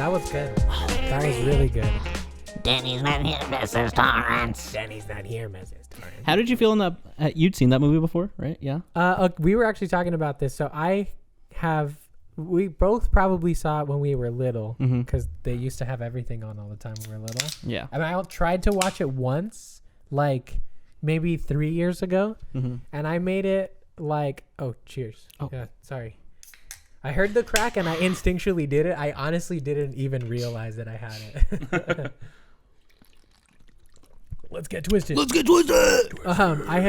That was good. That was really good. Danny's not here, Mrs. Torrance. Danny's not here, Mrs. Torrance. How did you feel in that? You'd seen that movie before, right? Yeah. We were actually talking about this. So we both probably saw it when we were little because they used to have everything on all the time when we were little. Yeah. And I tried to watch it once, like maybe 3 years ago, and I made it like, oh, cheers. Oh, yeah, sorry. I heard the crack and I instinctually did it. I honestly didn't even realize that I had it. Let's get twisted. I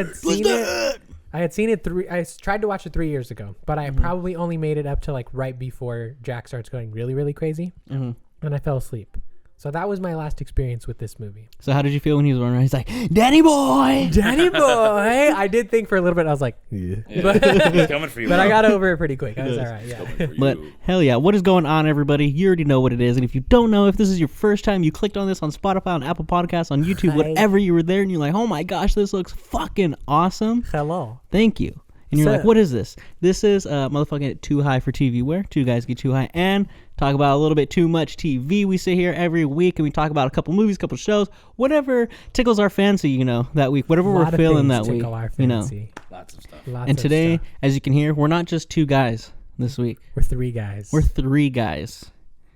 had seen it. I tried to watch it 3 years ago, but I probably only made it up to like right before Jack starts going really, really crazy, and I fell asleep. So that was my last experience with this movie. So how did you feel when he was running around? He's like, Danny boy! Danny boy! I did think for a little bit. I was like, yeah. It's coming for you. But I got over it pretty quick. I was all right, yeah. But hell yeah, what is going on, everybody? You already know what it is. And if you don't know, if this is your first time you clicked on this on Spotify, on Apple Podcasts, on YouTube, whatever, you were there and you're like, oh my gosh, this looks fucking awesome. Hello. Thank you. And you're like, what is this? This is motherfucking Too High for TV, where two guys get too high and talk about a little bit too much TV. We sit here every week and we talk about a couple movies, couple shows, whatever tickles our fancy, that week, whatever we're feeling that week, Lots of stuff. And today, as you can hear, we're not just two guys this week. We're three guys. We're three guys.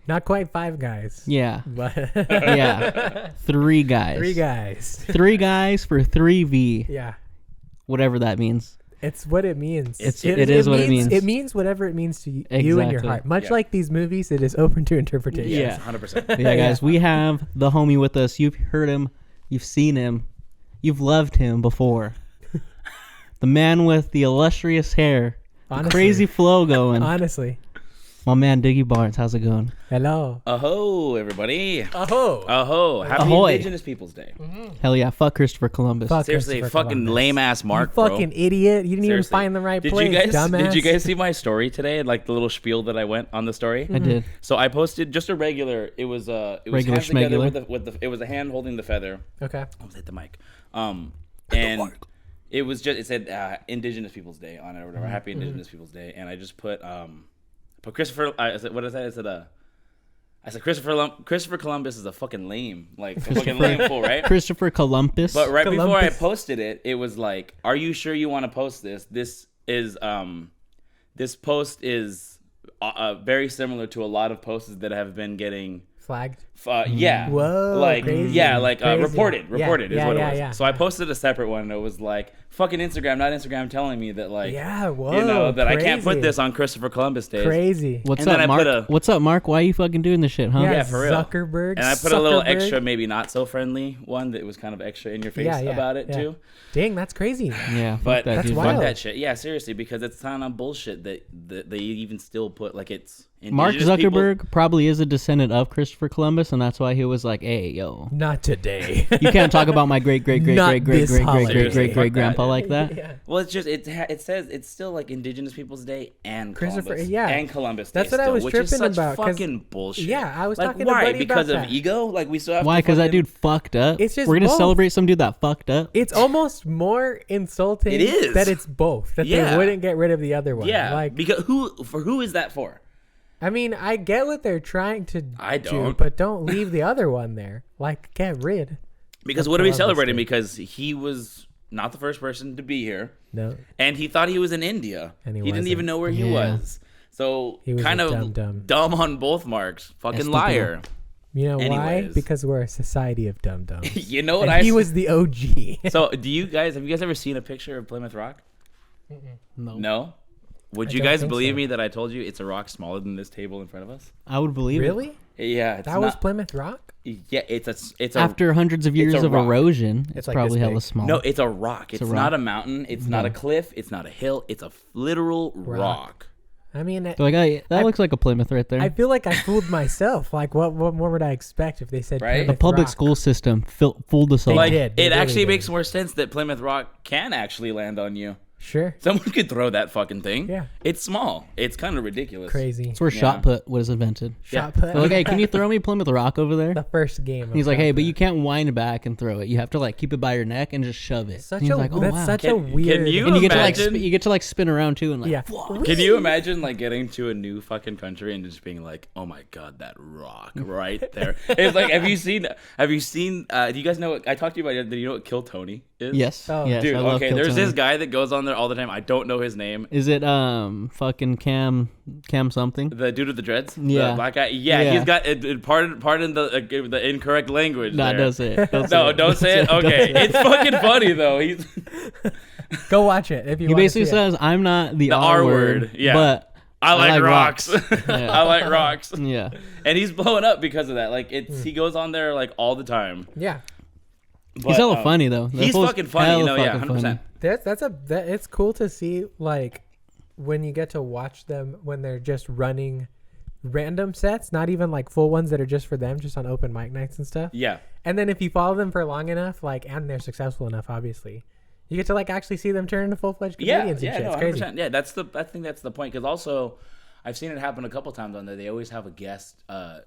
Not quite five guys. Yeah. But Yeah. Three guys. Three guys. Three guys for 3V. Yeah. Whatever that means. It's what it means. It is what it means. It means whatever it means to you in your heart. Much Yeah. like these movies, it is open to interpretation. Yeah. 100%. Yeah, guys, we have the homie with us. You've heard him. You've seen him. You've loved him before. The man with the illustrious hair. The crazy flow going. Honestly. My man, Diggy Barnes. How's it going? Hello. Aho, everybody. Aho. Aho. Happy Ahoy. Indigenous Peoples Day. Hell yeah. Fuck Christopher Columbus. Fuck Seriously, Christopher fucking Columbus. lame-ass Mark, You bro. fucking idiot. You didn't even Seriously. find the right Did place, you guys, dumbass. Did you guys see my story today? Like the little spiel that I went on the story? I did. So I posted just a regular. It was Regular hands together schmegular. with the. It was a hand holding the feather. Okay. I almost hit the mic. And it was just, it said Indigenous Peoples Day on it or whatever. Happy Indigenous Peoples Day. And I just put Christopher. I said, what did I say? I said Christopher Columbus is a fucking lame, like a fucking lame fool, right? Christopher Columbus. But right before I Columbus. posted it, it was like, "Are you sure you want to post this? This post is very similar to a lot of posts that have been getting Flagged. yeah, Whoa, like crazy. yeah, like Crazy. reported Yeah, is what it was. yeah. So I posted a separate one. And it was like fucking not Instagram, telling me that like Yeah, whoa, that I can't put crazy. this on Christopher Columbus Day. Crazy. What's and then up, I Mark? put a- What's up, Mark? Why are you fucking doing this shit, huh? Yeah, for real. Zuckerberg. And I put a little Zuckerberg. extra, maybe not so friendly one that was kind of extra in your face about it too. Dang, that's crazy. Yeah, fuck But that That's dude. wild. fuck that shit. Yeah, seriously, because it's kind of bullshit that they even still put like it's Mark indigenous people. Zuckerberg probably is a descendant of Christopher Columbus, and that's why he was like, "Hey, yo, Not today. you can't talk about my great Not this holiday. grandpa like that." Yeah. Well, it's just it says it's still like Indigenous Peoples Day and Christopher- Columbus, yeah. and Columbus Day. That's what I still, was which is tripping such about, 'cause- fucking bullshit. Yeah, I was like, talking to why? Buddy Because about of that. ego? Like we still have Why? to Because that fucking- dude fucked up. It's just We're gonna both. celebrate some dude that fucked up. It's almost more insulting It is. that it's both. That they Yeah. wouldn't get rid of the other one. Yeah, Like, because who is that for? I mean, I get what they're trying to I do, don't. but don't leave the other one there. Like, get rid. Because Of what are we Columbus celebrating? Day. Because he was not the first person to be here, No. and he thought he was in India. And he didn't wasn't. even know where he Yeah. was. So He was kind a of dumb. on both marks. Fucking Estúpido. liar. You know why? Anyways. Because we're a society of dum-dums. You know what And I he s- was the OG. So have you guys ever seen a picture of Plymouth Rock? No? Would you don't guys think believe so. me that I told you it's a rock smaller than this table in front of us? I would believe it. Really? Yeah, it's That was not, Plymouth Rock? yeah, it's a After hundreds of years a of rock. erosion, it's like probably this hella big. small. No, it's a rock. It's a not rock? a mountain. It's not a cliff. It's not a hill. It's a literal rock. I mean, They're like, that looks like a Plymouth right there. I feel like I fooled myself. Like, what more would I expect if they said Right? Plymouth the public Rock? school system fooled us all. They Like did. They it really actually did. makes more sense that Plymouth Rock can actually land on you. Sure. Someone could throw that fucking thing. Yeah. It's small. It's kind of ridiculous. Crazy. It's where shot put was invented. Shot They're put. like, hey, can you throw me Plymouth Rock over there? The first game. He's like, hey, but you can't wind back and throw it. You have to like keep it by your neck and just shove it. Such and he's a like, oh, that's wow. such a weird. Can you And you get to like imagine? you get to like spin around too and like Yeah. Can you imagine like getting to a new fucking country and just being like, oh my god, that rock right there? It's like, have you seen? Do you guys know? I talked to you about it. Do you know what Kill Tony is? Yes. Oh. Yes. Dude, I love okay. Kill There's Tony. this guy that goes on there all the time. I don't know his name. Is it fucking Cam something? The dude with the dreads. Yeah. The black guy. Yeah. Yeah. He's got pardon the incorrect language. Nah, there. don't say it. No, don't say it. Okay, it's fucking funny though. He's Go watch it if you. He wanna basically see it. says, "I'm not the R R word, word, yeah. but I like rocks. Yeah. I like rocks. yeah." And he's blowing up because of that. Like he goes on there like all the time. Yeah. He's But, hella funny though. That He's fool's fucking funny. hella You know, yeah, fucking 100%. funny. It's cool to see like when you get to watch them when they're just running random sets, not even like full ones that are just for them, just on open mic nights and stuff. Yeah. And then if you follow them for long enough, like, and they're successful enough, obviously, you get to like actually see them turn into full-fledged comedians and shit. No, It's crazy. 100%. Yeah, I think that's the point. Because also, I've seen it happen a couple times on there. They always have a guest.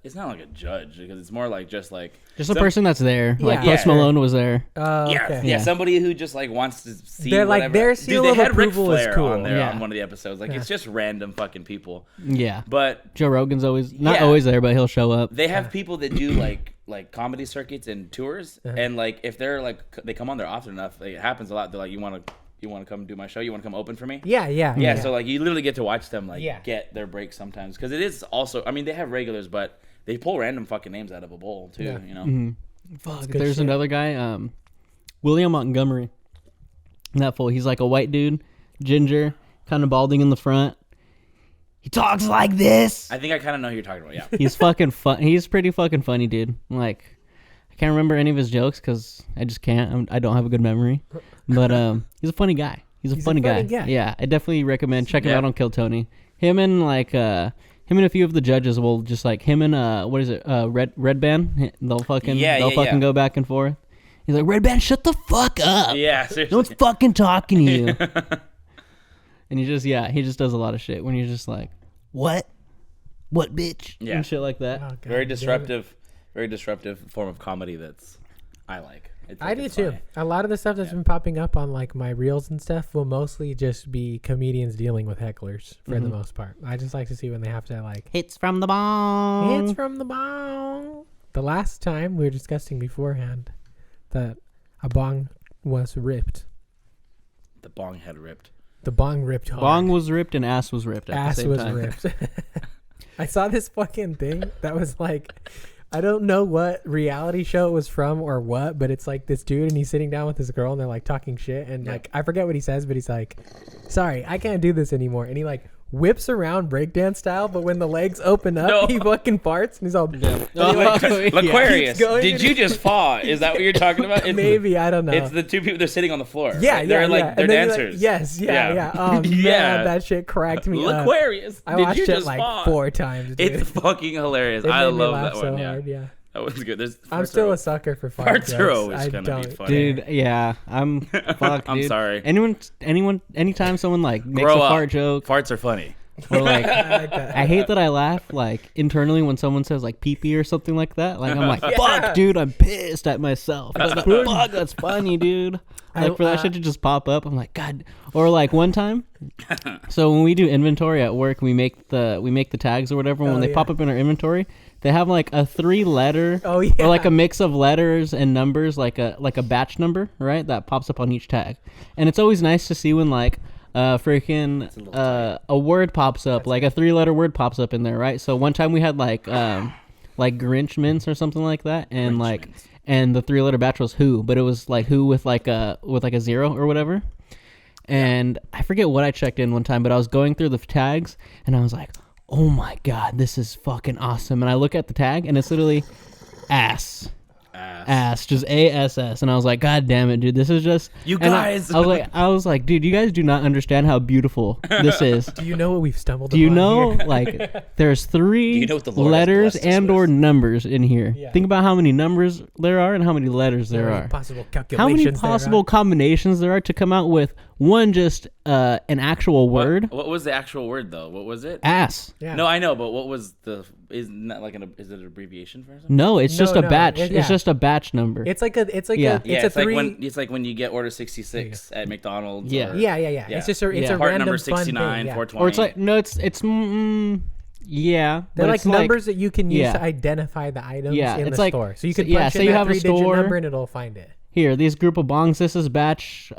It's not like a judge because it's more like just a Just a person that's there. Like Yeah. Post Malone was there. Yeah, Okay. yeah, somebody who just like wants to see. They're like, whatever. their seal Dude, of they had Ric approval is Flair cool. on there Yeah. on one of the episodes. Like it's just random fucking people. Yeah. But Joe Rogan's always not Yeah. always there, but he'll show up. they have people that do like comedy circuits and tours, and like if they're like they come on there often enough, like, it happens a lot. They're like, you want to come do my show? You want to come open for me? Yeah. So like you literally get to watch them like Yeah. get their breaks sometimes because it is also. I mean, they have regulars, but they pull random fucking names out of a bowl too. Yeah. You know. Mm-hmm. Fuck. good There's shit. another guy, William Montgomery. That fool. He's like a white dude, ginger, kind of balding in the front. He talks like this. I think I kind of know who you're talking about. Yeah. He's fucking fun. He's pretty fucking funny, dude. Like, I can't remember any of his jokes because I just can't. I don't have a good memory. But he's a funny guy. He's a funny guy. Yeah, I definitely recommend checking him out on Kill Tony. Him and a few of the judges will just like him and what is it? Red Band. They'll fucking go back and forth. He's like, Red Band, shut the fuck up. Yeah. Seriously. No one's fucking talking to you. And he just does a lot of shit when you're just like, what bitch? Yeah. And shit like that. Oh, God Very damn it. disruptive form of comedy that's I like. I do it's too. funny. A lot of the stuff that's been popping up on like my reels and stuff will mostly just be comedians dealing with hecklers for the most part. I just like to see when they have to like Hits from the bong. hits from the bong. The last time we were discussing beforehand that a bong was ripped. The bong head ripped. The bong ripped hard. Bong was ripped and ass was ripped at Ass the same was time. ripped. I saw this fucking thing that was like, I don't know what reality show it was from or what, but it's like this dude and he's sitting down with this girl and they're like talking shit and like I forget what he says, but he's like, sorry, I can't do this anymore. And he like whips around breakdance style, but when the legs open up, he fucking farts and he's all Aquarius, keeps going did and you just fall? Is that what you're talking about? It's maybe, I don't know. It's the two people. They're sitting on the floor. Yeah, right? They're like yeah. they're And then you're dancers. like, yes, yeah. Oh man, Yeah. that shit cracked me up. Aquarius, I did watched you it just like fall? 4 times. Dude. It's fucking hilarious. It I made me love laugh that so one. hard, yeah. That was good. I'm still a sucker for fart Farts are jokes. always I gonna don't be funny. Dude, yeah, I'm fuck, I'm dude. sorry. Anytime someone like makes Grow a up. fart joke Farts are funny. or like I like that. I hate that I laugh like internally when someone says like pee pee or something like that. Like I'm like, fuck, dude, I'm pissed at myself. Fuck, that's funny, dude. Like for that shit to just pop up, I'm like, God. Or like one time, so when we do inventory at work, we make the tags or whatever. When they pop up in our inventory, they have like a 3-letter Oh, yeah. or like a mix of letters and numbers, like a batch number, right? That pops up on each tag, and it's always nice to see when like a word pops up, like a 3-letter word pops up in there, right? So one time we had like Grinch mints or something like that, and Grinch like mints. and the 3-letter batch was who, but it was like who with like a 0 or whatever. And I forget what I checked in one time, but I was going through the tags and I was like, oh my God, this is fucking awesome. And I look at the tag and it's literally ass, just ASS. And I was like, God damn it, dude, this is just You and guys. I was like, dude, you guys do not understand how beautiful this is. Do you know what we've stumbled Do you upon know, here? like, there's 3 you know what the Lord has letters blessed us and or with? numbers in here. Yeah. Think about how many numbers there are and how many letters there How are. many possible How many calculations there possible are? combinations there are to come out with One just an actual word. What was the actual word though? What was it? Ass. Yeah. No, I know, but what was isn't that like is it an abbreviation for something? No, it's just a No, batch. yeah. It's just a batch number. It's like a Yeah. it's a three. Like when you get order 66 at McDonald's. Yeah. or- Yeah. It's just a Yeah. a Part random number fun 69, thing. Yeah. 420. or it's like no, it's yeah. They're but like it's numbers that you can use yeah. to identify the items Yeah, in it's the like- store. So you so- can yeah, punch say in you that have a 3-digit store- number and it'll find it. Here, these group of bongs. This is batch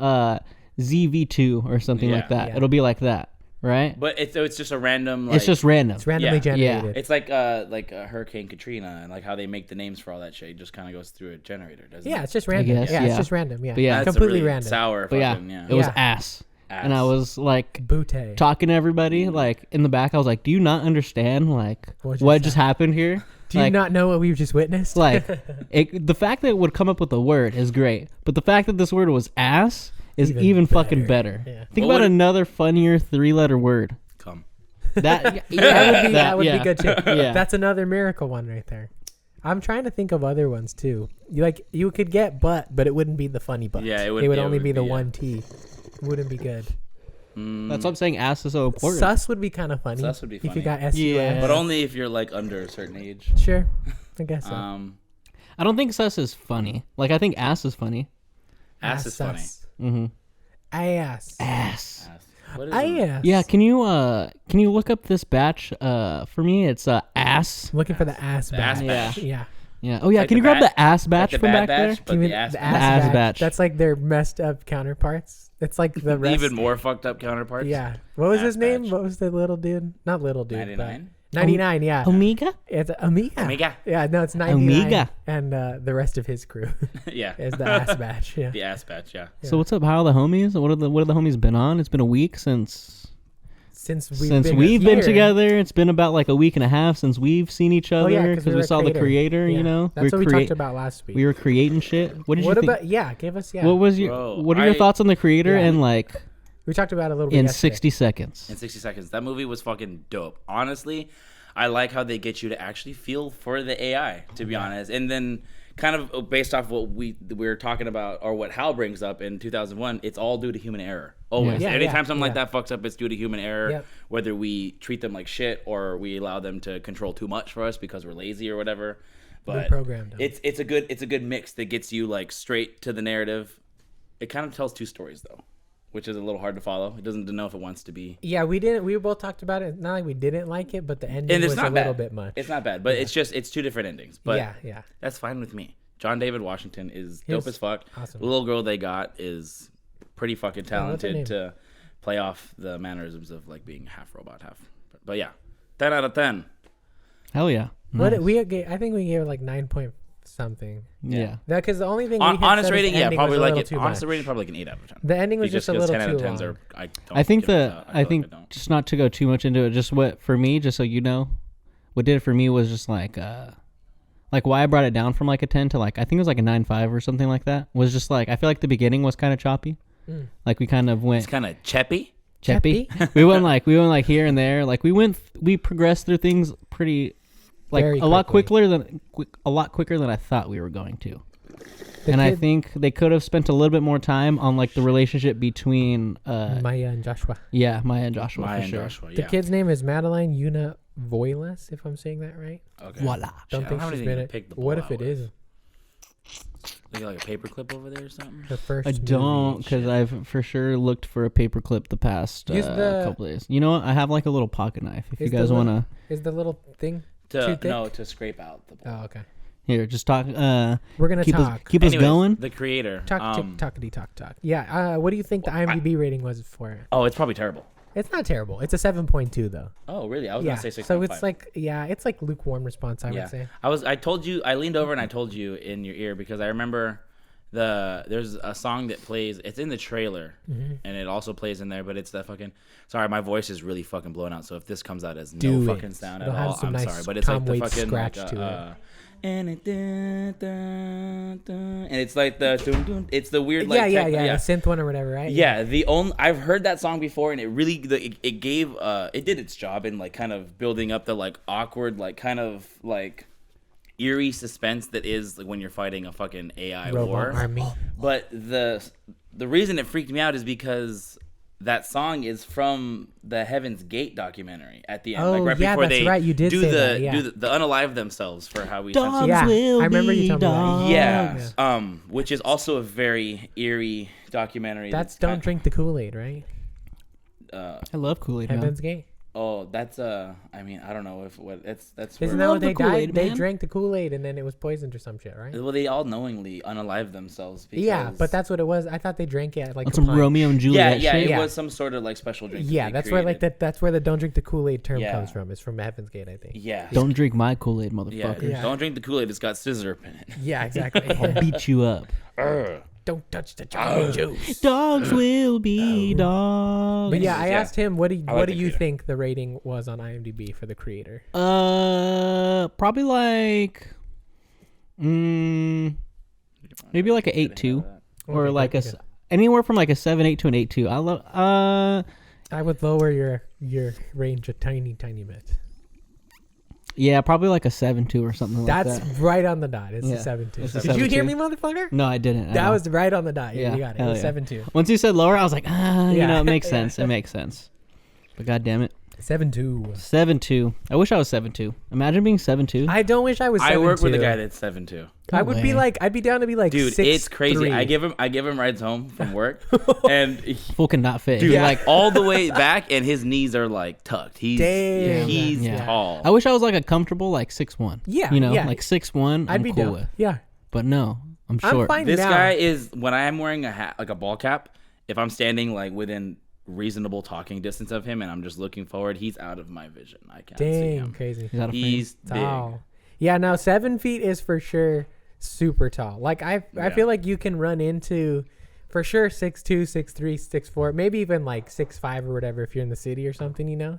ZV2 or something like that. Yeah. It'll be like that, right? But it's just a random. Like, It's just random. It's randomly Yeah. generated. It's like Hurricane Katrina and like how they make the names for all that shit. It just kind of goes through a generator, doesn't Yeah, it? it's just random. guess, yeah, yeah. it's just random. Yeah, But yeah. That's a completely really random. sour. But yeah, Fucking, it was Yeah. ass. And I Ass. was like Bootay. talking to everybody, like in the back. I was like, "Do you not understand like what just happened here? Do you Like, not know what we've just witnessed? like the fact that it would come up with a word is great, but the fact that this word was ass is Even even fucking better. better. Yeah. Think What about would it- another funnier 3-letter word. Come. That that would yeah. be good too. Yeah. That's another miracle one right there. I'm trying to think of other ones too. You could get but it wouldn't be the funny but. Yeah, it would would be- it only would be the be, yeah. one T. Wouldn't be good. That's what I'm saying. Ass is so important. Sus would be kind of funny. Sus would be if you funny. got SUS. Yeah. But only if you're like under a certain age. Sure, I guess so. I don't think sus is funny. Like I think ass is funny. Ass is funny. Mm-hmm. Ass. Ass. Ass. What is it? Ass. Yeah, can you look up this batch for me? It's ass. I'm looking for the ass batch. batch. Yeah. Yeah. Oh yeah, Like can the you grab bat- the ass batch Like the from bad back there? batch, but Give me the ass the batch. ass batch. That's like their messed up counterparts. It's like the rest. Even more fucked up counterparts. Yeah. What was Ass his name? batch. What was the little dude? Not little dude. 99? 99, yeah. Omega? It's Amiga. Amiga. Yeah, no, it's 99. Amiga. And the rest of his crew Yeah. is the ass batch. Yeah. The ass batch. Yeah. So what's up? How are the homies? What are the homies been on? It's been a week since Since we've been here. together. It's been about like a week and a half since we've seen each Oh other yeah, because we a saw the creator. Yeah. You know, That's what we create- talked about last week. We were creating shit. What did you What think? about give us What was your Bro, What are your thoughts on the creator Yeah. and like we talked about it a little bit in yesterday. 60 seconds? In 60 seconds. That movie was fucking dope. Honestly, I like how they get you to actually feel for the AI, to be honest. And then kind of based off what we were talking about or what Hal brings up in 2001, it's all due to human error. Always. Yeah, Anytime yeah, something like yeah. that fucks up, it's due to human error. Yep. Whether we treat them like shit or we allow them to control too much for us because we're lazy or whatever. But programmed them. it's a good mix that gets you like straight to the narrative. It kind of tells two stories though, which is a little hard to follow. It doesn't know if it wants to be. Yeah, we didn't. We both talked about it. Not like we didn't like it, but the ending And it's was not a bad. little bit much. It's not bad, but it's two different endings. But yeah. that's fine with me. John David Washington is dope as fuck. awesome. The little girl they got is pretty fucking what's her talented name? to play off the mannerisms of like being half robot, half. But yeah, 10 out of 10. Hell yeah. What Nice. I think we gave it like 9 point something. Yeah. That because the only thing we had Honest said is rating, the yeah, ending probably was a like little it. too Honest much. rating, probably like an 8 out of 10. The ending was just a little 10 out of too 10s long. are. I think I feel think like I don't. just not to go too much into it, just what for me, just so you know, what did it for me was just like why I brought it down from like a 10 to like I think it was like a 9.5 or something like that. Was just like I feel like the beginning was kind of choppy. Like we kind of went It's kind of cheppy. choppy. we went like here and there. Like we progressed through things pretty like Very a lot quickly. quicker than I thought we were going to. The And I kid- think they could have spent a little bit more time on like the relationship between Maya and Joshua. Maya and Joshua Maya for and sure. Joshua. The Yeah. kid's name is Madeline Una Voiles, if I'm saying that right. Okay. Voila. Don't Shit, think I don't she's even been know it. pick the What ball if it out is with. They got like a paperclip over there or something. her first? I don't, because I've for sure looked for a paperclip the past Use the- couple days. You know what? I have like a little pocket knife. If you Is the guys little- want to, Is the little thing too thick? To scrape out the ball. Oh, okay. here, just talk. We're gonna Keep talk. us Anyways, going. The creator. Talk, talkity, talk, talk. Yeah. What do you think the IMDb rating was for it? Oh, it's probably terrible. It's not terrible. It's a 7.2 though. Oh, really? I was Yeah. gonna say 6.5. So it's like it's like lukewarm response. I would say. I told you. I leaned over and I told you in your ear because I remember there's a song that plays. It's in the trailer, and it also plays in there. But it's that fucking. Sorry, my voice is really fucking blown out. So if this comes out as Do no it. fucking sound It'll at have all, some I'm nice sorry. But it's like Tom the Waits fucking scratch like, to it. and it's like the dun, dun, it's the weird like yeah, techno- the synth one or whatever, right? Yeah, I've heard that song before, and it really it gave it did its job in like kind of building up the like awkward like kind of like eerie suspense that is like when you're fighting a fucking AI Robot war. army. But the the reason it freaked me out is because that song is from the Heaven's Gate documentary at the end. Oh, like right yeah, before that's they right. You did do say the that, yeah. do the unalive themselves for how we Dogs Yeah, will I remember you be telling me that. dogs. Yeah, which is also a very eerie documentary. That's Don't Drink the Kool-Aid, right? I love Kool-Aid, man. Heaven's Gate. Oh, that's I mean, I don't know if what that's Isn't where, that Love what the they Kool-Aid, died? They man. drank the Kool-Aid and then it was poisoned or some shit, right? well, they all knowingly unalive themselves. Because, Yeah, but that's what it was. I thought they drank it like On a some punch. Romeo and yeah, Juliet yeah, shit. it Yeah. was some sort of like special drink. that Yeah, they that's where like created. that's where the Don't Drink the Kool-Aid term Yeah. comes from. It's from Heaven's Gate, I think. Yeah, Don't drink my Kool-Aid, yeah. motherfucker. Yeah. Don't drink the Kool-Aid. It's got scissor in it. Yeah, exactly. I'll beat you up. Don't touch the chocolate juice. Dogs will be dogs. But yeah, I Yeah. asked him, what do I like the you creator. think the rating was on IMDb for the creator? Probably like, maybe like a 8.2 or Okay, like good, a good. anywhere from like a 7.8 to an 8.2. I love. I would lower your range a tiny bit. Yeah, probably like a 7.2 or something like That's that. right on the dot. It's Yeah, a 7.2. it's a Did you hear 7.2. me, motherfucker? No, I didn't. at That all. was right on the dot. Yeah, Yeah, you got it. It hell was yeah. 7.2. Once you said lower, I was like, Yeah. it makes sense. It makes sense. But god damn it, 7.2. 7.2. I wish I was 7.2. Imagine being 7.2. I don't wish I was 7.2. I work with a guy that's 7'2". I would be way. like, I'd be down to be like, Dude, 6'3". it's crazy. I give him rides home from work, and Full cannot fit. dude, He's like all the way back, and his knees are like tucked. He's Damn. he's Yeah. tall. I wish I was like a comfortable like 6'1". Yeah, you know, yeah. like 6'1". I'd I'm be cool down. with. Yeah, But no, I'm I'm short. fine This now. guy is when I am wearing a hat, like a ball cap. If I'm standing like within reasonable talking distance of him, and I'm just looking forward, he's out of my vision. I can't see Dang, him. crazy. He's out of frame. He's big. Tall. Yeah, no, 7 feet is for sure super tall. Like I Yeah. feel like you can run into, for sure, 6'2", 6'3", 6'4", maybe even like 6'5" or whatever if you're in the city or something, you know.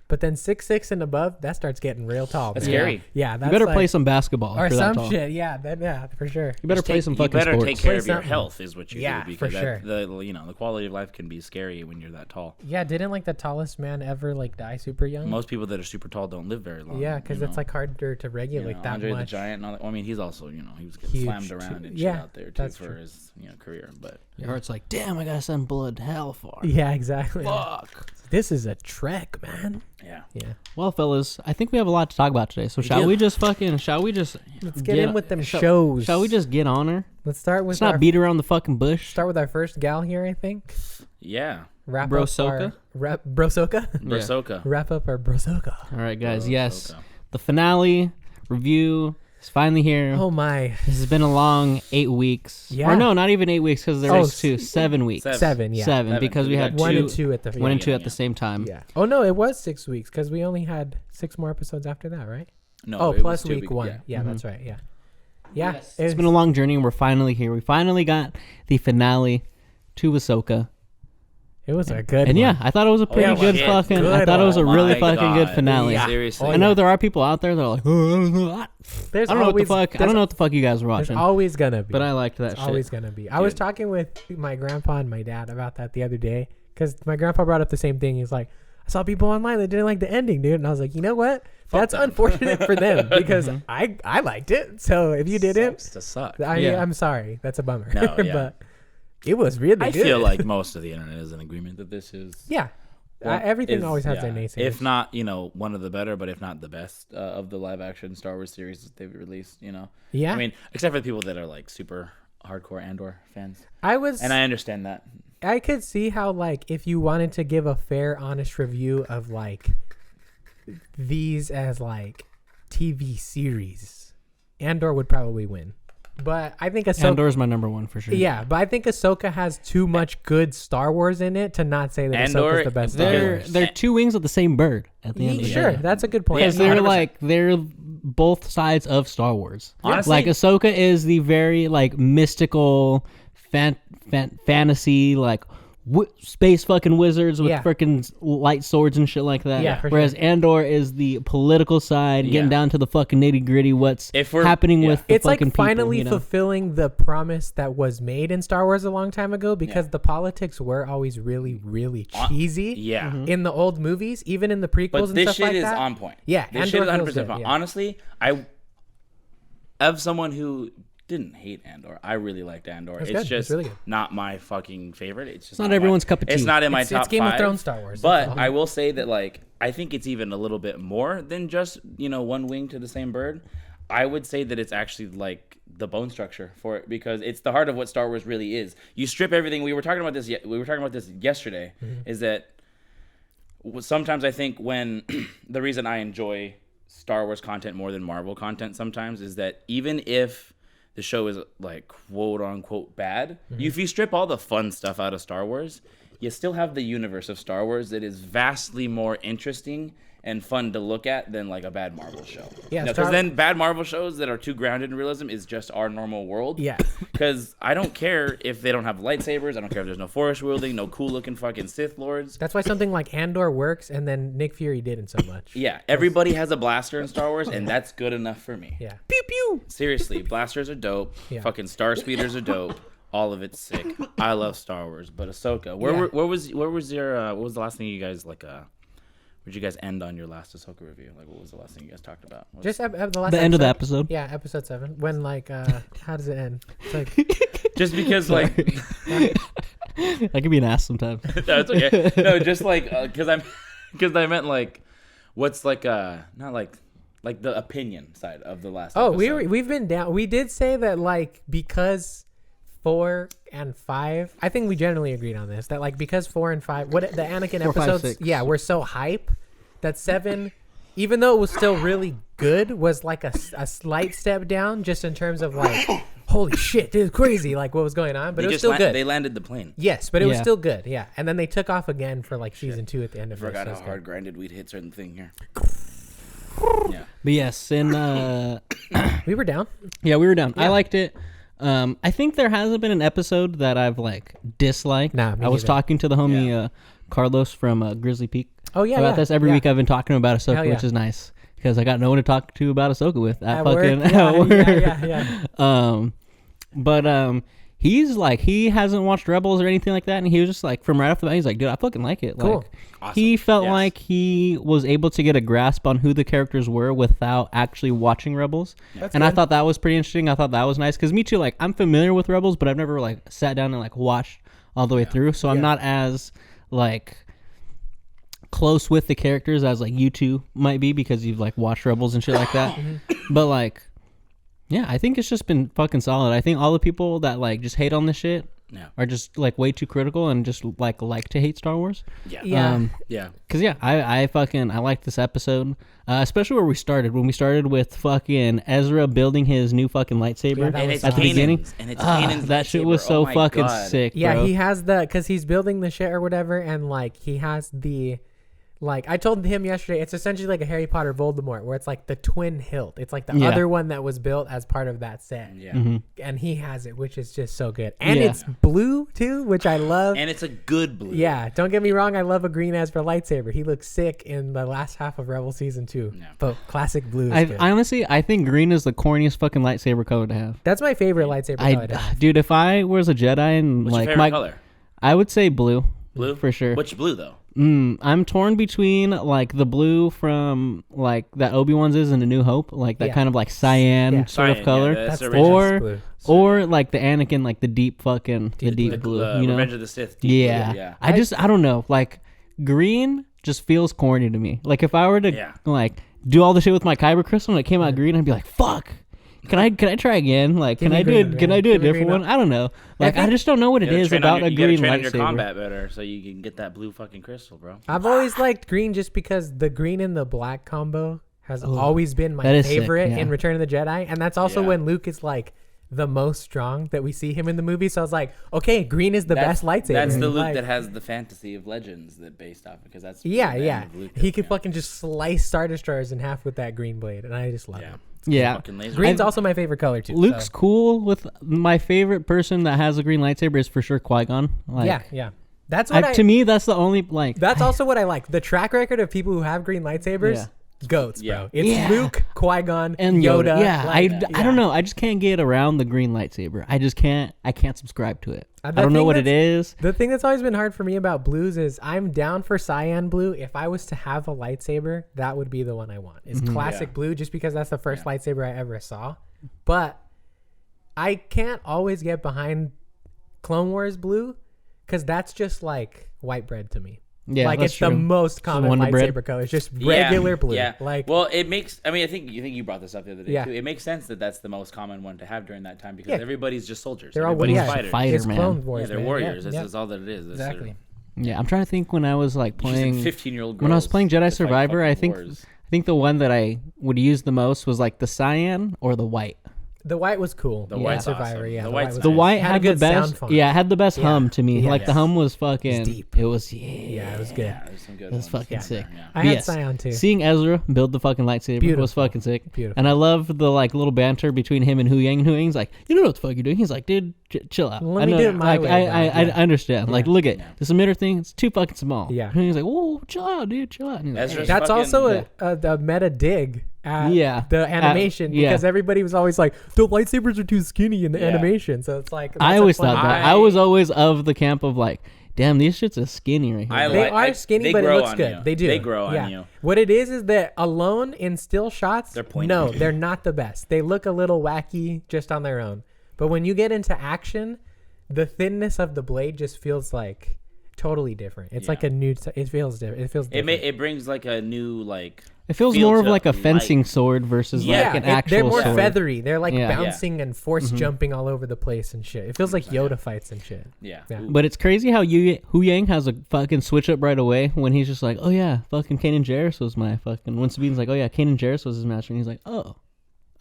But then 6'6" and above, that starts getting real tall. That's man. scary. Yeah, that's You better like, play some basketball or if you're that some tall. shit. Yeah, yeah, for sure. You better play some You fucking better sports. take care Play of your something. health, is what you Yeah, do. for Because sure. the quality of life can be scary when you're that tall. Yeah, didn't like the tallest man ever like die super young? Most people that are super tall don't live very long. Yeah, because you it's know? like harder to You regulate know, that Andre much. the Giant. And all that. Well, I mean, he's also he was getting Huge, slammed too. around and Yeah, shit out there too that's for true. his career. But Your heart's like, damn, I gotta send blood hell far. Yeah, exactly. Fuck. This is a trek, man. yeah, Yeah. Well, fellas, I think we have a lot to talk about today. So shall do. we just Let's get in with them shows. Shall we just get on her? Let's start with Let's not beat around the fucking bush. start with our first gal here, I think. yeah. Wrap Brosoka? up our Brosoka? Brasoka. Wrap up our Brosoka. All right, guys. Yes, Brosoka. the finale review is finally here. Oh my. This has been a long 8 weeks. Yeah. Or no, not even 8 weeks because there Oh, was 2. 7 weeks. Seven, yeah. Seven, because we We had got 1 two, and 2 at the 1 and 2 Yeah, at the same time. Yeah. Oh no, it was 6 weeks because we only had 6 more episodes after that, right? No, Oh, it plus was 2 week weeks, 1. yeah. Yeah, that's right. Yeah. Yeah. It's been a long journey, and we're finally here. We finally got the finale to Ahsoka. It was a good And one. yeah, I thought it was a pretty yeah, good shit. fucking. I Good thought it was a one. really My fucking good God. finale. Yeah. Seriously. Oh, I know yeah. there are people out there that are like, I There's don't know what the always, fuck. I don't know what the fuck you guys were There's watching, always gonna be. but I liked that It's shit. always gonna be. I was talking with my grandpa and my dad about that the other day because my grandpa brought up the same thing. He's like, I saw people online that didn't like the ending, dude, and I was like, you know what? That's them. unfortunate for them because I liked it. So if you didn't, Sucks to suck. Yeah. I'm sorry. That's a bummer. No, yeah. But it was really I good. feel like most of the internet is in agreement that this is. yeah. Everything is- always has their yeah. naysayers. If not, one of the better, but if not the best of the live action Star Wars series that they've released. Yeah. I mean, except for the people that are like super hardcore Andor fans, I was, and I understand that. I could see how like if you wanted to give a fair, honest review of like these as like TV series, Andor would probably win. But I think Ahsoka. Andor's my number one for sure. Yeah, but I think Ahsoka has too much good Star Wars in it to not say that Andor, Ahsoka's the best Star They're Wars. they're two wings of the same bird at the end of the Sure, day. that's a good point. Because Yeah, they're 100%. like they're both sides of Star Wars. Honestly- like Ahsoka is the very like mystical, fantasy like space fucking wizards with Yeah. freaking light swords and shit like that. Yeah, for Whereas sure. Andor is the political side, getting Yeah. down to the fucking nitty gritty. What's If we're- happening yeah. with the It's like fucking people, finally you know? fulfilling the promise that was made in Star Wars a long time ago because the politics were always really, really cheesy Yeah. in the old movies, even in the prequels But and this stuff shit like is that. on point. Yeah, this shit Andor is feels 100% good, fine. yeah. Honestly, I, of someone who didn't hate Andor. I really liked Andor. It's It's good. just It's really good. not my fucking favorite. It's just not everyone's cup of It's tea. not in my It's top Game five. of Thrones, Star Wars. But That's all. I will say that like I think it's even a little bit more than just one wing to the same bird. I would say that it's actually like the bone structure for it because it's the heart of what Star Wars really is. You strip everything. We were talking about this. We were talking about this yesterday. Is that sometimes I think when the reason I enjoy Star Wars content more than Marvel content sometimes is that even if the show is like quote unquote bad, if you strip all the fun stuff out of Star Wars, you still have the universe of Star Wars that is vastly more interesting and fun to look at than like a bad Marvel show. Yeah, because then bad Marvel shows that are too grounded in realism is just our normal world. Yeah. Because I don't care if they don't have lightsabers. I don't care if there's no force wielding, no cool looking fucking Sith lords. That's why something like Andor works, and then Nick Fury didn't so much. Yeah, everybody has a blaster in Star Wars, and that's good enough for me. Yeah. Pew pew. Seriously, blasters are dope. Yeah. Fucking star speeders are dope. All of it's sick. I love Star Wars, but Ahsoka. Where Yeah. was your what was the last thing you guys like? Where'd you guys end on your last Ahsoka review? Like, what was the last thing you guys talked about? Just the last The end of the episode. Yeah, episode 7. When like, how does it end? It's like, Just because like I can be an ass sometimes. no, it's okay. No, just like because I meant like what's like not like the opinion side of the last. oh, episode. we've been down. We did say that like because 4 and 5, I think we generally agreed on this. That like because 4 and 5, what the Anakin 4, 5, episodes, 6. yeah, were so hype that 7, even though it was still really good, was like a slight step down just in terms of like, holy shit, this is crazy, like what was going on. But it was still good. They landed the plane. Yes, but it was Yeah. still good. Yeah, and then they took off again for like season 2 at the end of it. Forgot so how it's hard good. grinded we'd hit certain thing here. Yeah. But yes, and We were down. yeah, we were down. I Yeah. liked it. I think there hasn't been an episode that I've like disliked. Nah, me I was neither. talking to the homie Carlos from Grizzly Peak Oh yeah, about yeah, this. Every yeah. week I've been talking about Ahsoka, Hell yeah. which is nice because I got no one to talk to about Ahsoka with at At fucking work, at work. yeah. But he's like he hasn't watched Rebels or anything like that, and he was just like from right off the bat, he's like, dude, I fucking like it. Cool. Like, Awesome. he felt Yes. like he was able to get a grasp on who the characters were without actually watching Rebels. That's And I good. thought that was pretty interesting. I thought that was nice because me too. Like I'm familiar with Rebels, but I've never like sat down and like watched all the way through. So I'm Yeah. not as like close with the characters as like you two might be because you've like watched Rebels and shit like that. But like, yeah, I think it's just been fucking solid. I think all the people that like just hate on this shit Yeah. are just like way too critical and just like to hate Star Wars. Yeah. Yeah. Yeah. Cause yeah, I liked this episode, especially where we started. When we started with fucking Ezra building his new fucking lightsaber Yeah, that And was it's at the awesome. beginning. And it's Ah, Kanan's that shit was lightsaber. so Oh my fucking God. sick. Yeah, bro. he has because he's building the shit or whatever, and like he has the, like I told him yesterday, it's essentially like a Harry Potter Voldemort, where it's like the twin hilt. It's like the Yeah. other one that was built as part of that set. Yeah. And he has it, which is just so good, and Yeah. it's blue too, which I love. And it's a good blue. Yeah, don't get me wrong, I love a green Ezra lightsaber. He looks sick in the last half of Rebel season 2. Yeah. But classic blue is I good. honestly, I think green is the corniest fucking lightsaber color to have. That's my favorite lightsaber color to have. Dude, if I was a Jedi and What's like your favorite my, color? I would say blue. Blue? for sure. Which blue though? I'm torn between like the blue from like that Obi-Wan's is in A New Hope, like that Yeah. kind of like cyan Yeah. sort of Cyan, color, yeah, that's That's original. or blue. or like the Anakin, like the deep fucking the deep blue, you know? Revenge of the Sith. deep Yeah. blue, yeah. I don't know. Like green just feels corny to me. Like if I were to Yeah. like do all the shit with my kyber crystal and it came out green, I'd be like, fuck. Can I try again? Like Give can me I do green, it? Can man. I do a Give me different green one? I don't know. Like I think- just don't know what it You gotta is train on about your- a you gotta green train on your lightsaber. combat better so you can get that blue fucking crystal, bro. I've always liked green just because the green and the black combo has always been my that is sick, favorite yeah. in Return of the Jedi. And that's also Yeah. when Luke is like the most strong that we see him in the movie. So I was like, okay, green is the best lightsaber. That's the Luke Like, that has the fantasy of legends that based off because that's Yeah, the end yeah. of Luke, He could yeah. fucking just slice Star Destroyers in half with that green blade. And I just love Yeah. it. Yeah. Fucking laser. Green's also my favorite color too. Luke's so. cool with my favorite person that has a green lightsaber is for sure Qui-Gon. Like, Yeah, yeah. That's what to me, that's the only like. That's also what I like. The track record of people who have green lightsabers, Yeah. goats, bro. Yeah. It's Yeah. Luke, Qui-Gon, and Yoda. Yeah, like, I don't know. I just can't get around the green lightsaber. I just can't. I can't subscribe to it. The I don't know thing what it is. The thing that's always been hard for me about blues is I'm down for cyan blue. If I was to have a lightsaber, that would be the one I want. Is classic Yeah. blue, just because that's the first lightsaber I ever saw. But I can't always get behind Clone Wars blue because that's just like white bread to me. Yeah, like that's it's true. the most common Wonder lightsaber Bread. color. It's just regular blue. Yeah. Like, well, it makes. I mean, I think you brought this up the other day Yeah. too. It makes sense that that's the most common one to have during that time because Yeah. everybody's just soldiers. they're all Everybody's yeah, fighters. fighter, it's man. Clone Wars. Yeah, they're man. warriors. Yeah, That's all that it is. That's exactly. Yeah, I'm trying to think when I was like playing 15-year-old. when I was playing Jedi Survivor. I think wars. the one that I would use the most was like the cyan or the white. The white was cool. The Yeah. white's Survivor. awesome. Yeah, The the white's white was The nice. white Had a had the good sound best. font. Yeah, it had the best Yeah. hum to me. Yeah. Like the hum was fucking. It's deep. It was Yeah, it was good. Yeah, there's some good It was ones. fucking Yeah. sick. Yeah. I But had Scion too. Seeing Ezra build the fucking lightsaber Beautiful. was fucking sick. Beautiful. And I love the like little banter between him and Hu Yang. And Hu Yang's like, you don't know what the fuck you're doing. He's like, dude, chill out. Let I me know, do it my like, way, I bro. Yeah. understand. Like, look at Yeah. this emitter thing. It's too fucking small. Yeah. And he's like, whoa, chill out, dude, chill out. And he's like, Ezra's "Hey." That's fucking- also the meta dig at Yeah. the animation yeah. because everybody was always like, the lightsabers are too skinny in the Yeah. animation. So it's like, I that's a always fun- thought that. I- I was always of the camp of like, damn, these shits are skinny right here. They are skinny, they but it grow looks on good. you. They do. They grow yeah. on you. What it is that alone in still shots, They're pointy. no, they're not the best. They look a little wacky just on their own. But when you get into action, the thinness of the blade just feels like totally different. It's like Yeah. a new. It feels different. It feels different. It brings like a new like. It feels feel more of to like a fencing light. sword versus Yeah, like an they're actual more sword. feathery. They're like Yeah. bouncing and force jumping all over the place and shit. It feels like Yoda fights and shit. Yeah. Yeah. But it's crazy how Hu Yang has a fucking switch up right away when he's just like, oh yeah, fucking Kanan Jarrus was my fucking. When Sabine's like, oh yeah, Kanan Jarrus was his master, and he's like, oh,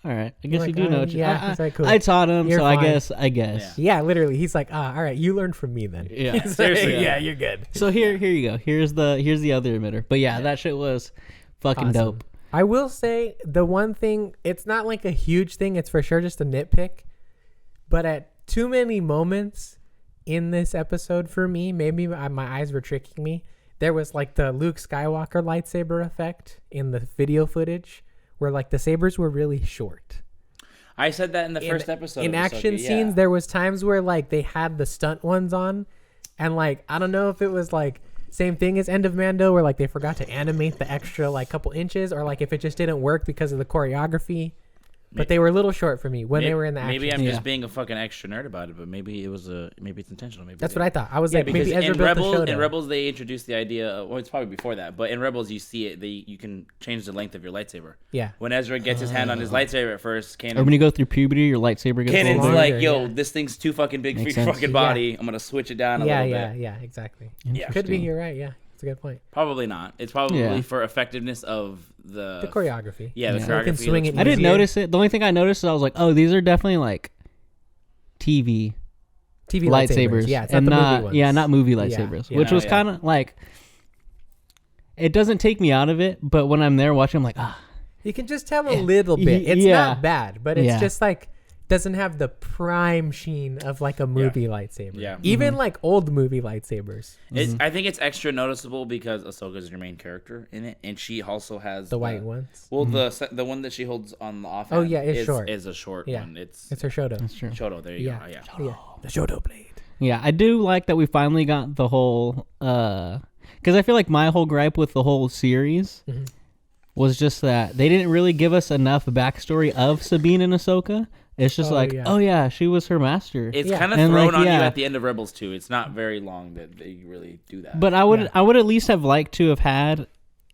all right, I guess Like, you do know. What yeah, it's like, cool. I taught him, You're so fine. I guess. Yeah, literally. He's like, all right, you learned from me then. Yeah. He's like, Seriously. yeah, you're good. So here you go. Here's the other emitter. But yeah, that shit was fucking Awesome. dope. I will say the one thing, it's not like a huge thing. It's for sure just a nitpick. But at too many moments in this episode for me, maybe my eyes were tricking me. There was like the Luke Skywalker lightsaber effect in the video footage where like the sabers were really short. I said that in the first episode. In of action Ahsoka, yeah. scenes, there was times where like they had the stunt ones on, and like I don't know if it was like same thing as End of Mando where like they forgot to animate the extra like couple inches, or like if it just didn't work because of the choreography. But they were a little short for me when they were in the action. Maybe I'm Yeah. just being a fucking extra nerd about it, but maybe it's intentional. Maybe That's what I thought. I was Yeah, like, because maybe Ezra in built Rebels, the show. in Rebels they introduced the idea. Well, it's probably before that, but in Rebels you see it. You can change the length of your lightsaber. Yeah. When Ezra gets his hand on his lightsaber at first, Or when you go through puberty, your lightsaber gets Kanan's longer. like, "Yo, yeah. this thing's too fucking big Makes for your sense. fucking body. I'm gonna switch it down a Yeah, little yeah, bit." yeah, exactly. Yeah. Could be. You're right. Yeah, it's a good point. Probably not. It's probably Yeah. for effectiveness of the The choreography. Yeah, the Yeah. So they can choreography. swing looks it I didn't easier. notice it. The only thing I noticed is I was like, oh, these are definitely like TV TV lightsabers. Yeah, it's and not the movie ones. not movie Yeah, lightsabers, yeah. which No, was yeah. kind of like. It doesn't take me out of it, but when I'm there watching, I'm like, ah, You can just tell a little bit. It's Yeah. not bad, but it's Yeah. just like doesn't have the prime sheen of like a movie lightsaber. Yeah. Even like old movie lightsabers. I think it's extra noticeable because Ahsoka's your main character in it, and she also has The white ones. Well, the one that she holds on the offhand. Oh, yeah, it's short. Is a short Yeah. one. It's It's her Shoto. that's true. Shoto. There you Yeah. go. Yeah. Yeah. The Shoto blade. Yeah, I do like that we finally got the whole because I feel like my whole gripe with the whole series was just that they didn't really give us enough backstory of Sabine and Ahsoka. It's just Oh, yeah. yeah, she was her master. It's Yeah. kind of And, thrown like, on yeah. you at the end of Rebels too. It's not very long that they really do that. But I would at least have liked to have had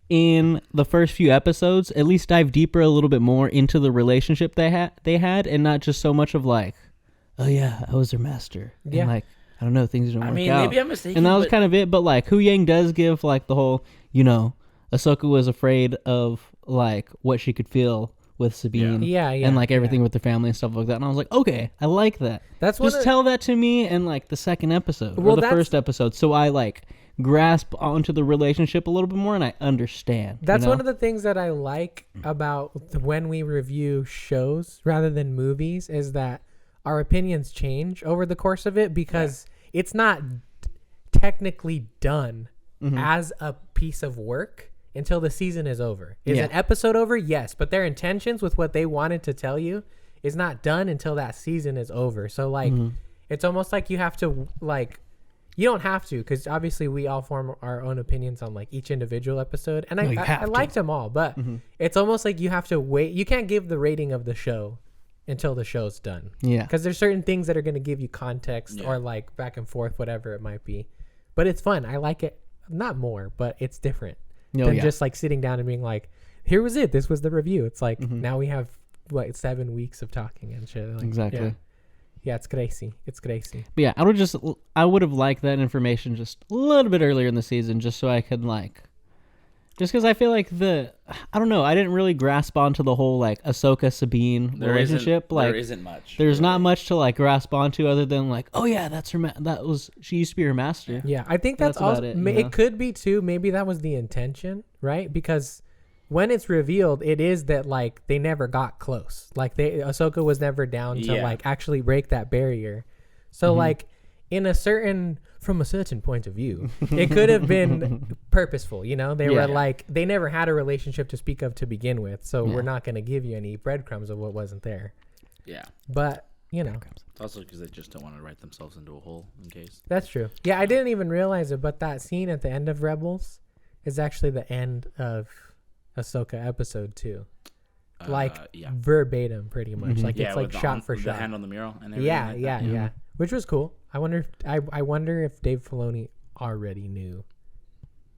in the first few episodes at least dive deeper a little bit more into the relationship they had and not just so much of like, oh yeah, I was her master. Yeah. And like I don't know, things didn't work mean, out. maybe I'm mistaken, And that was but- kind of it. But like Hu Yang does give like the whole, Ahsoka was afraid of like what she could feel with Sabine. Yeah, yeah, And like everything yeah. with the family and stuff like that. And I was like, okay, I like that. That's one just of- tell that to me in like the second episode Well, or the that's- first episode, so I like grasp onto the relationship a little bit more and I understand. That's one of the things that I like about when we review shows rather than movies is that our opinions change over the course of it because it's not technically done as a piece of work until the season is over. Is Yeah. an episode over? Yes, but their intentions with what they wanted to tell you is not done until that season is over. So like it's almost like you have to like you don't have to because obviously we all form our own opinions on like each individual episode and you I have to. liked them all, but it's almost like you have to wait. You can't give the rating of the show until the show's done. Yeah. Because there's certain things that are going to give you context or like back and forth, whatever it might be. But it's fun. I like it. Not more, but it's different than just like sitting down and being like, here was it. This was the review. It's like now we have what 7 weeks of talking and shit. Like, Exactly. Yeah, it's crazy. It's crazy. But yeah, I would have liked that information just a little bit earlier in the season, just so I could like, just because I feel like I don't know, I didn't really grasp onto the whole like Ahsoka Sabine relationship. There isn't much. There's not much to like grasp onto other than like, oh yeah, that's her. She used to be her master. Yeah, I think that's also about it could be too. Maybe that was the intention, right? Because when it's revealed, it is that like they never got close. Like Ahsoka was never down to like actually break that barrier. So like from a certain point of view, it could have been purposeful. You know, they were like they never had a relationship to speak of to begin with. So we're not going to give you any breadcrumbs of what wasn't there. Yeah, but you know, it's also because they just don't want to write themselves into a hole in case. That's true. Yeah, I didn't even realize it, but that scene at the end of Rebels is actually the end of Ahsoka episode 2, like verbatim, pretty much. Like it's like shot for shot. The hand on the mural and everything. Yeah, which was cool. I wonder if Dave Filoni already knew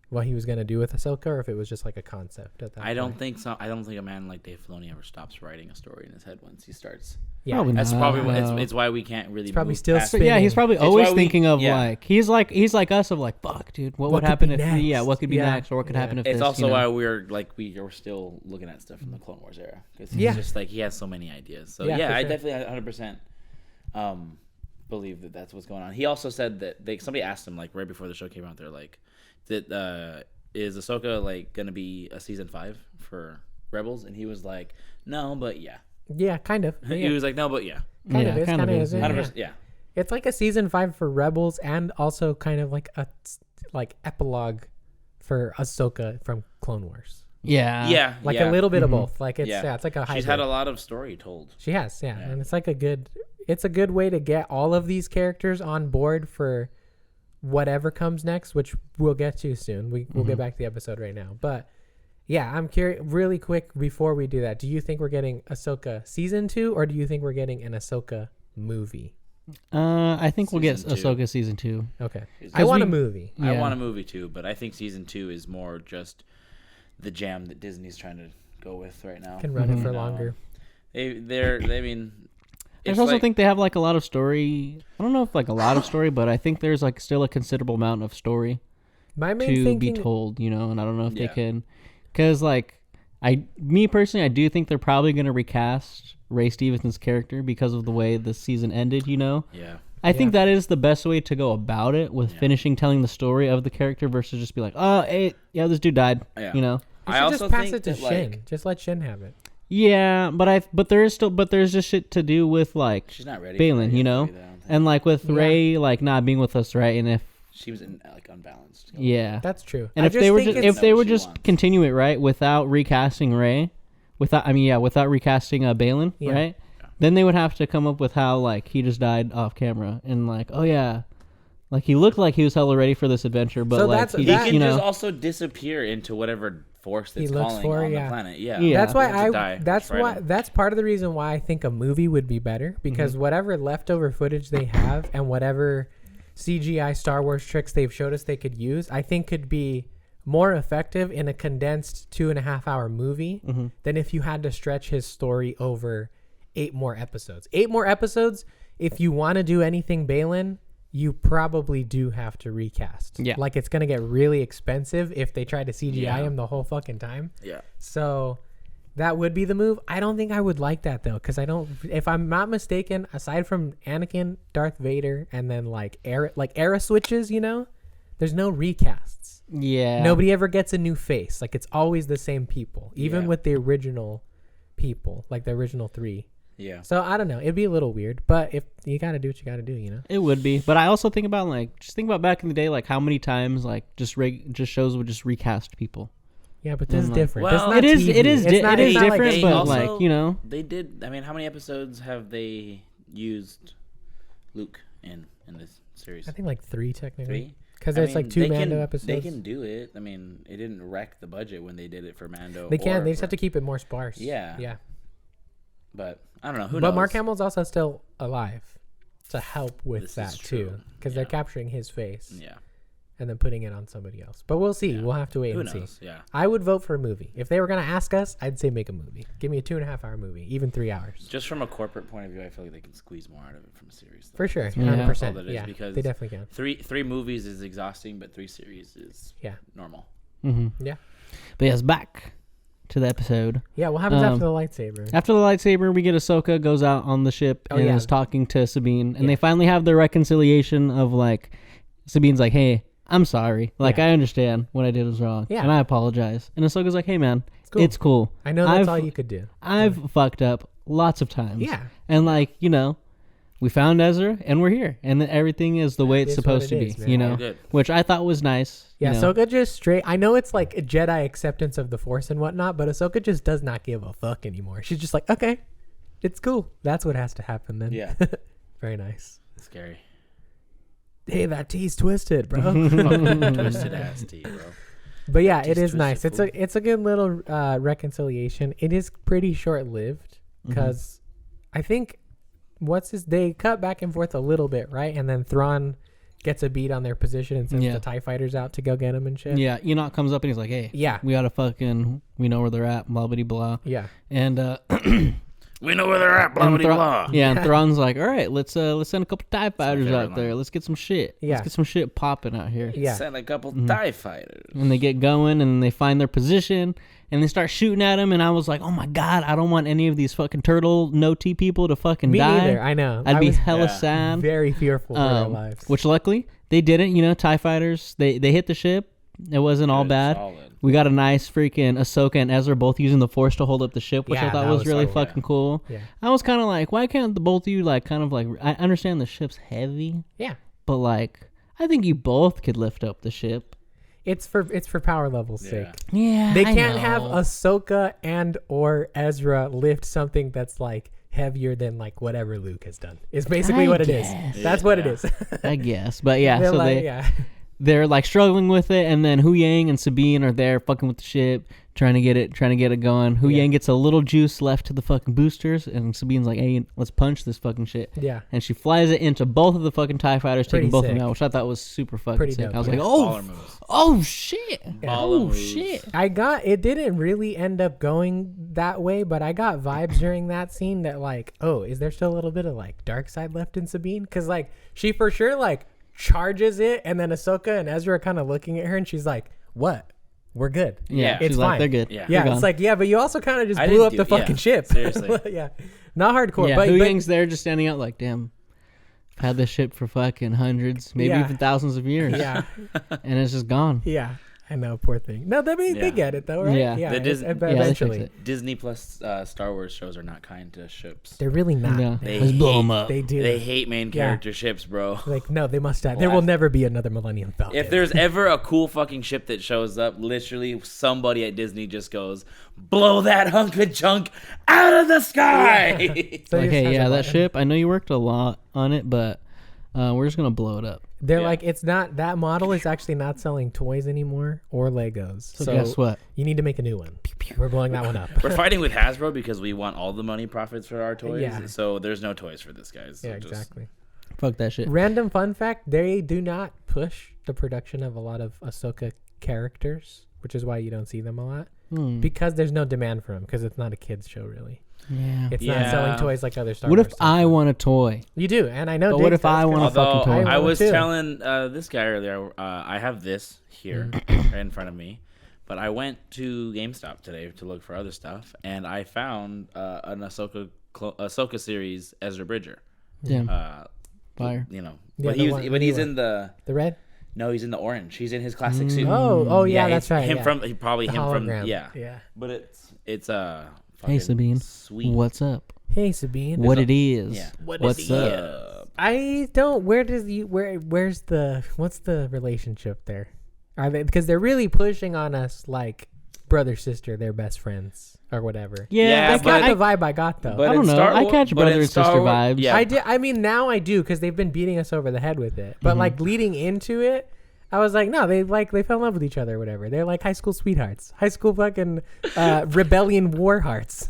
what he was gonna do with Ahsoka, or if it was just like a concept at that point. I don't think so. I don't think a man like Dave Filoni ever stops writing a story in his head once he starts. Yeah, that's probably it's why we can't really. It's probably move still past spinning. Yeah, he's probably always thinking of like he's like us of like, fuck, dude, what would happen if what could be next, or what could happen if it's this, also why we're still looking at stuff from the Clone Wars era, because he's just like he has so many ideas. So I definitely 100% believe that that's what's going on. He also said that somebody asked him like right before the show came out, they're like, that is Ahsoka like gonna be a season 5 for Rebels, and he was like, no, but yeah, kind of. He was like, no, but kind of is. 100%, It's like a season 5 for Rebels, and also kind of like a epilogue for Ahsoka from Clone Wars. Yeah, like a little bit of both. Like it's it's like a hybrid. She's had a lot of story told. She has, and it's like a good way to get all of these characters on board for whatever comes next, which we'll get to soon. We'll get back to the episode right now, but yeah, I'm curious. Really quick before we do that, do you think we're getting Ahsoka season 2, or do you think we're getting an Ahsoka movie? I think we'll get Ahsoka season 2. Okay, I want a movie. I want a movie too, but I think season 2 is more just the jam that Disney's trying to go with right now. Can run it for longer. I just also think they have like a lot of story. I don't know if like a lot of story, but I think there's like still a considerable amount of story be told, you know, and I don't know if they can, because like me personally, I do think they're probably going to recast Ray Stevenson's character because of the way the season ended, you know? Yeah. I think that is the best way to go about it with finishing telling the story of the character versus just be like, oh, hey, this dude died, you know? I also just pass it to Shin. Just let Shin have it. Yeah, but there's just shit to do with like she's not ready Balin, you know, and like with Rey like not being with us, right? And if she was like unbalanced, that's true. And if they were just continue it right without recasting Rey, without recasting Balin, right? Then they would have to come up with how like he just died off camera and like like he looked like he was hella ready for this adventure, but so like he can just also disappear into whatever force that's calling on the planet. That's why that's part of the reason why I think a movie would be better, because whatever leftover footage they have and whatever CGI Star Wars tricks they've showed us they could use, I think could be more effective in a condensed 2.5 hour movie than if you had to stretch his story over 8 more episodes. 8 more episodes, if you want to do anything Balin, you probably do have to recast. Yeah. Like it's going to get really expensive if they try to CGI him the whole fucking time. Yeah. So that would be the move. I don't think I would like that though, because if I'm not mistaken, aside from Anakin, Darth Vader, and then like era switches, you know, there's no recasts. Yeah. Nobody ever gets a new face. Like it's always the same people, even with the original people, like the original 3. Yeah. So I don't know. It'd be a little weird, but if you got to do what you got to do, you know. It would be. But I also think about back in the day, like how many times like just shows would just recast people. Yeah, but this is different. Well, it is different, but like, you know, they did. I mean, how many episodes have they used Luke in this series? I think like 3 technically. 3? Because there's like 2 Mando episodes. They can do it. I mean, it didn't wreck the budget when they did it for Mando. They can. They just have to keep it more sparse. Yeah. Yeah. But I don't know. Who knows? But Mark Hamill's also still alive to help with This that is too, true. because they're capturing his face Yeah. and then putting it on somebody else. But we'll see. Yeah. We'll have to wait Who and knows? see. Yeah. I would vote for a movie. If they were gonna ask us, I'd say make a movie. Give me a 2.5-hour movie, even 3 hours. Just from a corporate point of view, I feel like they can squeeze more out of it from a series. Though. For sure, That's 100%. all that is, Yeah, because they definitely can. Three movies is exhausting, but 3 series is normal. Mm-hmm. Yeah. But yes, back to the episode. Yeah, what happens after the lightsaber? After the lightsaber, we get Ahsoka goes out on the ship and is talking to Sabine, and they finally have their reconciliation of like, Sabine's like, "Hey, I'm sorry. Like, I understand what I did was wrong, and I apologize." And Ahsoka's like, "Hey, man, it's cool. I know that's all you could do. I've fucked up lots of times. Yeah. And like, we found Ezra and we're here, and then everything is the way it's supposed to be, man. which I thought was nice. Yeah, Ahsoka just straight. I know it's like a Jedi acceptance of the Force and whatnot, but Ahsoka just does not give a fuck anymore. She's just like, okay, it's cool. That's what has to happen then. Yeah. Very nice. Scary. Hey, that T's twisted, bro. Twisted ass T, bro. But yeah, T's it is nice. twisted, It's a good little reconciliation. It is pretty short lived because I think they cut back and forth a little bit, right? And then Thrawn gets a beat on their position and sends the TIE fighters out to go get him and shit. Yeah, Enoch comes up and he's like, "Hey, we gotta we know where they're at, blah blah blah." Yeah, and we know where they're at, blah blah blah. Yeah, and Thrawn's like, "All right, let's send a couple TIE fighters out there. Let's get some shit. Yeah. Let's get some shit popping out here." Yeah, Send a couple TIE fighters. And they get going and they find their position and they start shooting at him. And I was like, "Oh my god, I don't want any of these fucking turtle no-T people to fucking me die." neither. I know. I'd be hella sad. Very fearful for their lives. Which luckily they didn't. TIE fighters, they hit the ship. It wasn't all bad. Solid. We got a nice freaking Ahsoka and Ezra both using the Force to hold up the ship, which I thought was really fucking cool. Yeah. I was kind of like, why can't the both of you I understand the ship's heavy. Yeah. But like, I think you both could lift up the ship. It's for power level's sake. Yeah. They can't have Ahsoka and or Ezra lift something that's like heavier than like whatever Luke has done. It's basically what it is. That's what it is. I guess. But yeah, They're so like, they're like struggling with it, and then Hu Yang and Sabine are there fucking with the ship, trying to get it going. Hu Yang gets a little juice left to the fucking boosters, and Sabine's like, "Hey, let's punch this fucking shit." Yeah. And she flies it into both of the fucking TIE fighters, taking both of them sick. out, which I thought was super fucking Pretty sick. dope, I was yeah. like, oh shit. Oh shit. It didn't really end up going that way, but I got vibes during that scene that like, oh, is there still a little bit of like dark side left in Sabine? Because like she for sure like charges it, and then Ahsoka and Ezra are kind of looking at her, and she's like, "What? We're good. Yeah. It's She's fine. like, they're good. Yeah, it's like, yeah, but you also kind of just blew up the fucking ship. Seriously. Yeah, not hardcore. Yeah, but Hu Yang's there just standing out like, damn, I've had this ship for fucking hundreds, maybe even thousands of years. Yeah, and it's just gone. yeah. I know, poor thing. No, they get it though, right? Yeah. The Disney- eventually. they fix Disney Plus Star Wars shows are not kind to ships. They're really not. Yeah. They Let's blow them hate- up. They do. They hate main character ships, bro. Like, no, they must die. There will never be another Millennium Falcon. If there's ever a cool fucking ship that shows up, literally somebody at Disney just goes, "Blow that hunk of junk out of the sky!" So Like, he just hey, has yeah, a that button. ship, I know you worked a lot on it, but we're just going to blow it up. They're Yeah. like, it's not, that model is actually not selling toys anymore or Legos. So guess what? You need to make a new one. We're blowing that one up. We're fighting with Hasbro because we want all the money profits for our toys. Yeah. So there's no toys for this, guys. So Yeah, just- exactly. Fuck that shit. Random fun fact, they do not push the production of a lot of Ahsoka characters, which is why you don't see them a lot. Because there's no demand for them, because it's not a kids show, really. Yeah. It's not selling toys like other Star What Wars if stuff. I want a toy? You do, and I know. But what Diggs if I does, want a 'cause- fucking toy? I I was would too. telling this guy earlier, I have this here right in front of me, but I went to GameStop today to look for other stuff, and I found an Ahsoka series Ezra Bridger. Damn. Fire. You know, Yeah, but the he's one- but the he's one. in the The red? no, he's in the orange. He's in his classic suit. Oh, yeah, that's it's right. Him yeah. from probably The him from hologram. yeah. Yeah. But it's Hey, Sabine. sweet. What's up? Hey, Sabine. What it is? Yeah. What's up? I don't. Where's the? What's the relationship there? Are they? Because they're really pushing on us like brother sister. They're best friends or whatever. Yeah, That's but- not the vibe I got though. But I don't in know. Star I Wa- catch but brother in and Star sister Wa- vibes. Yeah, I did. I mean, now I do because they've been beating us over the head with it. But like leading into it, I was like, no, they fell in love with each other or whatever. They're like high school sweethearts, high school fucking rebellion war hearts.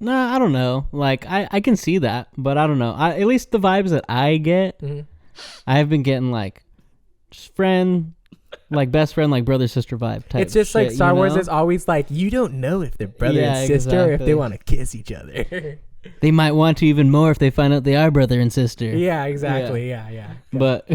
Nah, I don't know. Like, I can see that, but I don't know. At least the vibes that I get, I have been getting like just friend, like best friend, like brother sister vibe type. It's just shit, like Star Wars know? is always like, you don't know if they're brother Yeah, and sister or if exactly. they want to kiss each other. They might want to even more if they find out they are brother and sister. Yeah, exactly. Yeah. But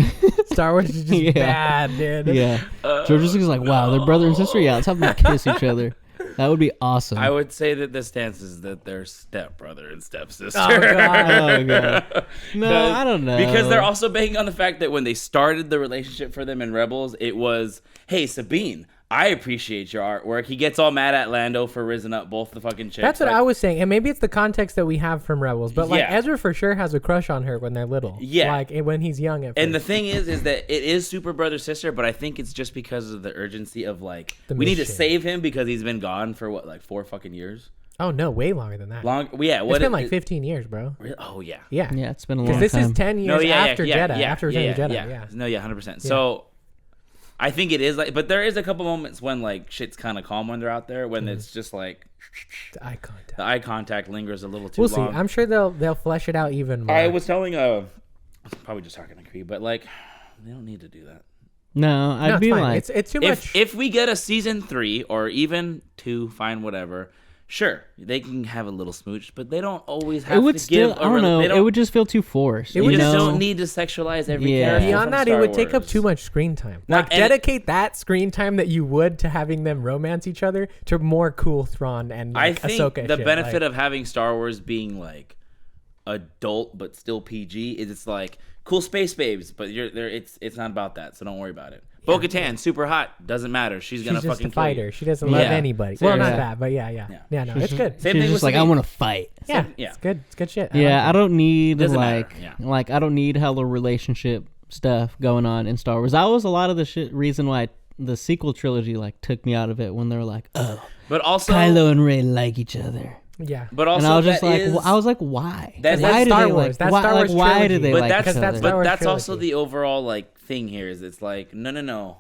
Star Wars is just Yeah. bad, dude. yeah, George Lucas is like, wow, they're brother and sister. Yeah, let's have them kiss each other. That would be awesome. I would say that the stance is that they're stepbrother and stepsister. Oh, God. Oh god. No, I don't know. Because they're also banking on the fact that when they started the relationship for them in Rebels, it was, hey, Sabine, I appreciate your artwork. He gets all mad at Lando for risen up both the fucking chicks. That's what like, I was saying, and maybe it's the context that we have from Rebels, but like Yeah. Ezra for sure has a crush on her when they're little. Yeah. like when he's young. At And the first. thing is that it is super brother sister, but I think it's just because of the urgency of like The we need to mission. save him because he's been gone for what, like 4 fucking years. Oh no, way longer than that. Long, yeah. What It's been like 15 years, bro. Oh yeah. Yeah, Yeah, it's been a long because time. this is 10 years No, yeah, after yeah, Jedi, yeah, after Return of the Jedi. Yeah. No, yeah, 100%. So I think it is like, but there is a couple moments when like shit's kind of calm when they're out there, when it's just like The eye contact. the eye contact lingers a little too We'll long. see. I'm sure they'll flesh it out even more. I was telling probably just talking to Cree, but like they don't need to do that. No, I'd no, it's be fine. like, it's too much. If we get a season 3 or even 2, fine, whatever. Sure, they can have a little smooch, but they don't always have it would to still. give. I don't know. It would just feel too forced. It You would just know? don't need to sexualize every Yeah. character. Beyond from that, Star it would take up Wars. too much screen time. Now, Like, and- dedicate that screen time that you would to having them romance each other to more cool Thrawn and I like, think Ahsoka the shit. benefit like, of having Star Wars being like adult but still PG is it's like cool space babes, but you're there. It's not about that, so don't worry about it. Bo-Katan, super hot, doesn't matter. She's gonna she's just fucking a fighter. kill you. She doesn't love Yeah. anybody. Same Well, not thing. that, but yeah. No, it's good. Same She's thing just with like, I Sabine. want to fight. Yeah, yeah. it's good. It's good shit. Yeah, I don't need Doesn't like matter, yeah. like I don't need hella relationship stuff going on in Star Wars. That was a lot of the reason why the sequel trilogy like took me out of it when they were like, oh, But also, Kylo and Rey like each other. Yeah. but also, And I was just that like, is- I was like, why? That's Why do Star they Wars. like? That's why, Star like, Wars why do trilogy. they but like that's each other? Star but Wars that's also trilogy. the overall like thing here is it's like no,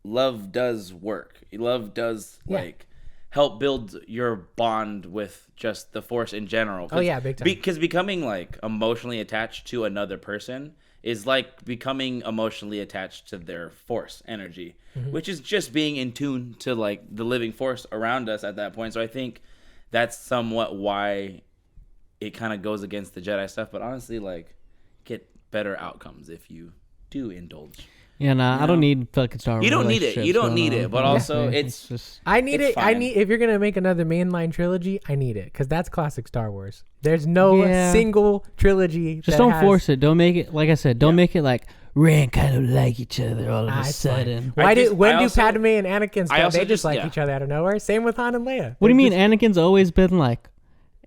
love does work. Love does Yeah. like help build your bond with just the Force in general. Oh, yeah, big time. Because becoming like emotionally attached to another person is like becoming emotionally attached to their Force energy, Mm-hmm. which is just being in tune to like the living Force around us at that point. So I think that's somewhat why it kind of goes against the Jedi stuff. But honestly, like get better outcomes if you do indulge. Yeah, nah, I don't need fucking Star Wars. You don't need it. You don't need it. But also, it's just I need It's it. I fine. need if you're gonna make another mainline trilogy, I need it because that's classic Star Wars. There's no Yeah. single trilogy. just don't force it. Don't make it like I said. Don't make it like Rey and Kylo like each other all of a sudden. Why just- did when I do also- Padme and Anakin I start? also They just like yeah. each other out of nowhere. Same with Han and Leia. What do you They're mean? just- Anakin's always been like,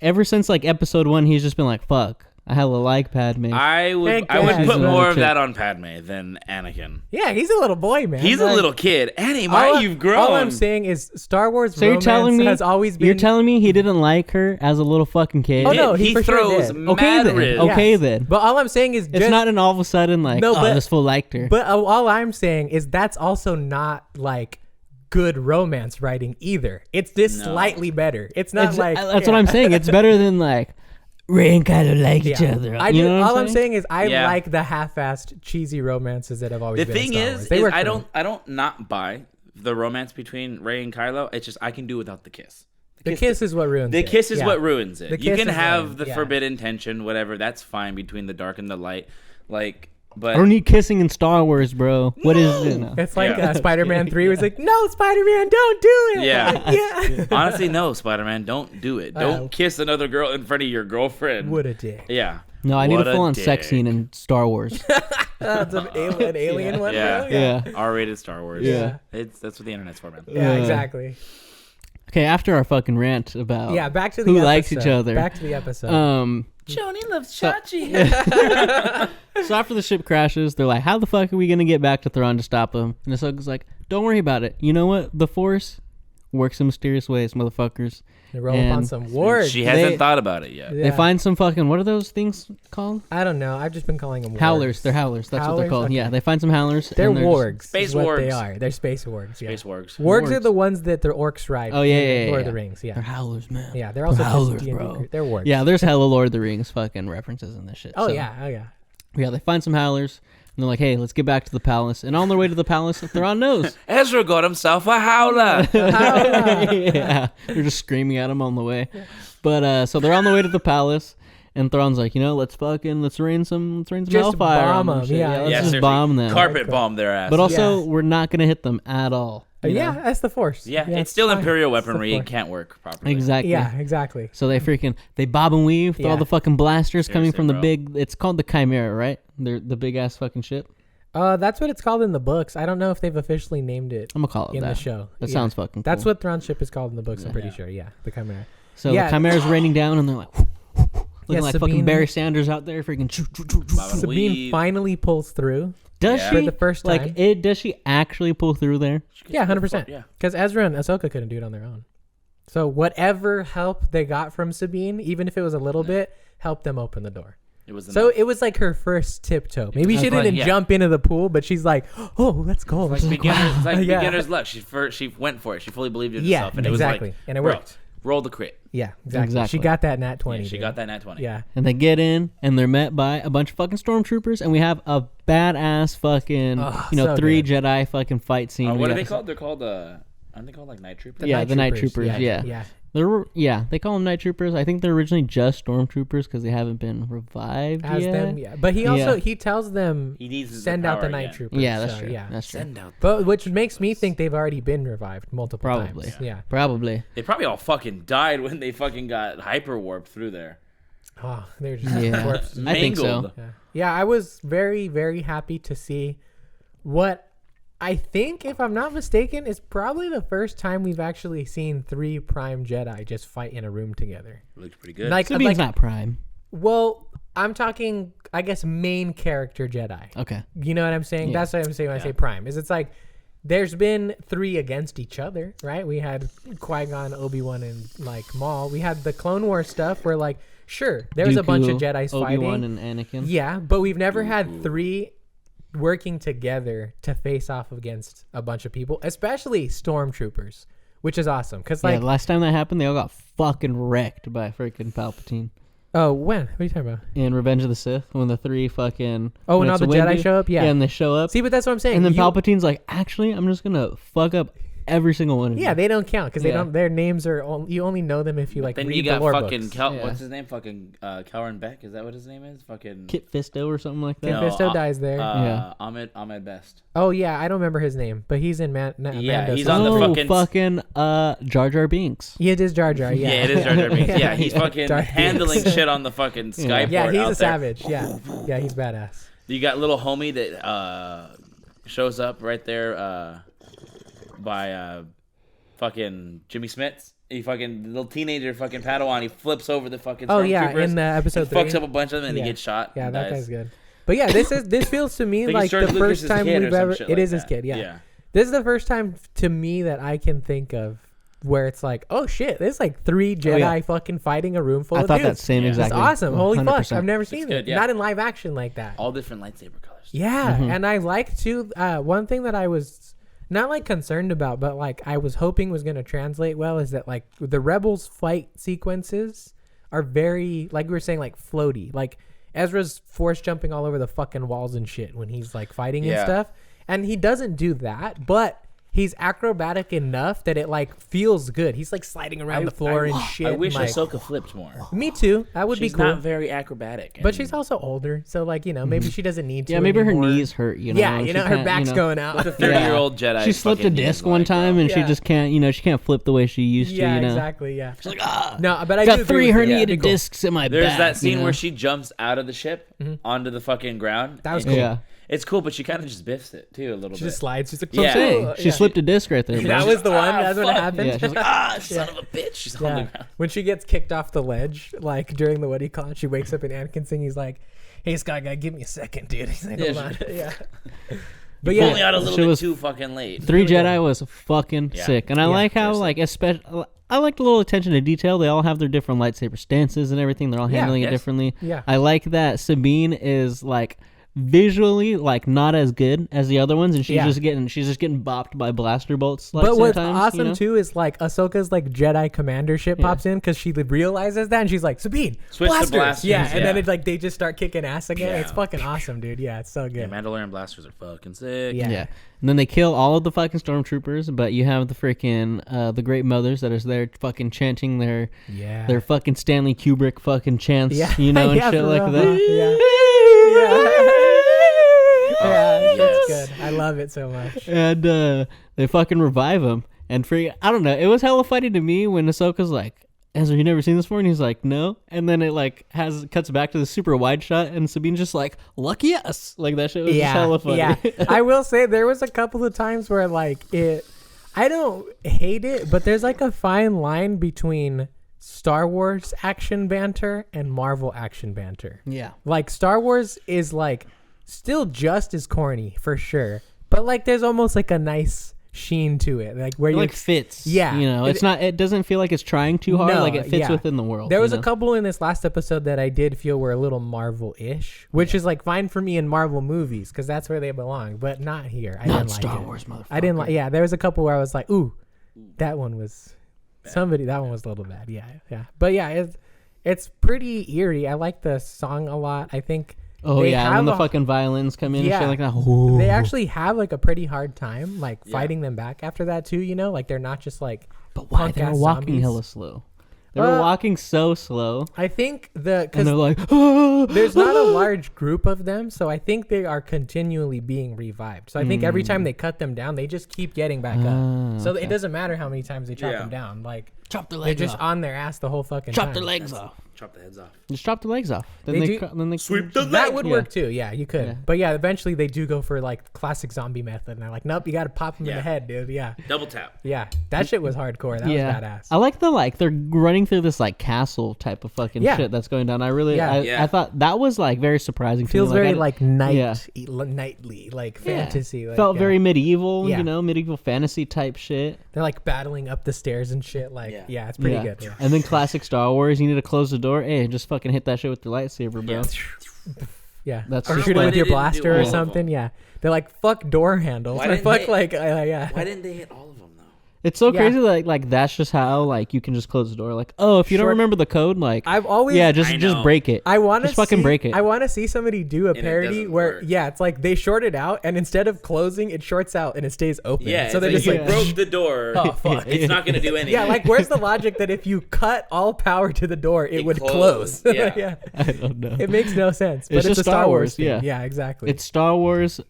ever since like episode 1, he's just been like, fuck. I hella like Padme. I would Thank I would God. put Another more of chick. that on Padme than Anakin. Yeah, he's a little boy, man. He's a Like, little kid. Annie, all why I- you've grown? All I'm saying is Star Wars so you're romance telling me has always been. you're telling me he didn't like her as a little fucking kid? Oh, no, he for sure throws did. Okay mad then. ribs. Okay Yes. then. But all I'm saying is It's just, not an all of a sudden like, No, oh, but- this fool liked her. But all I'm saying is that's also not like good romance writing either. It's just No. slightly better. It's not like that's what I'm saying. It's better than like Rey and Kylo like each Yeah. other. I You do, know what all I'm saying is I Yeah. like the half-assed cheesy romances that have always The been in thing Star is, Wars. They work I for me. don't not buy the romance between Rey and Kylo. It's just I can do without the kiss. The kiss is what ruins The it. kiss is Yeah. what ruins it. The You kiss can is have lame. the Yeah. forbidden tension, whatever. That's fine between the dark and the light. Like, but I don't need kissing in Star Wars, bro. What is it? No. It's like Yeah. Spider-Man 3 was like, no, Spider-Man, don't do it. Yeah. Like, yeah. honestly, no, Spider-Man, don't do it. Don't kiss another girl in front of your girlfriend. What a dick. Yeah. No, I need What a full-on sex dick. scene in Star Wars. That's an alien one. Yeah. bro? Yeah. R-rated Star Wars. Yeah. That's what the internet's for, man. Yeah, exactly. Okay, after our fucking rant about Yeah, back to the who episode. likes each other. Back to the episode. Joni loves Chachi. So after the ship crashes, they're like, how the fuck are we going to get back to Thrawn to stop him? And Ahsoka's like, don't worry about it. You know what? The Force works in mysterious ways, motherfuckers. They roll up on And some wargs. She hasn't thought about it yet. Yeah. They find some fucking, what are those things called? I don't know. I've just been calling them wargs. Howlers. They're howlers. That's what they're Howlers? called. Okay. Yeah, they find some howlers. They're and wargs. Space is what they wargs. are. They're space wargs. Yeah. Space works. Wargs are Wargs. the ones that the orcs ride. Oh, yeah, in yeah, yeah, Lord of the yeah. Rings. They're Yeah. howlers, man. Yeah. They're also howlers, just D&D bro. They're wargs. Yeah, there's hella Lord of the Rings fucking references in this shit. Oh so. yeah. Oh yeah. Yeah, they find some howlers. And they're like, hey, let's get back to the palace. And on their way to the palace, Thrawn knows. Ezra got himself a howler. Yeah, they're just screaming at him on the way. But so they're on the way to the palace, and Thrawn's like, let's rain some Just hellfire bomb on them. them, Shit. yeah. Let's Yeah, just seriously. bomb them. Carpet bomb their ass. But also, Yeah. we're not gonna hit them at all. you Yeah. know? That's the Force. yeah, it's still fine. Imperial It's the weaponry. It Force. can't work properly. Exactly. Yeah. Exactly. So they bob and weave through all Yeah. the fucking blasters coming Seriously, from the bro. big. It's called the Chimera, right? They're the big ass fucking ship. That's what it's called in the books. I don't know if they've officially named it I'm gonna call it in that. the show. That Yeah. sounds fucking. That's cool. what Thrawn's ship is called in the books. I'm pretty sure. Yeah, the Chimera. So Yeah. the Chimera's raining down, and they're like, looking like fucking Sabine- Barry Sanders out there, freaking. Bob and Sabine weave. finally pulls through. Does Yeah. she? For the first time. Like, does she actually pull through there? Yeah, 100%. Yeah. Because Ezra and Ahsoka couldn't do it on their own. So whatever help they got from Sabine, even if it was a little bit, helped them open the door. It was So it was like her first tiptoe. Maybe was she like, didn't yeah. jump into the pool, but she's like, "Oh, let's go." It's like Yeah. beginner's luck. She went for it. She fully believed in Yeah, herself, and exactly. it was like, And it bro, worked. roll the crit. Yeah, exactly. She Exactly. got that nat 20. Yeah, she dude. got that nat 20. Yeah. And they get in, and they're met by a bunch of fucking stormtroopers, and we have a badass fucking, Oh, 3 good. Jedi fucking fight scene. We What are got- they called? They're called aren't they called like night troopers? Yeah, the Night Troopers, yeah. Yeah. They call them Night Troopers. I think they're originally just Stormtroopers because they haven't been revived As yet. them, yeah. But he also he tells them He needs the send out the power night again. troopers. Yeah, that's so, true. Yeah. That's true. Send out. But which makes me think they've already been revived multiple Probably. times. Yeah. Probably. They probably all fucking died when they fucking got hyper warped through there. Oh, they're just Yeah. corpses. I think so. Mangled. Yeah, I was very, very happy to see what I think, if I'm not mistaken, is probably the first time we've actually seen 3 Prime Jedi just fight in a room together. Looks pretty good. Like, Sabine's not Prime. well, I'm talking, I guess, main character Jedi. Okay. You know what I'm saying? Yeah. That's what I'm saying when I say Prime. Is it's like there's been 3 against each other, right? We had Qui-Gon, Obi-Wan, and like Maul. We had the Clone Wars stuff where like, sure, there was a bunch of Dooku, Jedis Obi-Wan fighting. and Anakin. Yeah, but we've never had 3 working together to face off against a bunch of people, especially stormtroopers, which is awesome. Cause Yeah, like, the last time that happened, they all got fucking wrecked by freaking Palpatine. oh, when? What are you talking about? In Revenge of the Sith, when the 3 fucking... Oh, when all it's the windy. Jedi show up? Yeah. Yeah, and they show up. See, but that's what I'm saying. and then You- Palpatine's like, actually, I'm just going to fuck up every single one of Yeah, you. they don't count because they Yeah. don't. Their names are. You only know them if you like Then read you got the lore fucking books. Yeah. what's his name? Fucking Calvin Beck. Is that what his name is? Fucking Kit Fisto or something like that. Kit Fisto dies there. Yeah. Ahmed Best. Oh yeah, I don't remember his name, but he's in Mando. he's so- on the Oh, fucking- Jar Jar Binks. Yeah, it is Jar Jar. Yeah, Yeah, it is Jar Jar Binks. Yeah, he's fucking Darth handling Binks. shit on the fucking Yeah. skyport. Yeah, he's out a there. savage. Yeah, yeah, he's badass. You got little homie that shows up right there by fucking Jimmy Smits. He fucking little teenager fucking Padawan. He flips over the fucking. Oh yeah, stormtroopers in episode and 3. fucks up a bunch of them and Yeah. he gets shot. Yeah, and that dies. guy's good. But yeah, this feels to me I think like it's George the Lucas's first time kid or we've some ever. shit It like is his that. kid. Yeah. This is the first time to me that I can think of where it's like, oh shit, there's like 3 Jedi yeah. fucking fighting a room full I of thought dudes. that same Yeah. It's exactly. awesome. Holy fuck, 100%. I've never seen good, it. yeah. Not in live action like that. All different lightsaber colors. Yeah, Mm-hmm. and I like to. One thing that I was not like concerned about, but like I was hoping was going to translate well is that like the Rebels fight sequences are very, like we were saying, like floaty. Like Ezra's force jumping all over the fucking walls and shit when he's like fighting and Yeah. stuff, and he doesn't do that, but he's acrobatic enough that it like feels good. He's like sliding around the floor and shit. I wish and, like, Ahsoka flipped more. Me too. That would She's be cool. not very acrobatic. But and- she's also older, so like maybe she doesn't need to. Yeah, maybe anymore. her knees hurt, you know. Yeah, and you she know, her can't, back's you know. going out. the 30-year-old Jedi. She slipped a fucking disc needs, one like, time, bro. and she Yeah. just can't, she can't flip the way she used to, Yeah, you know. exactly. Yeah. She's like, no, but I Got do 3 agree with you. herniated Yeah, cool. discs in my There's back. that scene you know? where she jumps out of the ship onto the fucking ground. That was and cool. Yeah. It's cool, but she kind of just biffs it too a little She bit. just slides. She's like, Yeah. Hey, she slipped a disc right there. That bro. was the one. Ah, That's what fuck. happened. Yeah, she's like, son of a bitch. She's on the Yeah. ground. When she gets kicked off the ledge, like during the what do you call it? She wakes up in Anakin's thing. He's like, "Hey, Sky Guy, give me a second, dude." He's like, Yeah, "Hold on." Yeah. But You yeah, only out a little Shit bit was- too fucking late. 3 Jedi was fucking Yeah. sick, and I Yeah, like how seriously. like especially I like the little attention to detail. They all have their different lightsaber stances and everything. They're all Yeah. handling it Yes. differently. Yeah. I like that Sabine is like visually like not as good as the other ones, and she's just getting bopped by blaster bolts. Like, but what's sometimes, awesome you know? too is like Ahsoka's like Jedi commander shit pops in because she realizes that and she's like, Sabine, Switch to blasters. blasters, Yeah, and then yeah. it's like they just start kicking ass again. Yeah. It's fucking awesome, dude. Yeah, it's so Yeah, good. Mandalorian blasters are fucking sick. Yeah. Yeah. And then they kill all of the fucking stormtroopers, but you have the freaking the great mothers that is there fucking chanting their fucking Stanley Kubrick fucking chants, Yeah. you know, and Yeah, shit for like real, that. huh? Yeah. Yeah, yes. that's good. I love it so much. And they fucking revive him. And I don't know, it was hella funny to me when Ahsoka's like, Ezra, you never seen this before? And he's like, no. And then it like cuts back to the super wide shot, and Sabine's just like, lucky us. Like that shit was just hella funny. Yeah. I will say there was a couple of times where like I don't hate it, but there's like a fine line between Star Wars action banter and Marvel action banter. Yeah. Like Star Wars is like still just as corny for sure, but like there's almost like a nice sheen to it, like where It you like fits. Yeah. You know, it doesn't feel like it's trying too hard. No, Like it fits yeah. within the world. There was you a know? couple in this last episode that I did feel were a little Marvel-ish, which is like fine for me in Marvel movies because that's where they belong, but not here. I didn't like Star it. Wars, motherfucker. I didn't like. Yeah, there was a couple where I was like, ooh, that one was somebody. That one was a little bad. Yeah, yeah. But yeah, it's pretty eerie. I like the song a lot. I think. Oh they yeah, when have the a- fucking violins come in Yeah. and shit like that. Ooh. They actually have like a pretty hard time like fighting them back after that too. You know, like they're not just like. But why? They were punk-ass walking zombies. hella slow. They were walking so slow, I think and they're because like, "Ah, there's not a ah." large group of them, so I think they are continually being revived. So I think every time they cut them down, they just keep getting back up. So it doesn't matter how many times they chop them down. Like Chop their they're legs just off. on their ass the whole fucking Chop time. their legs off. Chop the heads off. Just chop the legs off. Then They they, do- then they Sweep the That leg. would Yeah. work too. Yeah, you could. Yeah. But yeah, eventually they do go for like classic zombie method, and they're like, nope, you got to pop them in Yeah. the head, dude. Yeah, Double tap. yeah, that shit was hardcore. That was badass. I like the like they're running through this like castle type of fucking Yeah. shit that's going down. I really, Yeah. Yeah. I thought that was like very surprising. Feels to me. very I- like Yeah. nightly, like Yeah. fantasy. Like, Felt yeah. very medieval, Yeah. you know, medieval fantasy type shit. They're like battling up the stairs and shit. Like, Yeah. yeah, it's pretty Yeah. good. Yeah. And then classic Star Wars, you need to close the door. Hey, just fucking hit that shit with your lightsaber, bro. Yeah. Yeah, That's or just shoot it why with they your didn't do blaster all or of something. them. Yeah, they're like fuck door handles. Why Or didn't fuck they- like yeah. Why didn't they hit all of them though? It's so Yeah. crazy that like that's just how like you can just close the door. Like, oh, if you don't Short- remember the code, like I've always yeah, I just know. break it. I want to just fucking break it. I want to see somebody do a it parody doesn't where work. yeah, it's like they short it out and instead of closing, it shorts out and it stays open. Yeah. so it's they're like just you like broke the door. oh fuck. It's not gonna do anything. Yeah, like where's the logic that if you cut all power to the door, it would close? closed, yeah. yeah, I don't know. it makes no sense. But it's just a Star Wars thing. yeah. Yeah, exactly. It's Star Wars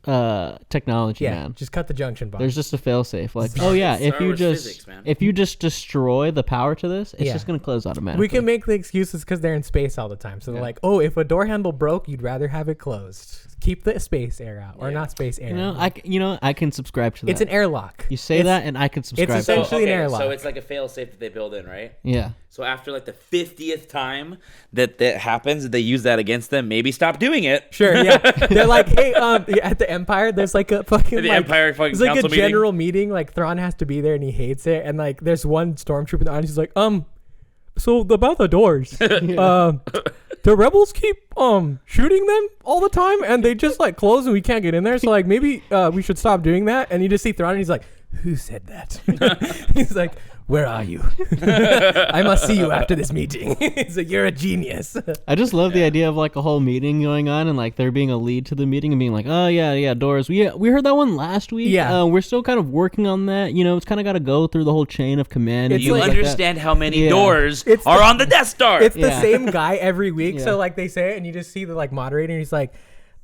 technology, yeah, man. just cut the junction box. There's just a failsafe. Like, oh yeah, Star if you Wars just physics, man. if you just destroy the power to this, it's Yeah. just gonna close automatically. We can make the excuses because they're in space all the time. So they're like, oh, if a door handle broke, you'd rather have it closed. Keep the space air out, or Yeah. not space air. I can subscribe to that. It's an airlock. You say that, and I can subscribe. to essentially- it. Essentially an airlock. So it's like a fail safe that they build in, right? Yeah. So after like the 50th time that happens, they use that against them. Maybe stop doing it. Sure, yeah. They're like, hey, at the Empire, there's like a fucking The like, Empire fucking there's like a council meeting? general meeting. Like Thrawn has to be there and he hates it. And like, there's one stormtrooper in the audience who's like, so about the doors, the rebels keep shooting them all the time, and they just like close and we can't get in there. So like maybe we should stop doing that. And you just see Thrawn and he's like, who said that? He's like, where are you? I must see you after this meeting. He's like, you're a genius. I just love the idea of like a whole meeting going on and like there being a lead to the meeting and being like, oh yeah, doors. We heard that one last week. Yeah. We're still kind of working on that. You know, it's kind of got to go through the whole chain of command. and It's You things like- like that. understand how many Yeah. doors It's are the- on the Death Star? It's the Yeah. same guy every week. Yeah. So like they say it and you just see the like moderator and he's like,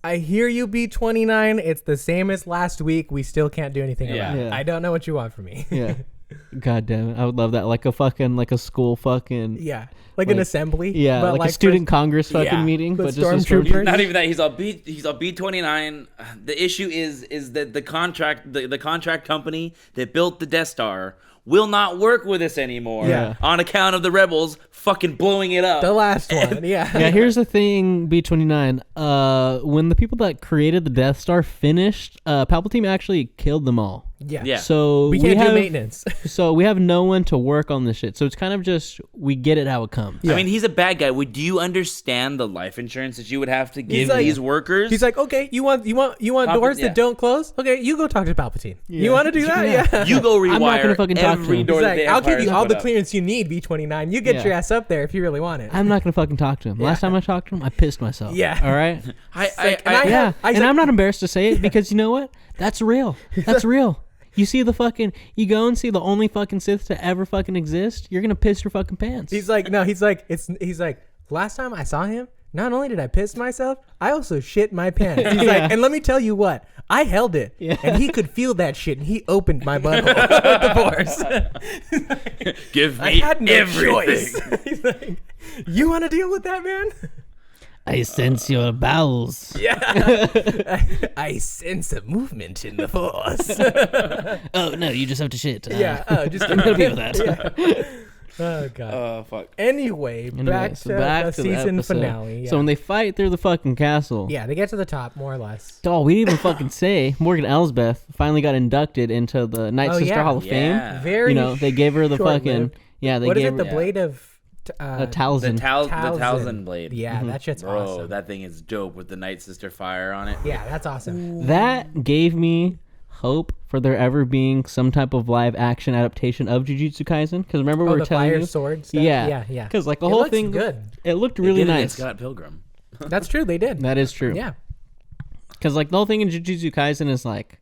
I hear you B29. It's the same as last week. We still can't do anything Yeah. about it. Yeah. I don't know what you want from me. Yeah. God damn it. I would love that. Like a school fucking. Yeah. Like an assembly. Yeah. but like a student for- congress fucking yeah, meeting. but But just a stormtroopers. Not even that. He's a B29. The issue is that the contract company that built the Death Star will not work with us anymore on account of the rebels fucking blowing it up. The last one, yeah. Yeah, here's the thing, B29. When the people that created the Death Star finished, Palpatine actually killed them all. Yeah. So we can't do maintenance. So we have no one to work on this shit. So it's kind of just, we get it how it comes. I mean, he's a bad guy. Do you understand the life insurance that you would have to give these workers? He's like, okay, you want doors that don't close? Okay, you go talk to Palpatine. You want to do that? Yeah. You go rewire I'm not gonna fucking talk to every him. door He's that like, the I'll give Empire's you all the put up. clearance you need, B29. You get your ass up there if you really want it. I'm not going to fucking talk to him. Last time I talked to him, I pissed myself. Yeah. All right? I'm not embarrassed to say it because you know what? That's real. That's real. You see you go and see the only fucking Sith to ever fucking exist, you're going to piss your fucking pants. He's like, last time I saw him, not only did I piss myself, I also shit my pants. He's like, and let me tell you what, I held it, and he could feel that shit, and he opened my butthole with the Force. Give me I had no everything. choice. He's like, you want to deal with that, man? I sense your bowels. Yeah. I sense a movement in the Force. Oh, no, you just have to shit. Just I'm going to deal with that. Yeah. Oh, God. Oh, fuck. Anyway, back to the season finale. Yeah. So when they fight through the fucking castle. Yeah, they get to the top, more or less. Oh, we didn't even fucking say Morgan Elsbeth finally got inducted into the Night Sister Hall of Fame. Very they gave her the fucking... Yeah, they what gave is it? The blade of... Talzin. The Talzin blade. Yeah, that shit's Bro, awesome. that thing is dope with the Night Sister fire on it. Yeah, that's awesome. That gave me hope for there ever being some type of live action adaptation of Jujutsu Kaisen. Because remember we were telling fire you, sword stuff? yeah. Because like the whole thing, good. It looked really nice. Scott Pilgrim. That's true. They did. That is true. Yeah. Because like the whole thing in Jujutsu Kaisen is like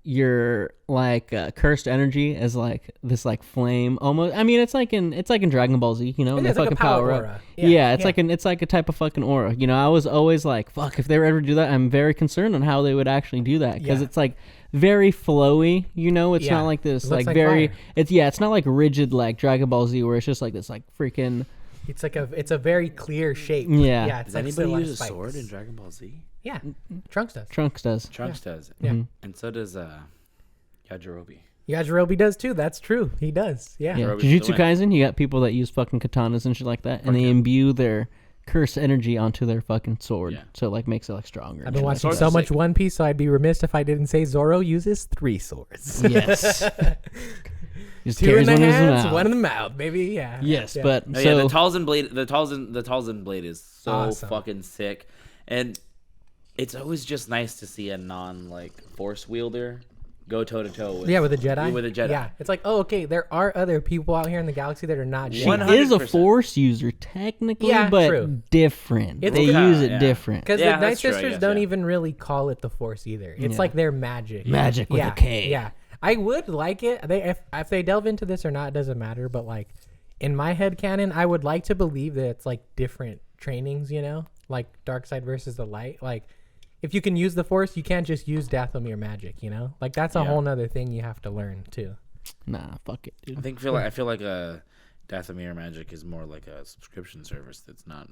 your like cursed energy is like this like flame almost. I mean, it's like in Dragon Ball Z, you know, It's the like fucking a power up. aura. Yeah, it's like a type of fucking aura. You know, I was always like, fuck, if they were ever to do that, I'm very concerned on how they would actually do that because it's like very flowy. You know, it's not like this like very. Fire. It's not like rigid like Dragon Ball Z where it's just like this like freaking. It's a very clear shape. Yeah. Yeah. Does anybody use a sword in Dragon Ball Z? Yeah. Trunks does. Trunks does. Trunks does. Yeah. And so does Yajirobe. Yajirobe does too. That's true. He does. Yeah. Yeah. Yajirobe's Jujutsu the one. Kaisen, you got people that use fucking katanas and shit like that, and they imbue their curse energy onto their fucking sword, so it like makes it like stronger. I've been watching so much One Piece, so I'd be remiss if I didn't say Zoro uses 3 swords. Yes. Just 2 in carries the one in his hands, mouth. 1 in the mouth, baby. Yeah. Yes, Yeah. but Oh, so yeah, the Talzin blade. The Talzin blade is so Awesome. fucking sick, and it's always just nice to see a Force wielder go toe to toe with with a Jedi. With a Jedi. Yeah, it's like, oh, okay, there are other people out here in the galaxy that are not. she Jedi. is a 100%. Force user technically, Yeah, but true. different. It's They good. use it Yeah. different. Because Yeah, the Night that's true, I Sisters guess, don't yeah. even really call it the Force either. It's Yeah. like their magic. Magic with a K. Yeah, I would like it. If they delve into this or not, it doesn't matter. But like in my head canon, I would like to believe that it's like different trainings. You know, like dark side versus the light. Like if you can use the Force, you can't just use Dathomir magic. You know, like that's a whole nother thing you have to learn too. Nah, fuck it, dude. I feel like Dathomir magic is more like a subscription service that's not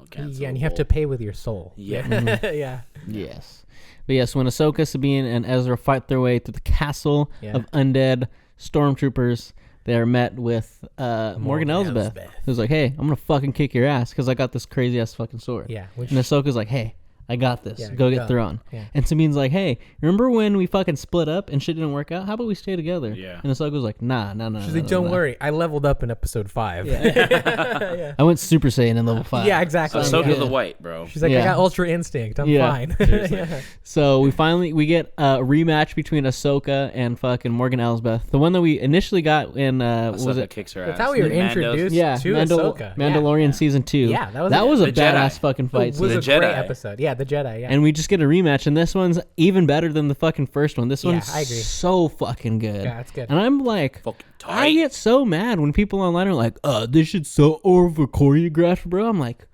cancelable. Yeah, and you have to pay with your soul. Yeah. Yeah. Yes. But yes, when Ahsoka, Sabine, and Ezra fight their way through the castle Yeah. of undead stormtroopers, they are met with Morgan Elsbeth, who's like, hey, I'm going to fucking kick your ass because I got this crazy-ass fucking sword. Yeah. And Ahsoka's like, hey, I got this. Yeah, go get go. Thrawn. Yeah. And Sabine's like, hey, remember when we fucking split up and shit didn't work out? How about we stay together? Yeah. And Ahsoka's like, nah. She's like, don't worry, I leveled up in episode 5. I went Super Saiyan in level 5. Yeah, exactly. Ahsoka Yeah. the White, bro. She's like, Yeah. I got Ultra Instinct. I'm Yeah. fine. Yeah. So we get a rematch between Ahsoka and fucking Morgan Elsbeth. The one that we initially got in Ahsoka was it? kicks her That's ass. how we were Mandos. introduced Yeah, to Ahsoka. Mandalorian season 2. Yeah, that was a The badass Jedi. fucking It fight was scene. a The great Jedi. episode. Yeah, the Jedi. Yeah. And we just get a rematch, and this one's even better than the fucking first one. This Yeah, one's I agree. so fucking good. Yeah, it's good. And I'm like, Fucking I tight. get so mad when people online are like, this shit's so over choreographed, bro. I'm like,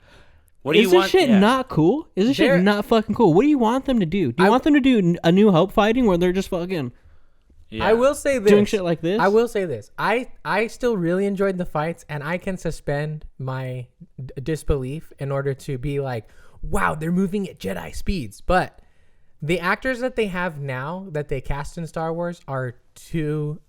What do you is want? this shit Yeah. not cool? Is this They're- shit not fucking cool? What do you want them to do? Do you want them to do a New Hope fighting where they're just fucking Yeah. I will say this. doing shit like this? I will say this. I still really enjoyed the fights, and I can suspend my disbelief in order to be like, wow, they're moving at Jedi speeds. But the actors that they have now that they cast in Star Wars are too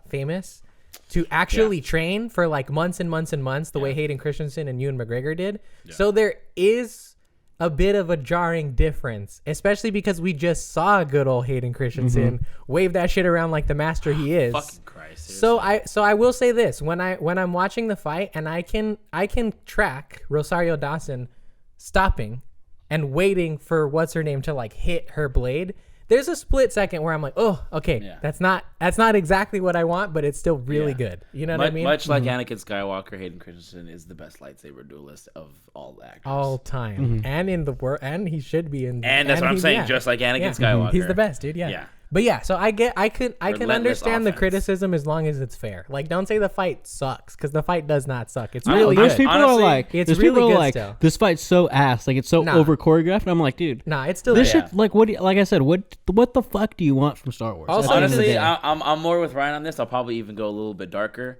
famous to actually train for like months and months and months the way Hayden Christensen and Ewan McGregor did. Yeah. So there is a bit of a jarring difference, especially because we just saw good old Hayden Christensen wave that shit around like the master he is. Fucking Christ. Seriously. So I will say this, when I'm watching the fight and I can track Rosario Dawson stopping and waiting for what's her name to like hit her blade. There's a split second where I'm like, oh, okay, that's not exactly what I want, but it's still really good. You know what I mean? Much like Anakin Skywalker, Hayden Christensen is the best lightsaber duelist of all the actors, all time, and in the world, and he should be in. And that's what I'm saying, just like Anakin Skywalker, he's the best, dude. Yeah. But yeah, so I can understand the criticism as long as it's fair. Like, don't say the fight sucks, because the fight does not suck. It's really good. People are like, it's really good still. This fight's so ass, like it's so over choreographed. I'm like, dude, it's still this shit. Like like I said, what the fuck do you want from Star Wars? Also, honestly, I'm more with Ryan on this. I'll probably even go a little bit darker.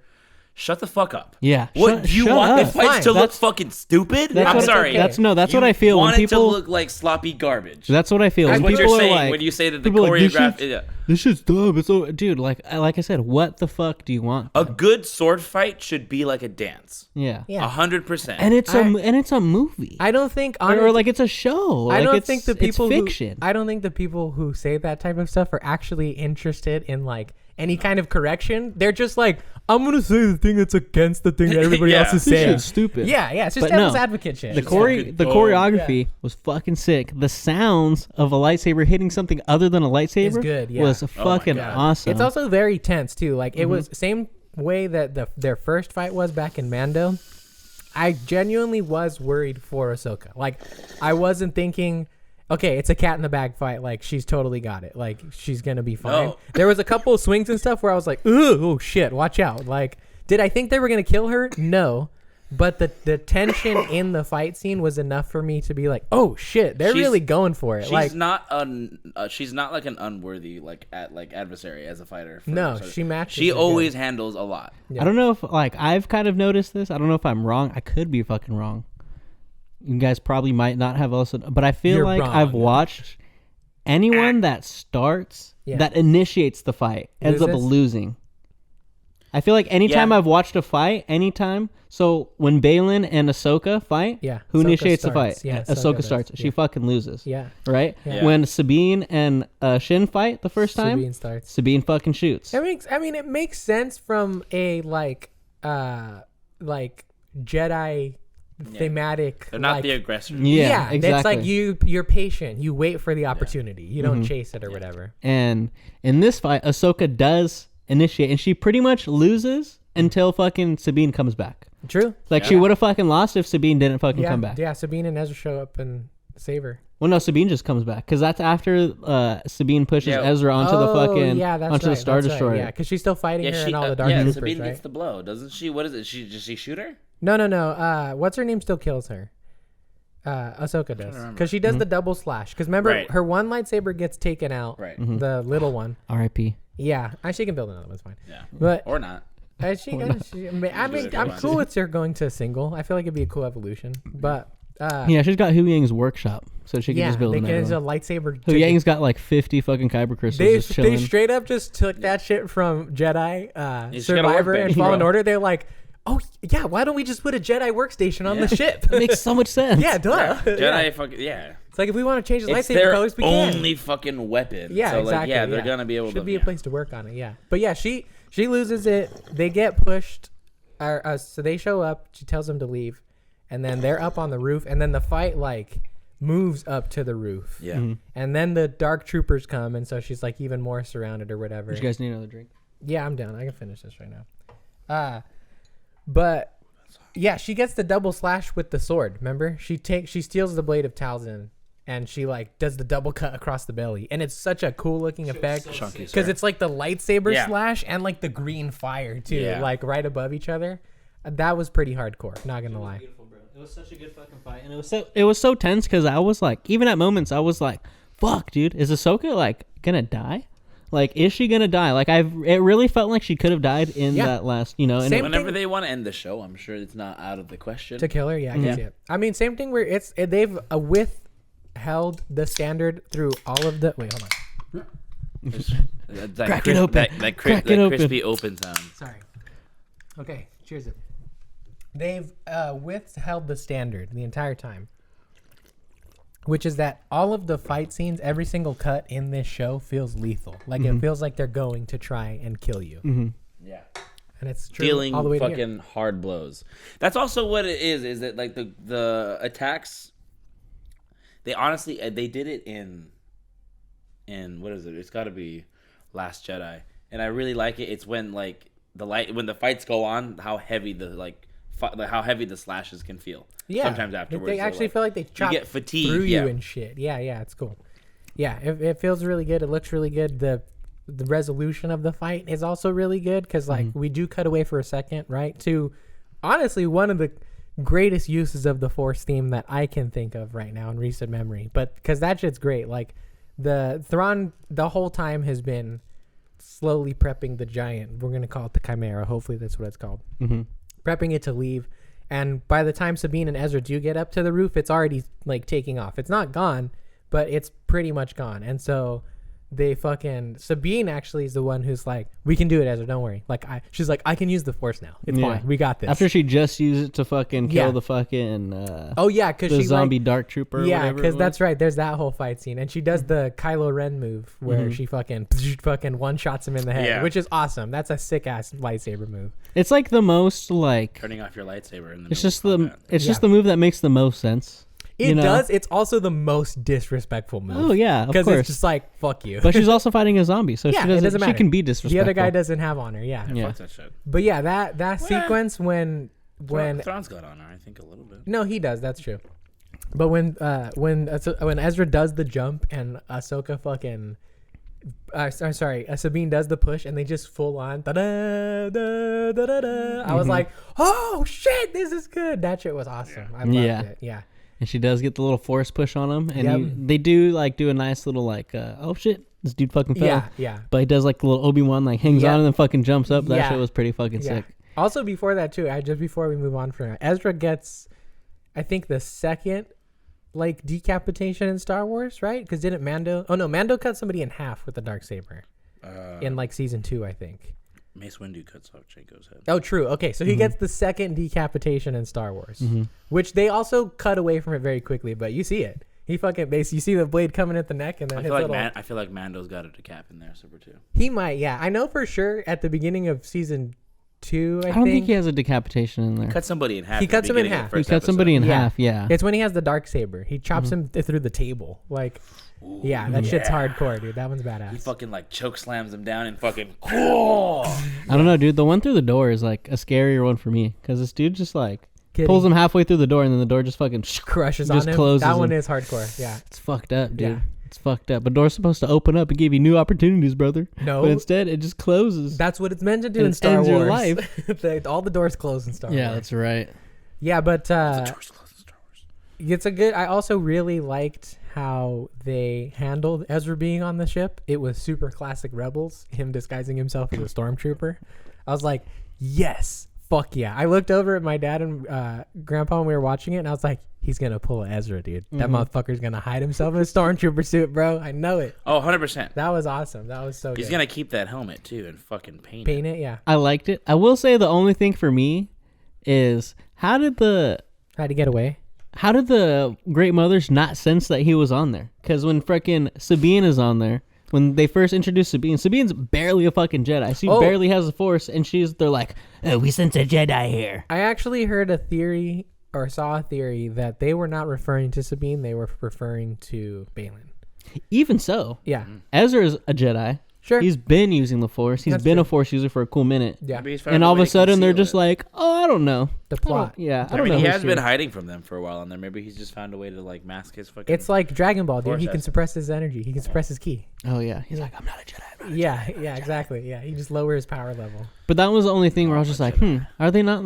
Shut the fuck up. Yeah. What do you want the fights to look fucking stupid? I'm sorry. Okay. That's what I feel when people want it to look like sloppy garbage. That's what I feel. That's when what you're saying when you say that the choreograph. This shit's dumb. It's so, dude. Like I said, what the fuck do you want? A good sword fight should be like a dance. Yeah. 100%. And it's a movie. I don't think or like it's a show. I like don't think the people it's fiction. I don't think the people who say that type of stuff are actually interested in like any kind of correction. They're just like, I'm gonna say the thing that's against the thing that everybody else is saying. It's stupid. Yeah, it's just devil's advocate shit. The choreography was fucking sick. The sounds of a lightsaber hitting something other than a lightsaber was fucking awesome. It's also very tense too. Like it was same way that their first fight was back in Mando. I genuinely was worried for Ahsoka. Like I wasn't thinking, okay, it's a cat in the bag fight. Like she's totally got it. Like she's gonna be fine. No. There was a couple of swings and stuff where I was like, oh shit, watch out. Like, did I think they were gonna kill her? No, but the tension in the fight scene was enough for me to be like, oh shit, they're really going for it. She's not like an unworthy adversary as a fighter. No, she matches. She always handles a lot. Yeah. I don't know if I've kind of noticed this. I don't know if I'm wrong. I could be fucking wrong. You guys probably might not have also, but I feel like I've watched anyone that starts, that initiates the fight, ends up losing. I feel like anytime I've watched a fight, so when Balin and Ahsoka fight, who initiates the fight? Yeah, Ahsoka starts. She fucking loses. Yeah. Right? Yeah. When Sabine and Shin fight the first time, Sabine starts. Sabine fucking shoots. It makes sense from a Jedi thematic. They're not the aggressor. Yeah, exactly. It's like you're patient. You wait for the opportunity. You don't chase it or whatever. And in this fight, Ahsoka does initiate, and she pretty much loses until fucking Sabine comes back. True. Like she would have fucking lost if Sabine didn't fucking come back. Yeah, Sabine and Ezra show up and save her. Well, no, Sabine just comes back because that's after Sabine pushes Ezra onto the fucking the Star Destroyer. Yeah, because she's still fighting her and all the Dark Troopers. Sabine right? gets the blow, doesn't she? What is it? Does she shoot her? No. What's her name still kills her? Ahsoka does, because she does the double slash. Because remember, her one lightsaber gets taken out. Right. The little one. R.I.P. Yeah, she can build another one. It's fine. Yeah. But or not. I'm cool with her going to single. I feel like it'd be a cool evolution. But she's got Hu Yang's workshop, so she can just build another one. A lightsaber. Hu Yang's got like 50 fucking kyber crystals. They straight up just took that shit from Jedi Survivor and Fallen Order. They're like, oh yeah, why don't we just put a Jedi workstation on the ship? It makes so much sense. Yeah, duh. Jedi fucking It's like if we want to change the lightsaber colors, we can. Only fucking weapon. Yeah, so exactly. They're gonna be able to. Should be a place to work on it. Yeah, but yeah, she loses it. They get pushed. So they show up. She tells them to leave, and then they're up on the roof, and then the fight moves up to the roof. Yeah, and then the Dark Troopers come, and so she's like even more surrounded or whatever. You guys need another drink? Yeah, I'm down. I can finish this right now. But yeah, she gets the double slash with the sword. Remember, she steals the blade of Talzin, and she does the double cut across the belly, and it's such a cool looking effect because it's like the lightsaber slash and like the green fire too, right above each other. That was pretty hardcore. Not gonna lie. Beautiful, bro. It was such a good fucking fight, and it was so tense because I was like, even at moments, I was like, "Fuck, dude, is Ahsoka gonna die?" Like, is she gonna die? It really felt like she could have died in that last, And whenever they want to end the show, I'm sure it's not out of the question to kill her. Yeah, I can see it. I mean, same thing where they've withheld the standard through all of the. Wait, hold on. That Crack it open. That Crack it open. crispy open sound. Sorry. Okay, cheers it. They've withheld the standard the entire time, which is that all of the fight scenes, every single cut in this show feels lethal. Like it feels like they're going to try and kill you. Yeah. And it's true Dealing all the way to fucking hard blows. That's also what it is that like the attacks, they honestly, they did it in what is it? It's got to be Last Jedi. And I really like it. It's when like when the fights go on, how heavy how heavy the slashes can feel. Yeah. Sometimes afterwards. They actually feel like they chop get fatigue, through yeah. you and shit. Yeah, it's cool. Yeah, it feels really good. It looks really good. The resolution of the fight is also really good because like we do cut away for a second, right? To honestly one of the greatest uses of the Force theme that I can think of right now in recent memory. But because that shit's great. Like the Thrawn the whole time has been slowly prepping the giant. We're gonna call it the Chimera. Hopefully that's what it's called. Prepping it to leave. And by the time Sabine and Ezra do get up to the roof, it's already like taking off. It's not gone, but it's pretty much gone. And so Sabine actually is the one who's like, we can do it, Ezra, don't worry. Like she's like, I can use the Force now. It's fine. We got this. After she just used it to fucking kill the fucking because the she zombie dark trooper. Yeah, because that's right. There's that whole fight scene, and she does the Kylo Ren move where she fucking one shots him in the head, which is awesome. That's a sick ass lightsaber move. It's like the most like turning off your lightsaber in the it's just the move that makes the most sense. It does. It's also the most disrespectful move. Oh yeah, because it's just like fuck you. But she's also fighting a zombie, so it doesn't matter. She can be disrespectful. The other guy doesn't have honor. Yeah. Fuck that shit. But yeah, that sequence when Thrawn's got honor, I think a little bit. No, he does. That's true. But when Ezra does the jump and Ahsoka fucking. Sabine does the push and they just full on I was like, oh shit, this is good. That shit was awesome. I loved it. Yeah. And she does get the little force push on him, and they do a nice little oh shit, this dude fucking fell. Yeah. But he does like the little Obi-Wan hangs on and then fucking jumps up. That shit was pretty fucking sick. Also before that too, just before we move on from that, Ezra gets, I think the second decapitation in Star Wars, right? Because didn't Mando? Oh no, Mando cut somebody in half with the Darksaber in season 2, I think. Mace Windu cuts off Jango's head. Oh, true. Okay, so he gets the second decapitation in Star Wars, which they also cut away from it very quickly, but you see it. He fucking you see the blade coming at the neck, and then I feel like Mando's got a decap in there, super too. He might, yeah. I know for sure at the beginning of season 2, I don't think he has a decapitation in there. Cut somebody in half. He cuts him in half. He cuts somebody in half. Yeah. It's when he has the Darksaber. He chops him through the table. That shit's hardcore, dude. That one's badass. He fucking choke slams him down and fucking. Cool. I don't know, dude. The one through the door is a scarier one for me because this dude just pulls him halfway through the door and then the door just fucking crushes just on him. Closes that one him. is hardcore. Yeah, it's fucked up, dude. Yeah. It's fucked up. But door's supposed to open up and give you new opportunities, brother. No, but instead it just closes. That's what it's meant to do in Star Wars. Your life. All the doors close in Star Wars. Yeah, that's right. Yeah, but the doors close in Star Wars. It's a good. I also really liked how they handled Ezra being on the ship. It was super classic Rebels, him disguising himself as a stormtrooper. I was like, yes, fuck yeah. I looked over at my dad and grandpa when we were watching it, and I was like, he's going to pull Ezra, dude. That motherfucker's going to hide himself in a stormtrooper suit, bro. I know it. Oh, 100%. That was awesome. That was so good. He's going to keep that helmet, too, and fucking paint it, yeah. I liked it. I will say the only thing for me is how'd he get away? How did the Great Mothers not sense that he was on there? Because when frickin' Sabine is on there, when they first introduced Sabine's barely a fucking Jedi. She barely has a Force, and they're like, oh, we sense a Jedi here. I actually heard a theory, or saw a theory, that they were not referring to Sabine, they were referring to Baylan. Even so. Yeah. Ezra's a Jedi. Sure. He's been using the Force. He's been a Force user for a cool minute. Yeah. And all of a sudden, they're just like, oh, I don't know. The plot. I don't know. He has been hiding from them for a while on there. Maybe he's just found a way to mask his fucking. It's like Dragon Ball, dude. He can suppress his energy. He can suppress his ki. Oh, yeah. He's like, I'm not a Jedi. Yeah, exactly. Yeah, he just lower his power level. But that was the only thing where I was just like, are they not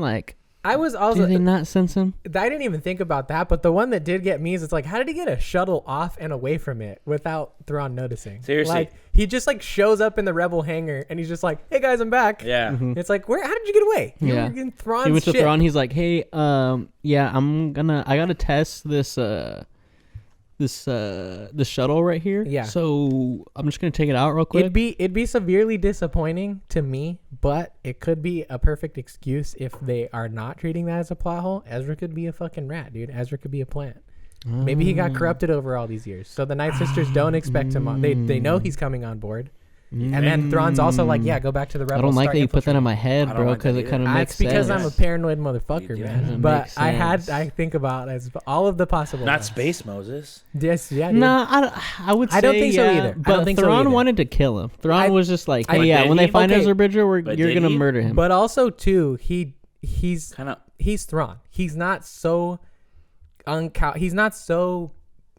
I was also. Did they not sense him? I didn't even think about that, but the one that did get me is it's like, how did he get a shuttle off and away from it without Thrawn noticing? Seriously, he just shows up in the Rebel hangar and he's just like, "Hey guys, I'm back." Yeah, it's like, how did you get away? You were in Thrawn's he went to ship. Thrawn. He's like, "Hey, I gotta test this this shuttle right here. Yeah. So I'm just gonna take it out real quick. It'd be severely disappointing to me, but it could be a perfect excuse if they are not treating that as a plot hole. Ezra could be a fucking rat, dude. Ezra could be a plant. Maybe he got corrupted over all these years. So the Night Sisters don't expect him on. They know he's coming on board. And then Thrawn's also like, yeah, go back to the Rebels. I don't like that you put that in my head, bro, because it kind of makes sense. That's because I'm a paranoid motherfucker, man. But I think about all of the possible. Not space Moses. Yes, yeah. Dude. Nah, I would say I don't think so yeah, either. But Thrawn wanted to kill him. Thrawn was just like, hey, yeah, when they find Ezra Bridger, you're gonna murder him. But also too, he's Thrawn. He's not so he's not so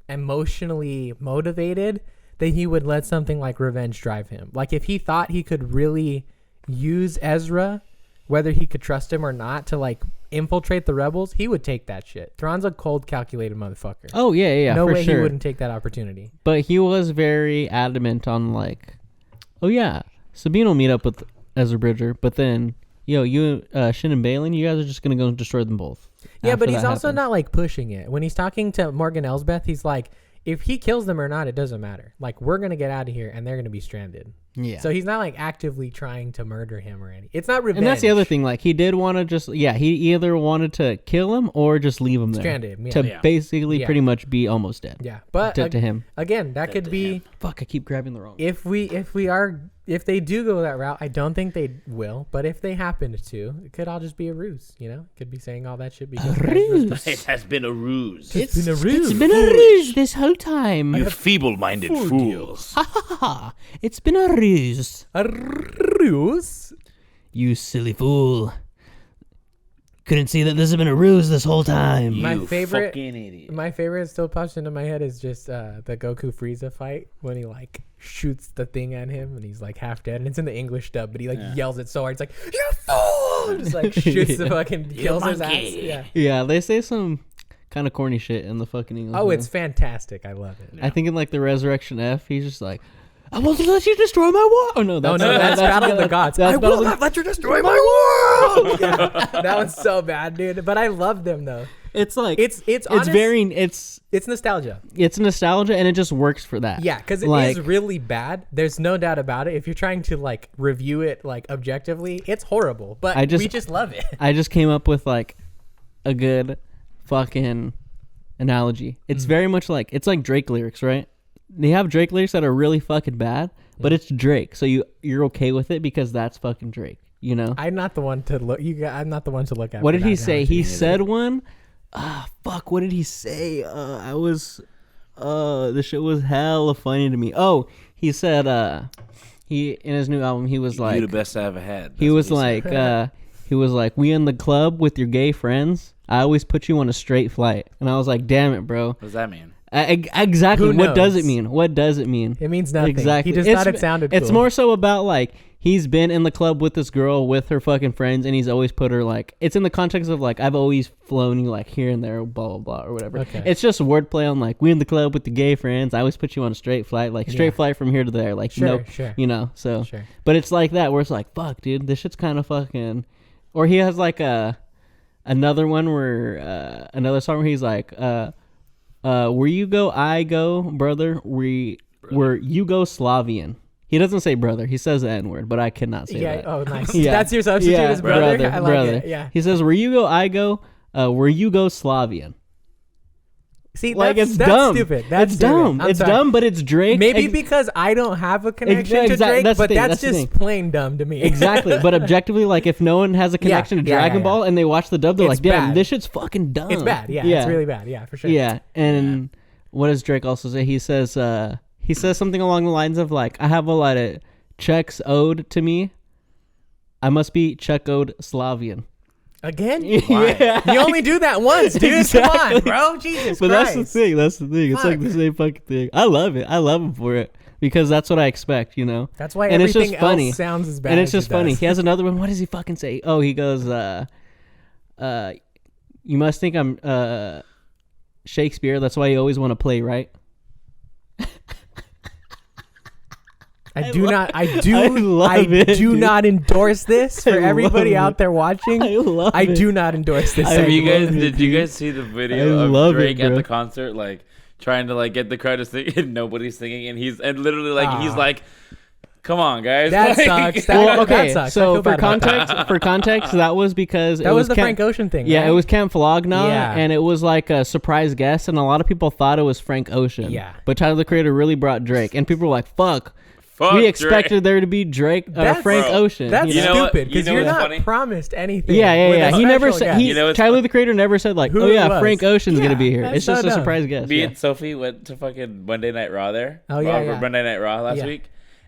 emotionally motivated that he would let something like revenge drive him. Like if he thought he could really use Ezra, whether he could trust him or not, to like infiltrate the rebels, he would take that shit. Thrawn's a cold, calculated motherfucker. Oh yeah, no for way sure. he wouldn't take that opportunity. But he was very adamant on like, oh yeah, Sabine will meet up with Ezra Bridger, but then you Shin and Balin, you guys are just gonna go and destroy them both. Yeah, but he's also not like pushing it. When he's talking to Morgan Elsbeth, he's like, if he kills them or not, it doesn't matter. Like, we're going to get out of here and they're going to be stranded. Yeah. So he's not like actively trying to murder him or anything. It's not revenge. And that's the other thing. Like, he did want to just, he either wanted to kill him or just leave him there. Stranded him, to basically pretty much be almost dead. Yeah. But to him. Again, that could be. Fuck, I keep grabbing the wrong. If they do go that route, I don't think they will. But if they happen to, it could all just be a ruse. You know, could be saying all that shit because It has been a ruse. It's been a ruse. It's been a ruse this whole time. You feeble-minded fools. Ha ha ha! It's been a ruse. A ruse? You silly fool! Couldn't see that this has been a ruse this whole time. You fucking idiot. My favorite still pops into my head is just the Goku Frieza fight when he like shoots the thing at him and he's like half dead, and it's in the English dub, but he like yells it so hard, it's like, you fool! Just like shoots the fucking kills his ass. Yeah, they say some kind of corny shit in the fucking English. Oh, it's fantastic. I love it. I think in like the Resurrection F, he's just like, I won't let you destroy my world. Oh no, that's Battle of the Gods. I will not let you destroy my world. Yeah, that was so bad, dude. But I love them though. It's like it's nostalgia. It's nostalgia, and it just works for that. Yeah, because it is really bad. There's no doubt about it. If you're trying to like review it like objectively, it's horrible. But we just love it. I just came up with like a good fucking analogy. It's very much like Drake lyrics, right? They have Drake lyrics that are really fucking bad, but it's Drake, so you're okay with it because that's fucking Drake, you know. I'm not the one to look. I'm not the one to look at. What did he say? He said one. Fuck. What did he say? This shit was hella funny to me. Oh, he said. He in his new album, he was like, "You're the best I ever had." He was like, "We in the club with your gay friends. I always put you on a straight flight," and I was like, "Damn it, bro." What does that mean? Exactly. What does it mean? What does it mean? It means nothing. Exactly. He just thought it sounded cool. It's more so about like he's been in the club with this girl with her fucking friends, and he's always put her like. It's in the context of like I've always flown you like here and there, blah blah blah or whatever. Okay. It's just a wordplay on like we in the club with the gay friends. I always put you on a straight flight, like straight flight from here to there, like sure. You know. So, but it's like that where it's like fuck, dude, this shit's kind of fucking. Or he has like another one where another song where he's like where you go, I go, brother. Where you go, Slavian. He doesn't say brother. He says the N-word, but I cannot say that. Oh, nice. That's your substitute as brother? I like it. Yeah. He says, where you go, I go. Where you go, Slavian. See, like that's dumb. Stupid. It's dumb. It's dumb, but it's Drake. Maybe because I don't have a connection to Drake, but that's just plain dumb to me. Exactly. But objectively, like if no one has a connection to Dragon Ball and they watch the dub, they're like, damn, this shit's fucking dumb. It's bad. Yeah, it's really bad. Yeah, for sure. Yeah. And what does Drake also say? He says something along the lines of like, I have a lot of checks owed to me. I must be check owed Slavian. Again? Yeah. You only do that once, dude. Exactly. Come on, bro. Jesus but Christ. That's the thing. It's like the same fucking thing. I love it. I love him for it because that's what I expect, you know? That's why everything else sounds as bad and it's as just funny. He has another one. What does he fucking say? Oh, he goes, you must think I'm Shakespeare. That's why you always want to play, right? I do not endorse this for everybody out there watching. I do not endorse this. Did you guys see the video of Drake at the concert? Like trying to like get the crowd to sing, and nobody's singing, and he's like, "Come on, guys!" That like, sucks. Okay, that sucks. I so feel bad about that. for context, that was because That was the Frank Ocean thing. Yeah, right? it was Camp Flogna, Yeah. and it was like a surprise guest, and a lot of people thought it was Frank Ocean. Yeah. But Tyler the Creator really brought Drake, and people were like, "Fuck, Fuck we Drake. expected there to be Drake or Frank Ocean." That's You know what- stupid because you know you're what's not funny? promised anything. Yeah. with a He never special said. guest. He You know what's Tyler the Creator never said like, Who "Oh it yeah, was. Frank Ocean's gonna be here." that's It's just so a dumb. surprise guest. Me Yeah. and Sophie went to fucking Monday Night Raw there. Oh, yeah. Monday Night Raw last Yeah. week,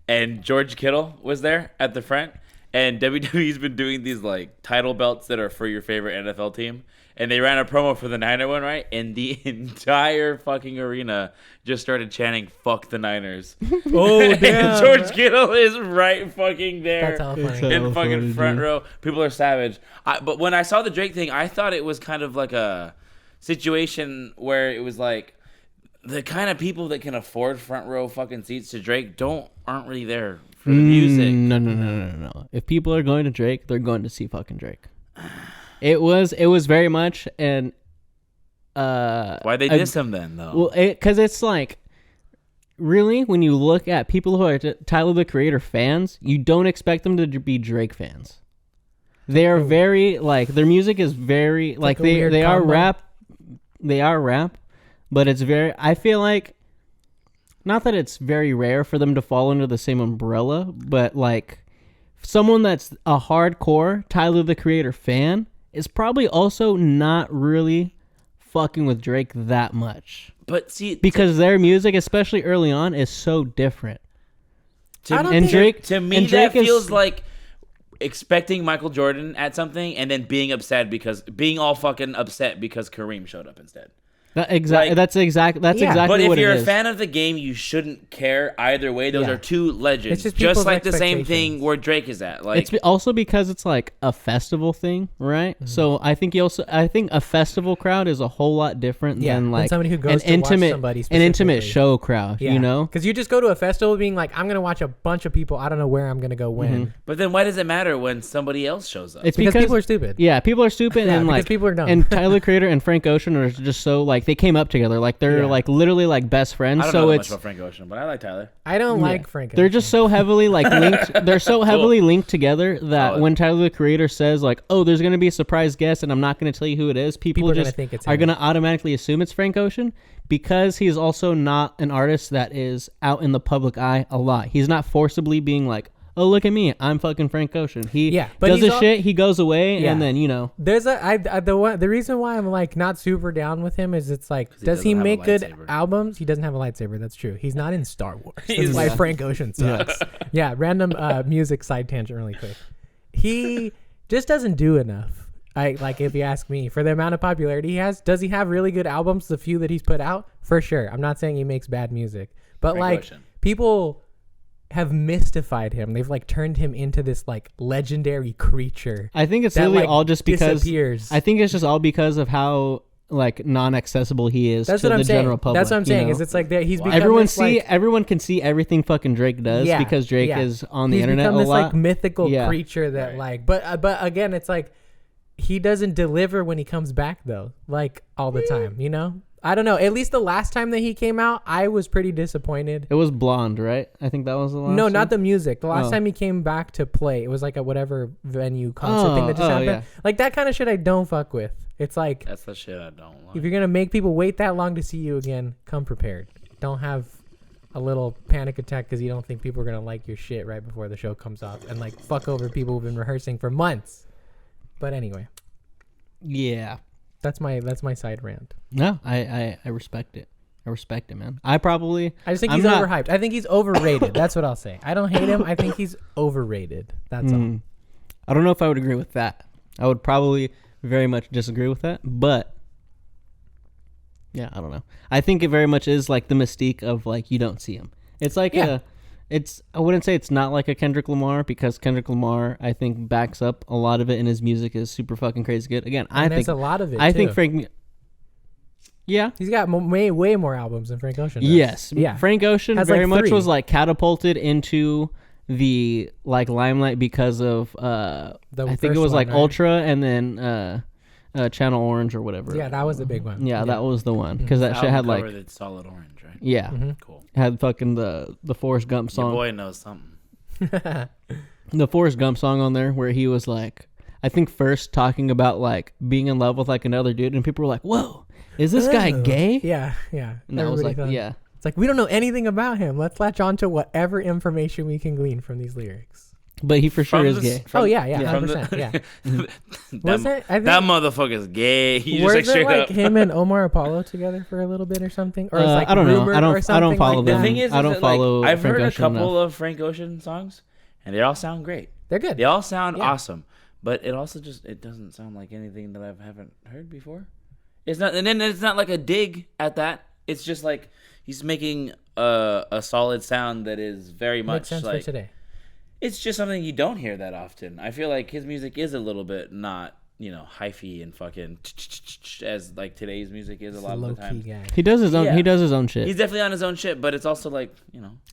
and George Kittle was there at the front. And WWE's been doing these like title belts that are for your favorite NFL team, and they ran a promo for the Niner one, right? And the entire fucking arena just started chanting "Fuck the Niners." Oh And damn! George Kittle is right fucking there. That's all It's funny. so In fucking funny, front dude. row. People are savage. But when I saw the Drake thing, I thought it was kind of like a situation where it was like the kind of people that can afford front row fucking seats to Drake aren't really there for the music. No. If people are going to Drake, they're going to see fucking Drake. It was very much an Why they diss him then though? well, because it's like really when you look at people who are Tyler the Creator fans, you don't expect them to be Drake fans. They are very like their music is very like a weird they are combo. rap. They are rap, but it's very. I feel like. Not that it's very rare for them to fall under the same umbrella, but like someone that's a hardcore Tyler the Creator fan is probably also not really fucking with Drake that much. But see, Because their music, especially early on, is so different. I don't And think- Drake to me and that Drake is- feels like expecting Michael Jordan at something and then being all fucking upset because Kareem showed up instead. That's Yeah. exactly But what if you're it a is. fan of the game, you shouldn't care either way. Those Yeah. are two legends. It's just Just people's like the same expectations. thing where Drake is at. Like It's also because it's like a festival thing, right? Mm-hmm. So I think a festival crowd is a whole lot different Yeah, than than like somebody who goes an to watch intimate somebody an intimate specifically. show crowd, you know? because you just go to a festival being like, I'm gonna watch a bunch of people. I don't know where I'm gonna go when. but then why does it matter when somebody else shows up? It's Because people are stupid. Yeah, people are stupid Yeah, and because like people are dumb. And Tyler the Creator and Frank Ocean are just so like they came up together, like they're Yeah. like literally like best I friends. don't So know that it's much about Frank Ocean, but I like Tyler. I don't like Frank. they're Ocean. just so heavily like linked. They're so heavily linked together that Solid. when Tyler the Creator says like, "Oh, there's gonna be a surprise guest," and I'm not gonna tell you who it is, people are gonna just think it's are him. gonna automatically assume it's Frank Ocean because he's also not an artist that is out in the public eye a lot. He's not forcibly being like, "Oh, look at me, I'm fucking Frank Ocean." He but does he's his al- shit, he goes away, Yeah. and then There's the reason why I'm like not super down with him is it's like, does he doesn't have a make good lightsaber. albums? He doesn't have a lightsaber. That's true. He's not in Star Wars. That's He's- why Frank Ocean sucks. Yeah, random music side tangent really quick. He just doesn't do enough. Like if you ask me, for the amount of popularity he has, does he have really good albums? The few that he's put out, for sure. I'm not saying he makes bad music, but Frank like Ocean. people have mystified him. They've like turned him into this like legendary creature. I think it's that, really like, all just because disappears. I think it's just all because of how like non-accessible he is That's to what the I'm saying. general public. That's what I'm you saying. know? Is it's like that he's become everyone this, like, everyone can see everything fucking Drake does Yeah, because Drake yeah. is on the he's internet become a this lot. like mythical Yeah. creature that Right. like but again it's like he doesn't deliver when he comes back though, like all the time, you know. I don't know, at least the last time that he came out I was pretty disappointed. It was Blonde, right? I think that was the last No, one. not the music. The last Oh. time he came back to play, it was like a whatever venue concert thing that just happened. yeah. Like that kind of shit I don't fuck with. It's like That's the shit I don't like. if you're gonna make people wait that long to see you again, come prepared. Don't have a little panic attack because you don't think people are gonna like your shit right before the show comes off and like fuck over people who've been rehearsing for months. But anyway, Yeah. that's my side rant. No, I respect it. I respect it, man. I just think he's overhyped. I think he's overrated. That's what I'll say. I don't hate him. I think he's overrated. That's all. I don't know if I would agree with that. I would probably very much disagree with that, but yeah, I don't know. I think it very much is like the mystique of like you don't see him. It's like Yeah. I wouldn't say it's not like a Kendrick Lamar because Kendrick Lamar I think backs up a lot of it and his music is super fucking crazy good. Again, I And think there's a lot of it. I think too. Frank Yeah. He's got way more albums than Frank Ocean does. Yes. Yeah. Frank Ocean Has, very like, much 3. was like catapulted into the like limelight because of The I think it first was one, like right? Ultra and then Channel Orange or whatever. Yeah, that was the big one. Yeah, that was the one because that shit Album had like cover that's solid orange, right? yeah, Cool. had fucking the Forrest Gump Your song. boy knows something. The Forrest Gump song on there where he was like, I think first talking about like being in love with like another dude, and people were like, "Whoa, is this guy gay?" Yeah. And I was like, thought- "Yeah." It's like we don't know anything about him. Let's latch on to whatever information we can glean from these lyrics. But he for sure From is this- gay. from- Oh yeah, from 100%. Yeah. that, Was it? I think, that motherfucker's gay. He just was like it straight like up. him and Omar Apollo together for a little bit or something? Or it's like I don't know. rumored I don't- or I don't something follow like them. The that? thing is, I don't that, follow I've Frank heard a Ocean couple enough. of Frank Ocean songs, and they all sound great. They're good. They all sound Yeah. awesome, but it also just it doesn't sound like anything that I haven't heard before. It's not, and then it's not like a dig at that. It's just like he's making a solid sound that is very much Makes sense like for today. it's just something you don't hear that often. I feel like his music is a little bit not hyphy and fucking as like today's music is a lot of the Low key time. guy. He does his own. Yeah. He does his own shit. He's definitely on his own shit, but it's also like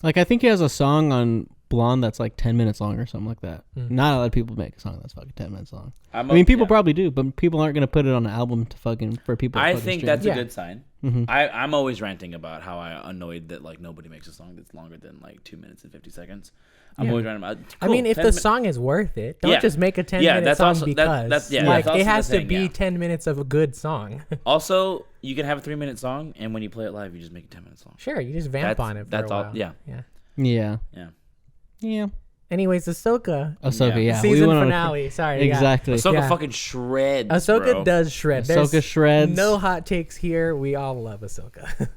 Like I think he has a song on Blonde that's like 10 minutes long or something like that. Not a lot of people make a song that's fucking 10 minutes long. I mean, people probably do, but people aren't gonna put it on an album to fucking for people. To I fucking think stream. that's Yeah. a good sign. I'm always ranting about how I'm annoyed that like nobody makes a song that's longer than like 2 minutes and 50 seconds. I'm always ranting about. I mean, if 10 the min- song is worth it, don't Yeah. just make a 10 Yeah, minute that's song also- that- because that's- yeah, like that's it also has the to thing, be yeah. 10 minutes of a good song. Also, you can have a 3-minute song, and when you play it live, you just make it 10 minutes long. Sure, you just vamp on it for that's a all- while. yeah. Yeah. Yeah. Yeah. Anyways, Ahsoka Ahsoka. Yeah. we season went on a- finale. Sorry, Exactly. Ahsoka Yeah. fucking shreds. Ahsoka bro. does shred. Ahsoka There's shreds. no hot takes here. We all love Ahsoka.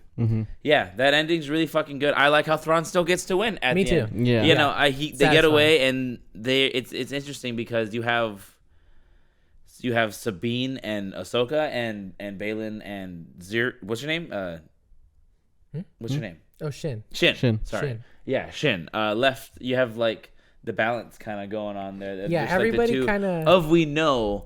Yeah, that ending's really fucking good. I like how Thrawn still gets to win at Me the too. end. Yeah. You know, they get Satisfying. away, and it's interesting because you have Sabine and Ahsoka and Balin and Zir. What's your name? What's your name? Oh, Shin. Shin. Sorry. Shin. Yeah, Shin. Left. You have like the balance kind of going on there. Yeah, Just, like, the everybody two kinda- of we know,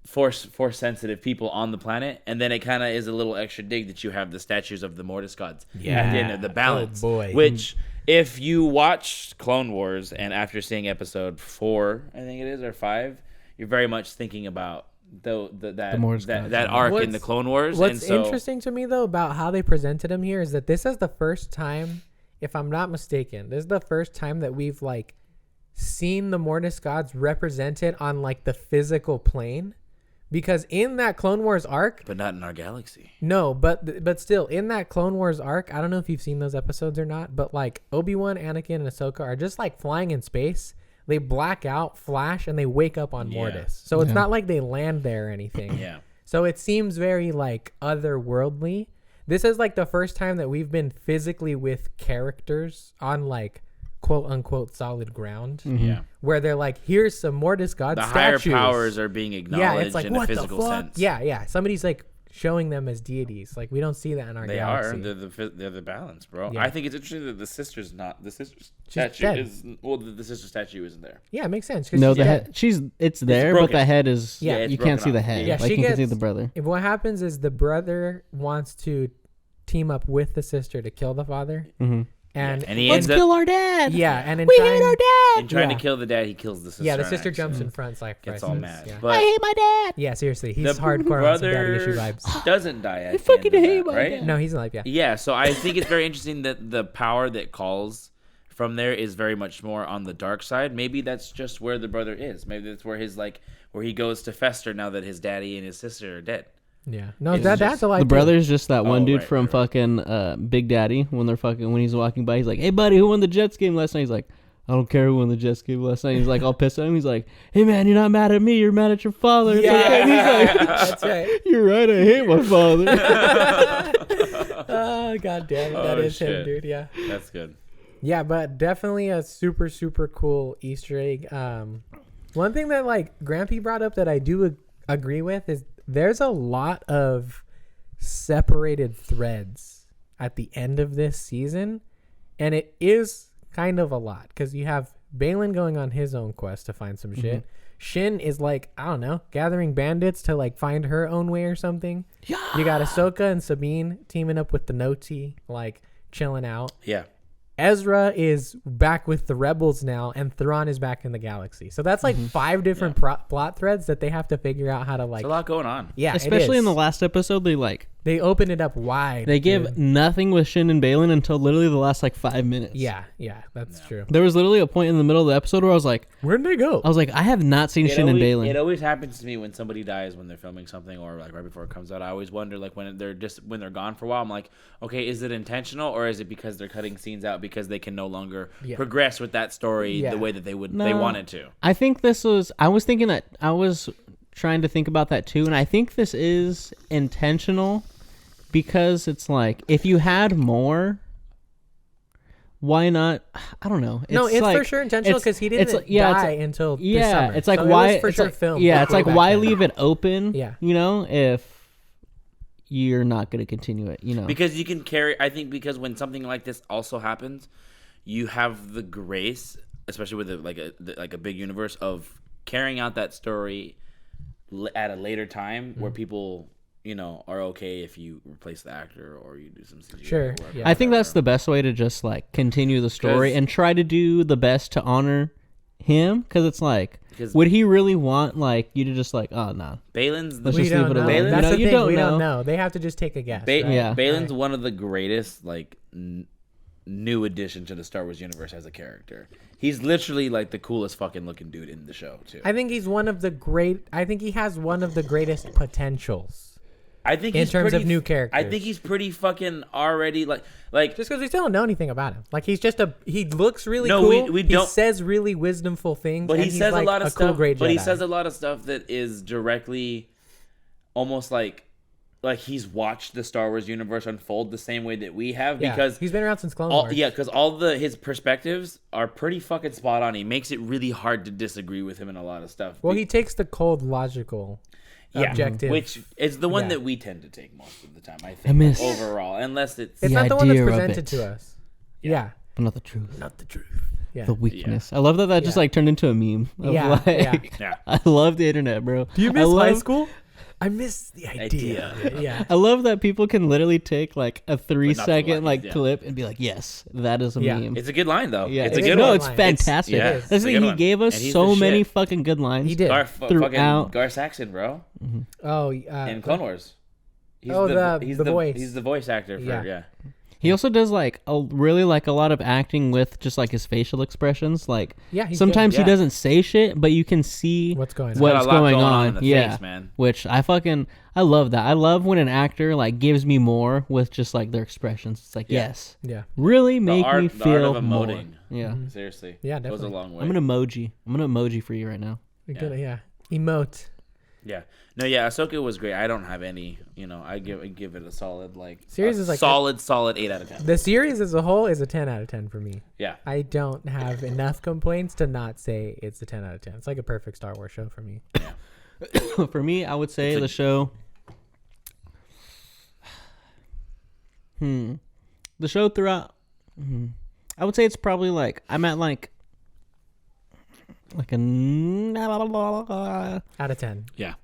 force sensitive people on the planet, and then it kind of is a little extra dig that you have the statues of the Mortis gods at the end of the balance. Oh, boy. Which, if you watch Clone Wars and after seeing episode 4, I think it is, or 5, you're very much thinking about Mortis gods, that yeah. arc in the Clone Wars. What's and so, interesting to me though about how they presented him here is that this is the first time, if I'm not mistaken, this is the first time that we've like seen the Mortis gods represented on like the physical plane. Because in that Clone Wars arc, but not in our galaxy. no, but still in that Clone Wars arc, I don't know if you've seen those episodes or not, but like Obi-Wan, Anakin, and Ahsoka are just like flying in space. They black out, flash, and they wake up on Mortis. So it's not like they land there or anything. Yeah. So it seems very like otherworldly. This is like the first time that we've been physically with characters on like quote unquote solid ground. Yeah. Where they're like, here's some Mortis god The statues. higher powers are being acknowledged Yeah, it's like in a what the physical fuck? sense. Yeah. Somebody's like showing them as deities. Like we don't see that in our They galaxy. are. They're the balance, bro. Yeah. I think it's interesting that the sister's statue dead. is the sister statue isn't there. Yeah, it makes sense. 'Cause No, she's the dead. head. It's there, but broken. the head is. Yeah, it's you can't broken see the off. head. Yeah, like she you can see gets- the brother. If what happens is the brother wants to team up with the sister to kill the father, and he Let's ends up kill our dad. yeah, and in We trying, hate our dad. in trying yeah. to kill the dad, he kills the sister. yeah, the on sister accident. jumps in front, Gets all mad. Yeah. But I hate my dad. Yeah, seriously, he's the hardcore on some daddy brother issue vibes. doesn't die at the fucking end of hate that, my right? dad. No, he's alive. Yeah, Yeah, so I think it's very interesting that the power that calls from there is very much more on the dark side. Maybe that's just where the brother is. Maybe that's where where he goes to fester now that his daddy and his sister are dead. yeah. No, It's that's just- a lie. The too. brother's just that one Oh, dude right, from right. fucking Big Daddy when he's walking by. He's like, "Hey buddy, who won the Jets game last night?" He's like, "I don't care who won the Jets game last night." He's like all pissed at him. He's like, "Hey man, you're not mad at me. You're mad at your father." It's Yeah, okay." And he's like, that's right. "You're right. I hate my father." Oh god damn it, that Oh, is him, shit. dude. Yeah, That's good. yeah, but definitely a super super cool Easter egg. One thing that like Grampy brought up that I do agree with is there's a lot of separated threads at the end of this season, and it is kind of a lot because you have Balin going on his own quest to find some shit. Shin is like, I don't know, gathering bandits to like find her own way or something. Yeah. You got Ahsoka and Sabine teaming up with the Noti, like chilling out. Yeah. Ezra is back with the rebels now, and Thrawn is back in the galaxy. So that's like 5 different plot threads that they have to figure out how to like. There's a lot going on. Yeah, Especially it in is. the last episode, they open it up wide. they give nothing with Shin and Balin until literally the last like 5 minutes. Yeah, that's true. There was literally a point in the middle of the episode where I was like, Where'd they go? I have not seen Shin and Balin. It always happens to me when somebody dies when they're filming something or like right before it comes out. I always wonder like when they're gone for a while. I'm like, okay, is it intentional or is it because they're cutting scenes out because they can no longer progress with that story the way that they wanted to? I think I was trying to think about that too, and I think this is intentional because it's like if you had more, why not? I don't know. It's for sure intentional because he didn't die until this summer. It's like so why? It was for it's sure like, filmed. yeah, it's like why then. leave it open? Yeah. You know, if you're not going to continue it, you know, because you can carry. I think because when something like this also happens, you have the grace, especially with like a big universe, of carrying out that story at a later time where people, you know, are okay if you replace the actor or you do some CGI. Sure. Or I think that's the best way to just like continue the story and try to do the best to honor him, because it's like, would he really want like you to just like, oh no, Balin's let's We just leave don't it know. alone. That's You know, the you thing. We know. don't know. They have to just take a guess. right? Yeah. Balin's one of the greatest like new addition to the Star Wars universe as a character. He's literally like the coolest fucking looking dude in the show too. I think he has one of the greatest potentials. I think in he's terms pretty, of new characters. I think he's pretty fucking already like just because we still don't know anything about him. Like he looks really No, cool. we he don't. says really wisdomful things. But and he he's says like a lot of cool, stuff. great But he Jedi. says a lot of stuff that is directly, almost like he's watched the Star Wars universe unfold the same way that we have, because he's been around since Clone Wars. Yeah, because all his perspectives are pretty fucking spot on. He makes it really hard to disagree with him in a lot of stuff. Well, he takes the cold, logical, objective, which is the one that we tend to take most of the time. I think miss overall, unless it's It's the not the one that's idea of presented it. to us. Yeah. but not the truth. Not the truth. Yeah. The weakness. I love that just like turned into a meme. Of Yeah. I love the internet, bro. Do you I miss high love, school? I miss the idea. Yeah. I love that people can literally take like a 3-second like, clip and be like, yes, that is a meme. It's a good line though. Yeah, it's a It's good a one. good it's line. fantastic. Yeah, That's it's a the good he one. gave us And he's so the many shit. fucking good lines. He did. Fucking Throughout. Gar Saxon, bro. Oh, In Clone Wars. He's the voice. He's the voice actor for Yeah. He also does like a lot of acting with just like his facial expressions. Like Yeah, he's sometimes good. he doesn't say shit, but you can see What's going on. what's Got a lot going going on on. in the Yeah, face, man. which I love that. I love when an actor like gives me more with just like their expressions. It's like yes, Yeah. really make art- me the art feel of more. emoting. Yeah, Seriously. Yeah, Goes a definitely. long way. I'm an emoji for you right now. Yeah. Emote. Yeah. No, yeah, Ahsoka was great. I don't have any, I give it a solid Series a is like solid 8 out of 10. The series as a whole is a 10 out of 10 for me. Yeah. I don't have enough complaints to not say it's a 10 out of 10. It's like a perfect Star Wars show for me. For me, I would say the show. The show throughout. I would say it's probably like I'm at like a Out of 10. Yeah.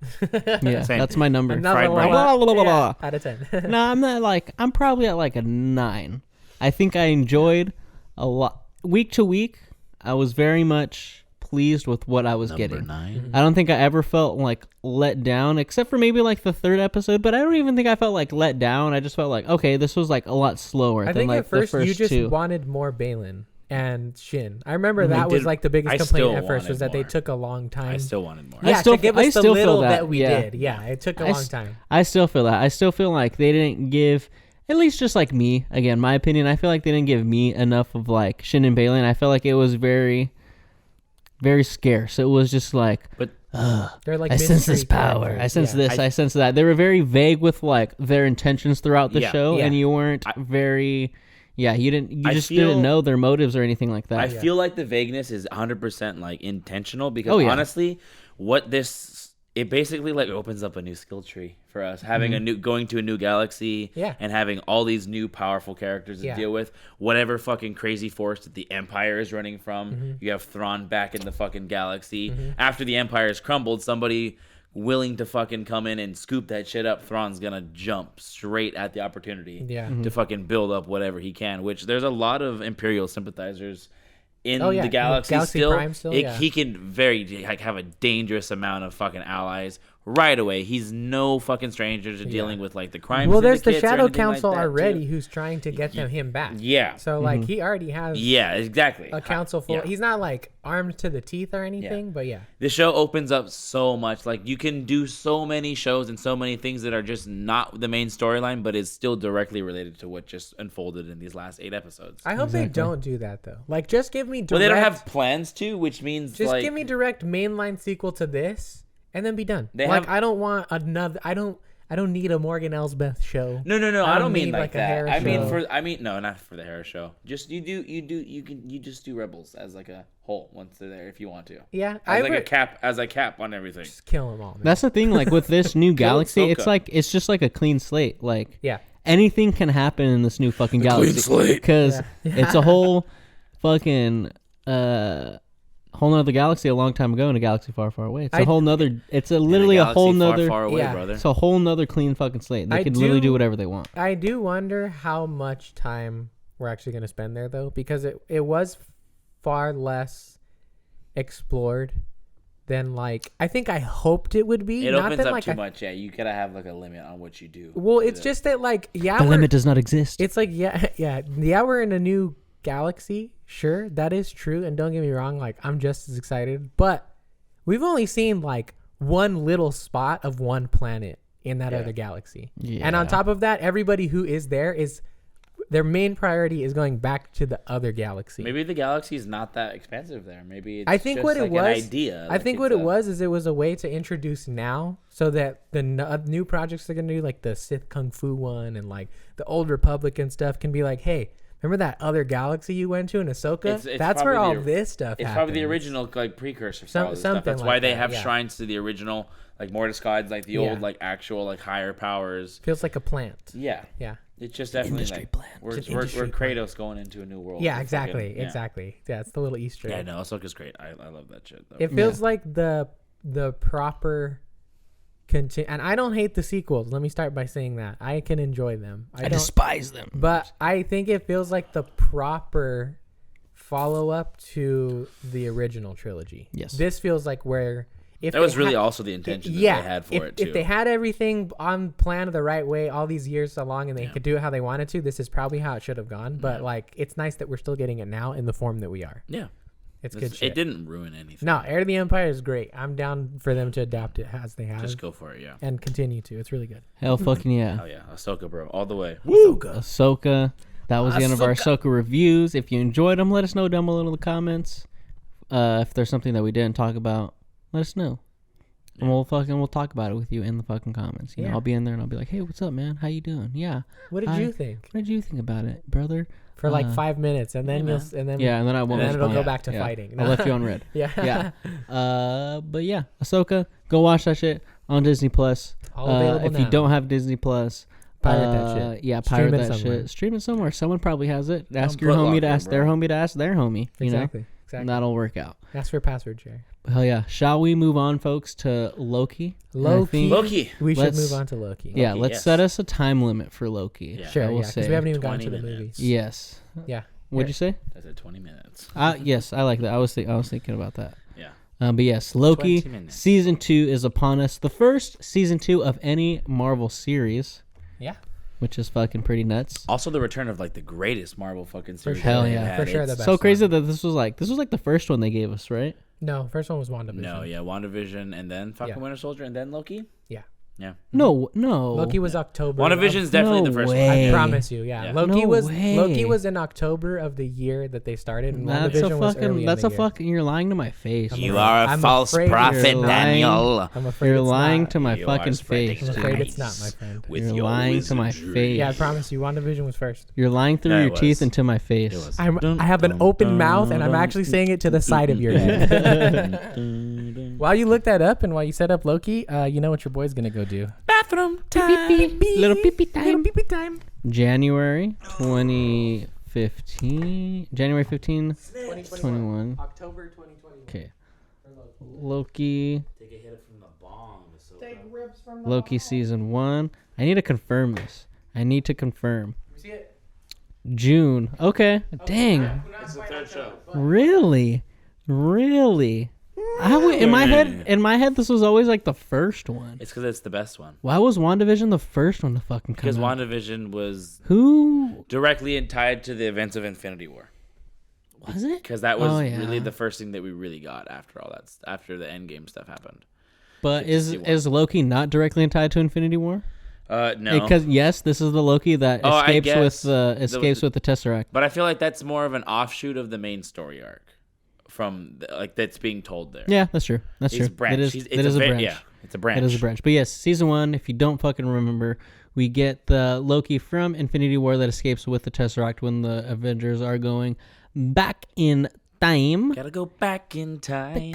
yeah. Same. That's my number. Another brain. one. Yeah, out of 10. No, I'm probably at like a 9. I think I enjoyed a lot. Week to week, I was very much pleased with what I was getting. 9. I don't think I ever felt like let down, except for maybe like the 3rd episode. But I don't even think I felt like let down. I just felt like, okay, this was like a lot slower I than think like at first the first you just 2. wanted more Balin and Shin. I remember that was like the biggest I complaint still at first was that wanted they more. took a long time. I still wanted more. Yeah, still- to give I us the still feel little that, we yeah. did. Yeah, it took a long time. I still feel that. I still feel like they didn't give, at least just like me, again, my opinion, I feel like they didn't give me enough of like Shin and Balin. I feel like it was very, very scarce. It was just like, But They're like I sense mystery this power. characters. I sense Yeah. this. I sense that. They were very vague with like their intentions throughout the Yeah. show, Yeah. and you weren't very. Yeah, you I just feel- didn't know their motives or anything like that. I feel like the vagueness is 100% like intentional because Oh, yeah. honestly, it basically like opens up a new skill tree for us, having going to a new galaxy, Yeah. and having all these new powerful characters to Yeah. deal with. Whatever fucking crazy force that the Empire is running from, you have Thrawn back in the fucking galaxy. After the Empire has crumbled, somebody willing to fucking come in and scoop that shit up, Thrawn's gonna jump straight at the opportunity to fucking build up whatever he can. Which there's a lot of Imperial sympathizers in the galaxy still. Prime still, He can have a dangerous amount of fucking allies right away. He's no fucking stranger to dealing with like the crime. Well, there's the Shadow Council already who's trying to get him back. Yeah. So like he already has. Yeah, exactly. A council full. He's not like armed to the teeth or anything, but the show opens up so much. Like you can do so many shows and so many things that are just not the main storyline, but is still directly related to what just unfolded in these last 8 episodes. I hope they don't do that though. Like just give me direct. Well, they don't have plans to, which means just give me direct mainline sequel to this. And then be done. I don't want another. I don't need a Morgan Elsbeth show. No. I don't mean like that. I mean no, not for the Harris show. Just you just do Rebels as like a whole once they're there if you want to. Yeah, as a cap on everything. Just kill them all. Man. That's the thing. Like with this new galaxy, it's just like a clean slate. Like anything can happen in this new fucking galaxy. Clean slate. Because it's a whole fucking whole nother galaxy a long time ago in a galaxy far, far away. It's a whole nother. It's literally a whole nother. Far away, brother. It's a whole nother clean fucking slate. They could literally do whatever they want. I do wonder how much time we're actually going to spend there though, because it was far less explored than like I think I hoped it would be. It not opens that, up like, too much. Yeah, you gotta have like a limit on what you do. Well, it's just that like the limit does not exist. It's like we're in a new galaxy. Sure, that is true, and don't get me wrong, like I'm just as excited, but we've only seen like one little spot of one planet in that other galaxy. And on top of that, everybody who is there is their main priority is going back to the other galaxy. Maybe the galaxy is not that expensive there. Maybe it's I think just what like it was, an idea. I think what it was is it was a way to introduce now so that the new projects they're going to do, like the Sith Kung Fu one and like the Old Republic and stuff, can be like, hey, remember that other galaxy you went to in Ahsoka? That's where all this stuff happens. It's probably the original like precursor for all this stuff. That's why they have shrines to the original, like Mortis gods, like the old like actual like higher powers. Feels like a plant. Yeah. It's just definitely like we're Kratos going into a new world. Yeah, exactly. Yeah, it's the little Easter egg. Yeah, no, Ahsoka's great. I love that shit though. It feels like the proper and I don't hate the sequels. Let me start by saying that. I can enjoy them. I despise them. But I think it feels like the proper follow-up to the original trilogy. Yes. This feels like where... That was really also the intention that they had for it, too. If they had everything on plan the right way all these years along and they could do it how they wanted to, this is probably how it should have gone. But, like, it's nice that we're still getting it now in the form that we are. Yeah. It's good shit. It didn't ruin anything. No, Heir to the Empire is great. I'm down for them to adapt it as they have. Just go for it, yeah. And continue to. It's really good. Hell fucking yeah. Oh, yeah. Ahsoka, bro. All the way. Woo! Ahsoka. That was the end of our Ahsoka reviews. If you enjoyed them, let us know down below in the comments. If there's something that we didn't talk about, let us know. And we'll talk about it with you in the fucking comments. You know, I'll be in there and I'll be like, hey, what's up, man? How you doing? Yeah. What did you think? What did you think about it, brother? For like 5 minutes, and then and then I won't. And then it'll go back to fighting. I'll let you on red. Yeah. But yeah, Ahsoka, go watch that shit on Disney Plus. All available if now. you don't have Disney Plus, pirate that shit. Yeah, pirate that shit. Stream it somewhere. Someone probably has it. Ask your homie to ask their homie to ask their homie. You know? Exactly. And that'll work out. Ask for password share. Hell yeah. Shall we move on, folks, to Loki? Loki. We should move on to Loki. Yeah, let's set us a time limit for Loki. Yeah. Sure, because we haven't even gotten to the movies. Yes. Yeah. What'd you say? I said 20 minutes. Yes, I like that. I was thinking about that. Yeah. But yes, Loki season 2 is upon us. The first season 2 of any Marvel series. Yeah. Which is fucking pretty nuts. Also, the return of like the greatest Marvel fucking series. Hell yeah, for sure. The best so crazy that this was like the first one they gave us, right? No, first one was WandaVision. No, yeah, WandaVision, and then fucking Winter Soldier, and then Loki. Yeah. Yeah. No. Loki was October. WandaVision's definitely the first one. I promise you. Yeah. Loki way. was in October of the year that they started, and That's WandaVision was early in the year. That's a fucking. You're lying to my face. You are a false prophet, Daniel. I'm afraid you're it's lying not. to my fucking face. I'm afraid it's not, my friend. You're lying to my face. Yeah, I promise you, WandaVision was first. You're lying through your teeth into my face. I have an open mouth, and I'm actually saying it to the side of your head. While you look that up and while you set up Loki, you know what your boy's gonna go do? Bathroom time. Little pee-pee time. Little pee-pee time. January 2015. January 15, 2021. October 2021. Okay. Loki. Take a hit from the bomb. Take rips from the Loki season 1. I need to confirm this. See it? June. Okay. Dang. It's the third show. Really? In my head, this was always like the first one. It's because it's the best one. Why was WandaVision the first one to fucking come Because out? WandaVision was Who directly tied to the events of Infinity War. was it? Because that was yeah. really the first thing that we really got after all that, after the Endgame stuff happened. But is Loki not directly tied to Infinity War? No. Because yes, this is the Loki that escapes with the Tesseract. But I feel like that's more of an offshoot of the main story arc, from that's being told there. Yeah, that's true. That's It's true. a branch. It is a branch. Yeah, it's a branch. It is a branch. But yes, season 1. If you don't fucking remember, we get the Loki from Infinity War that escapes with the Tesseract when the Avengers are going back in time. Gotta go back in time.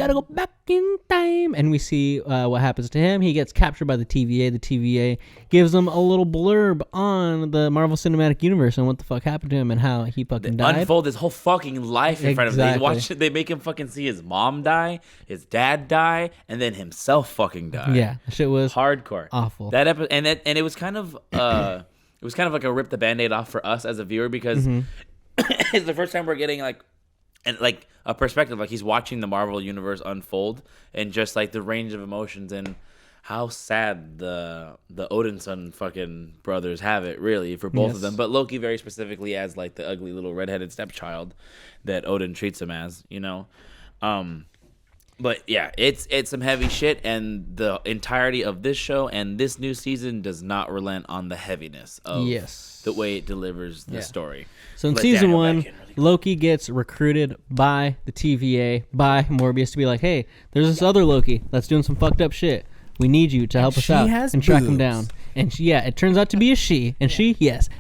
And we see what happens to him. He gets captured by the TVA. The TVA gives him a little blurb on the Marvel Cinematic Universe and what the fuck happened to him and how he fucking died. Unfold his whole fucking life in front of him. They make him fucking see his mom die, his dad die, and then himself fucking die. Yeah, shit was hardcore, awful. That episode, and it was kind of like a rip the Band-Aid off for us as a viewer, because it's the first time we're getting like a perspective, like he's watching the Marvel universe unfold, and just like the range of emotions and how sad the Odinson fucking brothers have it, really, for both of them. But Loki very specifically as like the ugly little redheaded stepchild that Odin treats him as, you know. But yeah, it's some heavy shit, and the entirety of this show and this new season does not relent on the heaviness of the way it delivers the story. So in season 1, Loki gets recruited by the TVA, by Morbius, to be like, hey, there's this other Loki that's doing some fucked up shit. We need you to help us out and track him down. And it turns out to be a she. And she,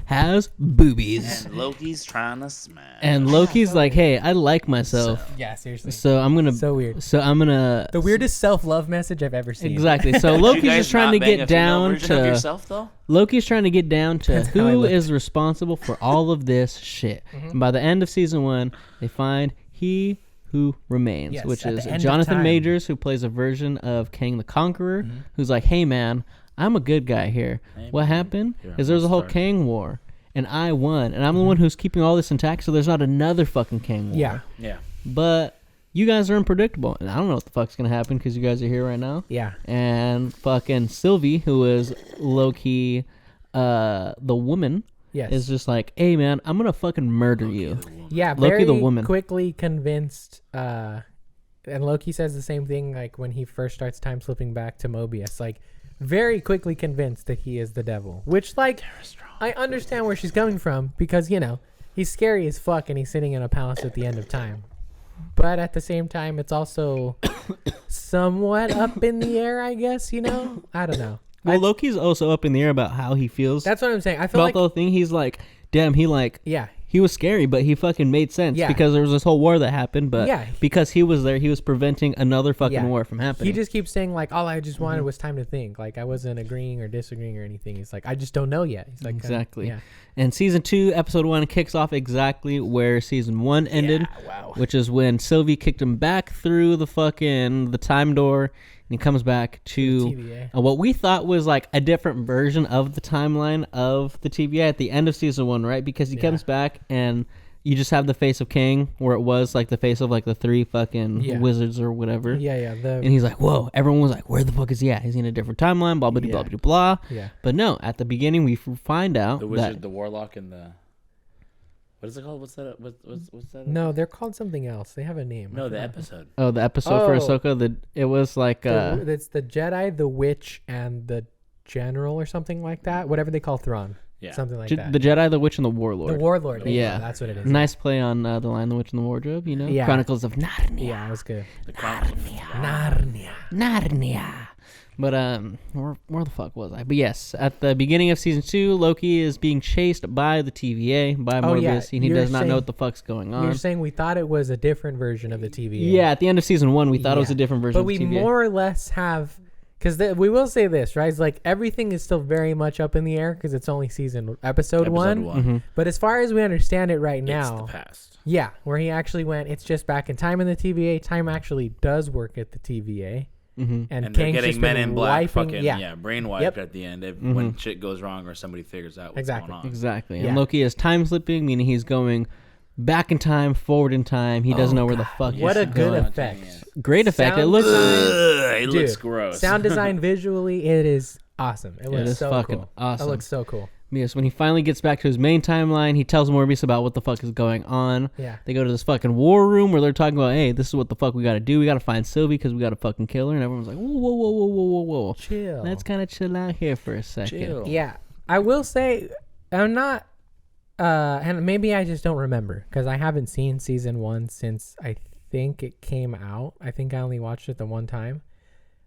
has boobies. And Loki's trying to smash. And Loki's like, hey, I like myself. Yeah, seriously. So I'm going to... So weird. So I'm going to... The weirdest self-love message I've ever seen. Exactly. So Loki's just trying to get down to... yourself, though? Loki's trying to get down to who is responsible for all of this shit. And by the end of season 1, they find He Who Remains, which is Jonathan Majors, who plays a version of Kang the Conqueror, who's like, hey, man, I'm a good guy here. What happened is there's a whole Kang war, and I won, and I'm the one who's keeping all this intact, so there's not another fucking Kang war. Yeah. But you guys are unpredictable, and I don't know what the fuck's going to happen because you guys are here right now. Yeah. And fucking Sylvie, who is Loki, the woman, is just like, hey, man, I'm going to fucking murder you. Yeah, Loki very the woman. quickly convinced, and Loki says the same thing, like when he first starts time slipping back to Mobius, like very quickly convinced that he is the devil, which like I understand where she's coming from, because you know he's scary as fuck and he's sitting in a palace at the end of time, but at the same time it's also somewhat up in the air, I guess, you know. I don't know. Well, Loki's also up in the air about how he feels. That's what I'm saying. I feel about like the whole thing. He's like, damn, he was scary, but he fucking made sense because there was this whole war that happened, but because he was there, he was preventing another fucking war from happening. He just keeps saying like, all I just wanted was time to think. Like I wasn't agreeing or disagreeing or anything. He's like, I just don't know yet. He's like, exactly. And season 2, episode 1 kicks off exactly where season 1 ended, which is when Sylvie kicked him back through the time door. And he comes back to what we thought was like a different version of the timeline of the TVA at the end of season 1, right? Because he comes back and you just have the face of Kang, where it was like the face of like the 3 fucking wizards or whatever. And he's like, whoa. Everyone was like, where the fuck is he at? He's in a different timeline, blah, blah, blah, blah, blah. But no, at the beginning we find out the wizard, the warlock, and the... What is it called? What's that? What's that? No, they're called something else. They have a name. No, the episode. Oh, the episode for Ahsoka. It was like it's the Jedi, the Witch, and the General or something like that. Whatever they call Thrawn. Yeah. Something like that. The Jedi, the Witch, and the Warlord. The Warlord. Yeah, that's what it is. Nice play on the line, the Witch and the Wardrobe. You know, Chronicles of Narnia. Yeah, it was good. Narnia. But where the fuck was I? But yes, at the beginning of season 2, Loki is being chased by the TVA, by Morbius, and he does not know what the fuck's going on. You're saying we thought it was a different version of the TVA. Yeah, at the end of season 1, we thought it was a different version of the TVA. But we more or less have Because we will say this, right? It's like everything is still very much up in the air because it's only episode one. Mm-hmm. But as far as we understand it right now, It's the past. yeah, where he actually went, it's just back in time in the TVA. Time actually does work at the TVA. Mm-hmm. And they're Kang's getting just Men been in Black wiping- fucking brainwiped Yep. at the end when shit goes wrong or somebody figures out what's Exactly. going on. Exactly. Yeah. And Loki is time slipping, meaning he's going back in time, forward in time. He doesn't know where the fuck What he's a good going. effect. Great effect. It Sound looks Ugh, it Dude, looks gross. Sound design visually, it is awesome. It looks is so fucking cool. awesome. It looks so cool. Yes, when he finally gets back to his main timeline, he tells Morbius about what the fuck is going on. Yeah. They go to this fucking war room where they're talking about, hey, this is what the fuck we gotta do. We gotta find Sylvie because we gotta fucking kill her. And everyone's like, whoa, whoa, whoa, whoa, whoa, whoa, whoa. Chill. Let's kind of chill out here for a second. Chill. Yeah. I will say, I'm not, and maybe I just don't remember because I haven't seen season 1 since I think it came out. I think I only watched it the one time.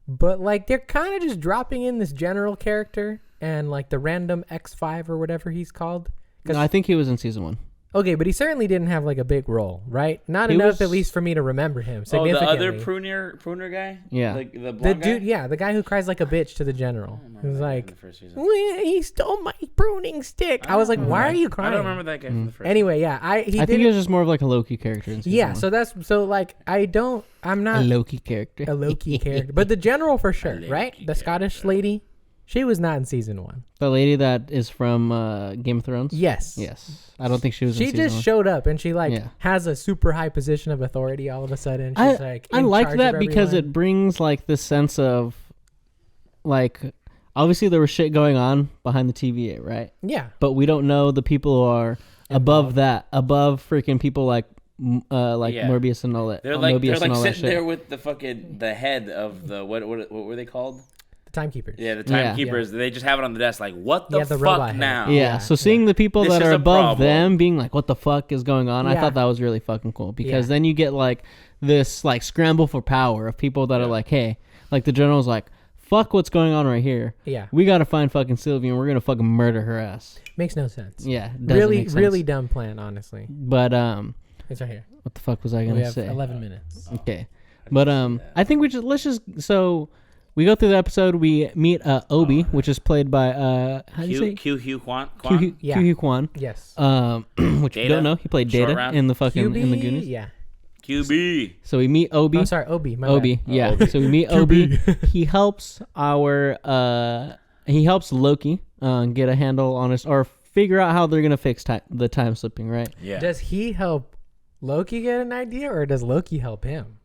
But like they're kind of just dropping in this general character and like the random X5 or whatever he's called. No, I think he was in season 1. Okay, but he certainly didn't have like a big role, right? Not He enough was- at least for me to remember him Oh, the significantly. other pruner guy? Yeah. The The blonde dude, guy? yeah, the guy who cries like a bitch to the general. He was like, The first season. "Well, he stole my pruning stick." I was like, "Why are you I crying?" don't remember that guy from the first Anyway, yeah, I he think did. he was just more of like a Loki character in season 1. Yeah, so like I'm not a Loki character. a Loki character, but the general for sure, Loki right? The Scottish lady, she was not in season 1. The lady that is from Game of Thrones? Yes, Yes. I don't think she was in She season just 1. showed up and she like Yeah. has a super high position of authority all of a sudden. I She's like, I in like charge that of because everyone. it brings like this sense of like obviously there was shit going on behind the TVA, right? Yeah, But we don't know the people who are above that, above freaking people like Yeah. Morbius and all that. They're like Mobius and all that sitting shit. there with the head of the what were they called? the timekeepers. Yeah, the timekeepers. They just have it on the desk like what the Yeah, the fuck robot head. now? Yeah, so seeing the people This that is are a above problem. them being like, what the fuck is going on? I Yeah. thought that was really fucking cool because Yeah. then you get like this like scramble for power of people that are like, hey, like the general's like, fuck what's going on right here. Yeah. We gotta find fucking Sylvie and we're gonna fucking murder her ass. Makes no sense. Yeah, it doesn't Really, make sense. really dumb plan, honestly. But It's right here. what the fuck was I We gonna have say? 11 minutes. Okay, but I think so we go through the episode. We meet Obi, which is played by how do you say? Q Hugh Kwan. Yeah. Q Kwan. Yes. Which you Data? don't know, he played Short Data round? in the fucking in the QB? Goonies. Yeah. QB. So we meet Obi. Oh, sorry, Obi. My Obi, bad. yeah. Obi. So we meet Obi. He helps he helps Loki get a handle on his or figure out how they're gonna fix the time slipping, right? Yeah. Does he help Loki get an idea, or does Loki help him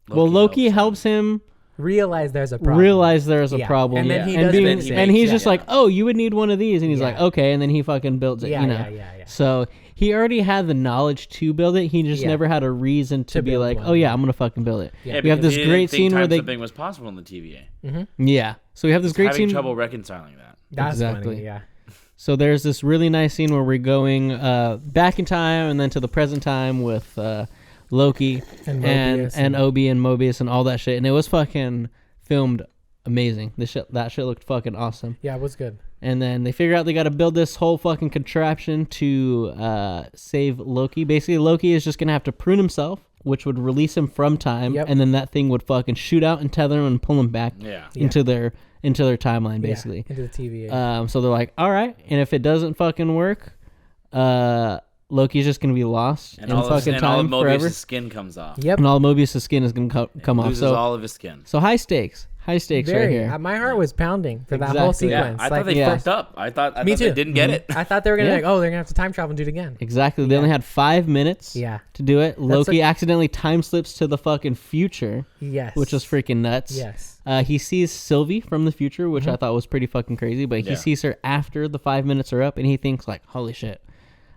Well, Loki helps him realize there's a problem? realize there's a Yeah. problem, And then he and, does being, fix it. and he's Yeah. just like, oh, you would need one of these, and he's like, Yeah. okay, and then he fucking builds it, Yeah, you know. yeah. So he already had the knowledge to build it. He just Yeah. never had a reason to be build like, one. oh yeah, I'm gonna fucking build it. Yeah. We have this great scene where they something was possible in the TVA. yeah. So we have this great Having scene. trouble reconciling that. That's Exactly. funny. Yeah. So there's this really nice scene where we're going back in time and then to the present time with Loki And and Mobius and- Obi and Mobius and all that shit, and it was fucking filmed amazing. That shit looked fucking awesome. Yeah, it was good. And then they figure out they got to build this whole fucking contraption to save Loki. Basically, Loki is just gonna have to prune himself, which would release him from time, Yep. and then that thing would fucking shoot out and tether him and pull him back Yeah. into their timeline, basically. Yeah, into the TVA. So they're like, all right, and if it doesn't fucking work, Loki's just gonna be lost And in all of fucking and all of time forever, Mobius' skin comes off. Yep. and all Mobius' skin is gonna come off. Loses So, all of his skin. so high stakes right here. My heart was pounding for that whole Exactly. Yeah, sequence. I like, thought they Yeah. fucked up. I thought Me they too. didn't get it. I thought they were gonna Yeah. like, oh, they're gonna have to time travel and do it again. Exactly. They only had 5 minutes. Yeah. To do it. Loki a- accidentally time slips to the fucking future, Yes. which is freaking nuts. Yes. He sees Sylvie from the future, which I thought was pretty fucking crazy. But he Yeah. sees her after the 5 minutes are up, and he thinks like, "Holy shit,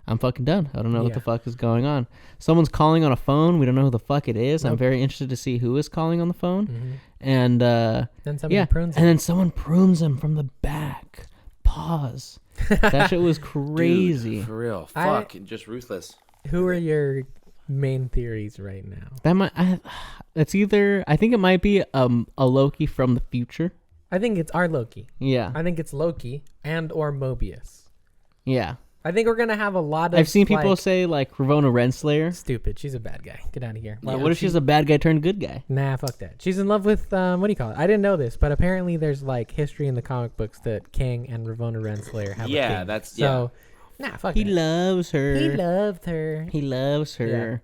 I'm fucking done. I don't know what Yeah. the fuck is going on." Someone's calling on a phone. We don't know who the fuck it is. I'm Nope. very interested to see who is calling on the phone. And Then somebody yeah, prunes and him. then someone prunes him from the back. Pause. That shit was crazy. Dude, for real. I- Fuck. Just ruthless. Who are your main theories right now? That might. It's either. I think it might be a Loki from the future. I think it's our Loki. Yeah. I think it's Loki and or Mobius. Yeah. I think we're gonna have a lot of. I've seen people say like Ravonna Renslayer. Stupid. She's a bad guy. Get out of here. Well, what if she's a bad guy turned good guy? Nah, fuck that. She's in love with what do you call it? I didn't know this, but apparently there's like history in the comic books that Kang and Ravonna Renslayer have. Yeah, a thing. that's so. Nah, fuck. He that. loves her. He loved her. He loves her. Yeah.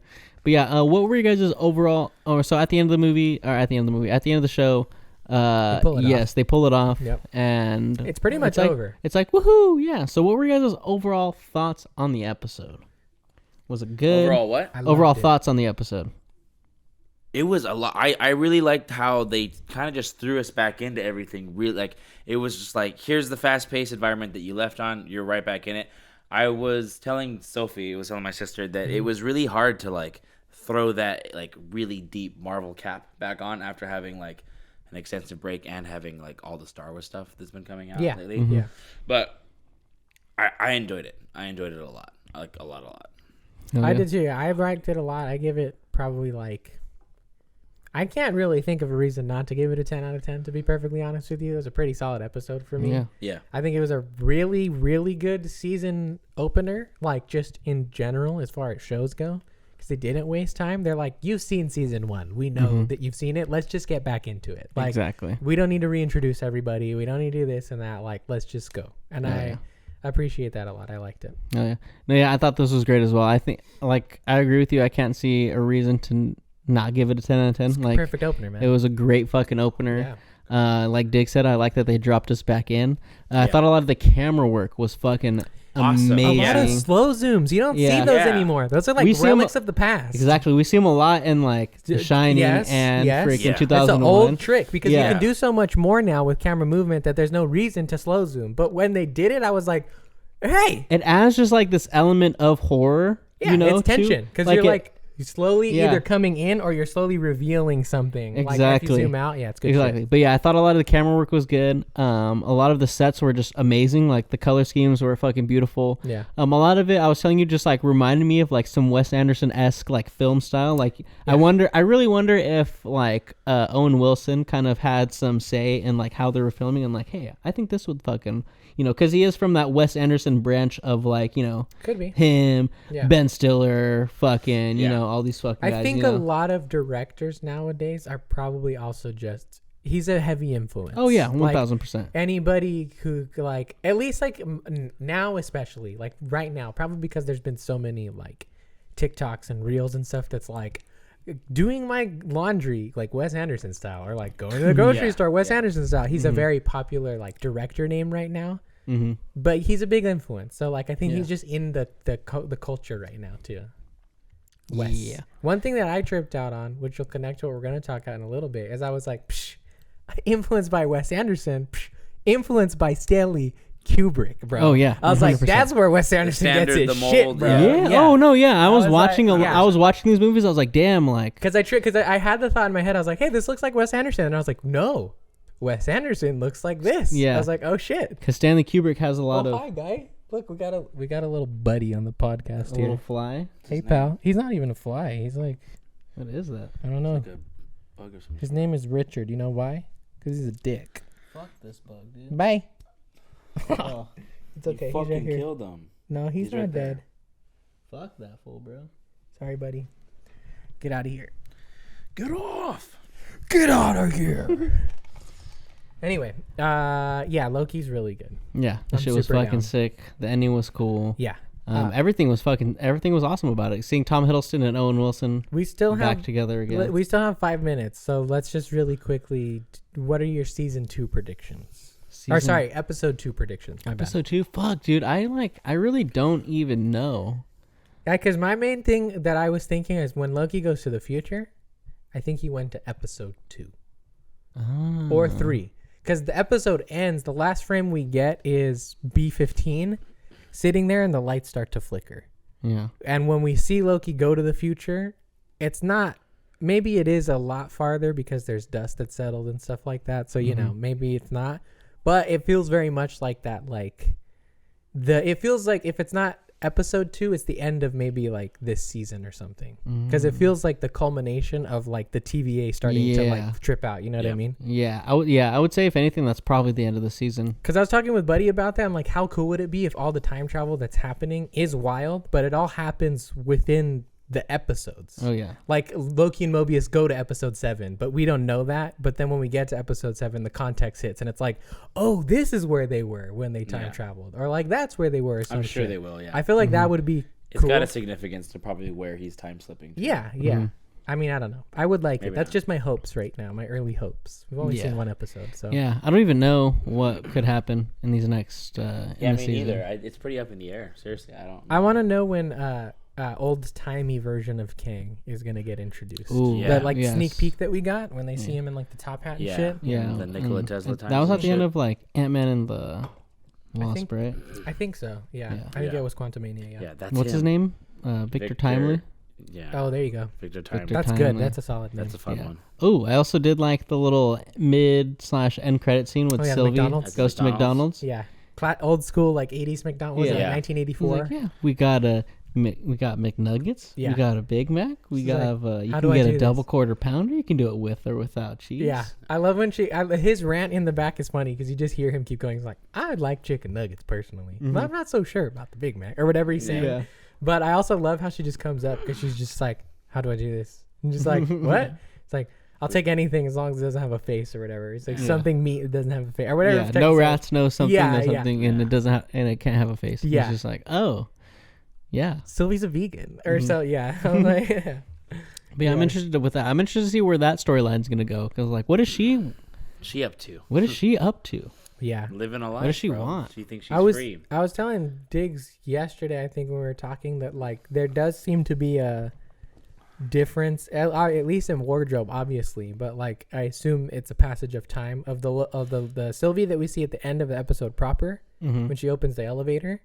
But yeah, what were you guys' overall? Oh, so at the end of the show. They pull it off. Yep. And it's pretty much like, over. It's like woohoo, yeah. So what were you guys' overall thoughts on the episode? Was it good? Overall what? Overall thoughts on the episode. It was a lot. I really liked how they kind of just threw us back into everything. Really, like it was just like, here's the fast-paced environment that you left on. You're right back in it. I was telling my sister that it was really hard to like throw that like really deep Marvel cap back on after having like an extensive break and having like all the Star Wars stuff that's been coming out lately. Yeah. But I enjoyed it. I enjoyed it a lot. Like a lot. Oh, I yeah. did too. I liked it a lot. I give it probably like. I can't really think of a reason not to give it a 10 out of 10, to be perfectly honest with you. It was a pretty solid episode for me. Yeah. I think it was a really, really good season opener, like just in general as far as shows go, because they didn't waste time. They're like, you've seen season 1. We know that you've seen it. Let's just get back into it. Like, exactly. We don't need to reintroduce everybody. We don't need to do this and that. Like, let's just go. And I appreciate that a lot. I liked it. Oh yeah. No, yeah. I thought this was great as well. I think, like, I agree with you. I can't see a reason to not give it a 10 out of 10. Like, perfect opener, man. It was a great fucking opener. Yeah. Like Digg said, I like that they dropped us back in. I thought a lot of the camera work was fucking Awesome. amazing. A lot of slow zooms. You don't see those anymore. Those are like relics of the past. Exactly. We see them a lot in like The Shining and freaking 2001. It's an old trick because you can do so much more now with camera movement that there's no reason to slow zoom. But when they did it, I was like, hey. It adds just like this element of horror. Yeah, you know, it's tension because like you're like, you're slowly either coming in or you're slowly revealing something. Exactly. Like if you zoom out, it's good. Exactly. Shit. But yeah, I thought a lot of the camera work was good. A lot of the sets were just amazing. Like the color schemes were fucking beautiful. Yeah. A lot of it, I was telling you, just like reminded me of like some Wes Anderson-esque like film style. Like I really wonder if like Owen Wilson kind of had some say in like how they were filming and like, hey, I think this would fucking, you know, because he is from that Wes Anderson branch of like, you know, could be him, Ben Stiller, fucking, you know, all these fucking guys. I think you know? a lot of directors nowadays are probably also just, he's a heavy influence. Oh yeah, 1000%. Like, anybody who like, at least like now, especially like right now, probably because there's been so many like TikToks and reels and stuff that's like doing my laundry like Wes Anderson style, or like going to the grocery store Wes Anderson style. He's a very popular like director name right now. But he's a big influence, so like I think he's just in the culture right now too. Wes. Yeah. One thing that I tripped out on, which will connect to what we're going to talk about in a little bit, is I was like, influenced by Wes Anderson, influenced by Stanley Kubrick, bro. Oh yeah, I was 100%. like, that's where Wes Anderson gets his shit, bro. Yeah. Oh no, yeah. I was watching. Like, I was watching these movies. I was like, damn, like. Because I had the thought in my head. I was like, hey, this looks like Wes Anderson, and I was like, no. Wes Anderson looks like this. Yeah. I was like, oh shit. Because Stanley Kubrick has a lot of. Hi, guy. Look, we got a little buddy on the podcast here. Little fly. Hey, pal. He's not even a fly. He's like. What is that? I don't know. Like a bug or something. His name is Richard. You know why? Because he's a dick. Fuck this bug, dude. Bye. Oh, It's okay. You He's fucking right here. killed him. No, he's not right there. dead. fuck that fool, bro. Sorry, buddy. Get out of here. Get off. Get out of here. Anyway, yeah, Loki's really good. Yeah, the I'm shit was super fucking down. sick. The ending was cool. Yeah. Everything was awesome about it. Seeing Tom Hiddleston and Owen Wilson We still back have together again. we still have 5 minutes, so let's just really quickly. What are your season 2 predictions? Episode 2 predictions. My bad. Episode 2? Fuck, dude. I really don't even know. Yeah, because my main thing that I was thinking is when Loki goes to the future, I think he went to episode 2 or 3. Because the episode ends, the last frame we get is B-15 sitting there and the lights start to flicker. Yeah. And when we see Loki go to the future, it's not, maybe it is a lot farther because there's dust that's settled and stuff like that. So, you know, maybe it's not, but it feels very much like that. Like it feels like if it's not episode 2 is the end of maybe like this season or something, because it feels like the culmination of like the TVA starting to like trip out. You know what I mean? Yeah, I would say if anything, that's probably the end of the season. Because I was talking with Buddy about that. I'm like, how cool would it be if all the time travel that's happening is wild, but it all happens within the episodes? Oh yeah, like Loki and Mobius go to episode 7, but we don't know that. But then when we get to episode 7, the context hits and it's like, oh, this is where they were when they time traveled, or like that's where they were. I'm sure they will. Yeah, I feel like that would be it's cool. got a significance to probably where he's time slipping to. Yeah. I mean, I don't know. I would like it. That's just my hopes right now, my early hopes. We've only seen one episode, so yeah, I don't even know what could happen in these next me neither. It's pretty up in the air. Seriously, I don't know. I want to know when old-timey version of Kang is going to get introduced. Ooh, that sneak peak that we got when they see him in like the top hat and shit. Yeah, the Nikola Tesla time. That was at the end of like Ant-Man and the Wasp, right? I think so. Yeah. I think it was Quantumania. Yeah. That's what's his name? Victor Timely. Yeah. Oh, there you go. Victor Timely. That's good. That's a solid name. That's a fun one. Oh, I also did like the little mid/end credit scene with Sylvie goes to McDonald's. Yeah. Old school like 80s McDonald's. Was it like 1984? Like, we got McNuggets. Yeah. We got a Big Mac. We got you how can do get I a do double this? quarter pounder. You can do it with or without cheese. Yeah, I love when his rant in the back is funny because you just hear him keep going. He's like, I'd like chicken nuggets personally, but I'm not so sure about the Big Mac or whatever he's saying. Yeah. But I also love how she just comes up because she's just like, how do I do this? And just like, what? It's like, I'll take anything as long as it doesn't have a face or whatever. It's like something meat that doesn't have a face or whatever. Yeah, no rats, no something, no something, and it doesn't have, and it can't have a face. Yeah. It's just like, oh, yeah. Sylvie's a vegan, or so. Yeah. I'm like, But yeah, I'm interested with that. I'm interested to see where that storyline's gonna go. Cause like, what is she up to? What is she up to? Yeah. Living a life. What does she want? She thinks she's free. I was telling Diggz yesterday, I think when we were talking, that like there does seem to be a difference, at least in wardrobe, obviously, but like I assume it's a passage of time of the Sylvie that we see at the end of the episode proper when she opens the elevator.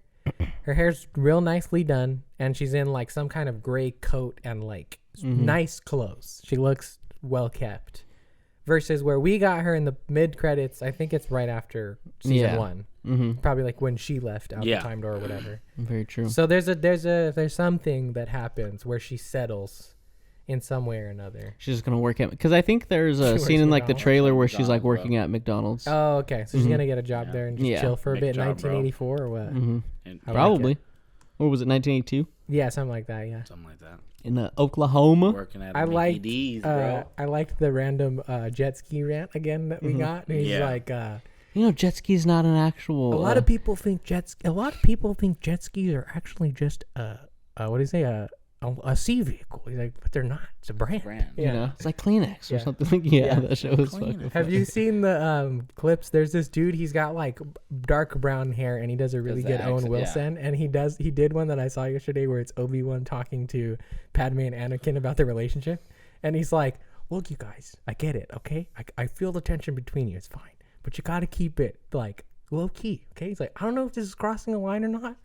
Her hair's real nicely done, and she's in like some kind of gray coat and like nice clothes. She looks well kept. Versus where we got her in the mid credits, I think it's right after season 1, probably like when she left out the time door or whatever. Very true. So there's something that happens where she settles in some way or another. She's just gonna work at, because I think there's a scene in like the trailer where she's like working at McDonald's. Oh, okay. So she's gonna get a job there and just chill for a bit. 1984 or what? Probably. Like or was it 1982? Yeah, something like that. Yeah. Something like that. In Oklahoma. Working at I liked D's, bro. I liked the random jet ski rant again that we got. And he's like, jet ski's not an actual. A lot of people think jet skis are actually just what do you say, a sea vehicle. He's like, but they're not. It's a brand. Yeah. You know, it's like Kleenex or something. Yeah, that show was fucking. Have you seen the clips? There's this dude. He's got like dark brown hair, and he does a really good Owen Wilson. And he did one that I saw yesterday where it's Obi-Wan talking to Padme and Anakin about their relationship, and he's like, "Look, you guys, I get it. Okay, I feel the tension between you. It's fine, but you got to keep it like low key. Okay." He's like, "I don't know if this is crossing a line or not,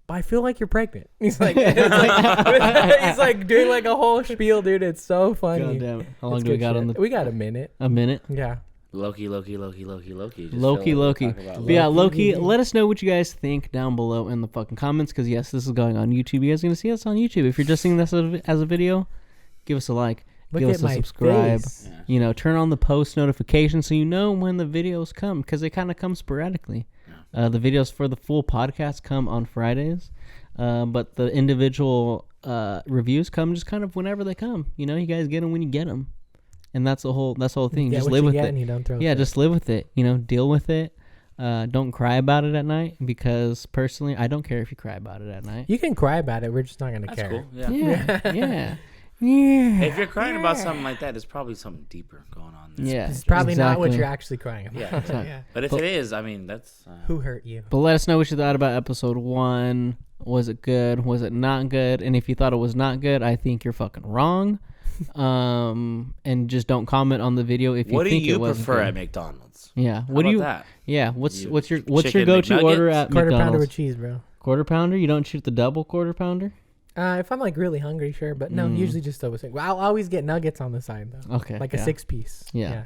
but I feel like you're pregnant." He's like, he's like doing like a whole spiel, dude. It's so funny. God damn it. How long do we got on the? We got a minute. A minute? Yeah. Loki. But Loki. yeah, Loki. Let us know what you guys think down below in the fucking comments, because yes, this is going on YouTube. You guys are gonna see us on YouTube. If you're just seeing this as a video, give us a like. Give us a subscribe. Face. You know, turn on the post notification so you know when the videos come, because they kind of come sporadically. The videos for the full podcast come on Fridays, but the individual reviews come just kind of whenever they come. You know, you guys get them when you get them, and that's the whole thing. Just live with it. And you don't throw just live with it. You know, deal with it. Don't cry about it at night, because personally, I don't care if you cry about it at night. You can cry about it. We're just not gonna That's care. cool. Yeah. Yeah. If you're crying about something like that, there's probably something deeper going on there. Yeah. It's probably not what you're actually crying about. Yeah. But if it is, I mean, that's who hurt you. But let us know what you thought about episode 1. Was it good? Was it not good? And if you thought it was not good, I think you're fucking wrong. And just don't comment on the video if you think it was. What do you prefer at McDonald's? Yeah. What do you? That? Yeah. What's your chicken go-to McNuggets? order at Quarter McDonald's? pounder with cheese, bro. Quarter pounder? You don't shoot the double quarter pounder? If I'm like really hungry, sure, but no, usually just double single. I'll always get nuggets on the side though. Okay. Like a 6-piece. Yeah.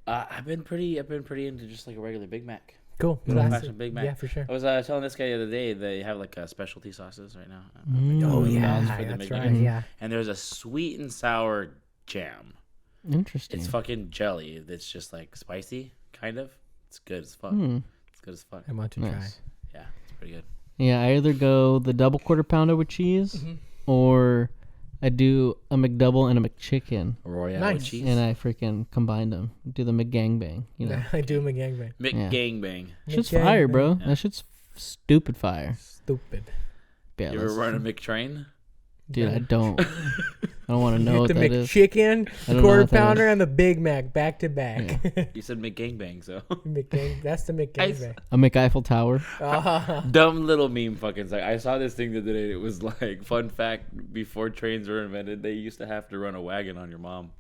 I've been pretty into just like a regular Big Mac. Cool. Old-fashioned Big Mac. Yeah, for sure. I was telling this guy the other day they have like specialty sauces right now. Oh yeah, for the that's Big right. Mac. Yeah. And there's a sweet and sour jam. Interesting. It's fucking jelly that's just like spicy, kind of. It's good as fuck. It's good as fuck. I want to Nice. try. Yeah, it's pretty good. Yeah, I either go the double quarter pounder with cheese, or I do a McDouble and a McChicken, Royale Nice. with cheese. and I freaking combine them. Do the McGangbang. You know, I do McGangbang. McGangbang. shit's fire, bro. That shit's stupid fire. Stupid. Yeah, You ever run a McTrain? dude, I don't want to know what the that is. McChicken, I the don't know quarter what that pounder, and the Big Mac back to back. You said McGangbang, so. That's the McGangbang. A McEiffel Tower. Dumb little meme fucking site. I saw this thing the other day. It was like, fun fact, before trains were invented, they used to have to run a wagon on your mom.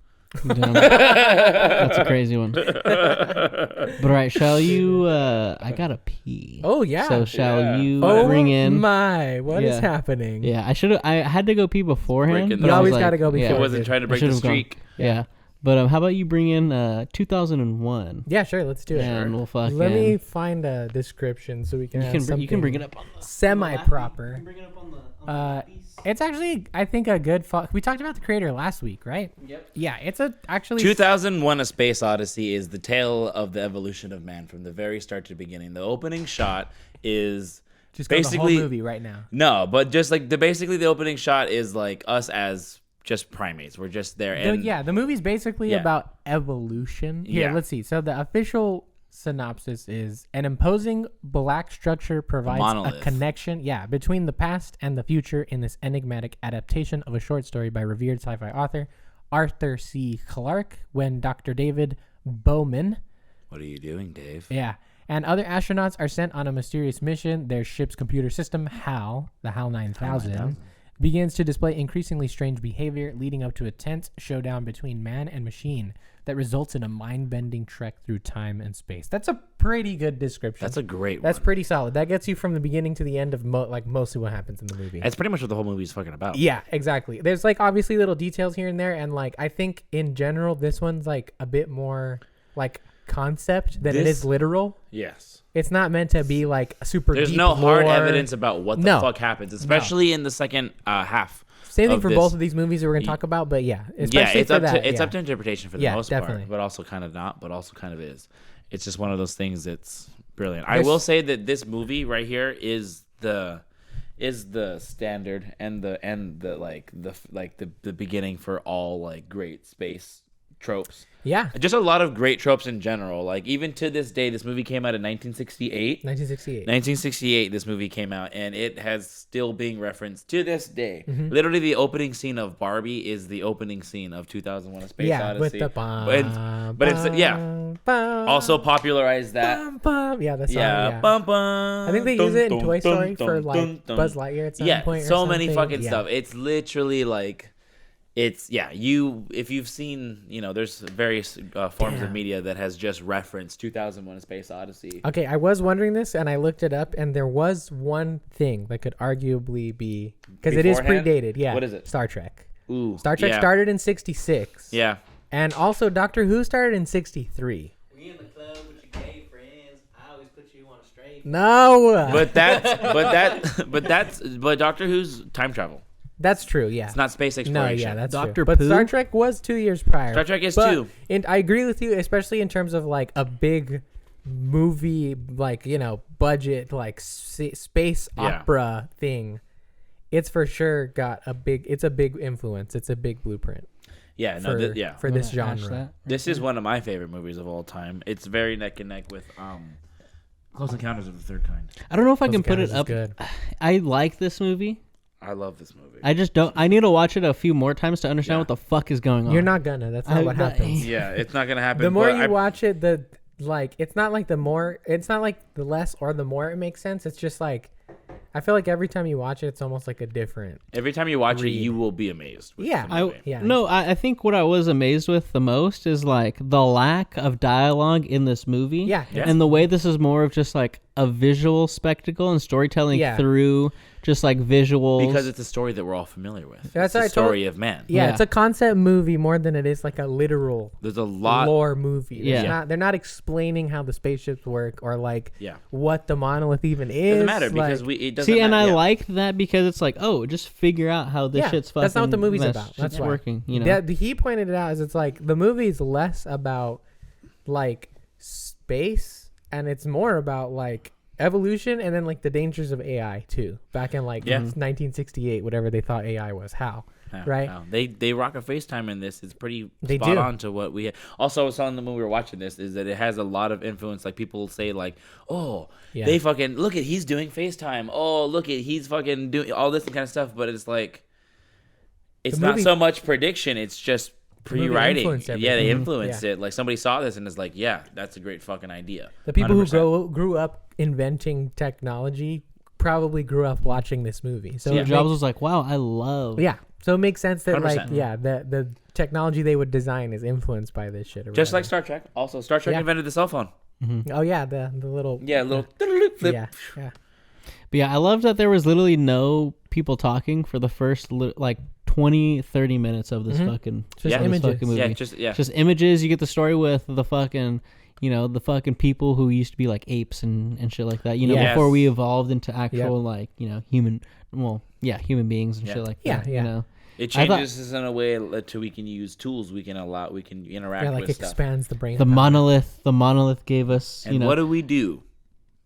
Damn. That's a crazy one. But all right, shall you? I gotta pee. Oh yeah. So shall you Oh bring in? my! What is Yeah. happening? Yeah, I should. I had to go pee beforehand. Breaking but the- I You was always gotta go yeah, before. It wasn't trying to I break the should've gone. streak. Yeah, but how about you bring in 2001? Yeah, sure. Let's do it. And we'll fucking. Let me find a description so we can. You can bring it up on the semi-proper. bring it up on the It's actually, I think, a good. We talked about the creator last week, right? Yep. Yeah, it's actually 2001: A Space Odyssey is the tale of the evolution of man from the very start to the beginning. The opening shot is just go the basically whole movie right now. no, but just like the opening shot is like us as just primates. We're just there, and The movie's basically Yeah. about evolution. Here, Yeah. let's see. So the official synopsis is: an imposing black structure provides a monolith. connection, between the past and the future in this enigmatic adaptation of a short story by revered sci-fi author Arthur C. Clarke. When Dr. David Bowman, what are you doing, Dave? and other astronauts are sent on a mysterious mission, their ship's computer system, HAL, the HAL 9000, begins to display increasingly strange behavior, leading up to a tense showdown between man and machine that results in a mind-bending trek through time and space. That's a pretty good description. That's a great one. That's pretty solid. That gets you from the beginning to the end of mostly what happens in the movie. That's pretty much what the whole movie is fucking about. Yeah, exactly. There's like obviously little details here and there, and like I think in general this one's like a bit more like concept than it is literal. Yes. It's not meant to be like a super There's deep no hard lore. evidence about what the fuck happens, especially in the second half. Same thing of for this. both of these movies that we're going to talk about, but especially it's for up that. to it's up to interpretation for the most definitely. part, but also kind of not, but also kind of is. It's just one of those things that's brilliant. I will say that this movie right here is the standard and the beginning for all like great space tropes. Yeah. Just a lot of great tropes in general. Like even to this day, this movie came out in 1968. 1968, this movie came out, and it has still being referenced to this day. Literally, the opening scene of Barbie is the opening scene of 2001: A Space Odyssey. With the bomb. But it's also popularized that. Yeah, that's Bum, bum, I think they use it in Toy Story for like Buzz Lightyear at some point. So or many something. fucking stuff. It's literally like. If you've seen, there's various forms of media that has just referenced 2001: A Space Odyssey. Okay, I was wondering this, and I looked it up, and there was one thing that could arguably be because it is Beforehand? predated. Yeah, What is it? Star Trek. Ooh, Star Trek started in '66. Yeah. And also Doctor Who started in '63. We in the club with your gay friends. I always put you on a straight. No, But Doctor Who's time travel. that's true. Yeah, It's not space exploration. No, yeah, that's Dr. true. But Pooh? Star Trek was 2 years prior. Star Trek is But- too. And I agree with you, especially in terms of like a big movie, like budget, like space opera thing. It's for sure got a big. It's a big influence. It's a big blueprint. Yeah, no, for this genre. This is one of my favorite movies of all time. It's very neck and neck with Close Encounters of the Third Kind. I don't know if I can Close put it Encounters is up. good. I like this movie. I love this movie. I just don't. I need to watch it a few more times to understand what the fuck is going on. You're not gonna. That's not what happens. Yeah, it's not gonna happen. The more but you watch it, it's not like the more. It's not like the less or the more it makes sense. It's just like. I feel like every time you watch it, it's almost like a different. Every time you watch it, you will be amazed. With Yeah, the movie. No, I think what I was amazed with the most is like the lack of dialogue in this movie. Yeah. And the way this is more of just like a visual spectacle and storytelling through just like visuals. Because it's a story that we're all familiar with. That's it's the story of man. Yeah, it's a concept movie more than it is like a literal. There's a lot lore movie. Yeah, they're not explaining how the spaceships work or like Yeah. what the monolith even is. It doesn't matter because it doesn't see, matter. and I yeah. like that because it's like, oh, just figure out how this shit's fucking. That's not what the movie's about. That's why. working. You know, he pointed it out as it's like the movie is less about like space and it's more about like evolution and then like the dangers of AI too. Back in like 1968, whatever they thought AI was. Right? They rock a FaceTime in this. It's pretty They spot do. on to what we had. Also, I was telling them when we were watching this is that it has a lot of influence. Like people say like, oh, they fucking look at he's doing FaceTime. Oh, look at he's fucking doing all this kind of stuff. But it's like, it's not so much prediction. It's just pre-writing. Yeah, they influenced it. Like somebody saw this and is like, yeah, that's a great fucking idea. The people 100%. who grew up inventing technology probably grew up watching this movie. So Steve Jobs was like, wow, I love. Yeah. So it makes sense that 100%. like the technology they would design is influenced by this shit. Or Just whatever. like Star Trek. Also, Star Trek invented the cell phone. Oh yeah, the little Flip. yeah. But yeah, I love that there was literally no people talking for the first like 20-30 minutes of this fucking Just images. fucking movie. Yeah, Just images. You get the story with the fucking, you know, the fucking people who used to be like apes and shit like that. You know, before we evolved into actual like, you know, human beings and shit like that. You know, it changes us in a way to we can use tools. We can interact like with stuff. expands the brain. the monolith gave us. And you know, what do we do?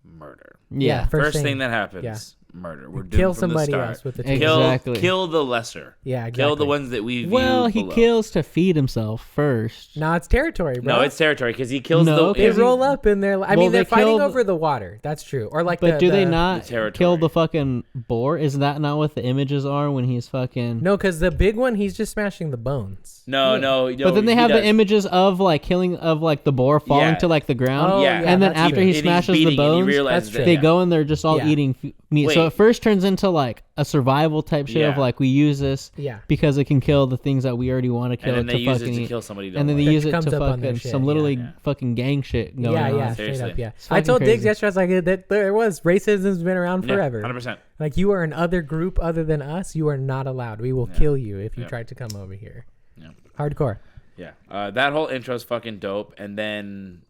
Murder. Yeah, First thing that happens. Murder. We're kill doomed from the somebody start. else with the Exactly. Kill the lesser. Yeah, exactly. Kill the ones that we view well, he below. kills to feed himself first. No, it's territory, bro. No, it's territory because he kills No, They okay. roll up in there. I mean, they they're fighting kill over the water. That's true. Or like, But do they not the territory. kill the fucking boar? Is that not what the images are when he's fucking? No, because the big one, he's just smashing the bones. No. But then they have the images of like killing of like the boar falling to like the ground. Oh, yeah, and then that's after true. he And he's smashes beating the and he bones, realizes That's true. they go and they're just all eating meat. So Wait. it first turns into like a survival type shit of Yeah. like we use this because it can kill the things that we already want to kill. And then they to use fucking it to eat. kill somebody. And then they That use it comes to up on their fucking shit, some yeah. literally fucking gang shit going Yeah, on. yeah, straight Seriously. up, yeah. It's I told fucking Diggs yesterday, I was like, that there was racism's been around forever. 100%. Like, you are another group other than us. You are not allowed. We will kill you if you try to come over here. Yeah. Hardcore. Yeah, that whole intro is fucking dope, and then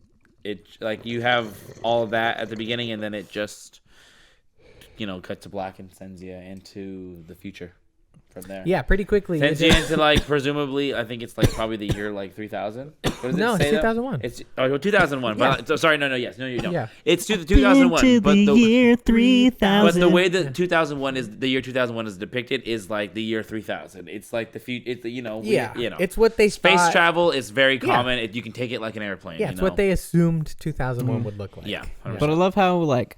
it like you have all of that at the beginning, and then it just cuts to black and sends you into the future from there. Yeah, pretty quickly. Sends you into like presumably, I think it's like probably the year like 3000. No, it's 2001. It's 2001. Yeah. But sorry, no, yes, no, you don't. Yeah. It's 2001. Into But the year 3000. but the way that 2001 is the year 2001 is depicted is like the year 3000. It's like the future. It's the It's what they space thought. travel is very common. You can take it like an airplane. Yeah, it's what they assumed 2001 would look like. Yeah, 100%. But I love how like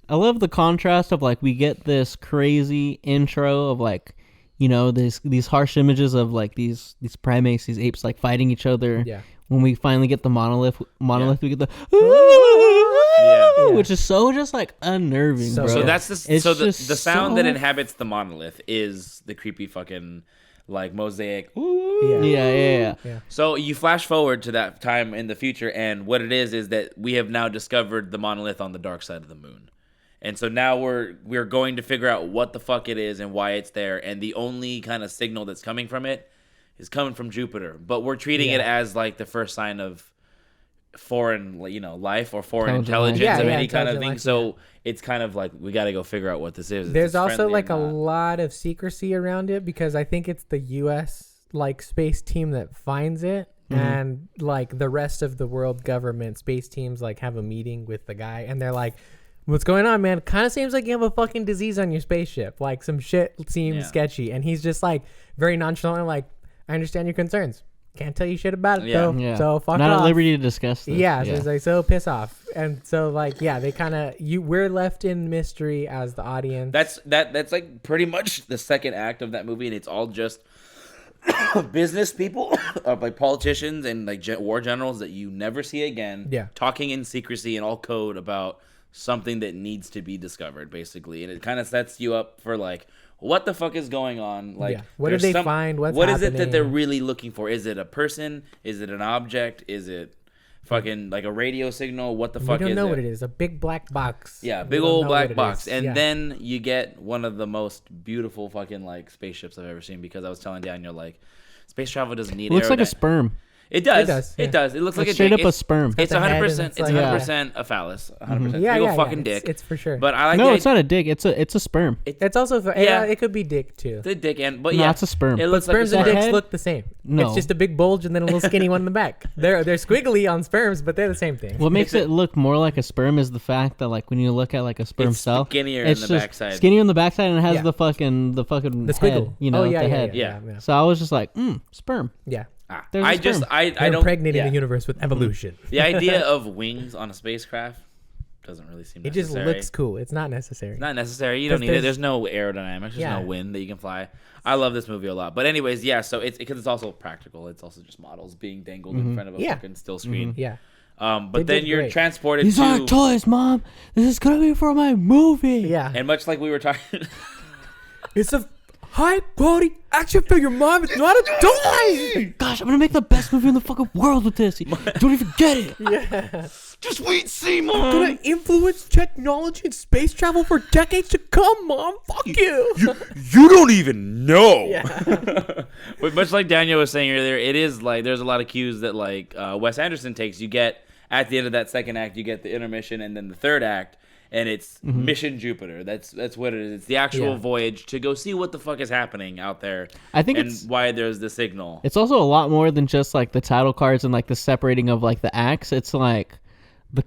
I love the contrast of like we get this crazy intro of like these harsh images of like these primates, these apes like fighting each other. Yeah. When we finally get the monolith we get the which is so just like unnerving, bro. So that's the sound that so- inhabits the monolith is the creepy fucking like mosaic. Yeah. So you flash forward to that time in the future, and what it is that we have now discovered the monolith on the dark side of the moon. And so now we're going to figure out what the fuck it is and why it's there. And the only kind of signal that's coming from it is coming from Jupiter. But we're treating it as like the first sign of foreign, life or foreign intelligence of any kind of thing. Life, so it's kind of like we got to go figure out what this is. There's also like a lot of secrecy around it because I think it's the U.S. like space team that finds it. And like the rest of the world government space teams like have a meeting with the guy and they're like, what's going on, man? Kind of seems like you have a fucking disease on your spaceship. Like some shit seems sketchy. And he's just like very nonchalant, like, I understand your concerns. Can't tell you shit about it though. Yeah. So fuck Not off. at liberty to discuss this. Yeah. So it's like, so piss off. And so like, yeah, they kind of we're left in mystery as the audience. That's like pretty much the second act of that movie, and it's all just business people, like politicians and like war generals that you never see again. Yeah. Talking in secrecy and all code about something that needs to be discovered, basically, and it kind of sets you up for like, what the fuck is going on? Like, what did they find? What's what is it that happening? they're really looking for? Is it a person? Is it an object? Is it fucking like a radio signal. What the We fuck don't is know it? what it is. A big black box. Yeah, We big don't old know what black it box. is. And Yeah. then you get one of the most beautiful fucking like spaceships I've ever seen, because I was telling Daniel, like, space travel doesn't need It looks like a aerodynamic. sperm. It does. It does, It yeah. does. It looks like Like a straight dick. up a sperm. It's Got the head 100%. and It's it's like- 100% a phallus. 100%. Yeah, Big old yeah, fucking yeah. dick. It's for sure. But I like No, the it's not a dick. It's a sperm. It's also for, Yeah. it could be dick too. the dick end, but No, yeah, it's a sperm. It But looks like a Sperms and sperm. dicks head? look the same. No. It's just a big bulge and then a little skinny one in the back. They're squiggly on sperms, but they're the same thing. What makes it look more like a sperm is the fact that, like, when you look at like a sperm It's cell, skinnier it's in the just backside. skinny on the backside, and it has Yeah. the fucking The head, squiggle. you know, oh, yeah, the yeah, head. Yeah. So I was just like, sperm. Yeah. There's a I just sperm. I They're don't impregnating yeah. the universe with evolution. The idea of wings on a spacecraft doesn't really seem It just necessary. looks cool. It's not necessary. Not necessary. You don't 'Cause need it. there's- There's no aerodynamics. There's Yeah. no wind that you can fly. I love this movie a lot. But anyways, yeah. So it's because it's also practical. It's also just models being dangled in front of a Yeah. fucking still screen. Yeah. But They then did you're great. transported These to. aren't toys, Mom. This is gonna be for my movie. Yeah. And much like we were talking, It's a high quality action figure, Mom. It's not a toy. Gosh, I'm gonna make the best movie in the fucking world with this. You don't even get it. Yeah. just wait, see, I'm Mom. gonna influence technology and space travel for decades to come, Mom. Fuck you. You don't even know. Yeah. But much like Daniel was saying earlier, it is like there's a lot of cues that like Wes Anderson takes. You get at the end of that second act, you get the intermission, and then the third act, and it's Mission Jupiter. That's what it is. It's the actual Yeah. voyage to go see what the fuck is happening out there. I think and it's- why there's the signal. It's also a lot more than just like the title cards and like the separating of like the acts. It's like the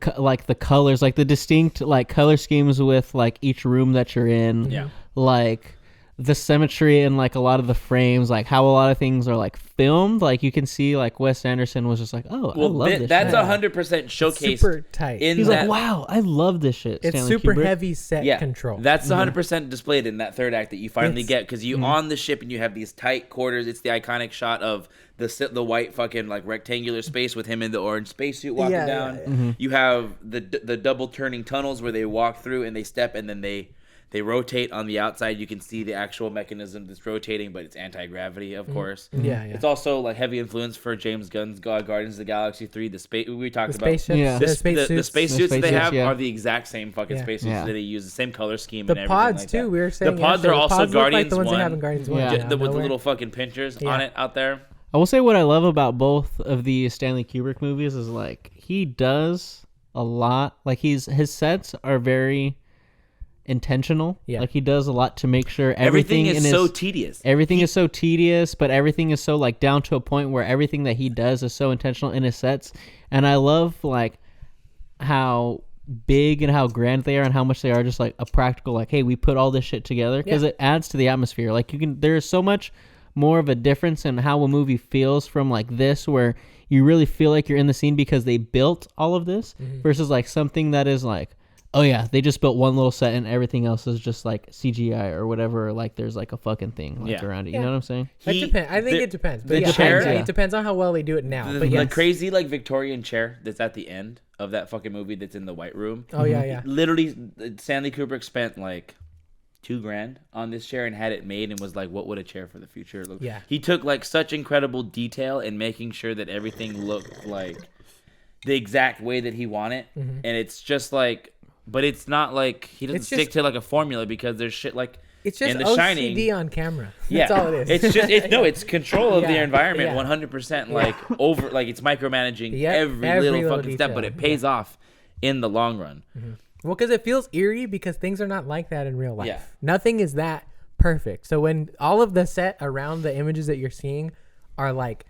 colors, like the distinct like color schemes with like each room that you're in. Yeah. Like the symmetry and like a lot of the frames, like how a lot of things are like filmed. Like you can see like Wes Anderson was just like, oh, I love this. that's shit. 100% showcased. Super tight. In He's that, like, wow, I love this shit. It's Stanley super Kubrick. heavy set yeah, control. That's 100% displayed in that third act that you finally It's- get, because you on the ship and you have these tight quarters. It's the iconic shot of the white fucking like rectangular space with him in the orange spacesuit walking Yeah, down. yeah, yeah. You have the double turning tunnels where they walk through and they step and then they rotate on the outside. You can see the actual mechanism that's rotating, but it's anti-gravity, of course. Yeah, yeah. It's also like heavy influence for James Gunn's Guardians of the Galaxy 3. The space we talked the about. spaceships, Yeah. the The spacesuits. spacesuits that they spacesuits, have yeah. are the exact same fucking Yeah. spacesuits Yeah. that they use, the same color scheme The and everything pods like too. that. We were saying the pods yesterday, are also pods look like Guardians the ones 1. they have in Guardians 1. Yeah. out of with the nowhere. little fucking pinchers Yeah. on it out there. I will say what I love about both of the Stanley Kubrick movies is like he does a lot. Like his sets are very intentional. Yeah. Like he does a lot to make sure Everything everything is in so his, tedious. everything is so tedious, but everything is so like down to a point where everything that he does is so intentional in his sets. And I love like how big and how grand they are and how much they are just like a practical like, hey, we put all this shit together because it adds to the atmosphere. Like there's so much more of a difference in how a movie feels from like this, where you really feel like you're in the scene because they built all of this versus like something that is like, oh yeah, they just built one little set and everything else is just like CGI or whatever. Like there's like a fucking thing like Yeah. around it. You know what I'm saying? It depends. I think the- it depends. the But yeah, chair- I agree. It depends on how well they do it now. The, But the yes. crazy like Victorian chair that's at the end of that fucking movie that's in the White Room. Oh yeah, yeah. Literally, Stanley Kubrick spent like $2,000 on this chair and had it made and was like, what would a chair for the future look? Yeah. He took like such incredible detail in making sure that everything looked like the exact way that he wanted, and it's just like, but it's not like he doesn't It's stick just- to like a formula, because there's shit like It's just in The OCD Shining. on camera. Yeah, That's all it is. It's just it's control of the Yeah, environment, yeah. 100%. Like over, like it's micromanaging Yep, every every little little fucking step, but detail, it pays off in the long run. Well, because it feels eerie because things are not like that in real life. Yeah. Nothing is that perfect. So when all of the set around the images that you're seeing are like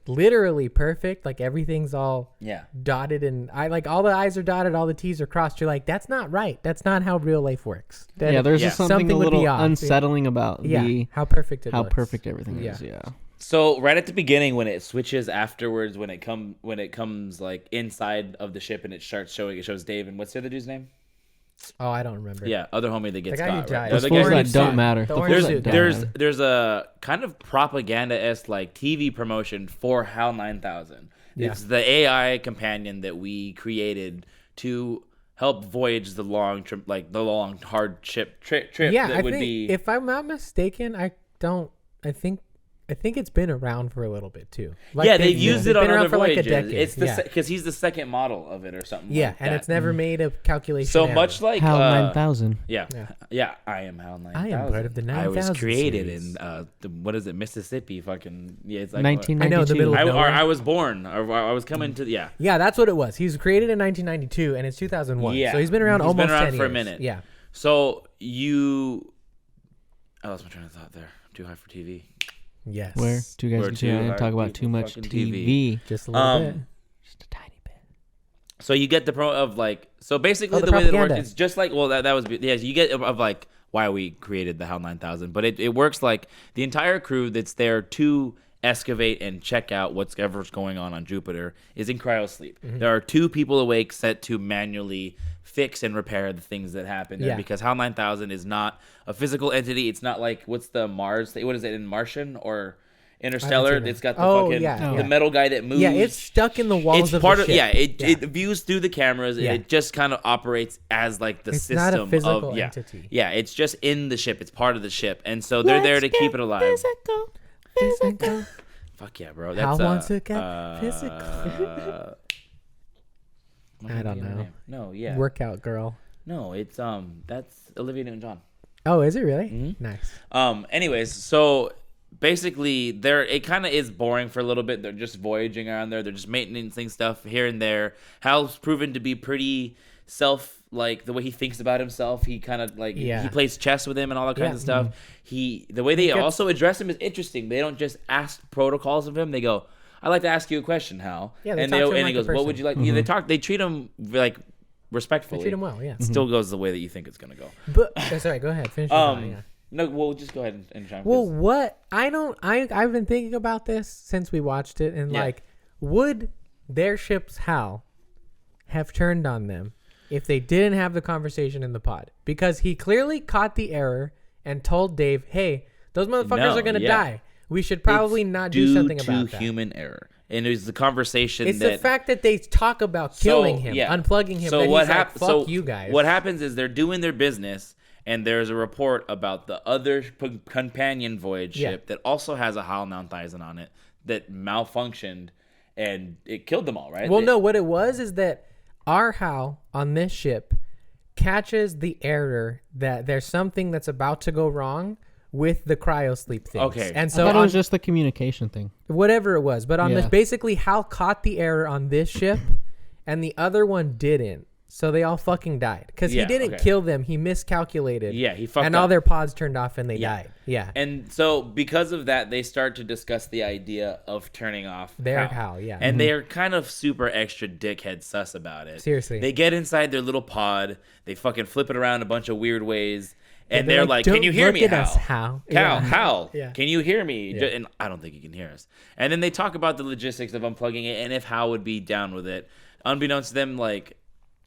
literally perfect, like everything's all Yeah. dotted and I like all the I's are dotted, all the T's are crossed. You're like, that's not right. That's not how real life works. That- Yeah, there's Yeah. just something Something a would be little off. unsettling about yeah, the how perfect it how looks. perfect everything Yeah. is. Yeah. So right at the beginning, when it switches afterwards, when it comes like inside of the ship and it shows Dave, and what's the other dude's name? Oh, I don't remember. Yeah, other homie that gets guy who caught. died. Right? The The Those guy fools who that orange gets don't suit. matter. The The orange fools suit that guy. don't matter. there's a kind of propaganda-esque like TV promotion for HAL 9000. Yeah. It's the AI companion that we created to help voyage the long trip, like the long hard trip Yeah, that I would think be. if I'm not mistaken, I think I think it's been around for a little bit too. They've used it on other voyages. decade. It's because he's the second model of it or something. Yeah, like and that. it's never made a calculation. So error. much like HAL 9000. Yeah. I am HAL 9000. I am part of the 9000 I was created series. in what is it, Mississippi? Fucking it's like 1992. I know, the middle of nowhere. I was born. Or I was coming to Yeah, that's what it was. He was created in 1992, and it's 2001. Yeah. So he's been around He's almost been around 10 for a years. minute. Yeah. So I lost my train of thought there. Too high for TV. Yes. Where two guys We're get too together and hard talk about for too much fucking TV. Just a little bit. Just a tiny bit. So you get the pro of like, so basically the the way that it propaganda. works, it's just like, well, that was, you get of like why we created the HAL 9000, but it works like the entire crew that's there to excavate and check out whatever's going on Jupiter is in cryosleep. There are 2 people awake set to manually fix and repair the things that happen there because HAL 9000 is not a physical entity. It's not like, what's the Mars, what is it, in Martian or Interstellar? It's got the the metal guy that moves. Yeah, it's stuck in the walls It's part the of ship. it views through the cameras and it just kind of operates as like the It's system not a physical of entity. Yeah, it's just in the ship. It's part of the ship. And so they're there to keep it alive. Physical. Fuck yeah, bro. How That's wants to get physical. I don't know. No, yeah. Workout girl. No, it's that's Olivia Newton-John. Oh, is it really? Nice. Anyways, so basically it kind of is boring for a little bit. They're just voyaging around there. They're just maintaining stuff here and there. Hal's proven to be pretty like the way he thinks about himself. He kind of like he plays chess with him and all that kinds of stuff. The way they also address him is interesting. They don't just ask protocols of him. They go, "I'd like to ask you a question, Hal." Yeah, they and talk to him and like he goes, a "What would you like?" Yeah, they treat him like respectfully. They treat him well. Yeah. It still goes the way that you think it's gonna go. But sorry, go ahead. Finish. Your thought, yeah. No, well, just go ahead and chime. Well, what I've been thinking about this since we watched it, and like, would their ship's HAL have turned on them if they didn't have the conversation in the pod? Because he clearly caught the error and told Dave, "Hey, those motherfuckers are gonna die. We should probably not do something about that." Human error, and it was the conversation. It's the fact that they talk about killing him, unplugging him. So that what he's like, happens? Fuck you guys. What happens is they're doing their business. And there's a report about the other companion voyage ship that also has a HAL 9000 on it that malfunctioned and it killed them all, right? Well, no, what it was is that our HAL on this ship catches the error that there's something that's about to go wrong with the cryosleep things. Okay. And I so thought it was just the communication thing. whatever it was, but on this, basically HAL caught the error on this ship and the other one didn't. So they all fucking died because he didn't kill them. He miscalculated. Yeah, he fucked and up. all their pods turned off and they died. Yeah. And so because of that, they start to discuss the idea of turning off Their HAL. HAL, yeah. And they're kind of super extra dickhead sus about it. Seriously. They get inside their little pod. They fucking flip it around a bunch of weird ways. And they're they're like, like, "Can "Don't you hear look me, at Hal? us, Hal." Hal, Yeah. can you hear me?" Yeah. And I don't think he can hear us. And then they talk about the logistics of unplugging it and if Hal would be down with it. Unbeknownst to them, like,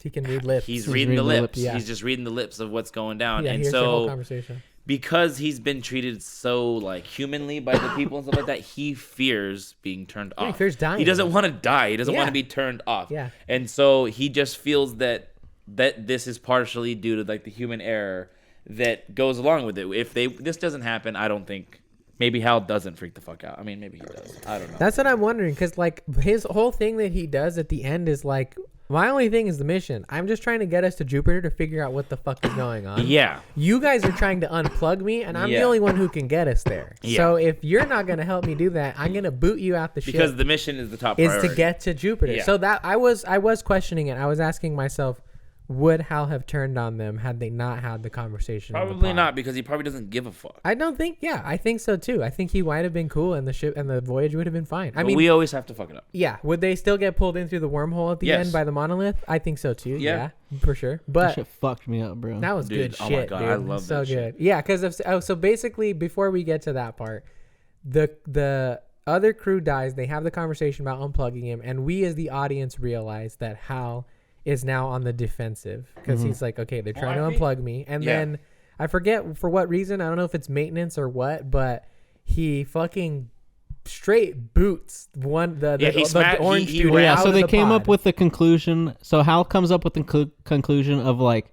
He can read lips. he's reading the lips. Yeah. He's just reading the lips of what's going down. Yeah, And here's the whole so conversation. because he's been treated so like humanly by the people and stuff like that, he fears being turned off. he fears dying. He doesn't want to die. He doesn't want Yeah. to be turned off. Yeah. And so he just feels that this is partially due to like the human error that goes along with it. If this doesn't happen, I don't think maybe Hal doesn't freak the fuck out. I mean, maybe he does. I don't know. That's what I'm wondering, because like his whole thing that he does at the end is like, my only thing is the mission. I'm just trying to get us to Jupiter to figure out what the fuck is going on. Yeah. You guys are trying to unplug me, and I'm the only one who can get us there. Yeah. So if you're not going to help me do that, I'm going to boot you out the ship. Because the mission is the top is priority. to get to Jupiter. Yeah. So that I was questioning it. I was asking myself, would Hal have turned on them had they not had the conversation? in the Probably pod? not, because he probably doesn't give a fuck. I don't think. Yeah, I think so too. I think he might have been cool, and the ship and the voyage would have been fine. I But mean, we always have to fuck it up. yeah. Would they still get pulled in through the wormhole at the Yes. end by the monolith? I think so too. Yeah. Yeah, for sure. That But shit fucked me up, bro. that was Dude, good oh my shit, God, dude. I love so that shit. good. Yeah, because so basically, before we get to that part, the other crew dies. They have the conversation about unplugging him, and we as the audience realize that Hal is now on the defensive because he's like, okay, they're trying to unplug me, and then I forget for what reason. I don't know if it's maintenance or what, but he fucking straight boots the orange dude Yeah, out so of they the came pod. up with the conclusion. So Hal comes up with the conclusion of like,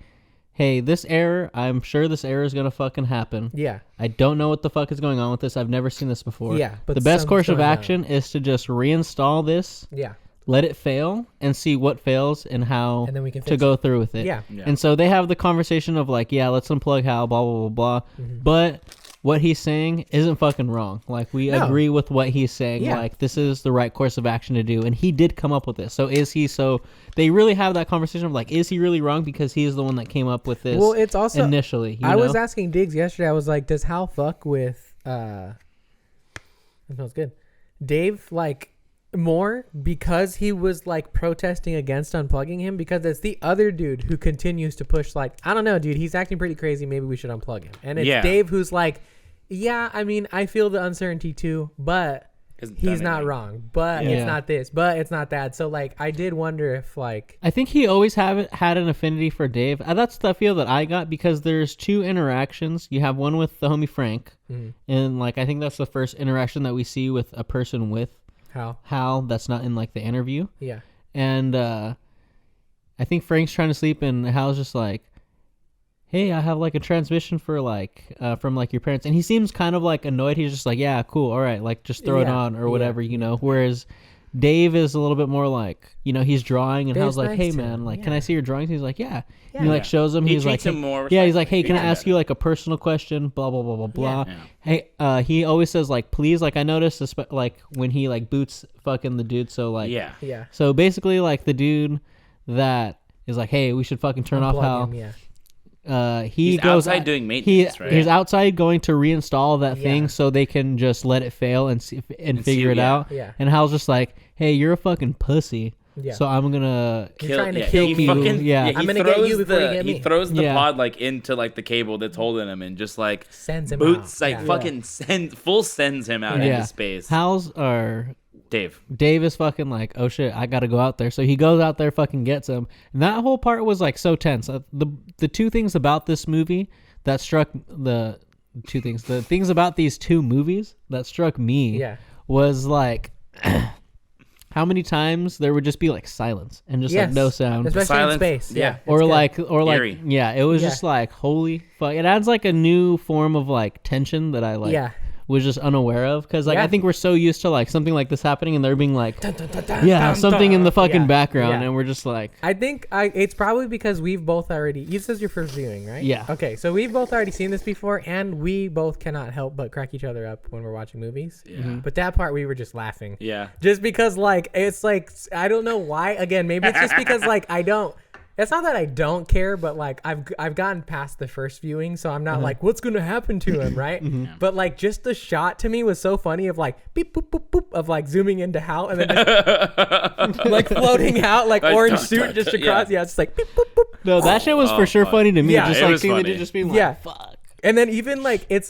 hey, this error, I'm sure this error is going to fucking happen. Yeah. I don't know what the fuck is going on with this. I've never seen this before. Yeah, but the best course of something's going action is to just reinstall this, Yeah. let it fail, and see what fails and how And then we can to fix go through with it. Yeah. And so they have the conversation of like, yeah, let's unplug Hal, blah, blah, blah, blah. But what he's saying isn't fucking wrong. Like, we No. agree with what he's saying. Yeah. Like, this is the right course of action to do. And he did come up with this. So they really have that conversation of like, is he really wrong? Because he's the one that came up with this Well, it's also initially. I was asking Diggs yesterday. I was like, does Hal fuck with that smells good. Dave like more because he was like protesting against unplugging him, because it's the other dude who continues to push like, I don't know, dude, he's acting pretty crazy, maybe we should unplug him. And it's Dave who's like, yeah, I mean, I feel the uncertainty too, but he's not wrong, but it's not this, but it's not that. So like, I did wonder if like, I think he always had an affinity for Dave. That's the feel that I got, because there's two interactions. You have one with the homie Frank, and like, I think that's the first interaction that we see with a person with Hal that's not in like the interview. Yeah. And I think Frank's trying to sleep, and Hal's just like, hey, I have like a transmission for like from like your parents, and he seems kind of like annoyed. He's just like, yeah, cool, all right, like just throw it on or whatever, you know. Whereas Dave is a little bit more like, you know, he's drawing, and Hal's like, hey man, like, can I see your drawings? He's like, yeah. And he like shows him. He's like, treats him more yeah, he's like, hey, can I respectfully. ask you like a personal question? Blah blah blah blah blah. Hey, he always says like, please. Like, I noticed like when he like boots fucking the dude. So like, yeah. So basically, like the dude that is like, hey, we should fucking turn off Hal. He he's goes outside doing maintenance, right? He's outside going to reinstall that thing so they can just let it fail and see figure it out. Yeah. And Hal's just like, hey, you're a fucking pussy. Yeah. So I'm gonna trying to kill you. I'm gonna get you before you get me. He throws the pod like into like the cable that's holding him, and just like sends him boots out. like fucking sends him out into space. Hal's Dave is fucking like, oh shit, I gotta go out there. So he goes out there, fucking gets him. And that whole part was like so tense. The two things about this movie that struck the things about these two movies that struck me was like how many times there would just be like silence and just like no sound, especially silence, in space. Yeah, or like eerie. it was just like, holy fuck. It adds like a new form of like tension that I like was just unaware of, because like I think we're so used to like something like this happening and there being like something in the fucking background and we're just like, I think it's probably because we've both already, this is your first viewing, right? Yeah. Okay, so we've both already seen this before, and we both cannot help but crack each other up when we're watching movies. But that part we were just laughing, just because like it's like, I don't know why. Again, maybe it's just because like it's not that I don't care, but like I've gotten past the first viewing, so I'm not like, what's gonna happen to him, right? But like, just the shot to me was so funny of like beep boop boop boop of like zooming into Hal and then just, like floating out like orange suit just across. Yeah, it's just like beep boop boop. No, that shit was for sure funny to me. Yeah, just it like was seeing the funny. dude just being like, fuck. And then even like it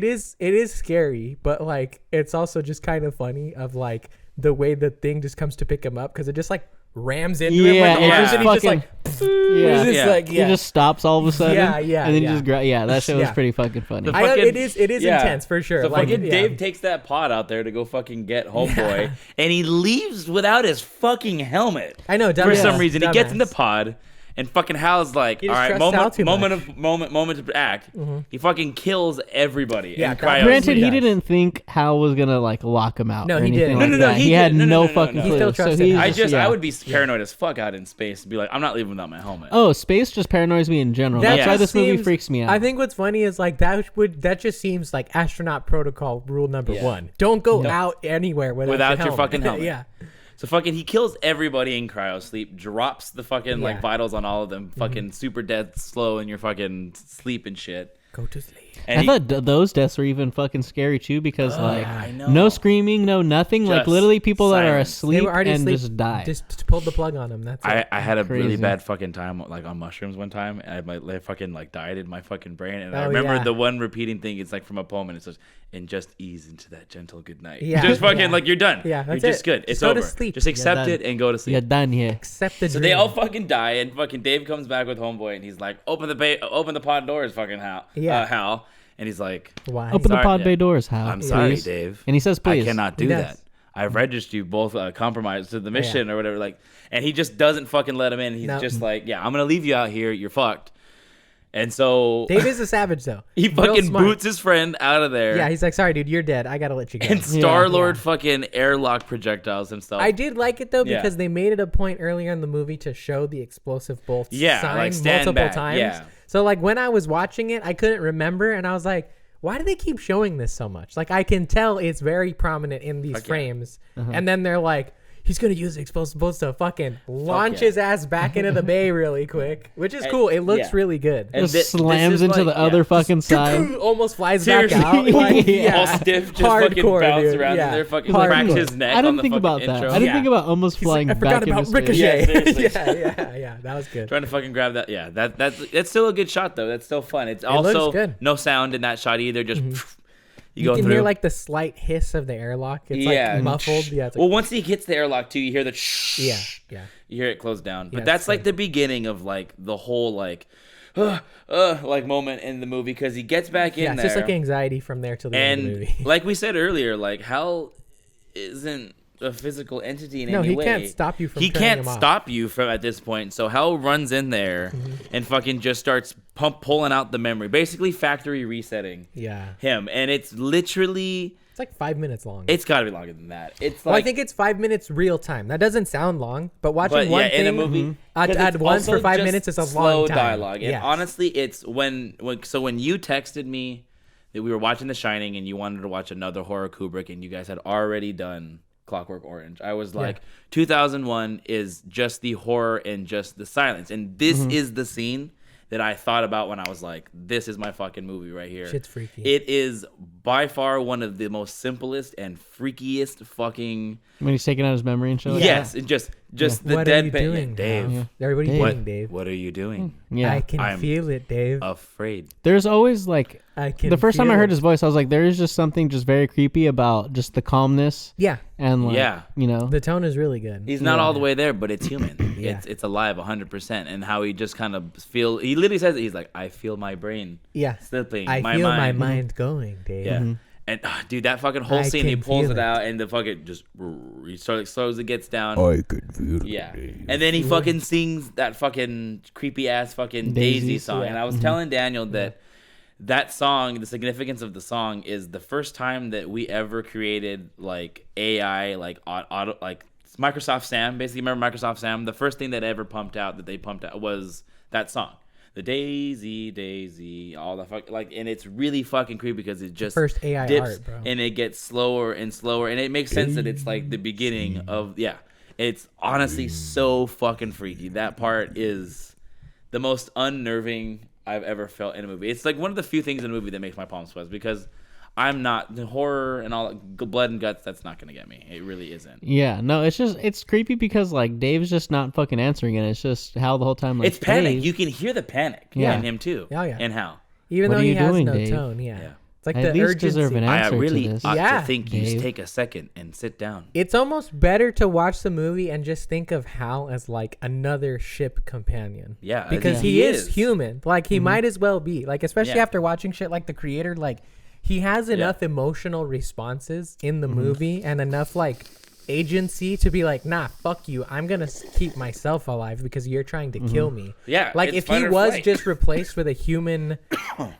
is scary, but like it's also just kind of funny of like the way the thing just comes to pick him up, because it just like rams into him with the arms, and he's just like, he just stops all of a sudden. Yeah, and then he just that shit was pretty fucking funny. It is intense for sure. So like, fucking Dave takes that pod out there to go fucking get homeboy, and he leaves without his fucking helmet. I know, for some dumbass, reason he gets in the dumbass. pod. And fucking Hal's like, all right, moment to act. He fucking kills everybody. Yeah, and cryo Granted, sleep. he didn't think Hal was gonna like lock him out. No, or he anything didn't. like No, that. he had didn't. no No. fucking He clue. still So trusted he's him. I would be paranoid as fuck out in space and be like, I'm not leaving without my helmet. Oh, space just paranoids me in general. That's why this movie freaks me out. I think what's funny is like that just seems like astronaut protocol rule number 1. Don't go out anywhere without your fucking helmet. Yeah. So fucking he kills everybody in cryo sleep, drops the fucking like vitals on all of them, fucking super dead slow in your fucking sleep and shit. Go to sleep. And I thought those deaths were even fucking scary too, because I know. no screaming, no nothing. Like Just literally people that are silence. asleep They were already and asleep. just die. Just pulled the plug on them. That's it. I had a really Crazy. bad fucking time like on mushrooms one time, and I fucking like died in my fucking brain, and I Oh, remember yeah. the one repeating thing. It's like from a poem, and it says, "And just ease into that gentle good night." Yeah. Just fucking Yeah. like you're done. Yeah, you're that's just it. good. Just It's go to over. sleep. Just accept done. it and go to sleep. You're done here. Accept the So dream. they all fucking die, and fucking Dave comes back with homeboy, and he's like, "Open the pod doors, fucking Hal." Hal, and he's like, Why? Open the Sorry, pod yeah. bay doors, Hal. "I'm sorry, please. Dave." And he says, please. I cannot do He does. that. I've registered you both compromised to the mission or whatever. Like, and he just doesn't fucking let him in. He's No. just like, yeah, I'm gonna leave you out here. You're fucked. And so Dave is a savage though. he Real fucking smart. boots his friend out of there. Yeah, he's like, sorry, dude, you're dead. I gotta let you go. and Star-Lord Yeah. fucking airlock projectiles himself. I did like it though Yeah. because they made it a point earlier in the movie to show the explosive bolts Yeah, sign like stand multiple back, times. yeah. So like when I was watching it, I couldn't remember, and I was like, why do they keep showing this so much? Like I can tell it's very prominent in these frames, and then they're like, he's gonna use the explosive bolts to fucking launch his ass back into the bay really quick, which is cool. It looks yeah. really good. And Just slams into the other fucking side. Almost flies Seriously. back out. Like, all stiff, just fucking Hardcore, bounce dude. around Yeah. and they're fucking Hardcore. cracks his neck. I on didn't the think fucking about that. intro. I didn't think about almost flying I forgot back in about his Ricochet. face. Yeah, seriously. yeah, that was good. Trying to fucking grab that. Yeah, that's still a good shot though. That's still fun. It's looks also good. no sound in that shot either. Just you go You can through. hear like the slight hiss of the airlock. It's Yeah. like muffled. Yeah, it's like, well, once he hits the airlock too, you hear the yeah. You hear it close down. But Yeah, that's it's like the beginning of like the whole like like moment in the movie because he gets back in Yeah, it's there. just like anxiety from there till the end of the and movie. like we said earlier, like Hal isn't a physical entity in No, any he way. can't stop you from He turning can't him off. stop you from at this point. So Hal runs in there and fucking just starts pulling out the memory, basically factory resetting Yeah. him, and it's literally. It's like 5 minutes long. It's got to be longer than that. It's well, like I think it's 5 minutes real time. That doesn't sound long, but watching but one yeah, thing in a movie, 'cause at it's once also for 5 just minutes is a slow long time. dialogue. And Yes. honestly, it's when you texted me that we were watching The Shining and you wanted to watch another horror Kubrick and you guys had already done Clockwork Orange, I was like, 2001 is just the horror and just the silence, and this is the scene that I thought about when I was like, this is my fucking movie right here. Shit's freaky. It is by far one of the most simplest and freakiest fucking. When he's taking out his memory and shit. like Yes, and just the What are dead you bit. doing, Dave. Hal? Everybody Dave. doing, Dave? What are you doing? that. Yeah. I can I'm- feel it, Dave. Afraid. There's always like I can. the first time I feel heard it. his voice, I was like, there is just something just very creepy about just the calmness Yeah, and like, Yeah. you know, the tone is really good. He's not all the way there, but it's human. Yeah. It's alive 100%. And how he just kind of he literally says it. He's like, I feel my brain Yeah, slipping. I my feel my mind. mind going, Dave. Yeah. And dude, that fucking whole I scene, he can pulls feel it it. out and the fucking just he slowly gets down. I could feel Yeah. And then he fucking sings that fucking creepy ass fucking Daisy Daisies, song. yeah. And I was telling Daniel that song, the significance of the song is the first time that we ever created like AI, like auto, like Microsoft Sam. Basically, remember Microsoft Sam? The first thing that ever pumped out was that song. The Daisy, all the fuck, like, and it's really fucking creepy because it just First AI dips art, bro. and it gets slower and slower, and it makes sense that it's like the beginning of It's honestly so fucking freaky. That part is the most unnerving I've ever felt in a movie. It's like one of the few things in a movie that makes my palms sweat because I'm not the horror and all blood and guts. That's not gonna get me. It really isn't. yeah, no, it's creepy because like Dave's just not fucking answering it. It's just Hal the whole time. Like, It's panic. Dave, You can hear the panic Yeah. in him too. Oh, yeah. And Hal. Even What though are he you has doing, no Dave? tone. Yeah. Yeah. It's like at the least urgency. deserve an I answer really to this. ought Yeah. to think you Dave. take a second and sit down. It's almost better to watch the movie and just think of Hal as like another ship companion. Yeah, Because he he is is. human. Like he might as well be. Like especially Yeah. after watching shit like The Creator, like he has enough emotional responses in the movie and enough like agency to be like, nah, fuck you. I'm gonna keep myself alive because you're trying to kill me. Yeah, Like it's if fight he or was flight. just replaced with a human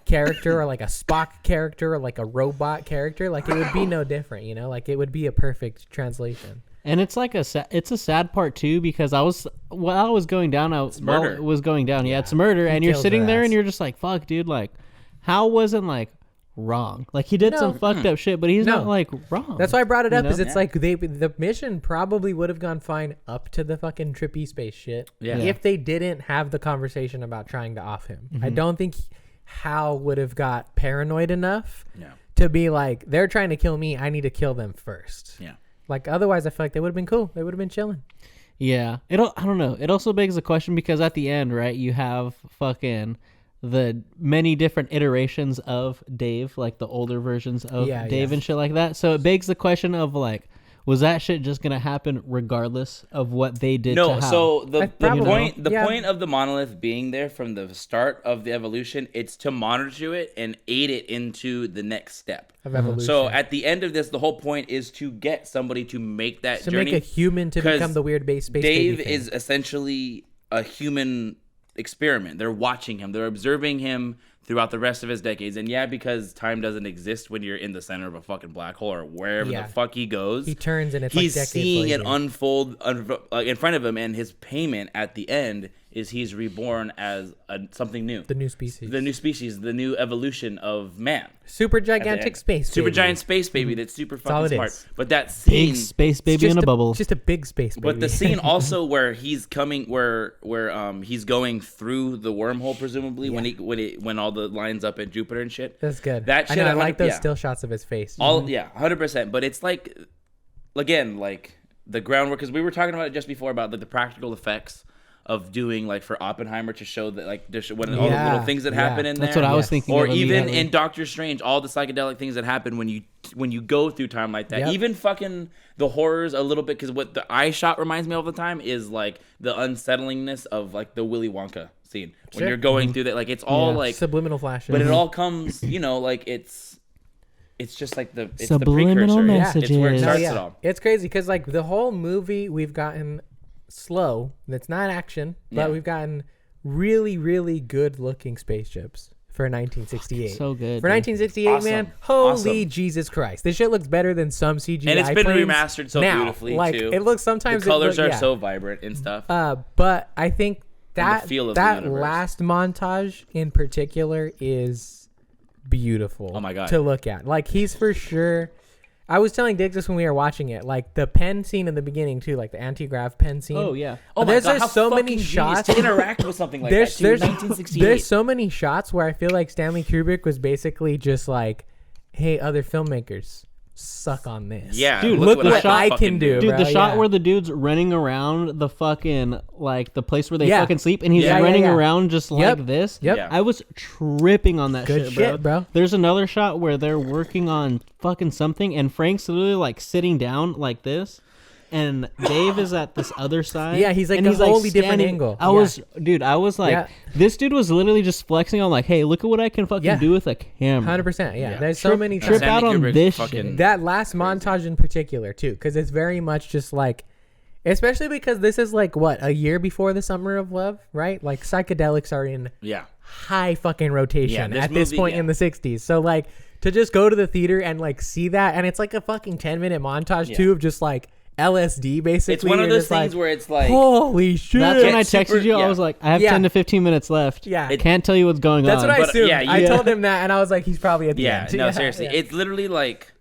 character or like a Spock character or like a robot character, like it would be no different, you know? Like it would be a perfect translation. And it's like it's a sad part too because while I was going down, murder. it was going down. Yeah, it's murder, and you're kills sitting her there ass. and you're just like, fuck, dude, like, Hal wasn't like wrong. Like he did some fucked up shit, but he's No. not like wrong. That's why I brought it up, know? is it's like the mission probably would have gone fine up to the fucking trippy space shit if they didn't have the conversation about trying to off him. I don't think Hal would have got paranoid enough to be like, they're trying to kill me, I need to kill them first. Yeah. Like otherwise I feel like they would have been cool. They would have been chilling. Yeah. I don't know. It also begs the question because at the end, right, you have fucking the many different iterations of Dave, like the older versions of Dave and shit like that. So it begs the question of like, was that shit just gonna happen regardless of what they did to No, Hal? so the probably- point of the monolith being there from the start of the evolution, it's to monitor it and aid it into the next step Of evolution. So at the end of this, the whole point is to get somebody to make that to journey. make a human to 'Cause become the weird space Dave baby thing. is essentially a human experiment. They're watching him. They're observing him throughout the rest of his decades. And yeah, because time doesn't exist when you're in the center of a fucking black hole or wherever the fuck he goes. He turns and it's he's like decades seeing later. it unfold in front of him, and his payment at the end is he's reborn as something new. The new species. The new species, the new evolution of man. Super gigantic space Super baby. giant space baby that's super all fucking it smart. is. But that scene, Big space baby in a bubble. Just a big space baby. but the scene also where he's coming, where he's going through the wormhole, presumably when all the lines up in Jupiter and shit. That's good. That shit, I like those 100 still shots of his face. 100%. But it's like, again, like the groundwork, because we were talking about it just before about like the practical effects of doing like for Oppenheimer to show that like all the little things that happen in there. That's what I was thinking. Or of even immediately. in Doctor Strange, all the psychedelic things that happen when you go through time like that. Yep. Even fucking the horrors a little bit, because what the eye shot reminds me all the time is like the unsettlingness of like the Willy Wonka scene when Sure. you're going through that. Like it's all like, subliminal flashes. but it all comes, like it's just like the Subliminal precursor. messages. It's where it No, starts it all. It's crazy because like the whole movie we've gotten slow. It's not action, but we've gotten really, really good looking spaceships for 1968. So good. For 1968, Awesome. man, holy Awesome. Jesus Christ. This shit looks better than some CGI And it's been planes remastered so now. beautifully, like, too. It looks sometimes... The colors are yeah. so vibrant and stuff. But I think that feel of the that universe. last montage in particular is beautiful. Oh my God. To look at. Like, he's for sure... I was telling Diggz this when we were watching it. Like, the pen scene in the beginning, too. Like, the anti-grav pen scene. Oh, yeah. Oh my there's God, how so many fucking genius shots to interact with something like that. Too. 1968. There's so many shots where I feel like Stanley Kubrick was basically just like, "Hey, other filmmakers, suck on this." Yeah, Dude, look what can I fucking can do. Dude, bro, the shot yeah. where the dude's running around the fucking, like, the place where they Yeah. fucking sleep, and he's Yeah, yeah, running yeah. around just Yep. like this. Yep. Yeah. I was tripping on that Good shit, bro. shit, bro. There's another shot where they're working on fucking something, and Frank's literally, like, sitting down like this, and Dave is at this other side. Yeah, he's, like, and a wholly different standing- angle. I Yeah. was like, Yeah. this dude was literally just flexing on, like, hey, look at what I can fucking Yeah. do with a camera. 100%. Yeah, Yeah. there's so many Trip shots. out on Kubrick this fucking- shit. That last montage in particular too, because it's very much just like, especially because this is like what, a year before the Summer of Love, right? Like psychedelics are in Yeah. high fucking rotation this at this movie, point in the 60s. So like to just go to the theater and like see that, and it's like a fucking 10-minute montage too of just like LSD basically. It's one of You're those just things like, where it's like, holy shit. That's when I It's super- texted you. I yeah. was like, I have Yeah. 10 to 15 minutes left. Yeah. I can't tell you what's going That's on. what I But, assumed. yeah, I you- told him that, and I was like, he's probably at the yeah, end. no, Yeah, seriously. yeah. It's literally like,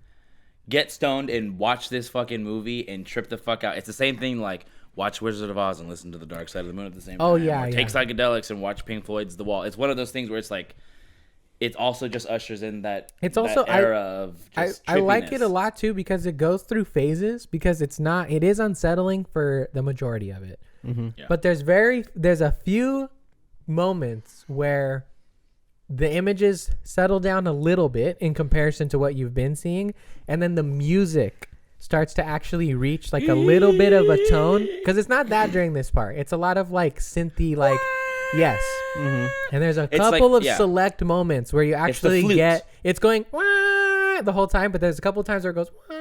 get stoned and watch this fucking movie and trip the fuck out. It's the same thing like, watch Wizard of Oz and listen to The Dark Side of the Moon at the same time. Oh, yeah, Or yeah. take psychedelics and watch Pink Floyd's The Wall. It's one of those things where it's like, it also just ushers in that, It's that also- era of just I like it a trippiness. lot too because it goes through phases, because it is unsettling for the majority of it. Yeah. But there's a few moments where the images settle down a little bit in comparison to what you've been seeing, and then the music starts to actually reach like a little bit of a tone, because it's not that during this part. It's a lot of like synthy, like yes. And there's a It's couple like- of yeah. select moments where you the actually flute. get it's going "Wah," the whole time, but there's a couple of times where it goes "Wah,"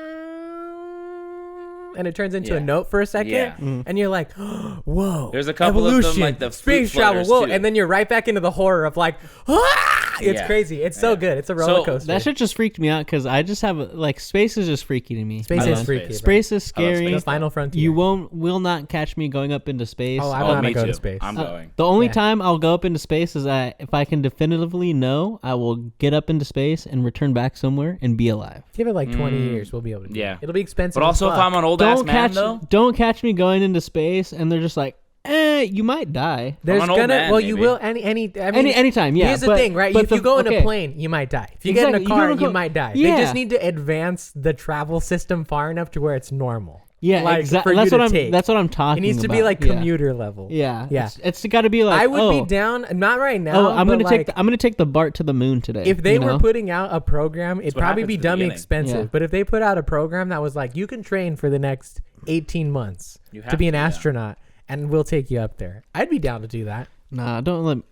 and it turns into a Yeah. note for a second, Yeah. and you're like, whoa. There's a couple of them, evolution, like the space flute travel, floaters, whoa, too. and then you're right back into the horror of like, ah! It's Yeah. crazy. It's so Yeah. good. It's a roller So, coaster. That shit just freaked me out because I just have like space is just freaky to me. Space I is love freaky. space. bro. Space is I love scary. The final frontier. You will not catch me going up into space. Oh, I Oh, want me to go too. to space. I'm going. The only Yeah. time I'll go up into space is if I can definitively know I will get up into space and return back somewhere and be alive. Give it like 20 years. We'll be able to do Yeah. it. It'll be expensive. But also, if I'm an old ass man, though, don't catch me going into space and they're just like, you might die. There's an old gonna man, well, you maybe. will I mean, Anytime, yeah. Here's the but- thing, right? but If you go in a okay. plane, you might die. If you get in Exactly. a You car, don't you go- might die. Yeah. They just need to advance the travel system far enough to where it's normal. Yeah, like, exactly. for That's you what to I'm. take. That's what I'm talking It needs to be about. like Yeah. commuter level. Yeah, Yeah. It's got to be like. I would be oh, down, not right now. Oh, I'm but gonna like, I'm gonna take the BART to the moon today. if they you were know? putting out a program, it'd what probably happens be at the dummy beginning. expensive. Yeah. But if they put out a program that was like, you can train for the next 18 months You to have be an to, yeah. astronaut, and we'll take you up there, I'd be down to do that. Nah, I don't want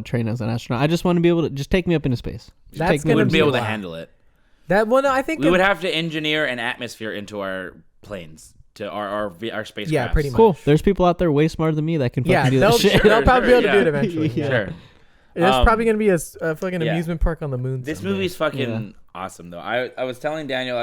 to train as an astronaut. I just want to be able to just take me up into space. Just That's take me we gonna wouldn't be be able a to lot. handle it. That well, no, I think We would have to engineer an atmosphere into our planes to our spacecraft. Yeah, pretty much. Cool. There's people out there way smarter than me that can fucking do they'll, that shit. they'll probably be able to do yeah. it eventually. Yeah. Sure. There's probably gonna be a fucking yeah. amusement park on the moon. This someday. movie's fucking awesome though. I was telling Daniel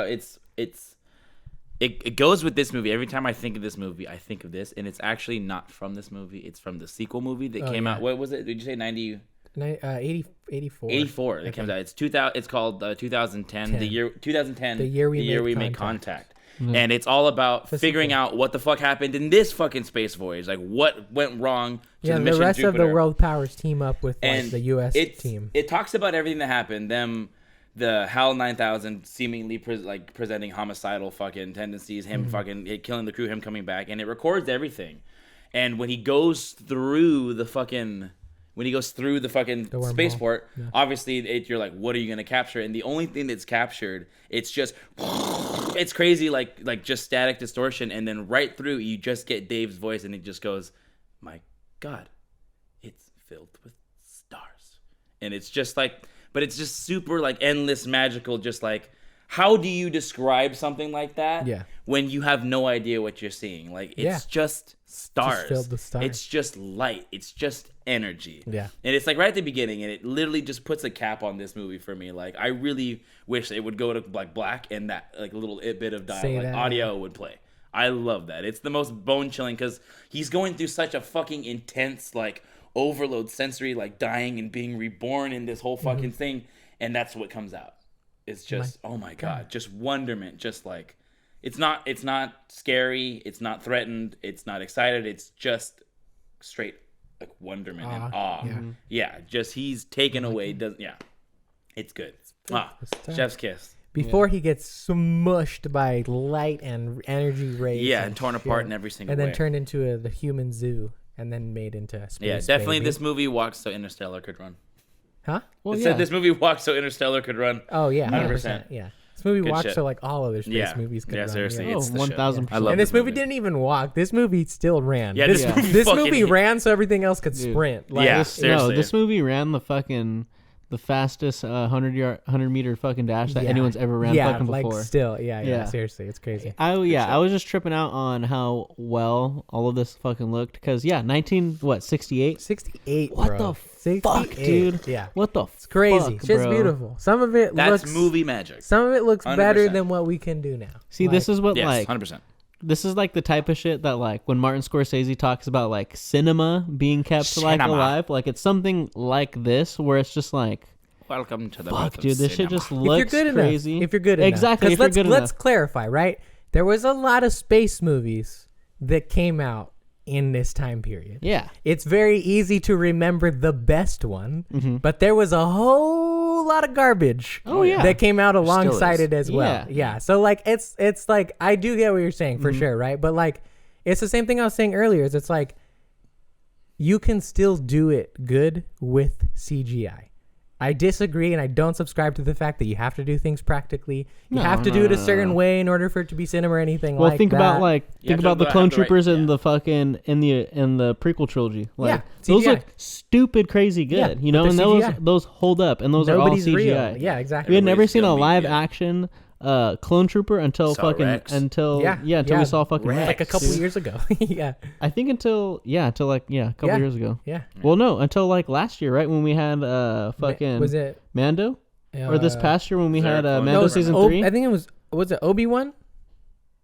it goes with this movie. Every time I think of this movie, I think of this, and it's actually not from this movie. It's from the sequel movie that came out. What was it? Did you say 90? 84. 84 that comes out. It's 2000. It's called 2010. The year 2010. The year we made contact. And it's all about figuring out what the fuck happened in this fucking space voyage. Like what went wrong to the mission rest Jupiter. of the world powers team up with like, the U.S. team. It talks about everything that happened. The HAL 9000 seemingly presenting homicidal fucking tendencies. Him fucking killing the crew. Him coming back, and it records everything. And when he goes through the fucking spaceport, obviously you're like, what are you gonna capture? And the only thing that's captured, it's just, it's crazy, like just static distortion, and then right through you just get Dave's voice, and it just goes, my God, it's filled with stars, and it's just like, but it's just super like endless magical, just like. How do you describe something like that when you have no idea what you're seeing? Like, it's just stars. Just filled with stars. It's just light. It's just energy. Yeah. And it's like right at the beginning, and it literally just puts a cap on this movie for me. Like, I really wish it would go to like black and that like little bit of audio would play. I love that. It's the most bone chilling because he's going through such a fucking intense like overload sensory, like dying and being reborn in this whole fucking thing, and that's what comes out. It's just, oh my God, just wonderment. Just like, it's not scary. It's not threatened. It's not excited. It's just straight like wonderment and awe. Yeah. Just he's taken away. It's good. Chef's kiss. Before he gets smushed by light and energy rays. Yeah, and torn apart in every single way. And then turned into the human zoo and then made into a space. Yeah, definitely baby. This movie walks so Interstellar could run. Huh? Well, said this movie walks so Interstellar could run. Oh yeah, 100%. Yeah, this movie Good walks shit. so like all other space movies could run. Seriously, Yeah. it's the 1,000%. I love And this movie didn't even walk. This movie still ran. Yeah, this this movie movie ran so everything else could sprint. Like, Yeah, No, seriously. this movie ran the fastest 100 meter fucking dash that anyone's ever ran fucking like before. still, seriously, it's crazy. I was just tripping out on how well all of this fucking looked because 68? 68. What bro. the 68. fuck, dude? Yeah, What the it's crazy. fuck, It's just bro? beautiful. Some of it That's looks movie magic. Some of it looks better 100%. than what we can do now. See, this is what Yes, like 100%. this is like the type of shit that like when Martin Scorsese talks about like cinema being kept like Cinema. alive, like it's something like this where it's just like Welcome to the fuck, birth of dude, this shit cinema. just looks if you're good crazy. enough, if you're good enough, exactly. 'Cause If you're let's good let's enough. clarify, right? There was a lot of space movies that came out in this time period. Yeah. It's very easy to remember the best one, but there was a whole lot of garbage yeah. that came out is. alongside it as well. Yeah. Yeah. So like it's like I do get what you're saying for sure, right? But like it's the same thing I was saying earlier. Is it's like you can still do it good with CGI. I disagree, and I don't subscribe to the fact that you have to do things practically. You have to do it a certain way in order for it to be cinema or anything like that. Well, think about the clone have the right- troopers in the fucking in the prequel trilogy. Like Yeah, those CGI. look stupid crazy good, Yeah, you know, but and they're those CGI. those hold up, and those Nobody's are all real. CGI. Yeah, exactly. We had never Everybody's seen a gonna be live good. action clone trooper until Saw Rex. until Yeah, we saw fucking Rex. Rex. like a couple dude. years ago. Yeah. I think until a couple Yeah. years ago. Yeah. Well, no, until like last year, right when we had fucking Was it Mando, or this past year when we was there had a clone Mando trooper? season Oh, 3. I think it was it Obi-Wan?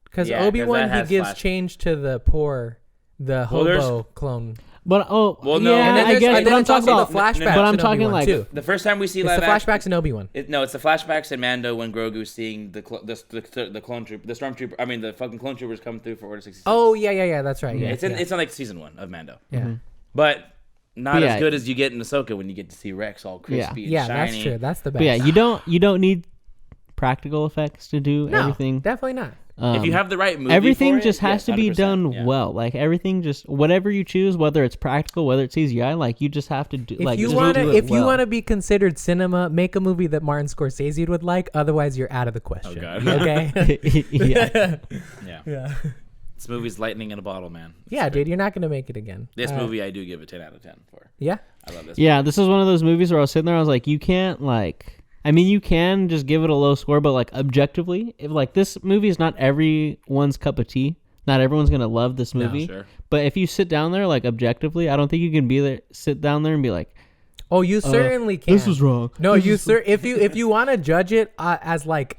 Because Yeah, 'cause Obi-Wan that he has gives flash- change to the hobo clone. But Well, no. yeah, And then I guess. and But then I'm it's talking also about. the flashbacks But I'm in talking Obi-Wan, like too. The first time we see It's live the action, flashbacks in Obi-Wan. it's the flashbacks in Mando when Grogu's seeing the clone trooper, the stormtrooper. I mean, the fucking clone troopers come through for Order 66. Oh yeah, that's right. Yeah, it's in like season 1 of Mando, yeah. but not Yeah. as good as you get in Ahsoka when you get to see Rex all crispy and Yeah, shiny. that's true. That's the best. But yeah, you don't need practical effects to do no, everything. definitely not. If you have the right movie, Everything for it, just has yes, to be 100%, done yeah. well. Like everything, just whatever you choose, whether it's practical, whether it's CGI, like you just have to do. If like you just want do to, it if you well. want to be considered cinema, make a movie that Martin Scorsese would like. Otherwise, you're out of the question. Oh, God. Okay. yeah. Yeah, yeah. this movie's lightning in a bottle, man. Yeah, dude, you're not gonna make it again. This movie I do give a 10 out of 10 for. Yeah. I love this. Yeah, this is one of those movies where I was sitting there, I was like, you can't like. I mean, you can just give it a low score, but like objectively, if like this movie is not everyone's cup of tea. Not everyone's gonna love this movie. sure. But if you sit down there like objectively, I don't think you can sit down there and be like, Oh, you certainly can. this was wrong. No, if you want to judge it as like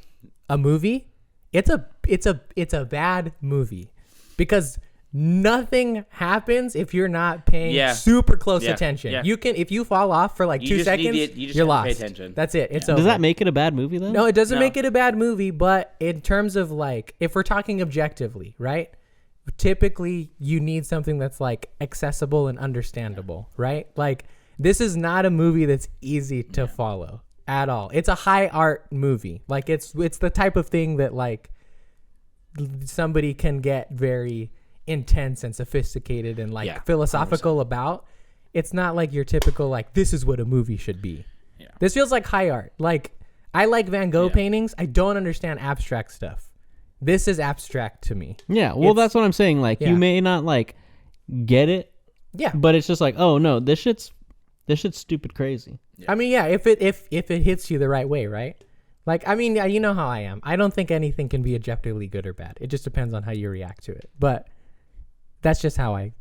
a movie, it's a bad movie because nothing happens if you're not paying super close attention. Yeah. You can if you fall off for like You 2 just need seconds, you just you're have lost. to pay attention. That's it. It's over. Does that make it a bad movie though? No, it doesn't No. make it a bad movie, but in terms of like if we're talking objectively, right? Typically you need something that's like accessible and understandable, right? Like this is not a movie that's easy to follow at all. It's a high art movie. Like it's the type of thing that like somebody can get very intense and sophisticated and like philosophical 100%. About. It's not like your typical like this is what a movie should be. Yeah. This feels like high art. Like I like Van Gogh paintings. I don't understand abstract stuff. This is abstract to me. Yeah, well, that's what I'm saying. Like, you may not like get it. Yeah, but it's just like, oh no, this shit's stupid crazy. Yeah. I mean, yeah, if it hits you the right way, right? Like, I mean, yeah, you know how I am. I don't think anything can be objectively good or bad. It just depends on how you react to it. But that's just how I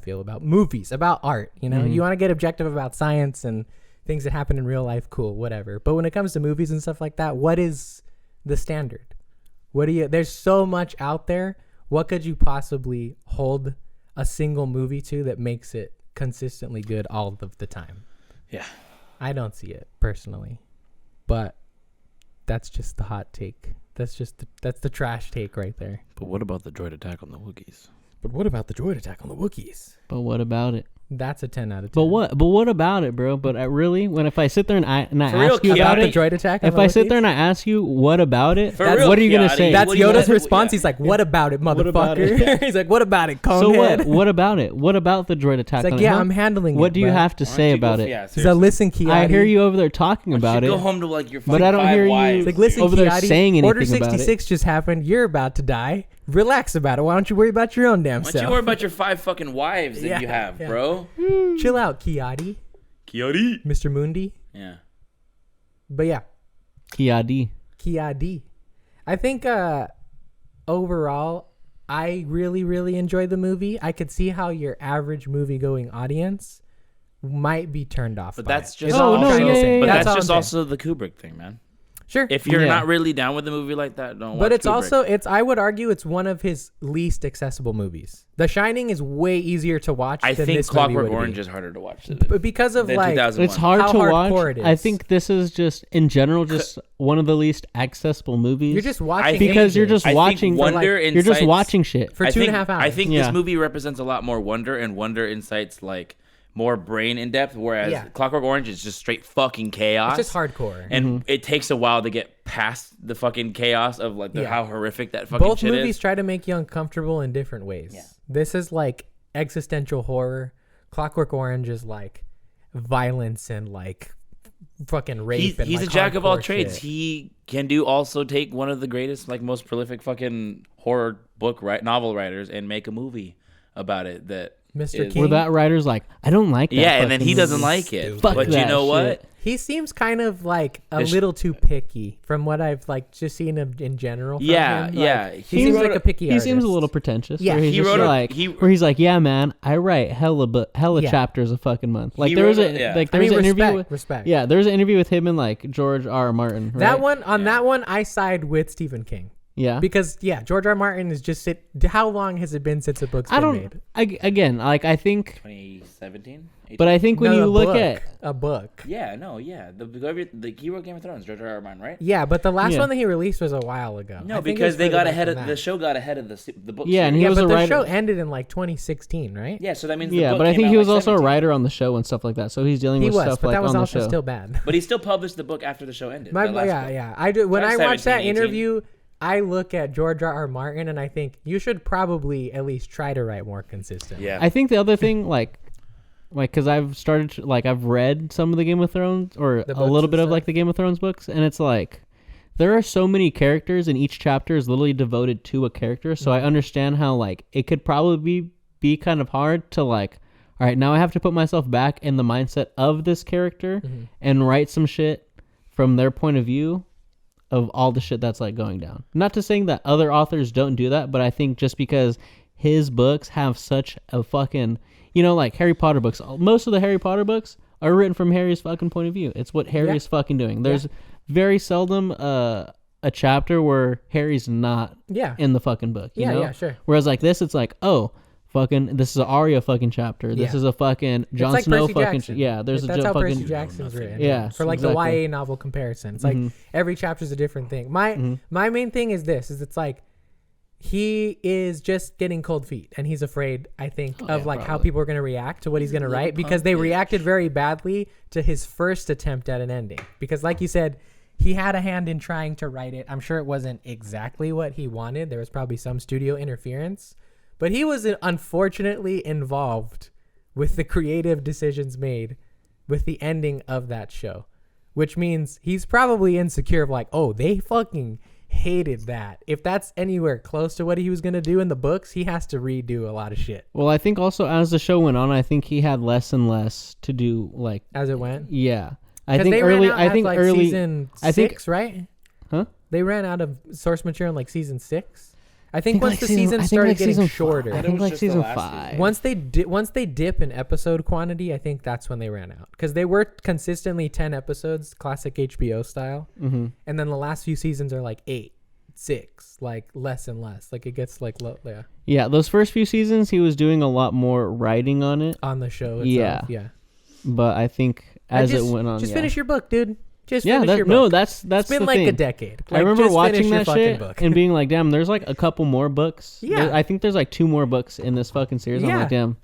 feel about movies, about art. You know, you want to get objective about science and things that happen in real life. Cool, whatever. But when it comes to movies and stuff like that, what is the standard? There's so much out there. What could you possibly hold a single movie to that makes it consistently good all of the time? Yeah. I don't see it personally, but that's just the hot take. That's the trash take right there. But what about the droid attack on the Wookiees? But what about the droid attack on the Wookiees? But what about it? That's a 10 out of 10. But what about it, bro? But really, if I sit there and I ask you about about the it, droid attack, if I sit there and I ask you what about it, what are you gonna say? That's Yoda's response. He's like, "What about it, motherfucker?" He's like, "What about it, conehead?" So what about it? What about the droid attack? It's like, I'm handling it. What do you have to say about it? Yeah, he's like, "Listen, Kiadi." I hear you over there talking about it. Go home to like your but I don't hear you like, listen, over there Kiadi, saying anything Order about 66 it. just happened. You're about to die. Relax about it. Why don't you worry about your own damn self? Why don't you worry about your 5 fucking wives that you have, bro? Chill out, Kiadi. Kiadi. Mr. Mundi. Yeah. But yeah. Kiadi. I think overall, I really, really enjoyed the movie. I could see how your average movie-going audience might be turned off. But by that's it. just Is all I'm trying to say. But That's that's all just I'm also the Kubrick thing, man. Sure. If you're not really down with a movie like that, don't watch But it's Kubrick. also I would argue it's one of his least accessible movies. The Shining is way easier to watch I than think this Clockwork movie would Orange be. is harder to watch than But because of like 2001. It's hard how to hardcore watch. it is. I think this is just in general just one of the least accessible movies. You're just watching because you're ages just watching Wonder you're just incites- watching shit. for 2.5 hours. I think Yeah. this movie represents a lot more wonder, and wonder incites like more brain in depth, whereas Clockwork Orange is just straight fucking chaos. It's just hardcore. And it takes a while to get past the fucking chaos of like how horrific that fucking Both shit movies is. try to make you uncomfortable in different ways. Yeah. This is like existential horror. Clockwork Orange is like violence and like fucking rape. He's and a jack of all hardcore trades. shit. He can also take one of the greatest, like most prolific fucking horror novel writers and make a movie about it that Mr. is- King. Where that writer's like, I don't like that. Yeah, and then he fucking doesn't movie. like it. Fuck But you that know what? shit. He seems kind of like a There's- little too picky from what I've like just seen him in general. From Yeah, him. yeah. Like, He he seems wrote like a picky He artist. seems a little pretentious. Yeah, where he's he just wrote a- like, he- where he's like, yeah, man, I write hella Yeah. chapters a fucking month. Like He there was wrote a a- yeah. like I there was mean, an interview. respect, With, respect. Yeah, there was an interview with him and like George R. R. Martin. Right? That one I side with Stephen King. Yeah. Because George R. R. Martin is just how long has it been since a book's been made? Again, like I think, 2017. but I think when No, you a look book. at a book. Yeah, no, yeah. The he wrote Game of Thrones, George R. R. Martin, right? Yeah, but the last Yeah. one that he released was a while ago. No, I think it because was they further got back ahead than of that. the show. Got ahead of the book. Yeah, and series. he was but a the writer. show ended in like 2016, right? Yeah, so that means the Yeah, book but I came think out he was like also 17. a writer on the show and stuff like that. So he's dealing He with was, stuff but like that was on the also show. still bad. But he still published the book after the show ended. My, that last book. yeah. I do. When That's I watch that 17, 18. interview, I look at George R. R. Martin and I think you should probably at least try to write more consistently. Yeah. I think the other thing, like, because I've started, I've read some of the Game of Thrones or The a books little and bit of stuff? like the Game of Thrones books, and it's like there are so many characters, and each chapter is literally devoted to a character. So I understand how like it could probably be kind of hard to like, all right, now I have to put myself back in the mindset of this character and write some shit from their point of view. of all the shit that's like going down. Not to saying that other authors don't do that, but I think just because his books have such a fucking, like Harry Potter books, most of the Harry Potter books are written from Harry's fucking point of view. It's what Harry is fucking doing. There's very seldom a chapter where Harry's not in the fucking book. You know? Yeah, sure. Whereas like this, it's like, oh, fucking, this is an Arya fucking chapter. This is a fucking Jon Snow Percy fucking. Jackson. There's that's how fucking. Percy Jackson's written. Yeah, for like the YA novel comparison. It's like every chapter's a different thing. My main thing is this: it's like he is just getting cold feet, and he's afraid. I think of like how people are going to react to what he's going to write because they reacted very badly to his first attempt at an ending. Because, like you said, he had a hand in trying to write it. I'm sure it wasn't exactly what he wanted. There was probably some studio interference. But he was unfortunately involved with the creative decisions made with the ending of that show, which means he's probably insecure of like, oh, they fucking hated that. If that's anywhere close to what he was going to do in the books, he has to redo a lot of shit. Well, I think also as the show went on, I think he had less and less to do, like as it went. Yeah, I think early season 6, right? Huh? They ran out of source material in like season 6. I think once the season started getting shorter. I think like season 5. Once they dip in episode quantity, I think that's when they ran out. Because they were consistently 10 episodes, classic HBO style. Mm-hmm. And then the last few seasons are like 8, 6, like less and less. Like it gets like low. Yeah, those first few seasons, he was doing a lot more writing on it. On the show itself, yeah. But I think as it went on, just finish your book, dude. Just finish your book. No, that's it's been the like thing. a decade. I remember watching that shit and being like, damn, there's like a couple more books. Yeah. I think there's like 2 more books in this fucking series. I'm like, damn,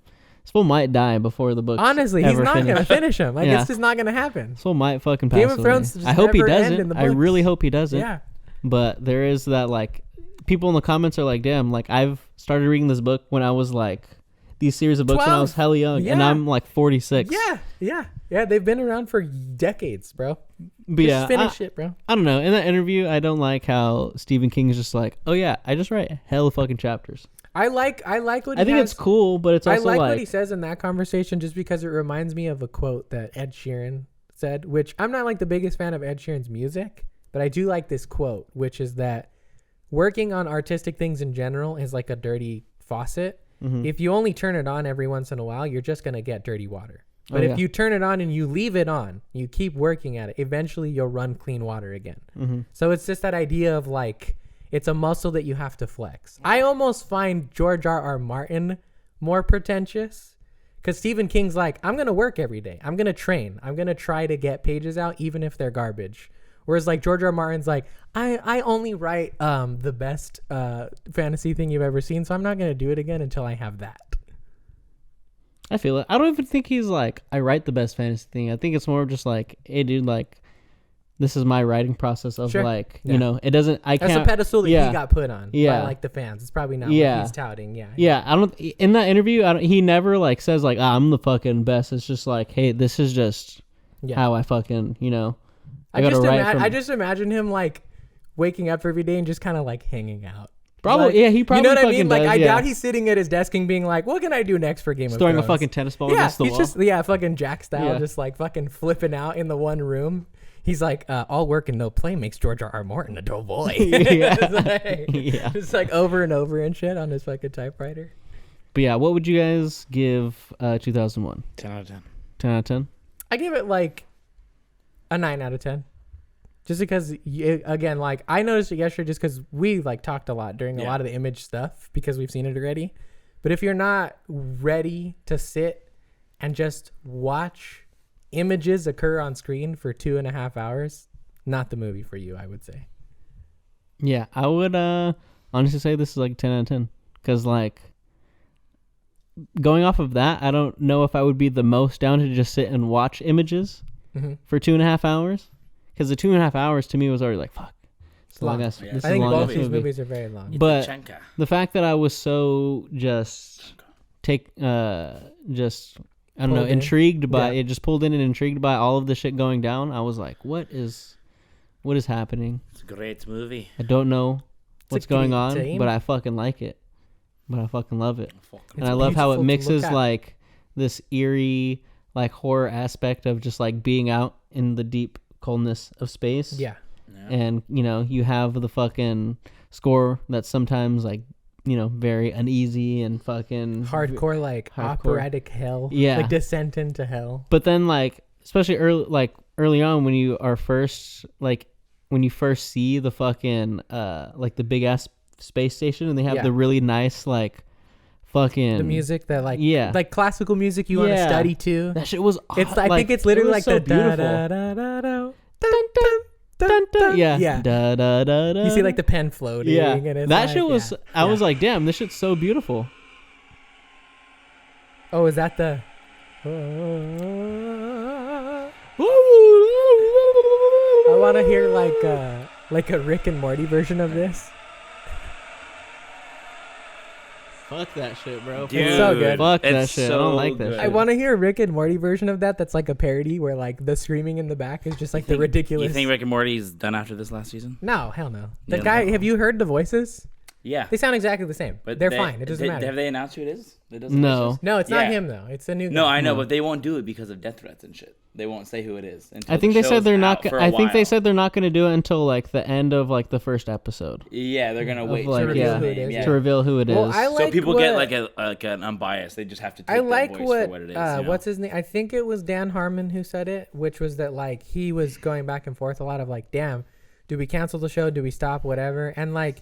this fool might die before the book. Honestly, he's not going to finish them. Like, it's just not going to happen. This fool might fucking pass Game of Thrones away. I hope he doesn't. I really hope he doesn't. Yeah. But there is that, like, people in the comments are like, damn, like, I've started reading this book when I was like, these series of books 12. when I was hella young, and I'm like 46. Yeah. They've been around for decades, bro. But just finish it, bro. I don't know. In that interview, I don't like how Stephen King is just like, oh yeah, I just write hella fucking chapters. I like what I think it's cool, but it's also I like what he says in that conversation just because it reminds me of a quote that Ed Sheeran said, which I'm not like the biggest fan of Ed Sheeran's music, but I do like this quote, which is that working on artistic things in general is like a dirty faucet. Mm-hmm. If you only turn it on every once in a while, you're just going to get dirty water. But if you turn it on and you leave it on, you keep working at it, eventually you'll run clean water again. Mm-hmm. So it's just that idea of like, it's a muscle that you have to flex. I almost find George R.R. Martin more pretentious because Stephen King's like, I'm going to work every day. I'm going to train. I'm going to try to get pages out even if they're garbage. Whereas like George R. Martin's like, I only write the best fantasy thing you've ever seen, so I'm not going to do it again until I have that. I feel it. I don't even think he's like, I write the best fantasy thing. I think it's more just like, hey dude, like, this is my writing process of like, you know, it doesn't, I can't. That's a pedestal that he got put on by like the fans. It's probably not what he's touting. Yeah. I don't, in that interview, he never like says like, I'm the fucking best. It's just like, hey, this is just how I fucking, you know, I just imagine him like waking up every day and just kind of like hanging out. Probably, like, he probably. You know what I mean? Like, does, I doubt he's sitting at his desk and being like, "What can I do next for Game of Thrones?" Throwing a fucking tennis ball against the wall. Just fucking Jack style, just like fucking flipping out in the one room. He's like, all work and no play makes George R.R. Martin a dull boy. It's like over and over and shit on his fucking typewriter. But yeah, what would you guys give 2001? 10 out of 10. 10 out of 10? I give it like a 9 out of 10. Just because, again, like I noticed it yesterday just because we like talked a lot during a lot of the image stuff because we've seen it already. But if you're not ready to sit and just watch images occur on screen for 2.5 hours, not the movie for you, I would say. Yeah, I would honestly say this is like 10 out of 10 because like going off of that, I don't know if I would be the most down to just sit and watch images for 2.5 hours. Because the 2.5 hours to me was already like, fuck. It's long. I think both these movies are very long. But the fact that I was so intrigued by it, just pulled in and intrigued by all of the shit going down, I was like, what is happening? It's a great movie. I don't know what's going on, but I fucking like it. But I fucking love it. And I love how it mixes like this eerie, like horror aspect of just like being out in the deep coldness of space. Yeah. and you have the fucking score that's sometimes like very uneasy and fucking hardcore, like operatic hell. Yeah, like Descent into Hell. But then like especially early on when you first see the fucking like the big ass space station and they have the really nice like fucking the music that like classical music you want to study to. That shit was it's I think it's literally like so the beautiful. da, da, da, da, dun, dun, dun, dun. Yeah. Da, da, da, da. You see like the pen floating. Yeah. And it's that like, shit was I was like, damn, this shit's so beautiful. Oh, is that the I want to hear like a Rick and Morty version of this. Fuck that shit, bro. Dude, it's so good. Fuck that shit. So I don't like that good. shit. I want to hear a Rick and Morty version of that. That's like a parody where like the screaming in the back is just like the ridiculous. You think Rick and Morty's done after this last season? No, hell no. The Yeah, guy, no. have you heard the voices? Yeah. They sound exactly the same, but they're fine. It doesn't matter. Have they announced who it is? That does the No. voices? No, it's not Yeah. him though. It's a new guy. No, I know, but they won't do it because of death threats and shit. They won't say who it is. Until I think the they said show's they're not. out for a I think they while. said they're not going to do it until like the end of like the first episode Yeah, they're gonna wait like, to reveal yeah, the who it name. is, Yeah. to reveal who it is. Well, I like So people what, get like an unbiased. They just have to take I their like voice what, for what it is. You know? what's his name? I think it was Dan Harmon who said it, which was that like he was going back and forth a lot of like, damn, do we cancel the show? Do we stop? Whatever. And like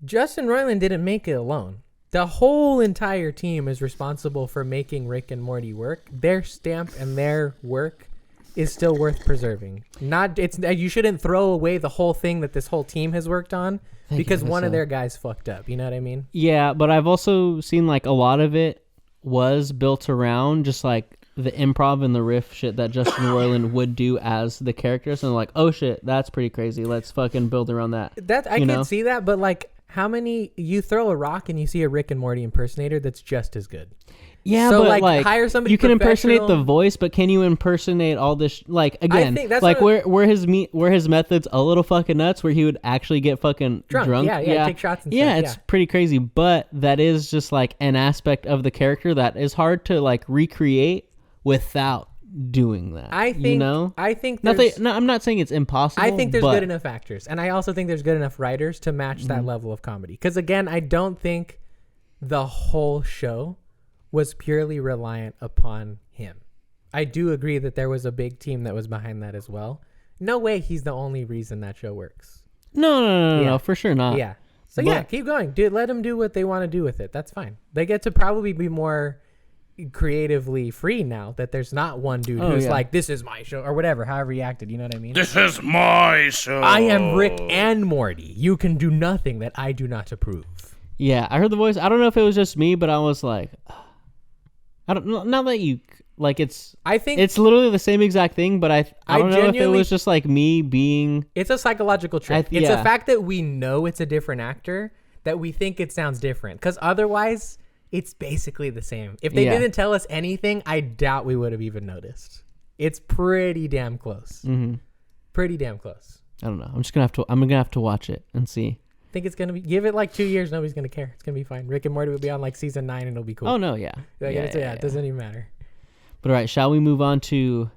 Justin Roiland didn't make it alone. The whole entire team is responsible for making Rick and Morty work. Their stamp and their work is still worth preserving. You shouldn't throw away the whole thing that this whole team has worked on because one of their guys fucked up. You know what I mean? Yeah, but I've also seen like a lot of it was built around just like the improv and the riff shit that Justin Roiland would do as the characters, and like, oh shit, that's pretty crazy. Let's fucking build around that. I can see that, but like, how many you throw a rock and you see a Rick and Morty impersonator that's just as good? Yeah, So, but like, hire somebody you can impersonate the professional. voice, but can you impersonate all this? Like again, think that's like what- where his methods a little fucking nuts, where he would actually get fucking drunk. Yeah, take shots and yeah, stuff, it's yeah. pretty crazy. But that is just like an aspect of the character that is hard to like recreate without doing that. I think. I think. There's, I'm not saying it's impossible. I think there's but good enough actors, and I also think there's good enough writers to match that level of comedy. Because again, I don't think the whole show was purely reliant upon him. I do agree that there was a big team that was behind that as well. No way he's the only reason that show works. No, Yeah. for sure not. Yeah. So But- yeah, keep going, dude. Let them do what they want to do with it. That's fine. They get to probably be more creatively free now that there's not one dude who's yeah. like, this is my show or whatever, however he acted. You know what I mean? This is my show. I am Rick and Morty. You can do nothing that I do not approve. Yeah, I heard the voice. I don't know if it was just me, but I was like, I don't know. Not that you like it's. I think It's literally the same exact thing, but I don't know if it genuinely- was just like me being. it's a psychological trick. It's yeah. the fact that we know it's a different actor that we think it sounds different. Because otherwise, it's basically the same. If they Yeah. didn't tell us anything, I doubt we would have even noticed. It's pretty damn close. Mm-hmm. Pretty damn close. I don't know. I'm gonna have to watch it and see. I think it's gonna be. Give it like 2 years, nobody's gonna care. It's gonna be fine. Rick and Morty will be on like season 9, and it'll be cool. Oh no, yeah. Like, it doesn't even matter. But all right, shall we move on to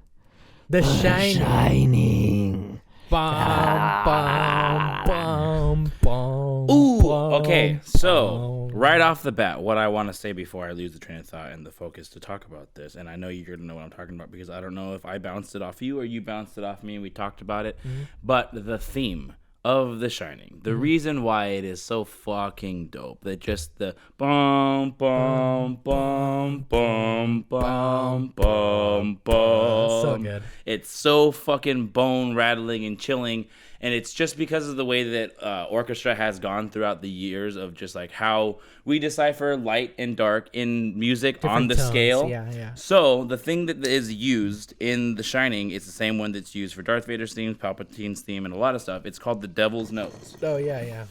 The Shining. Shining? Bum, bum, bum, bum, Ooh, bum, okay. So, bum. right off the bat, what I want to say before I lose the train of thought and the focus to talk about this, and I know you're going to know what I'm talking about because I don't know if I bounced it off you or you bounced it off me and we talked about it, but the theme of The Shining, the reason why it is so fucking dope, that just the bum, bum, bum, bum, bum, bum, bum. So good. It's so fucking bone rattling and chilling, and it's just because of the way that orchestra has gone throughout the years of just like how we decipher light and dark in music on Different the tones. scale. Yeah. So the thing that is used in The Shining is the same one that's used for Darth Vader's theme, Palpatine's theme, and a lot of stuff. It's called the Devil's Nose. Oh yeah.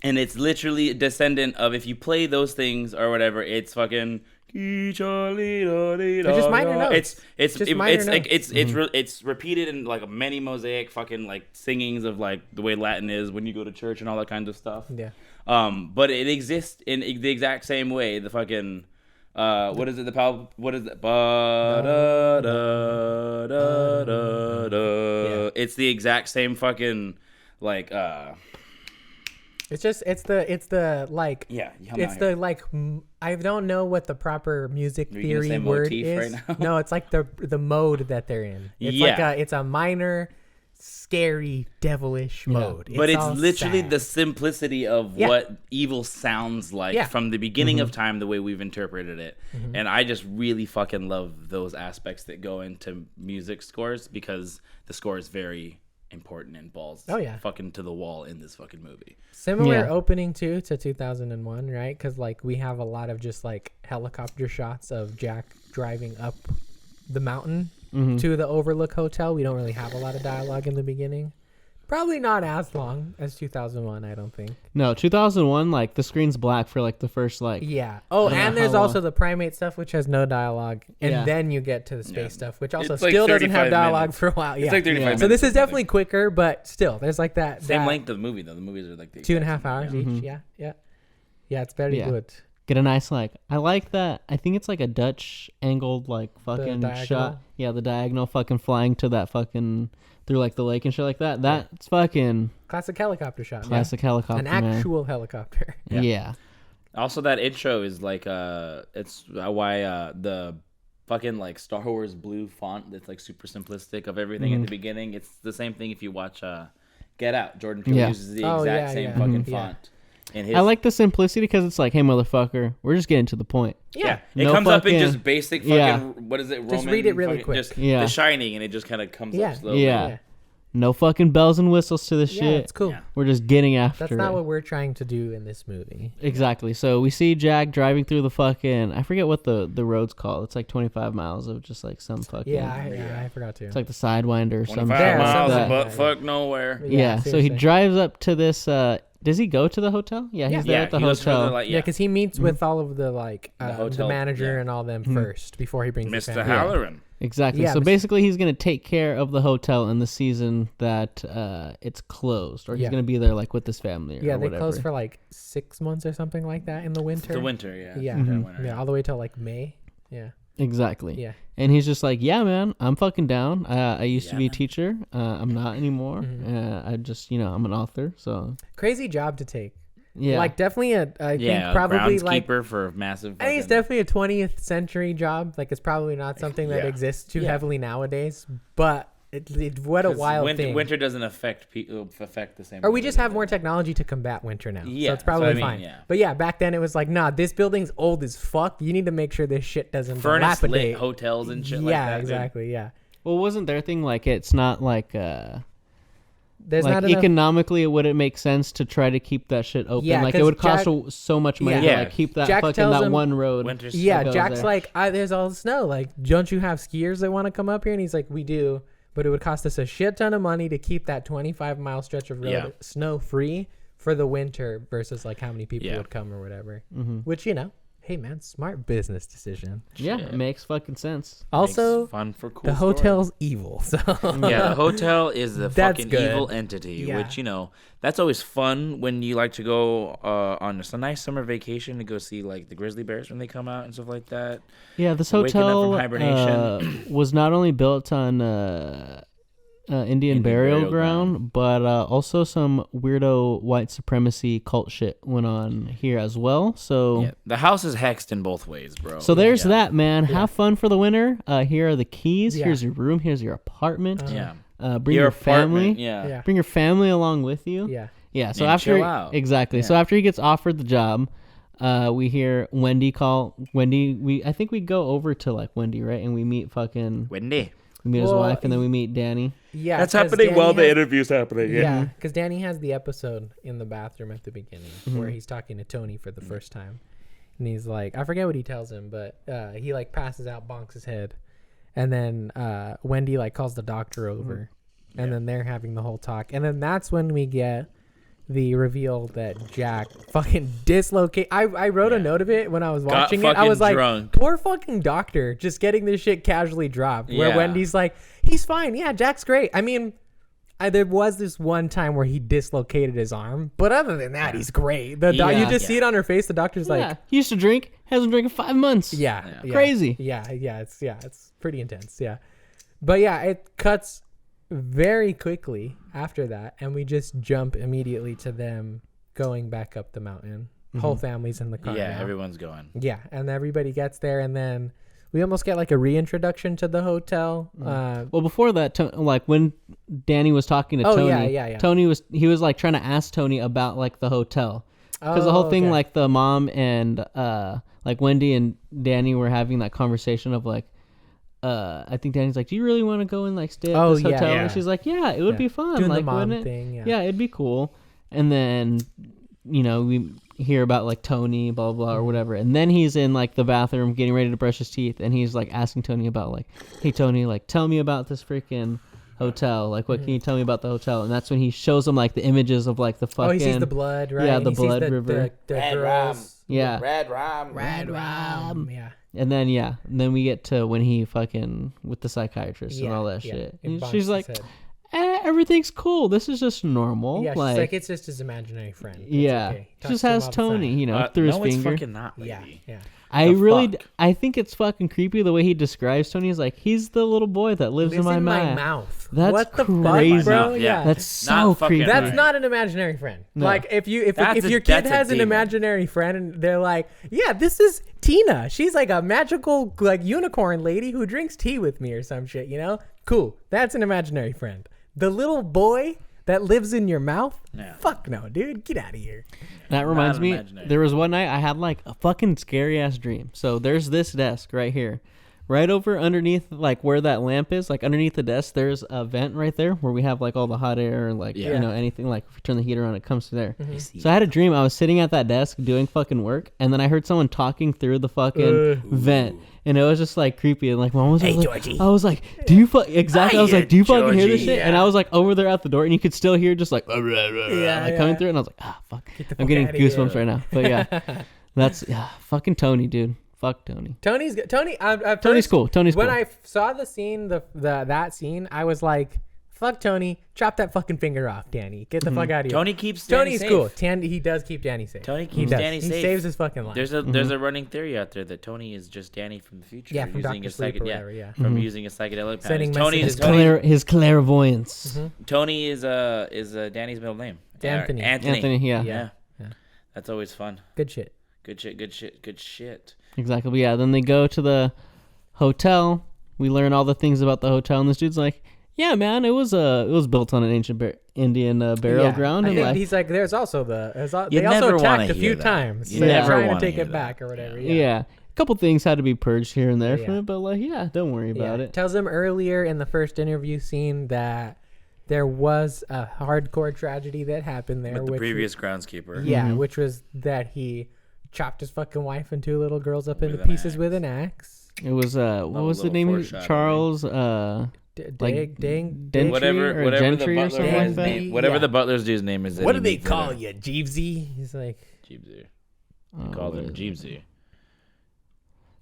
And it's literally a descendant of, if you play those things or whatever, it's fucking. They're just minor notes. It's Just minor like notes. it's repeated in like many mosaic fucking like singings of like the way Latin is when you go to church and all that kind of stuff. Yeah. But it exists in the exact same way. The fucking What is it? What is it? Ba-da-da-da-da-da. It's the exact same fucking like. It's the like. Yeah. It's the like. I don't know what the proper music Are you gonna theory say word motif is. right now? No, it's like the mode that they're in. It's Yeah. it's a minor, scary, devilish mode. But it's all literally sad. the simplicity of what evil sounds like from the beginning of time, the way we've interpreted it. And I just really fucking love those aspects that go into music scores because the score is very important and balls fucking to the wall in this fucking movie. Similar opening to 2001, right? Because like we have a lot of just like helicopter shots of Jack driving up the mountain to the Overlook Hotel. We don't really have a lot of dialogue in the beginning. Probably not as long as 2001, I don't think. No, 2001, like the screen's black for like the first like. Yeah. Oh, I don't and know there's how also the primate stuff, which has no dialogue, and then you get to the space stuff, which also It's like still doesn't 35 have dialogue minutes. for a while. Yeah. It's like 35 minutes. So this or is something. definitely quicker, but still, there's like that Same that length of the movie though. The movies are like the 2.5 hours each. Yeah. It's very good. Get a nice like. I like that. I think it's like a Dutch angled like fucking diagonal? shot. Yeah, the diagonal fucking flying to that fucking through like the lake and shit like that. That's fucking Classic helicopter shot. classic helicopter. An man. actual helicopter. Yeah. Also, that intro is like it's why the fucking like Star Wars blue font that's like super simplistic of everything at the beginning. It's the same thing if you watch Get Out. Jordan Peele uses the exact same fucking font. In his, I like the simplicity because it's like, hey, motherfucker, we're just getting to the point. it No comes up in fucking- just basic fucking what is it? Just Roman read it really fucking- quick. Just Yeah. The Shining, and it just kind of comes up slowly. Yeah. No fucking bells and whistles to this Yeah, shit. it's cool. Yeah. We're just getting after That's not it. what we're trying to do in this movie. Exactly. So we see Jack driving through the fucking, I forget what the road's called. It's like 25 miles of just like some fucking. I forgot to. It's like the Sidewinder or something. 25 Yeah, miles something of like butt that. fuck nowhere. Yeah. So he seriously. drives up to this. Does he go to the hotel? Yeah, he's there at the he goes hotel. further, like, Yeah, because he meets with all of the like the hotel, manager and all them first before he brings the Mr. family. Halloran. Exactly. Yeah, So Mr. basically, he's gonna take care of the hotel in the season that it's closed, or he's Yeah. gonna be there like with his family. Or Yeah, they whatever. close for like 6 months or something like that in the winter. The winter, yeah. Yeah, Winter. yeah, all the way till like May. Yeah, Exactly. yeah. And he's just like, yeah, man, I'm fucking down. I used to Yeah, be a man. teacher. I'm not anymore. Mm-hmm. I just, I'm an author. So Crazy job to take. yeah, Like definitely I Yeah, think probably like groundskeeper for a massive. I think it's fucking- definitely a 20th century job. Like it's probably not something that Yeah. exists too Yeah. heavily nowadays. But what a 'cause wild winter, thing. Winter doesn't affect the same. Or we way just that have it more does. technology to combat winter now. Yeah, So it's that's what probably I mean, fine. yeah. But yeah, back then it was like, nah, this building's old as fuck. You need to make sure this shit doesn't Furnace dilapidate. lit hotels and shit like Yeah, that. dude. exactly. Yeah. well, wasn't their thing like it's not like There's like not enough. economically, would it make sense to try to keep that shit open? Yeah, like it 'cause would cost Jack- so much money Yeah. to like keep that Jack fucking tells that him- one road. Winter's Yeah, that goes Jack's there. like, there's all the snow. Like, don't you have skiers that want to come up here? And he's like, we do, but it would cost us a shit ton of money to keep that 25-mile stretch of road Yeah. snow free for the winter versus like how many people Yeah. would come or whatever. Mm-hmm. Which, hey man, smart business decision. Yeah, Shit. it makes fucking sense. Also, Makes fun for cool the story. hotel's evil. So Yeah, the hotel is the That's fucking good. evil entity, Yeah. which that's always fun when you like to go on just a nice summer vacation to go see like the grizzly bears when they come out and stuff like that. Yeah, this Waking up from hotel hibernation. was not only built on Indian burial ground, but also some weirdo white supremacy cult shit went on here as well. So, Yeah, the house is hexed in both ways, bro. so there's Yeah. that, man. Have fun for the winter. Here are the keys. Yeah. Here's your room. Here's your apartment. Yeah, Bring your family. apartment, Yeah. yeah, Bring your family along with you. yeah. Yeah. So And after chill out. exactly. So Yeah. after he gets offered the job, we hear Wendy call Wendy. I think we go over to like Wendy, right? And we meet fucking. Wendy. We meet his Well, wife, and then we meet Danny. Yeah, That's 'cause happening Danny while the has- interview's happening. Yeah, because Danny has the episode in the bathroom at the beginning Mm-hmm. where he's talking to Tony for the first time, and he's like, I forget what he tells him, but he like passes out, bonks his head, and then Wendy like calls the doctor over, and then they're having the whole talk, and then that's when we get the reveal that Jack fucking dislocate. I wrote a note of it when I was Got watching it. I fucking was like, drunk. poor fucking doctor, just getting this shit casually dropped. Where Yeah. Wendy's like, he's fine. Yeah, Jack's great. I mean, there was this one time where he dislocated his arm, but other than that, he's great. You just see it on her face. The doctor's like, he used to drink, hasn't drank in 5 months. yeah. Crazy. It's pretty intense. Yeah, but yeah, it cuts very quickly after that, and we just jump immediately to them going back up the mountain. Whole family's in the car. Yeah, now. everyone's going. Yeah, and everybody gets there, and then we almost get like a reintroduction to the hotel. Well, before that, like when Danny was talking to Tony, Tony was like trying to ask Tony about like the hotel, because the whole thing, like the mom and like Wendy and Danny were having that conversation of like, I think Danny's like, do you really want to go and like stay at this hotel? And she's like, yeah, it would be fun. Doing like, the mom wouldn't it? thing. Yeah, it'd be cool. And then, you know, we hear about like Tony, blah, blah, or whatever. And then he's in like the bathroom getting ready to brush his teeth. And he's like asking Tony about like, hey, Tony, like tell me about this freaking hotel. Like, what can you tell me about the hotel? And that's when he shows him like the images of like the fucking. He sees the blood, right? Yeah, And the he sees blood river. The Red girls. rum. Yeah. Red rum. Yeah. And then, and then we get to when he fucking with the psychiatrist and all that shit. It And bonks she's his like, head. everything's cool. This is just normal. Yeah, she's like, like, it's just his imaginary friend. It's yeah. okay. She Talks just to him has all the time. Tony, you know, through his No, finger. it's fucking not, lady. Yeah. I think it's fucking creepy the way he describes Tony. He's like, he's the little boy that lives in my mouth. That's what the crazy. fuck, bro? Yeah. That's so creepy. That's Right. not an imaginary friend. No. Like if your That's kid a has an demon. imaginary friend and they're like, yeah, this is Tina. She's like a magical like unicorn lady who drinks tea with me or some shit, you know? Cool. That's an imaginary friend. The little boy that lives in your mouth? Yeah. Fuck no, dude. Get out of here. That reminds me, imaginary. there was one night I had like a fucking scary ass dream. So there's this desk right here. Right over underneath, like where that lamp is, like underneath the desk, there's a vent right there where we have like all the hot air and like, you know, anything like if you turn the heater on, it comes to there. So I had a dream. I was sitting at that desk doing fucking work, and then I heard someone talking through the fucking vent. And it was just like creepy. And like, mom was like, Georgie. I was like, do you exactly? I was like, do you fucking hear this Georgie. shit? And I was like over there at the door, and you could still hear just like, coming yeah. through. And I was like, fuck. the I'm fuck getting outta here. goosebumps right now. But yeah, that's fucking Tony, dude. Fuck Tony. Tony's good. Tony's cool. Tony's when cool. I saw the scene, that scene, I was like, fuck Tony. Chop that fucking finger off, Danny. Get the fuck out of here. Tony keeps Danny Tony's safe. cool. He does keep Danny safe. Tony He keeps does. Danny He safe. saves his fucking life. There's a running theory out there that Tony is just Danny from the future. Yeah, from using Dr. a Sleep or whatever, yeah. from using a psychedelic Sending powder. Tony messages. is his clairvoyance. Tony is Danny's middle name. Anthony. Anthony, yeah. Yeah. That's always fun. Good shit. Good shit. Exactly. But yeah, then they go to the hotel. We learn all the things about the hotel, and this dude's like, yeah, man, it was built on an ancient Indian burial ground. I And think like, he's like, they also never wanna attacked a hear few that. times. You So they're never trying to wanna take hear it that. back or whatever. yeah, a couple things had to be purged here and there Yeah. from it, but like, yeah, don't worry about it. Tells him earlier in the first interview scene that there was a hardcore tragedy that happened there. With the which previous groundskeeper. Yeah, which was that he chopped his fucking wife and two little girls up into With an pieces axe. with an axe. It was what was the little name? foreshadowing. Charles. Like Gentry Whatever or the Gentry or butler something guy's like that. name, whatever Yeah. the butler's dude's name is. that What he do they meets call in you, Jeevesy? He's like Jeebsy. Oh, Called him what is it? Jeebsy.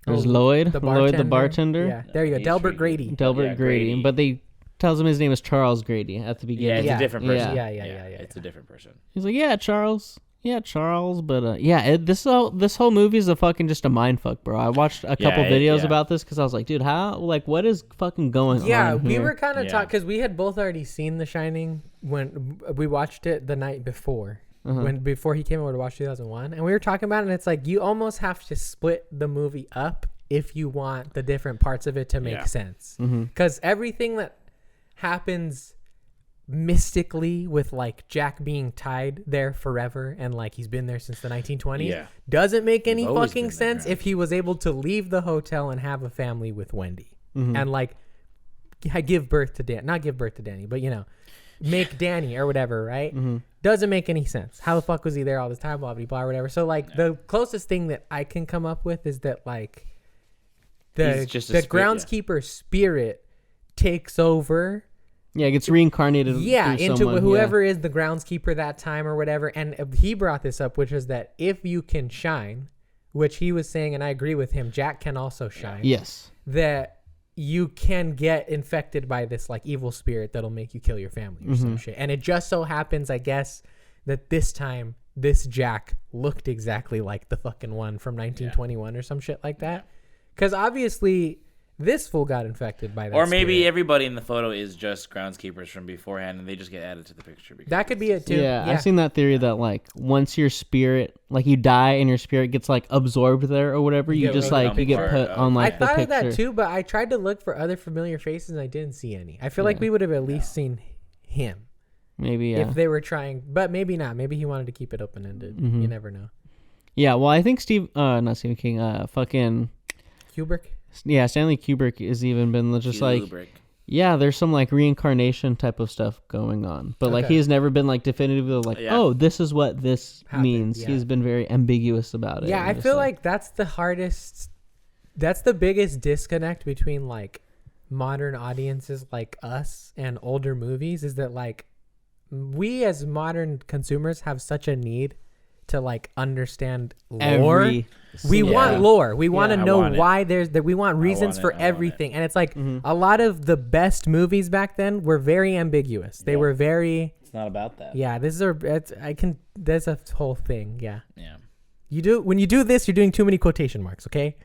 There's Lloyd. the Lloyd the bartender. Yeah, there you go, He's Delbert freaking- Grady. Delbert Yeah, Grady. Grady. But they tells him his name is Charles Grady at the Yeah, beginning. it's Yeah. a different Yeah. person. Yeah. It's a different person. He's like, yeah, Charles. Yeah, Charles. But this whole movie is a fucking just a mind fuck, bro. I watched a couple videos about this because I was like, dude, what is fucking going on? Yeah, we here? were kind of Yeah. talking because we had both already seen The Shining when we watched it the night before. Before he came over to watch 2001, and we were talking about it, and it's like you almost have to split the movie up if you want the different parts of it to make sense, because everything that happens mystically with like Jack being tied there forever and like he's been there since the 1920s doesn't make any always fucking been there, sense if he was able to leave the hotel and have a family with Wendy and like give birth to not give birth to Danny, but you know, make Danny or whatever, right? Doesn't make any sense. How the fuck was he there all this time, blah blah blah, or whatever. So like the closest thing that I can come up with is that like He's just a the spirit, yeah. groundskeeper spirit takes over. Yeah, it gets reincarnated. Yeah, through into someone, whoever is the groundskeeper that time or whatever. And he brought this up, which is that if you can shine, which he was saying, and I agree with him, Jack can also shine. Yes. That you can get infected by this like evil spirit that'll make you kill your family or some shit. And it just so happens, I guess, that this time this Jack looked exactly like the fucking one from 1921 or some shit like that. Because obviously this fool got infected by that. Or maybe spirit. everybody in the photo is just groundskeepers from beforehand, and they just get added to the picture. That could be it too. Yeah, I've seen that theory that like once your spirit, like you die and your spirit gets like absorbed there or whatever, you get just really like you get put on I like the thought picture. of that too, but I tried to look for other familiar faces and I didn't see any. I feel like we would have at least seen him Maybe if they were trying, but maybe not. Maybe he wanted to keep it open ended. You never know. Yeah, well, I think not Stephen King, fucking Kubrick. yeah, Stanley Kubrick has even been just like, yeah, there's some like reincarnation type of stuff going on, but like he has never been like definitively like, oh, this is what this means. He's been very ambiguous about it. Yeah, I feel like that's the hardest. That's the biggest disconnect between like modern audiences like us and older movies is that like we as modern consumers have such a need to like understand lore. We want lore. We want to know why there's that. We want reasons for everything. And it's like a lot of the best movies back then were very ambiguous. They were very. It's not about that. Yeah, this is there's a whole thing. Yeah. Yeah. When you do this, you're doing too many quotation marks. Okay.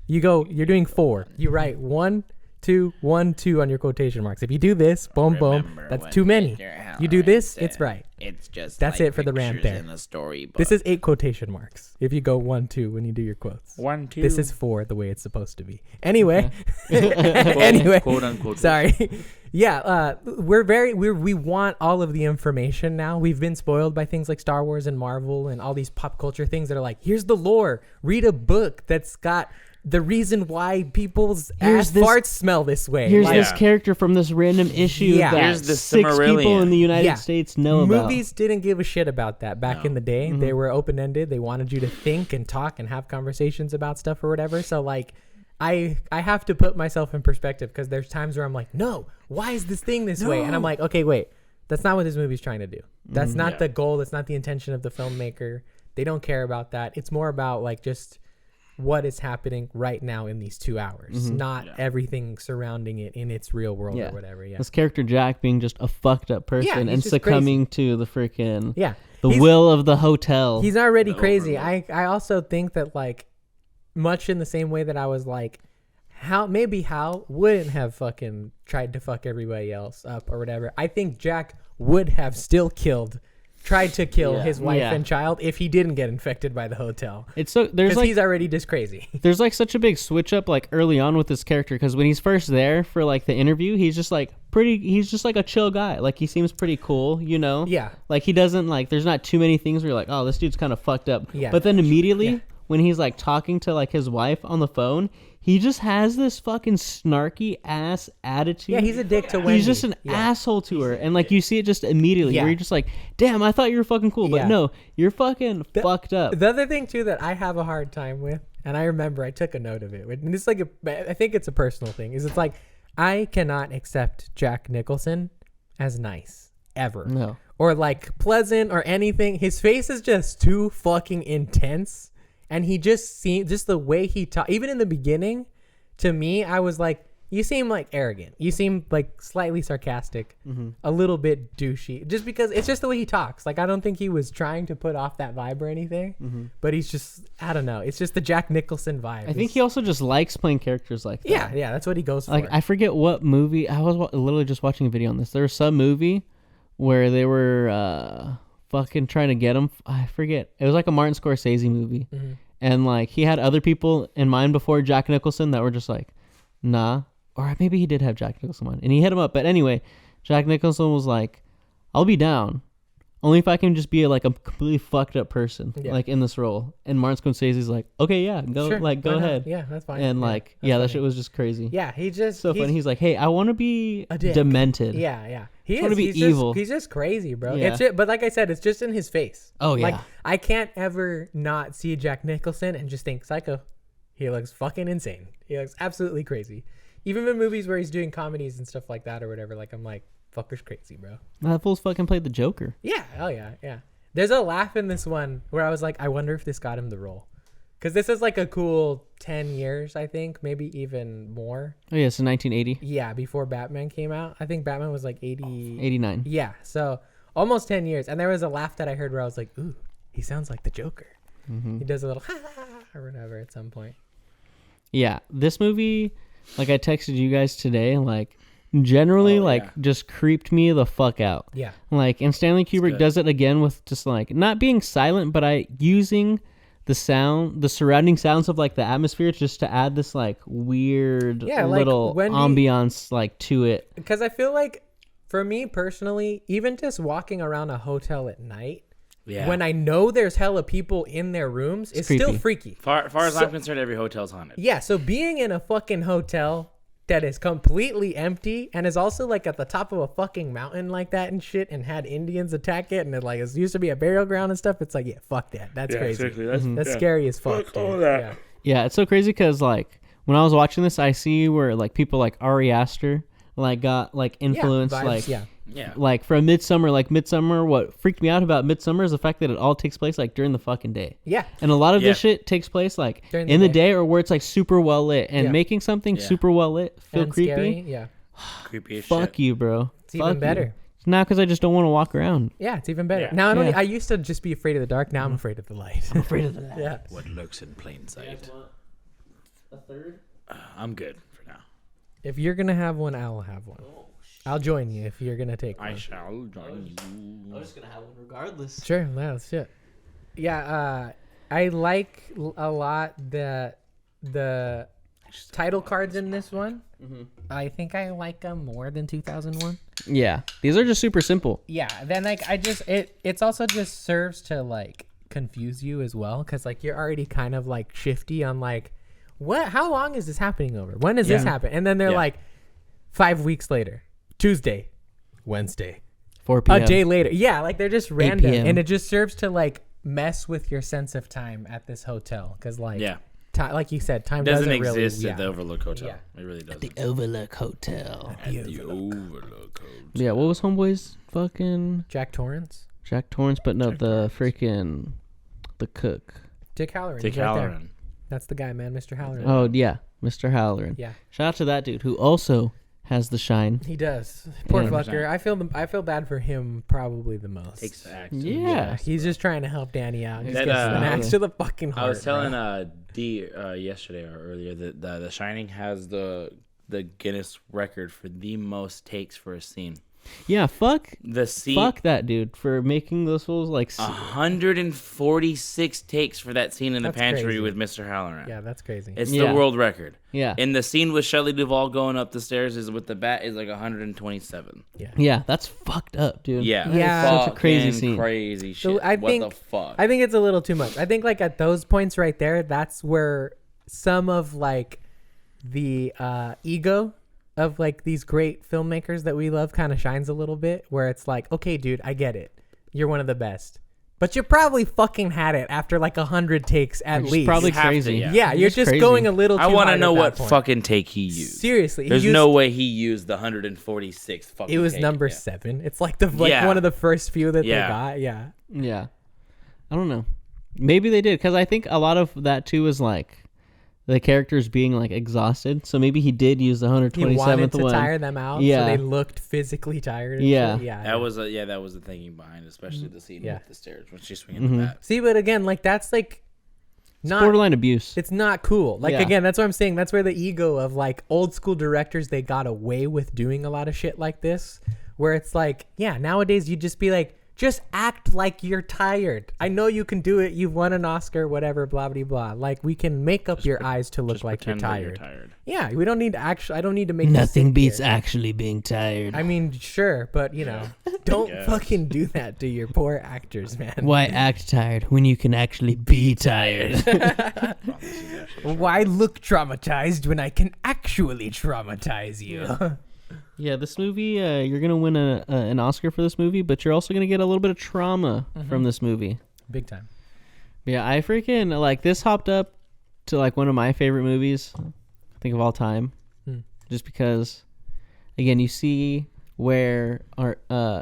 You're doing 4. You write 1, 2, 1, 2 on your quotation marks. If you do this, boom, boom, that's too many. You do this, it's right. It's just that's like it for the rant there. in a storybook. This is 8 quotation marks. If you go 1, 2 when you do your quotes. 1, 2. This is 4 the way it's supposed to be. Anyway, anyway, quote unquote. Sorry. Yeah, we want all of the information now. We've been spoiled by things like Star Wars and Marvel and all these pop culture things that are like, here's the lore. Read a book that's got the reason why people's farts smell this way. Here's this character from this random issue that here's the 6 people in the United States know about. Movies didn't give a shit about that back in the day. They were open-ended. They wanted you to think and talk and have conversations about stuff or whatever. So like I have to put myself in perspective because there's times where I'm like, no, why is this thing this way? And I'm like, okay, wait, that's not what this movie's trying to do. That's not the goal. That's not the intention of the filmmaker. They don't care about that. It's more about like just what is happening right now in these 2 hours, not everything surrounding it in its real world or whatever. Yeah. This character Jack being just a fucked up person and succumbing to the freaking he's, will of the hotel. He's already crazy. I also think that like much in the same way that I was like, Hal wouldn't have fucking tried to fuck everybody else up or whatever. I think Jack would have still tried to kill his wife and child if he didn't get infected by the hotel. It's so there's like he's already just crazy. There's like such a big switch up like early on with this character because when he's first there for like the interview, he's just like a chill guy. Like he seems pretty cool, you know? Yeah. Like he doesn't like there's not too many things where you're like, oh, this dude's kind of fucked up. Yeah. But then immediately when he's like talking to like his wife on the phone, he just has this fucking snarky ass attitude. Yeah, he's a dick to Wendy. He's just an asshole to her. And like you see it just immediately where you're just like, damn, I thought you were fucking cool. But no, you're fucking fucked up. The other thing too that I have a hard time with, and I remember I took a note of it, and it's like I think it's a personal thing, is it's like I cannot accept Jack Nicholson as nice ever. No. Or like pleasant or anything. His face is just too fucking intense. And he just seemed, just the way he talked, even in the beginning, to me, I was like, you seem like arrogant. You seem like slightly sarcastic, a little bit douchey, just because it's just the way he talks. Like, I don't think he was trying to put off that vibe or anything, but he's just, I don't know. It's just the Jack Nicholson vibe. I think he also just likes playing characters like that. Yeah, that's what he goes for. Like, I forget what movie, I was literally just watching a video on this. There was some movie where they were, fucking trying to get him. I forget. It was like a Martin Scorsese movie. And like he had other people in mind before Jack Nicholson that were just like, nah. Or maybe he did have Jack Nicholson in mind. And he hit him up. But anyway, Jack Nicholson was like, I'll be down. Only if I can just be like a completely fucked up person, like in this role. And Martin Scorsese's like, okay, yeah, go ahead. Yeah, that's fine. And like, that shit was just crazy. Yeah, he just so funny. He's like, hey, I want to be demented. Yeah. He's want to be evil. He's just crazy, bro. Yeah. It's just, but like I said, it's just in his face. Oh yeah. Like I can't ever not see Jack Nicholson and just think psycho. He looks fucking insane. He looks absolutely crazy. Even in movies where he's doing comedies and stuff like that or whatever, like I'm like, fucker's crazy, bro. That fool's fucking played the Joker. Yeah. Oh yeah. Yeah. There's a laugh in this one where I was like, I wonder if this got him the role. Because this is like a cool 10 years, I think, maybe even more. Oh yeah, so 1980, Yeah, before Batman came out. I think Batman was like 89. Yeah, so almost 10 years. And there was a laugh that I heard where I was like, ooh, he sounds like the Joker. He does a little ha ha ha or whatever at some point. Yeah, this movie, like I texted you guys today, like generally just creeped me the fuck out. Yeah. Like, and Stanley Kubrick does it again with just like not being silent, but using the surrounding sounds of like the atmosphere just to add this like weird little ambiance like to it. Because I feel like for me personally, even just walking around a hotel at night, when I know there's hella people in their rooms, it's still freaky. Far as I'm concerned, every hotel's haunted. Yeah, so being in a fucking hotel that is completely empty and is also like at the top of a fucking mountain like that and shit, and had Indians attack it, and it used to be a burial ground and stuff. It's like, yeah, fuck that. That's crazy. Exactly. That's scary as fuck. all Dude. that. Yeah, it's so crazy because like when I was watching this, I see where like people like Ari Aster like got like influenced vibes, like from Midsummer. Like Midsummer, what freaked me out about Midsummer is the fact that it all takes place like during the fucking day. Yeah. And a lot of this shit takes place like During in the day or where it's like super well lit, and making something super well lit feel And creepy. scary. Yeah. Creepy as Fuck shit. you, bro. It's even better. Now because I just don't want to walk around. Yeah, it's even better. Yeah. Now I used to just be afraid of the dark. Now I'm afraid of the light. I'm Afraid of that. yeah. What lurks in plain sight. A third? I'm good for now. If you're gonna have one, I'll have one. I'll join you if you're gonna take one. I shall join you. I'm just gonna have one regardless. Sure, that's shit. Yeah, I like a lot the title cards in this one. I think I like them more than 2001. Yeah, these are just super simple. Yeah, then like it's also just serves to like confuse you as well, because like you're already kind of like shifty on like how long is this happening over? When does this happen? And then they're like 5 weeks later, Tuesday, Wednesday, 4 p.m. a day later. Yeah, like they're just random, PM. and it just serves to like mess with your sense of time at this hotel, because like like you said, time Doesn't doesn't really exist at the Overlook Hotel. Yeah. It really doesn't. The Overlook Hotel. At the Overlook Hotel. Yeah, what was Homeboy's fucking Jack Torrance, Jack Torrance? But no, the freaking the cook. Dick Halloran. Dick he's right there. Halloran. That's the guy, man, Mr. Halloran. Oh yeah, Mr. Halloran. Yeah, Shout out to that dude who also has the shine. he does. Poor Yeah. fucker. I feel bad for him probably the most. Takes the axe. Yeah. He's just trying to help Danny out. He That, gets an uh, axe to the fucking heart. I was telling bro. D yesterday or earlier that the Shining has the Guinness record for the most takes for a scene. Yeah, fuck that dude for making those fools like 146 takes for that scene in the That's pantry crazy. with Mr. Halloran. Yeah, that's crazy. It's Yeah. the world record. Yeah. And the scene with Shelley Duvall going up the stairs is with the bat is like 127. Yeah, that's fucked up, dude. Yeah. Yeah. Such a crazy Fucking scene. Crazy shit. So I what think the fuck? I think it's a little too much. I think like at those points right there, that's where some of like the ego of like these great filmmakers that we love kind of shines a little bit, where it's like, okay, dude, I get it. You're one of the best. But you probably fucking had it after like 100 takes at Which is least. probably You have to, crazy. yeah. You're just crazy. going a little too I want to hard know at that what point. fucking take he used. Seriously. There's he used, no way he used the 146 fucking It was take. number Yeah. 7. It's like one of the first few that Yeah. they got. Yeah. Yeah. I don't know. Maybe they did, because I think a lot of that too is like the characters being like exhausted. So maybe he did use the He 127th wanted to one. tire them out, Yeah. so they looked physically tired. And Yeah. shit. Yeah. That was the thinking behind, especially the scene Yeah. with the stairs when she's swinging the bat. See, but again, like that's like not Borderline abuse. It's not cool. Like Yeah. again, that's what I'm saying. That's where the ego of like old school directors, they got away with doing a lot of shit like this. Where it's like, yeah, nowadays you just be like, just act like you're tired. I know you can do it. You've won an Oscar, whatever, blah blah blah. Like we can make up your eyes to look like you're Pretend that tired. Yeah, we don't need to actually. I don't need to make you Nothing sit beats here. actually being tired. I mean, sure, but you know, don't fucking do that to your poor actors, man. Why act tired when you can actually be tired? Why look traumatized when I can actually traumatize you? Yeah, this movie, you're going to win an Oscar for this movie, but you're also going to get a little bit of trauma from this movie. Big time. Yeah, I freaking, like, this hopped up to, like, one of my favorite movies, I think, of all time. Just because, again, you see where our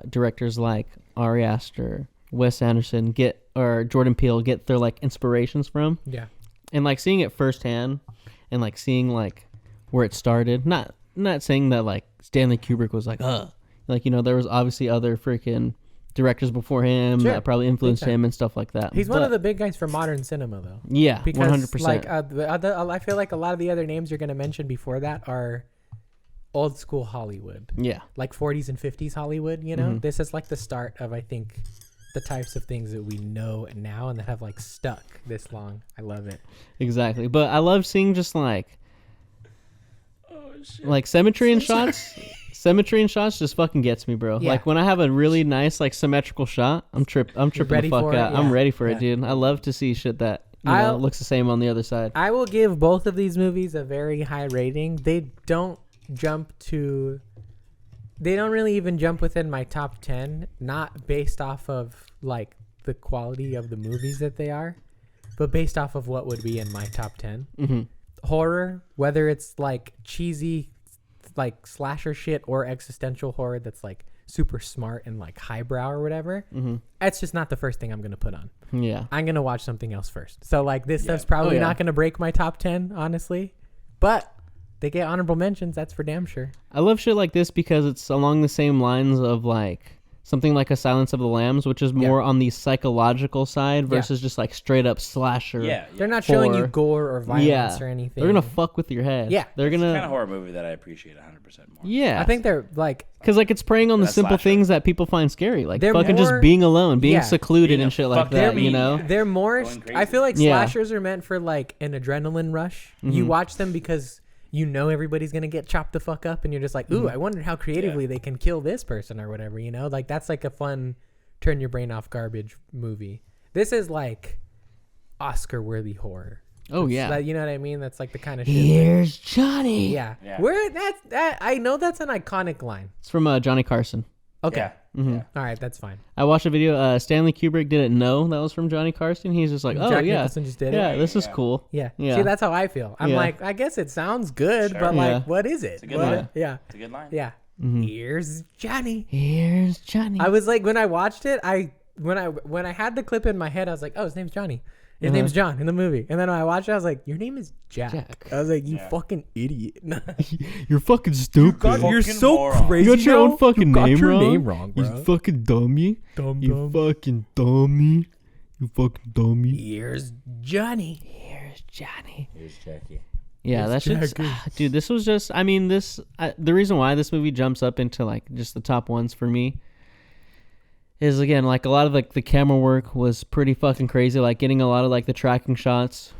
directors like Ari Aster, Wes Anderson or Jordan Peele get their, like, inspirations from. Yeah. and like seeing it firsthand, and like seeing like where it started. Not saying that like Stanley Kubrick was like, like, you know, there was obviously other freaking directors before him that probably influenced him and stuff like that. He's one of the big guys for modern cinema, though. Yeah, because 100%. like I feel like a lot of the other names you're gonna mention before that are old school Hollywood. Yeah, like 40s and 50s Hollywood. You know, this is like the start of, I think, the types of things that we know now and that have like stuck this long. I love it. Exactly, but I love seeing just like symmetry and shots. Symmetry and shots just fucking gets me, bro. Yeah. Like when I have a really nice like symmetrical shot, I'm tripping the fuck out. I'm ready for it, dude. I love to see shit that looks the same on the other side. I will give both of these movies a very high rating. They don't really even jump within my top 10, not based off of like the quality of the movies that they are, but based off of what would be in my top 10. Horror, whether it's like cheesy like slasher shit or existential horror that's like super smart and like highbrow or whatever, that's just not the first thing I'm gonna put on. Yeah, I'm gonna watch something else first. So like this stuff's probably not gonna break my top 10, honestly, but they get honorable mentions. That's for damn sure. I love shit like this because it's along the same lines of like something like A Silence of the Lambs, which is more on the psychological side versus just like straight up slasher. Yeah. They're not showing you gore or violence or anything. They're gonna fuck with your head. Yeah. They're gonna. It's the kind of horror movie that I appreciate 100% more. Yeah. I think they're like, because like it's preying on the simple slasher. things that people find scary, like They're fucking more- just being alone, being Yeah. secluded Being and a shit like fucking that. You mean. know. they're more. Going crazy. I feel like Yeah. slashers are meant for like an adrenaline rush. You watch them because you know everybody's gonna get chopped the fuck up, and you're just like, ooh, I wonder how creatively they can kill this person or whatever. You know, like that's like a fun turn your brain off garbage movie. This is like Oscar worthy horror. Oh yeah. You know what I mean? That's like the kind of shit. Here's Johnny. Yeah. Yeah. Where that I know that's an iconic line. It's from Johnny Carson. Okay. Yeah. All right, that's fine. I watched a video. Stanley Kubrick didn't know that was from Johnny Carson. He's just like, oh Jack yeah, Nicholson just did it. yeah, this is cool. Yeah. Yeah. See, that's how I feel. I'm Yeah. like, I guess it sounds good, Sure. but like, Yeah. what is it? a good What? line. Yeah. It's a good line. Yeah. Here's Johnny. Here's Johnny. I was like, when I watched it, when I had the clip in my head, I was like, oh, his name's Johnny. His name's John in the movie. And then when I watched it, I was like, your name is Jack. I was like, you fucking idiot. You're fucking stupid. You're Fucking so moron. crazy. You got your bro. own fucking You got name your wrong. name wrong, bro. You fucking dummy. Dumb. You fucking dummy. You fucking dummy. Here's Johnny. Here's Johnny. Here's Jackie. Yeah, that's just, dude. This was just. I mean, the reason why this movie jumps up into like just the top ones for me is, again, like a lot of like the camera work was pretty fucking crazy. Like getting a lot of like the tracking shots,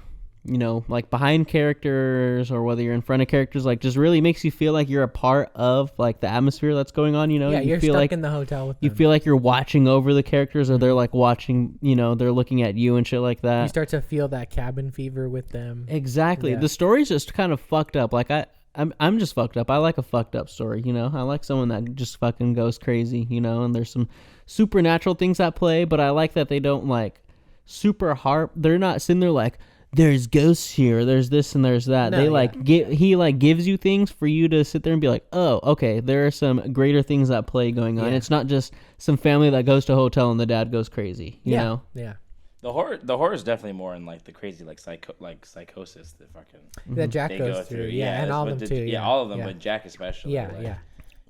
you know, like behind characters or whether you're in front of characters, like just really makes you feel like you're a part of like the atmosphere that's going on. You know, Yeah, you you're feel stuck like in the hotel with you them. feel like you're watching over the characters, or they're like watching. You know, they're looking at you and shit like that. You start to feel that cabin fever with them. Exactly. Yeah. The story's just kind of fucked up. Like I'm just fucked up. I like a fucked up story, you know? I like someone that just fucking goes crazy, you know? And there's some supernatural things at play, but I like that they don't like super harp. They're not sitting there like, there's ghosts here, there's this and there's that. No, They yeah. like he like gives you things for you to sit there and be like, oh, okay, there are some greater things at play going on. Yeah. It's not just some family that goes to a hotel and the dad goes crazy, you know? Yeah. The horror is definitely more in like the crazy like psychosis that fucking That Jack they goes go through. through. Yeah, and all of but them too. Yeah, all of them, yeah. but Jack especially. Yeah, like, yeah.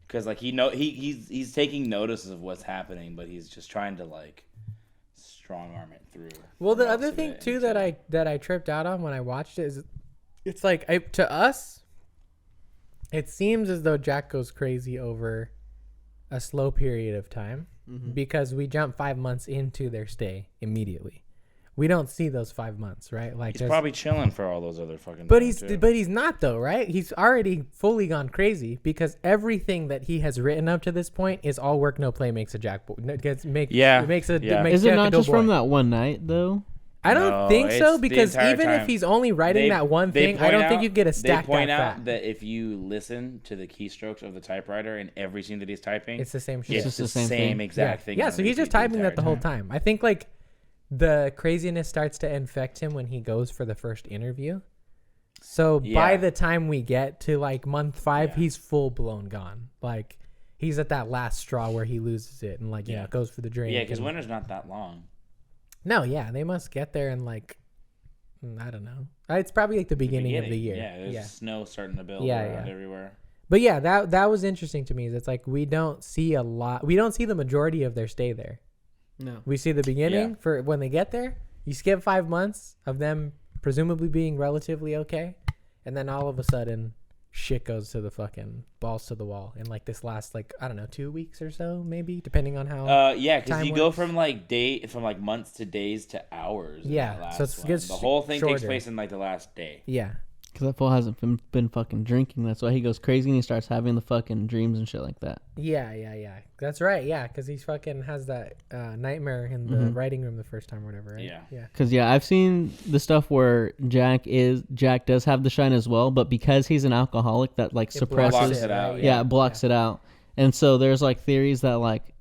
Because like he's taking notice of what's happening, but he's just trying to like strong arm it through. Well, the most other of thing it too into- that I tripped out on when I watched it is, it's like to us, it seems as though Jack goes crazy over a slow period of time because we jump 5 months into their stay immediately. We don't see those 5 months, right? Like He's there's- probably chilling for all those other fucking. But time, he's too. but he's not though, right? He's already fully gone crazy because everything that he has written up to this point is all work, no play makes a Jack. Makes makes Yeah. Makes Yeah. Makes Is it Jack a not just doughboy. from that one night though? I don't No, think so it's the because entire even if time. he's only writing that one thing, I don't think you get a stack They point that out fat. that if you listen to the keystrokes of the typewriter in every scene that he's typing, It's the same shit. it's just the the same same thing. exact yeah. thing. Yeah, on so he's just repeat the typing that the whole entire time. I think like the craziness starts to infect him when he goes for the first interview. So by Yeah. the time we get to like month 5, Yeah. he's full blown gone. Like he's at that last straw where he loses it and like, Yeah. goes for the drink. Yeah, because and- winter's not that long. No, yeah, they must get there in like I don't know. It's probably like the beginning of the year. Yeah, there's snow starting to build around everywhere. But yeah, that was interesting to me. Is it's like we don't see a lot. We don't see the majority of their stay there. No. We see the beginning for when they get there. You skip 5 months of them presumably being relatively okay, and then all of a sudden, shit goes to the fucking balls to the wall in like this last like I don't know 2 weeks or so maybe depending on how. Because you go from like months to days to hours. Yeah, so it's the whole thing shorter. takes place in like the last day. Yeah. Because that fool hasn't been fucking drinking. That's why he goes crazy and he starts having the fucking dreams and shit like that. Yeah. That's right. Yeah, because he fucking has that nightmare in the writing room the first time or whatever, right? Yeah. Because I've seen the stuff where Jack does have the shine as well, but because he's an alcoholic, that like suppresses blocks it out. Yeah, it blocks it out. And so there's like theories that like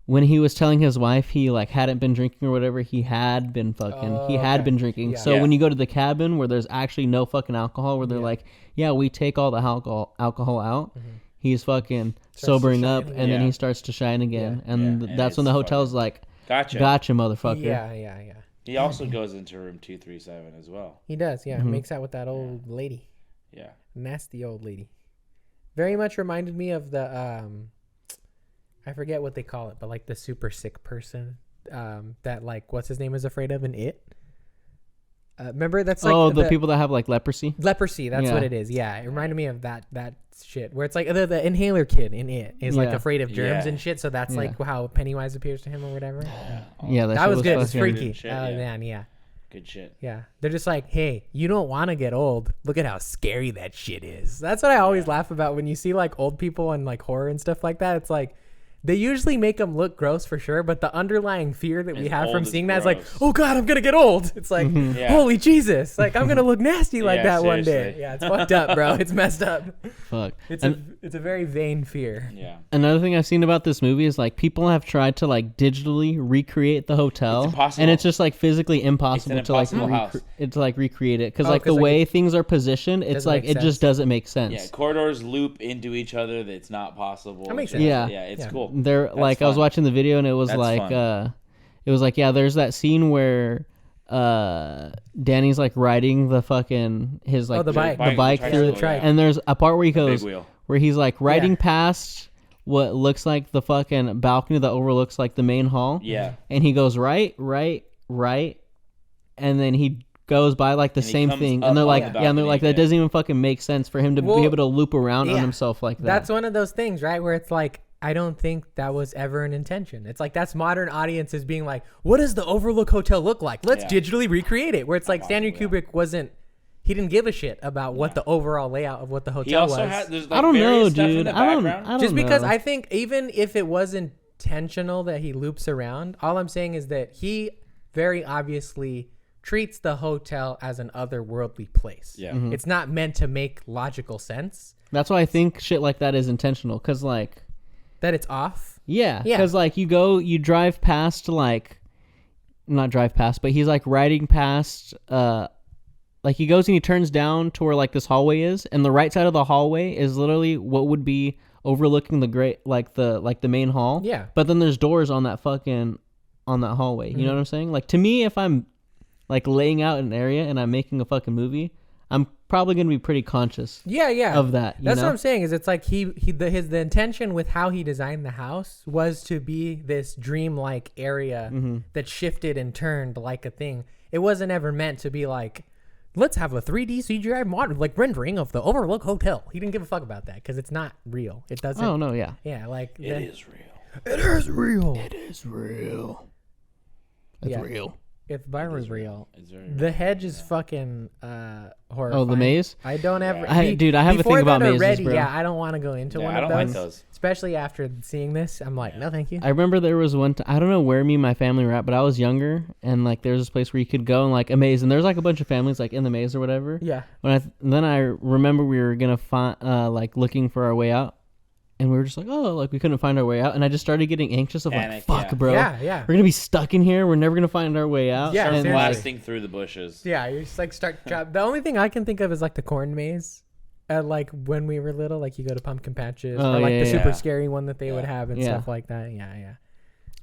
when he was telling his wife he like hadn't been drinking or whatever, he had been been drinking. Yeah. So when you go to the cabin where there's actually no fucking alcohol, where they're like, yeah, we take all the alcohol out, he's fucking sobering up, and then he starts to shine again, and that's when the hotel's like, gotcha, motherfucker. Yeah. He also goes into room 237 as well. He does. Yeah, makes out with that old lady. Yeah, nasty old lady. Very much reminded me of the I forget what they call it, but like the super sick person that like what's his name is afraid of in It. Remember that's like the people that have like leprosy. Leprosy, that's what it is. Yeah, it reminded me of that shit where it's like the inhaler kid in It is like afraid of germs and shit. So that's like how Pennywise appears to him or whatever. Yeah, that was good. It's freaky. Shit, man, yeah. Good shit. Yeah, they're just like, hey, you don't want to get old. Look at how scary that shit is. That's what I always laugh about when you see like old people and like horror and stuff like that. It's like. They usually make them look gross for sure, but the underlying fear that we have from seeing that is like, oh God, I'm going to get old. It's like, holy Jesus. Like, I'm going to look nasty like that one day. Yeah, it's fucked up, bro. It's messed up. Fuck. It's a very vain fear. Yeah. Another thing I've seen about this movie is like people have tried to like digitally recreate the hotel. It's impossible. And it's just like physically impossible to like recreate it. Because like the way things are positioned, it's like it just doesn't make sense. Yeah, corridors loop into each other. That's not possible. That makes sense. Yeah. Yeah, it's cool. They're like, I was watching the video and it was there's that scene where Danny's like riding the fucking his like the bike through the trike. and there's a part where he goes big wheel. where he's like riding past what looks like the fucking balcony that overlooks like the main hall. Yeah. And he goes right, and then he goes by like the same thing, and they're like, that doesn't even fucking make sense for him to be able to loop around on himself like that. That's one of those things, right, where it's like, I don't think that was ever an intention. It's like that's modern audiences being like, what does the Overlook Hotel look like? Let's digitally recreate it. Where it's like Stanley Kubrick he didn't give a shit about what the overall layout of what the hotel was. There's, like, I don't know, stuff in dude. the I don't Just know. because I think even if it was intentional that he loops around, all I'm saying is that he very obviously treats the hotel as an otherworldly place. Yeah. Mm-hmm. It's not meant to make logical sense. That's why I think shit like that is intentional, because like that it's off. Yeah, because like you drive past like, not drive past, but he's like riding past. Like he goes and he turns down to where like this hallway is, and the right side of the hallway is literally what would be overlooking the main hall. Yeah. But then there's doors on that hallway. You know what I'm saying? Like to me, if I'm like laying out an area and I'm making a fucking movie, I'm probably gonna be pretty conscious. Of that. That's what I'm saying. Is it's like the intention with how he designed the house was to be this dreamlike area that shifted and turned like a thing. It wasn't ever meant to be like, let's have a 3D CGI model like rendering of the Overlook Hotel. He didn't give a fuck about that because it's not real. It doesn't. Oh no, yeah. Yeah, like It is real. It is real. It is real. It's real. It's very real. It's very The hedge is fucking horrifying. Oh, the maze? I don't ever. Dude, I have a thing about mazes, bro. Yeah, I don't want to go into one of those. I don't like those. Especially after seeing this, I'm like, no, thank you. I remember there was one. I don't know where me and my family were at, but I was younger, and like there was this place where you could go and like a maze, and there's like a bunch of families like in the maze or whatever. Yeah. Then I remember we were gonna find like looking for our way out. And we were just like, oh, like we couldn't find our way out. And I just started getting anxious of like, fuck, bro. Yeah. We're going to be stuck in here. We're never going to find our way out. Yeah, and blasting through the bushes. Yeah, you just like start drop. The only thing I can think of is like the corn maze. Like when we were little, like you go to pumpkin patches or like the super scary one that they would have and stuff like that. Yeah.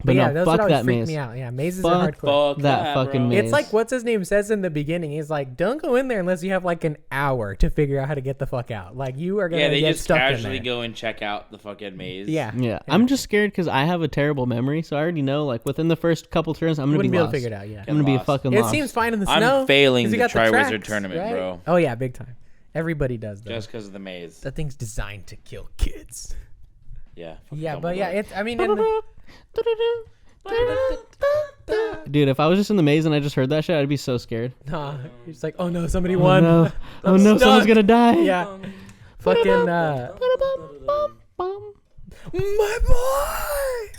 But yeah, no, those fuck would always that freak maze. me out. Yeah, mazes are Fuck hardcore. that fucking bro. maze. It's like what's his name says in the beginning. He's like, don't go in there unless you have like an hour to figure out how to get the fuck out. Like you are gonna Yeah, they get just stuck casually in there. go and check out the fucking maze. Yeah, Yeah, I'm just scared because I have a terrible memory, so I already know like within the first couple turns I'm gonna wouldn't be be able lost. to figure it out. Yeah, I'm gonna be lost. fucking it lost. seems fine in the I'm snow. failing 'cause you the got Triwizard tracks, Tournament, right? bro. Oh yeah, big time. Everybody does though. Just because of the maze. That thing's designed to kill kids. Yeah. fucking Yeah, but yeah, Dumbledore. it's. I mean, in the, Dude, if I was just in the maze and I just heard that shit, I'd be so scared. nah, it's like, oh no, somebody Oh won. no! Oh no! Someone's stuck. gonna die. Yeah, fucking. My boy.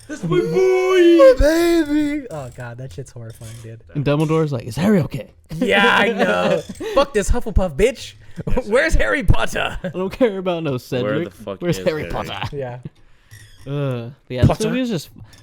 That's my boy. My baby. Oh god, that shit's horrifying, dude. And Dumbledore's like, "Is Harry okay?" Yeah, I know. Fuck this Hufflepuff bitch. Where's Harry Potter? I don't care about no Cedric. the fuck Where's is Harry Harry? Potter? Yeah. But yeah, this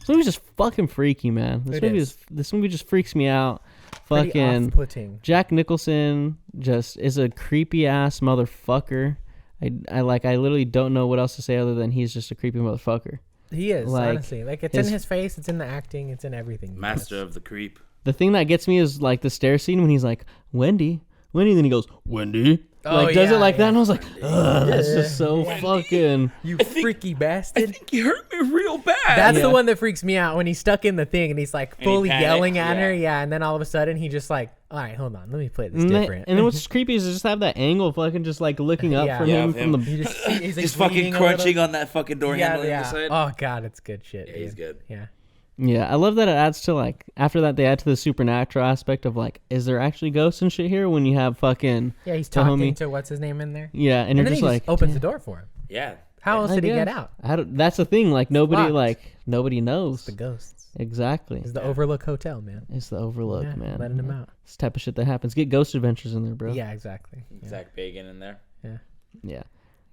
movie's just fucking freaky, man. This movie just freaks me out. Pretty Fucking off-putting. Jack Nicholson just is a creepy ass motherfucker. I literally don't know what else to say other than he's just a creepy motherfucker. He is, Like, honestly. Like, it's in his face, it's in the acting, it's in everything. Master of the creep. The thing that gets me is like the stair scene when he's like, Wendy, then he goes, Wendy. Oh, Does it yeah, like that? yeah. And I was like, ugh, that's just so fucking. You freaky bastard. He hurt me real bad. That's Yeah. the one that freaks me out when he's stuck in the thing and he's like he fully panics, yelling at her. yeah. Yeah, and then all of a sudden he just like, all right, hold on, let me play this And different. then what's creepy is to just have that angle fucking just like looking up Yeah. from Yeah, him of from the. You just, he's like Just fucking leaning a crunching little. on that fucking door Yeah, handle on yeah. the side. Oh god, it's good shit. Yeah, he's dude. good. Yeah. Yeah, I love that it adds to like after that they add to the supernatural aspect of like, is there actually ghosts and shit here when you have fucking Yeah, he's the talking homie. to what's his name in there. Yeah, and And you're then just he like opens damn. the door for him. Yeah. How else I did he get guess. out? That's the thing. Like nobody locked. nobody knows The ghosts. exactly. It's the Overlook Hotel, man. It's the Overlook, Yeah, man. letting him out. It's the type of shit that happens. Get Ghost Adventures in there, bro. Yeah, exactly. Yeah. Zach Bacon in there. Yeah.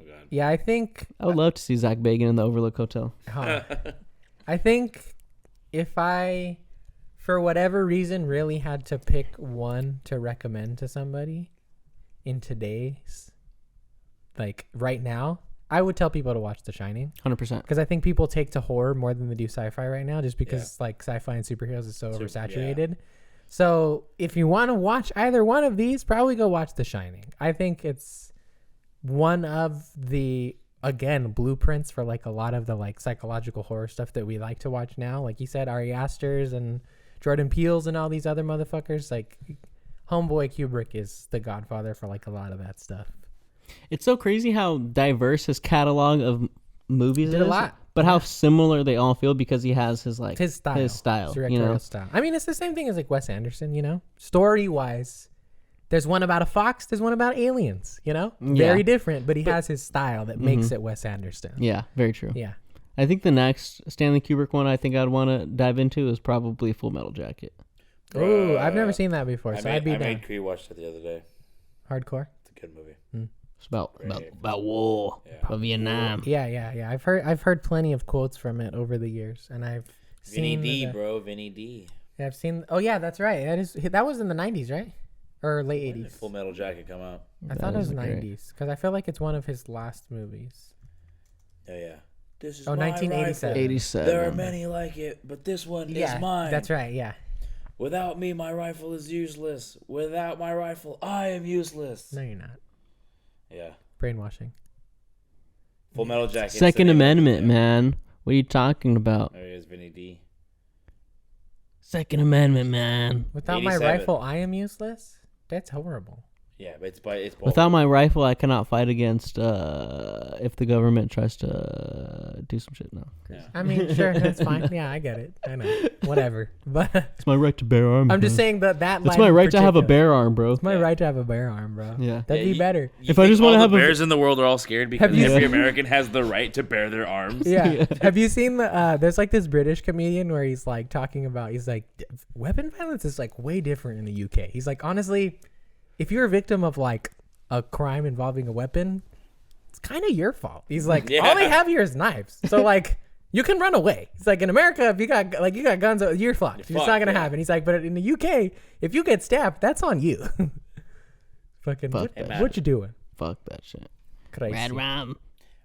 Oh, God. Yeah, I think I would love to see Zach Bacon in the Overlook Hotel. I think if I, for whatever reason, really had to pick one to recommend to somebody in today's, like right now, I would tell people to watch The Shining 100%. because I think people take to horror more than they do sci-fi right now, just because like sci-fi and superheroes is so oversaturated. So if you want to watch either one of these, probably go watch The Shining. I think it's one of the, again, blueprints for like a lot of the like psychological horror stuff that we like to watch now. Like you said, Ari Aster's and Jordan Peele's and all these other motherfuckers. Like Homeboy Kubrick is the godfather for like a lot of that stuff. It's so crazy how diverse his catalog of movies Did is, a lot. but how similar they all feel because he has his like His style. His style, directorial style. I mean, it's the same thing as like Wes Anderson, you know? Story-wise, there's one about a fox, there's one about aliens, you know? Very different, but he has his style that makes it Wes Anderson. Yeah, very true. Yeah. I think the next Stanley Kubrick one I think I'd want to dive into is probably Full Metal Jacket. Oh, I've never seen that before, so I'd be I down. made Cree watch it the other day. Hardcore? It's a good movie. It's about war, about Vietnam. Yeah. I've heard plenty of quotes from it over the years, and I've Vinny seen D, bro. Vinny D. I've seen. Oh yeah, that's right. That was in the 90s, right? Or late 80s. Full Metal Jacket come out. I thought it was is great. 90s because I feel like it's one of his last movies. Yeah. This is Oh, my 1987. rifle. 87. There are many like it, but this one Yeah, is mine. that's right. Yeah. Without me, my rifle is useless. Without my rifle, I am useless. No, you're not. Yeah. Brainwashing. Full Metal Jacket. Second Amendment, man. What are you talking about? There he is, Vinny D. Second Amendment, man. Without my 87. rifle, I am useless. That's horrible. Yeah, but it's both. Without my rifle, I cannot fight against if the government tries to do some shit. No, I mean, sure, that's fine. Yeah, I get it. I know. Whatever. But it's my right to bear arms. I'm just bro. saying that It's line my in right to have a particular. bear arm, bro. It's my right to have a bear arm, bro. Yeah. That'd be better. If I just wanna have the a- bears in the world are all scared because you- every American has the right to bear their arms. Yeah. Have you seen the there's like this British comedian where he's like talking about he's like weapon violence is like way different in the UK. He's like, honestly, if you're a victim of like a crime involving a weapon, it's kind of your fault. He's like, Yeah. all they have here is knives. So like you can run away. It's like in America, if you got guns, you're fucked. It's not gonna happen. He's like, but in the UK, if you get stabbed, that's on you. Fucking Fuck what you doing? Fuck that shit. Crazy. Rum.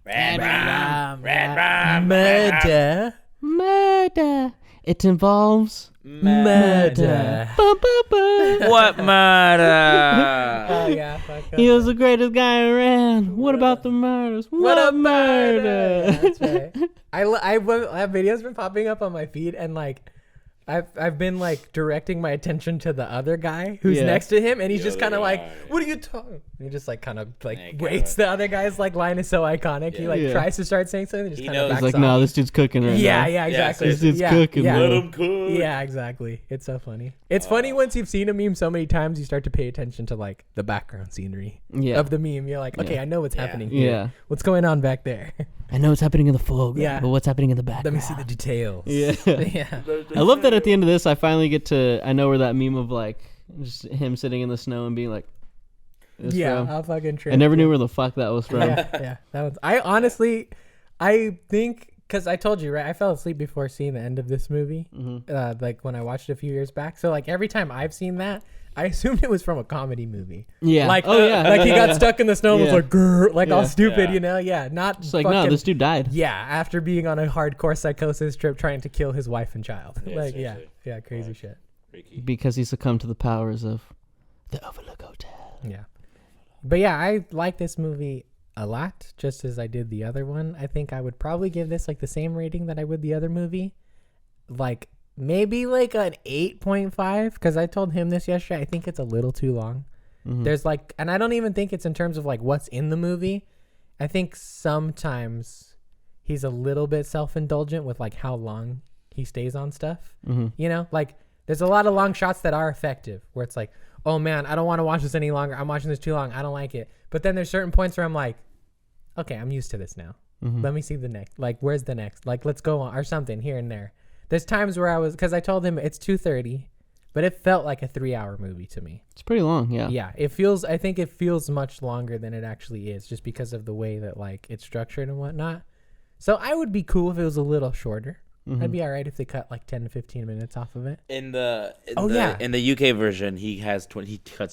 Red rum, red rum, Murder. Murder. It involves Murder. What murder? Oh yeah, fuck up. He was the greatest guy around. What about the murders? What a murder! That's right. I have videos been popping up on my feed, and like I've been like directing my attention to the other guy who's Yeah. next to him, and he's The just other kind of like, guy. "What are you talking?" He just like kind of like Thank waits. God. The other guy's like line is so iconic. He like Yeah. tries to start saying something, just He kind of knows. backs It's like, off. no, this dude's cooking right Yeah, now. yeah, exactly. This dude's yeah, cooking, yeah. bro. Let him cook. Yeah, exactly. It's so funny. It's funny once you've seen a meme so many times, you start to pay attention to like the background scenery Yeah. of the meme. You're like, okay, Yeah. I know what's Yeah. happening here. Yeah. What's going on back there? I know what's happening in the foreground, Yeah. but what's happening in the Let background? me see the details. Yeah. Yeah. I love that at the end of this, I finally get to. I know where that meme of like just him sitting in the snow and being like, is Yeah, from. I'll fucking trip. I never knew where the fuck that was from. Yeah, yeah. That was. I honestly, I think because I told you right, I fell asleep before seeing the end of this movie. Like when I watched it a few years back. So like every time I've seen that, I assumed it was from a comedy movie. Yeah. Like, Oh, yeah. like he got stuck in the snow and was Yeah. like, grr, like all Yeah. stupid, Yeah. you know? Yeah, not It's like, fucking, no, this dude died. Yeah, after being on a hardcore psychosis trip trying to kill his wife and child. Yeah, like, seriously. yeah, crazy shit. Freaky. Because he succumbed to the powers of the Overlook Hotel. Yeah. But yeah, I like this movie a lot, just as I did the other one. I think I would probably give this like the same rating that I would the other movie. Like maybe like an 8.5, because I told him this yesterday. I think it's a little too long. There's like, and I don't even think it's in terms of like what's in the movie. I think sometimes he's a little bit self-indulgent with like how long he stays on stuff. You know, like there's a lot of long shots that are effective where it's like, oh man, I don't want to watch this any longer. I'm watching this too long. I don't like it. But then there's certain points where I'm like, okay, I'm used to this now. Let me see the next. Like, where's the next? Like, let's go on or something here and there. There's times where I was, because I told him it's 2:30, but it felt like a 3-hour movie to me. It's pretty long, yeah. Yeah, it feels. I think it feels much longer than it actually is, just because of the way that like it's structured and whatnot. So I would be cool if it was a little shorter. I'd be all right if they cut like 10 to 15 minutes off of it. In the yeah. in the UK version, he cuts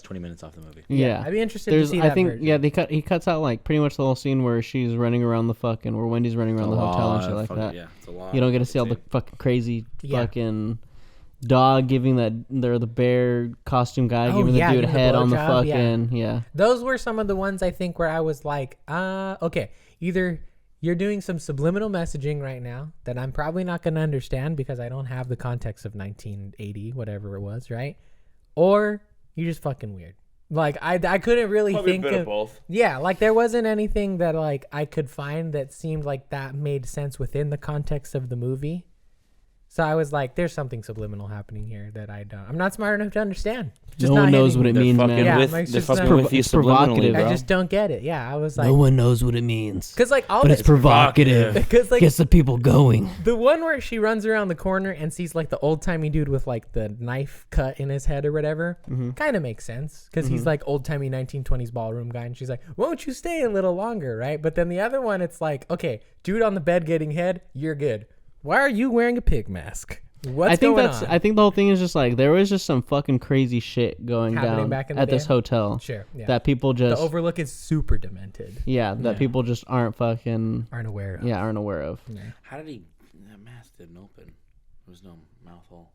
20 minutes off the movie. Yeah. I'd be interested There's, to see I that think, version. yeah, he cuts out like pretty much the whole scene where she's running around the fucking, where Wendy's running around the hotel and shit like that. Yeah, it's a lot. You don't get to see all the fucking crazy Yeah. fucking dog giving the bear costume guy Oh, giving the yeah, dude a giving the head on the blowjob, yeah. fucking, yeah. Those were some of the ones I think where I was like, okay, either you're doing some subliminal messaging right now that I'm probably not going to understand because I don't have the context of 1980, whatever it was, right? Or you're just fucking weird. Like I couldn't really Probably think a bit of of both. Yeah, like there wasn't anything that like I could find that seemed like that made sense within the context of the movie. So I was like, there's something subliminal happening here that I'm not smart enough to understand. Just No not one knows hitting what me. it They're means, fucking man. Yeah, with, like, it's they're just fucking not- with you It's provocative. subliminally, bro. I just don't get it. Yeah, I was like, No one knows what it means. because like all But this, it's provocative. because like Gets the people going. the one where she runs around the corner and sees like the old timey dude with like the knife cut in his head or whatever, kind of makes sense because he's like old timey 1920s ballroom guy, and she's like, won't you stay a little longer, right? But then the other one, it's like, okay, dude on the bed getting head, you're good. Why are you wearing a pig mask? What's I think going that's. on? I think the whole thing is just like there was just some fucking crazy shit going Happening down back in the at this day? hotel. Sure, yeah. That people The just. Overlook is super demented. That people just aren't fucking. Aren't aware of. Aren't aware of. How did he? That mask didn't open. There was no mouth hole.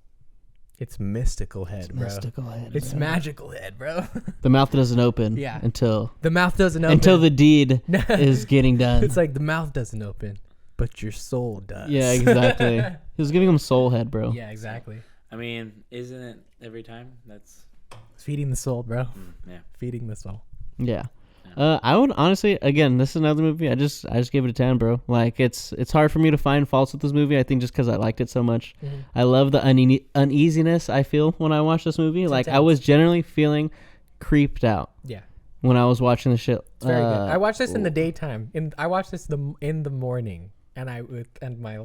It's mystical head, bro. Mystical head. It's magical head, bro. The mouth doesn't open. Yeah. Until The mouth doesn't open. until the deed is getting done. It's like the mouth doesn't open, but your soul does. Yeah, exactly. He was giving him soul head, bro. Yeah, exactly. I mean, isn't it every time? That's It's feeding the soul, bro. yeah. Feeding the soul. Yeah. I would honestly, again, this is another movie. I just gave it a 10, bro. Like it's hard for me to find faults with this movie. I think just because I liked it so much. I love the uneasiness I feel when I watch this movie. Like I was generally feeling creeped out Yeah, when I was watching the shit. it's very good. I watched this in the daytime. I watched this in the morning, and my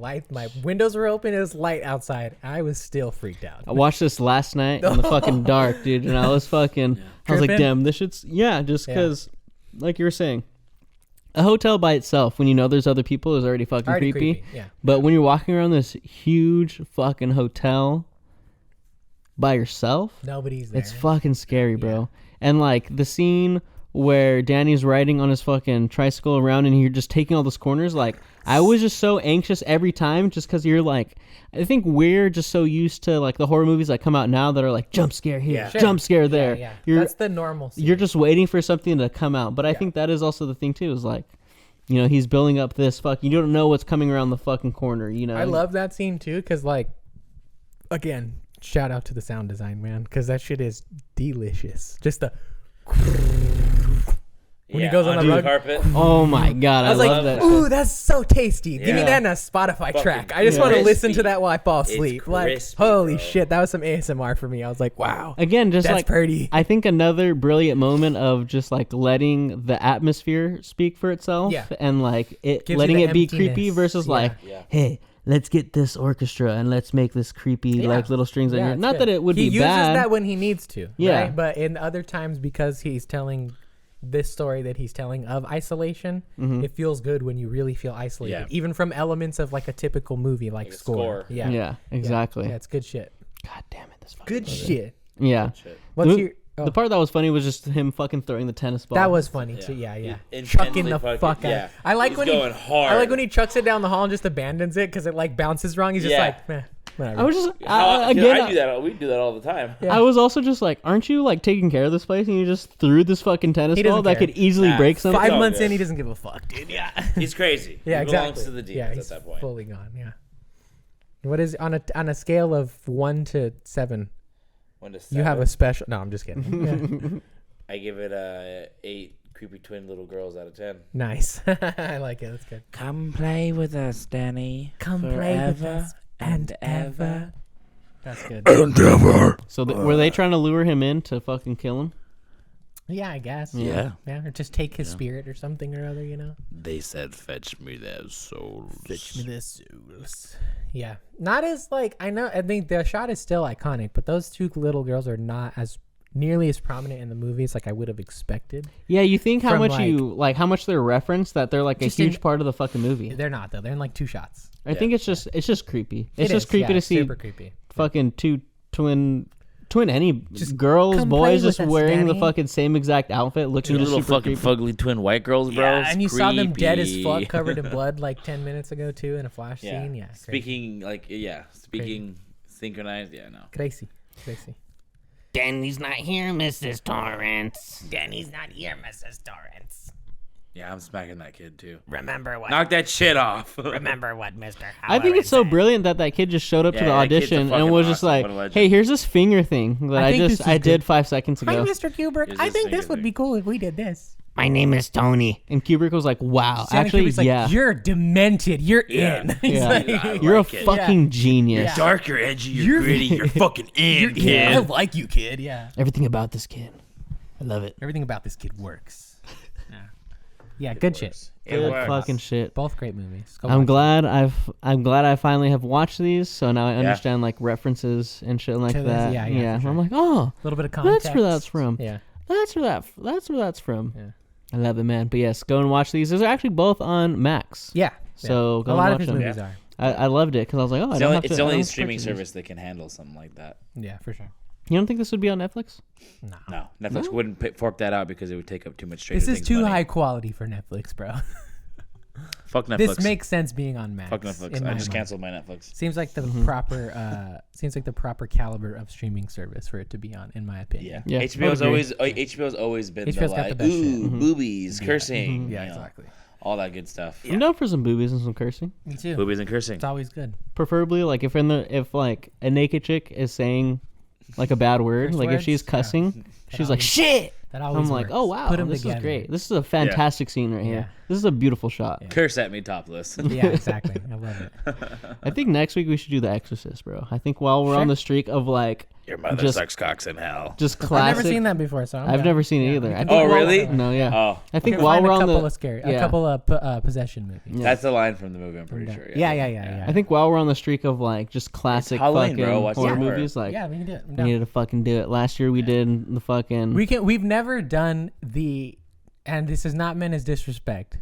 windows were open. It was light outside. I was still freaked out. I watched this last night in the fucking dark, dude, and I was fucking. I was like, Tripping? damn, this shit's just because, like you were saying, a hotel by itself, when you know there's other people, is already fucking creepy. Yeah. But when you're walking around this huge fucking hotel by yourself, Nobody's there. it's fucking scary, bro. And like the scene where Danny's riding on his fucking tricycle around and you're just taking all those corners. Like, I was just so anxious every time just because you're like, I think we're just so used to like the horror movies that come out now that are like jump scare here, jump scare there. Yeah. That's the normal scene. You're just waiting for something to come out. But I think that is also the thing too, is like, you know, he's building up this you don't know what's coming around the fucking corner, you know? I love that scene too, because like, again, shout out to the sound design, man, because that shit is delicious. Just the when he goes on the rug. carpet. Oh my God. I was love like, that ooh, shit. that's so tasty. Give me that in a Spotify track. I just want to listen to that while I fall asleep. Like, holy shit, that was some ASMR for me. I was like, wow. Again, just that's like pretty. I think another brilliant moment of just like letting the atmosphere speak for itself and like Gives letting you it the be creepy emptiness. versus like, hey, let's get this orchestra and let's make this creepy like little strings in here. Not that it would be bad. He uses that when he needs to. Yeah. Right? But in other times, because he's telling this story that he's telling of isolation, it feels good when you really feel isolated, even from elements of like a typical movie like Score. Yeah, exactly. Yeah, it's good shit. God damn it, this fucking Good shit. Yeah. What's your The part that was funny was just him fucking throwing the tennis ball. That was funny too. Yeah. Intensely Chucking the fucking- fuck out. yeah. I like He's when going hard. I like when he chucks it down the hall and just abandons it because it like bounces wrong. He's just like, meh, whatever. I was just I again. do that. We do that all the time. I was also just like, aren't you like taking care of this place and you just threw this fucking tennis He ball doesn't that care. could easily Nah, break something? 5 all months good. in, he doesn't give a fuck, dude. Yeah. He's crazy. Yeah, he exactly. belongs to the Yeah, demons he's at that point. fully gone. Yeah. What is on a scale of 1 to 7? When to You have a seven, special. No, I'm just kidding. Yeah. I give it 8 creepy twin little girls out of 10. Nice. I like it. That's good. Come play with us, Danny. Come play with us and ever. That's good. So were they trying to lure him in to fucking kill him? Yeah, I guess. Yeah. Yeah, or just take his spirit or something or other, you know? They said, "Fetch me their souls." Fetch me the souls. Yeah. Not as, like, I think the shot is still iconic, but those two little girls are not as nearly as prominent in the movies like I would have expected. Yeah, you think how From, much how much they're referenced that they're like a Just huge in- part of the fucking movie. They're not, though. They're in, like, 2 shots. I think it's just creepy. It's It just is, creepy yeah, to see super creepy. fucking two twin any Just girls, come boys play just with us, wearing the Danny. fucking same exact outfit, looking Two just little super fucking creepy. fugly twin white girls, bro. Yeah, It's and you saw them dead as fuck, creepy. covered in blood, like 10 minutes ago, too, in a flash scene. Yeah. Speaking synchronized. Yeah, no. Crazy. Danny's not here, Mrs. Torrance. Danny's not here, Mrs. Torrance. Yeah, I'm smacking that kid too. Remember what? Knock that shit off. Remember what Mr. I think it's so brilliant that kid just showed up to the Yeah, that kid's a audition and fucking was just awesome. like, What a legend. "Hey, here's this finger thing that I think this is I did good. 5 seconds Hi, ago." Mr. Kubrick. Here's I this think thing this would thing. be cool if we did this. My name is Tony. And Kubrick was like, "Wow, Stanley actually, Kubrick's like, yeah, you're demented. You're Yeah. in. He's Yeah. like, I you're like a it. fucking genius. Yeah. Darker, edgy, you're gritty, you're fucking in, I kid. like you, kid. Yeah. Everything about this kid, I love it. Everything about this kid works. Yeah, good shit. Good works. fucking shit." Both great movies. Go I'm watch glad I finally have watched these, so now I understand like references and shit like To this, that. yeah, for sure. I'm like, oh, a little bit of context. that's where that's from. Yeah. That's where that's from. Yeah. I love it, man. But yes, go and watch these. These are actually both on Max. Yeah. So a go lot and of his watch them. movies are. I loved it because I was like, oh, I It's don't the only, have to. it's the I only don't have to streaming purchase these. service that can handle something like that. Yeah, for sure. You don't think this would be on Netflix? No, Netflix wouldn't fork that out because it would take up too much Stranger This is Things too money. high quality for Netflix, bro. Fuck Netflix. This makes sense being on Max. Fuck Netflix. in I my just mind. canceled my Netflix. Seems like the proper caliber of streaming service for it to be on, in my opinion. Yeah. Yeah, HBO's I would always been HBO's the got like, the best shit. ooh, boobies, cursing, Yeah, you know, exactly. all that good stuff. I'm down for some boobies and some cursing. Me too. Boobies and cursing. It's always good. Preferably, like if like a naked chick is saying like a bad word, Curse like if she's words? cussing, she's like always- shit. That always I'm like, works. oh wow, Put 'em this together. is great. This is a fantastic scene right here. Yeah. This is a beautiful shot. Curse at me topless. Yeah, exactly. I love it. I think next week we should do The Exorcist, bro. I think while we're on the streak of like Your mother Just- sucks cocks in hell. just I've classic. never seen that before, so I've never seen it either. I think Oh, while- really? No, yeah. Oh, I think Can while find we're a on couple the of scary, yeah. a couple of possession movies. that's the line from the movie. I'm pretty sure. Yeah. I think while we're on the streak of like just classic Halloween, fucking bro. Watch horror it. movies, like Yeah, we can do it. I'm we down. needed to fucking do it. Last year we did the fucking We've never done and this is not meant as disrespect,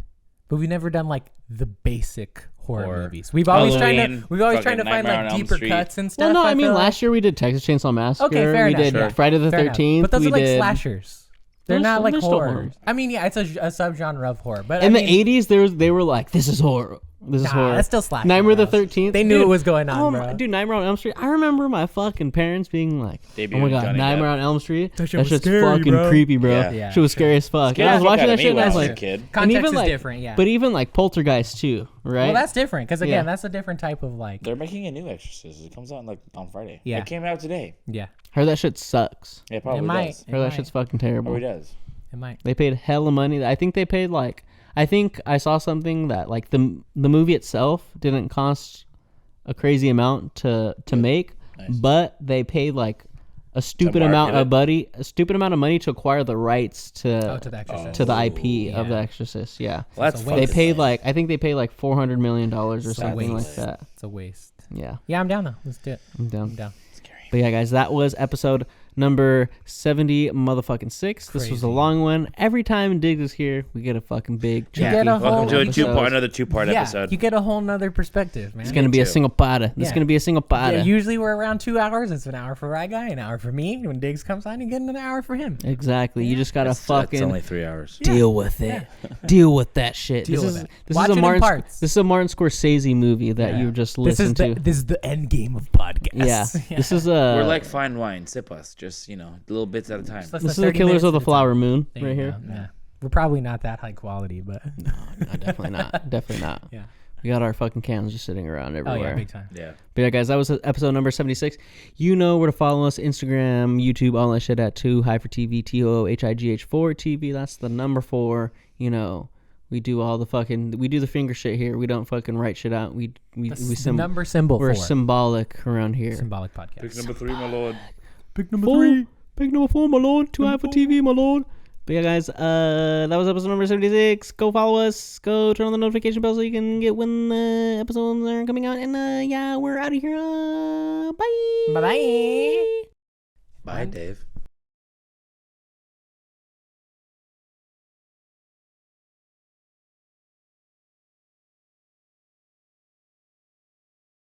but we've never done like the basic horror movies. We've always tried Halloween, to fucking find Nightmare on like Elm deeper Street. cuts and stuff. Well, no, I mean feel like. last year we did Texas Chainsaw Massacre. Okay, fair we enough. did Sure. Friday the Fair enough. 13th. But those we are like did, slashers. They're not like still horror. I mean, yeah, it's a subgenre of horror. But in I mean, the 80s, they were like, this is horror. This is horror. That's still slash. Nightmare the 13th. They knew it was going on, bro. Dude, Nightmare on Elm Street. I remember my fucking parents being like, "Oh my god, Johnny Nightmare Depp. on Elm Street. That shit That was shit's scary, fucking bro." creepy, bro. Yeah. Shit was scary as fuck. Scared And I was the fuck watching out that of me shit, and when I was I was a like, kid. and Context even is like, different, yeah. But even like Poltergeist too, right? Well, that's different because again, Yeah. that's a different type of like. They're making a new Exorcist. It comes out like on Friday. Yeah. It came out today. Yeah, Heard that shit sucks. Yeah, it probably it might. does. Heard that shit's fucking terrible. Probably does. It might. They paid hella money. I think they paid like, I think I saw something that like the movie itself didn't cost a crazy amount to make, but they paid like a stupid amount of money to acquire the rights to The Exorcist. to the IP of The Exorcist. Yeah, Well, that's They they fucking paid lame. like, I think they paid like $400 million or a something like waste. that. It's a waste. Yeah, Yeah, I'm down though. Let's do it. I'm down. I'm down. But yeah, guys, that was episode number 70 motherfucking 6. This was a Crazy. long one. Every time Diggs is here, we get a fucking big You get chunky a whole- Welcome to a episode. another two-part Yeah, episode. you get a whole nother perspective, man. It's gonna be a too. single potta. This is Yeah. gonna be a single potta. Yeah, usually we're around 2 hours. It's an hour for Rye Guy, an hour for me. When Diggs comes on, you get another hour for him. Exactly. You just gotta That's fucking only 3 hours. deal with it. Deal with that shit. Deal this with is it. this Watch is it a in Martin. parts. This is a Martin Scorsese movie that Yeah. you just This is listened to. this is the end game of podcasts. Yeah. This is a. We're like fine wine. Sip us. Just, little bits at a time. Just less This is than the 30 Killers minutes of the at a time. Flower Moon There right you here. go, Yeah. We're probably not that high quality, but No, definitely not. Definitely not. yeah. We got our fucking cans just sitting around Oh everywhere. yeah, big time. Yeah. But yeah, guys, that was episode number 76. You know where to follow us: Instagram, YouTube, all that shit at 2HIGH4TV, TOOHIGH4TV. That's the number 4. We do all the fucking. We do the finger shit here. We don't fucking write shit out. We The number symbol. We're for symbolic around here. symbolic podcast. Pick number 3, my lord. Pick number 3. Pick number 4, my lord. 2HIGH4TV, my lord. But yeah, guys, that was episode number 76. Go follow us. Go turn on the notification bell so you can get when the episodes are coming out. And yeah, we're out of here. Bye. Bye bye. Bye, Dave.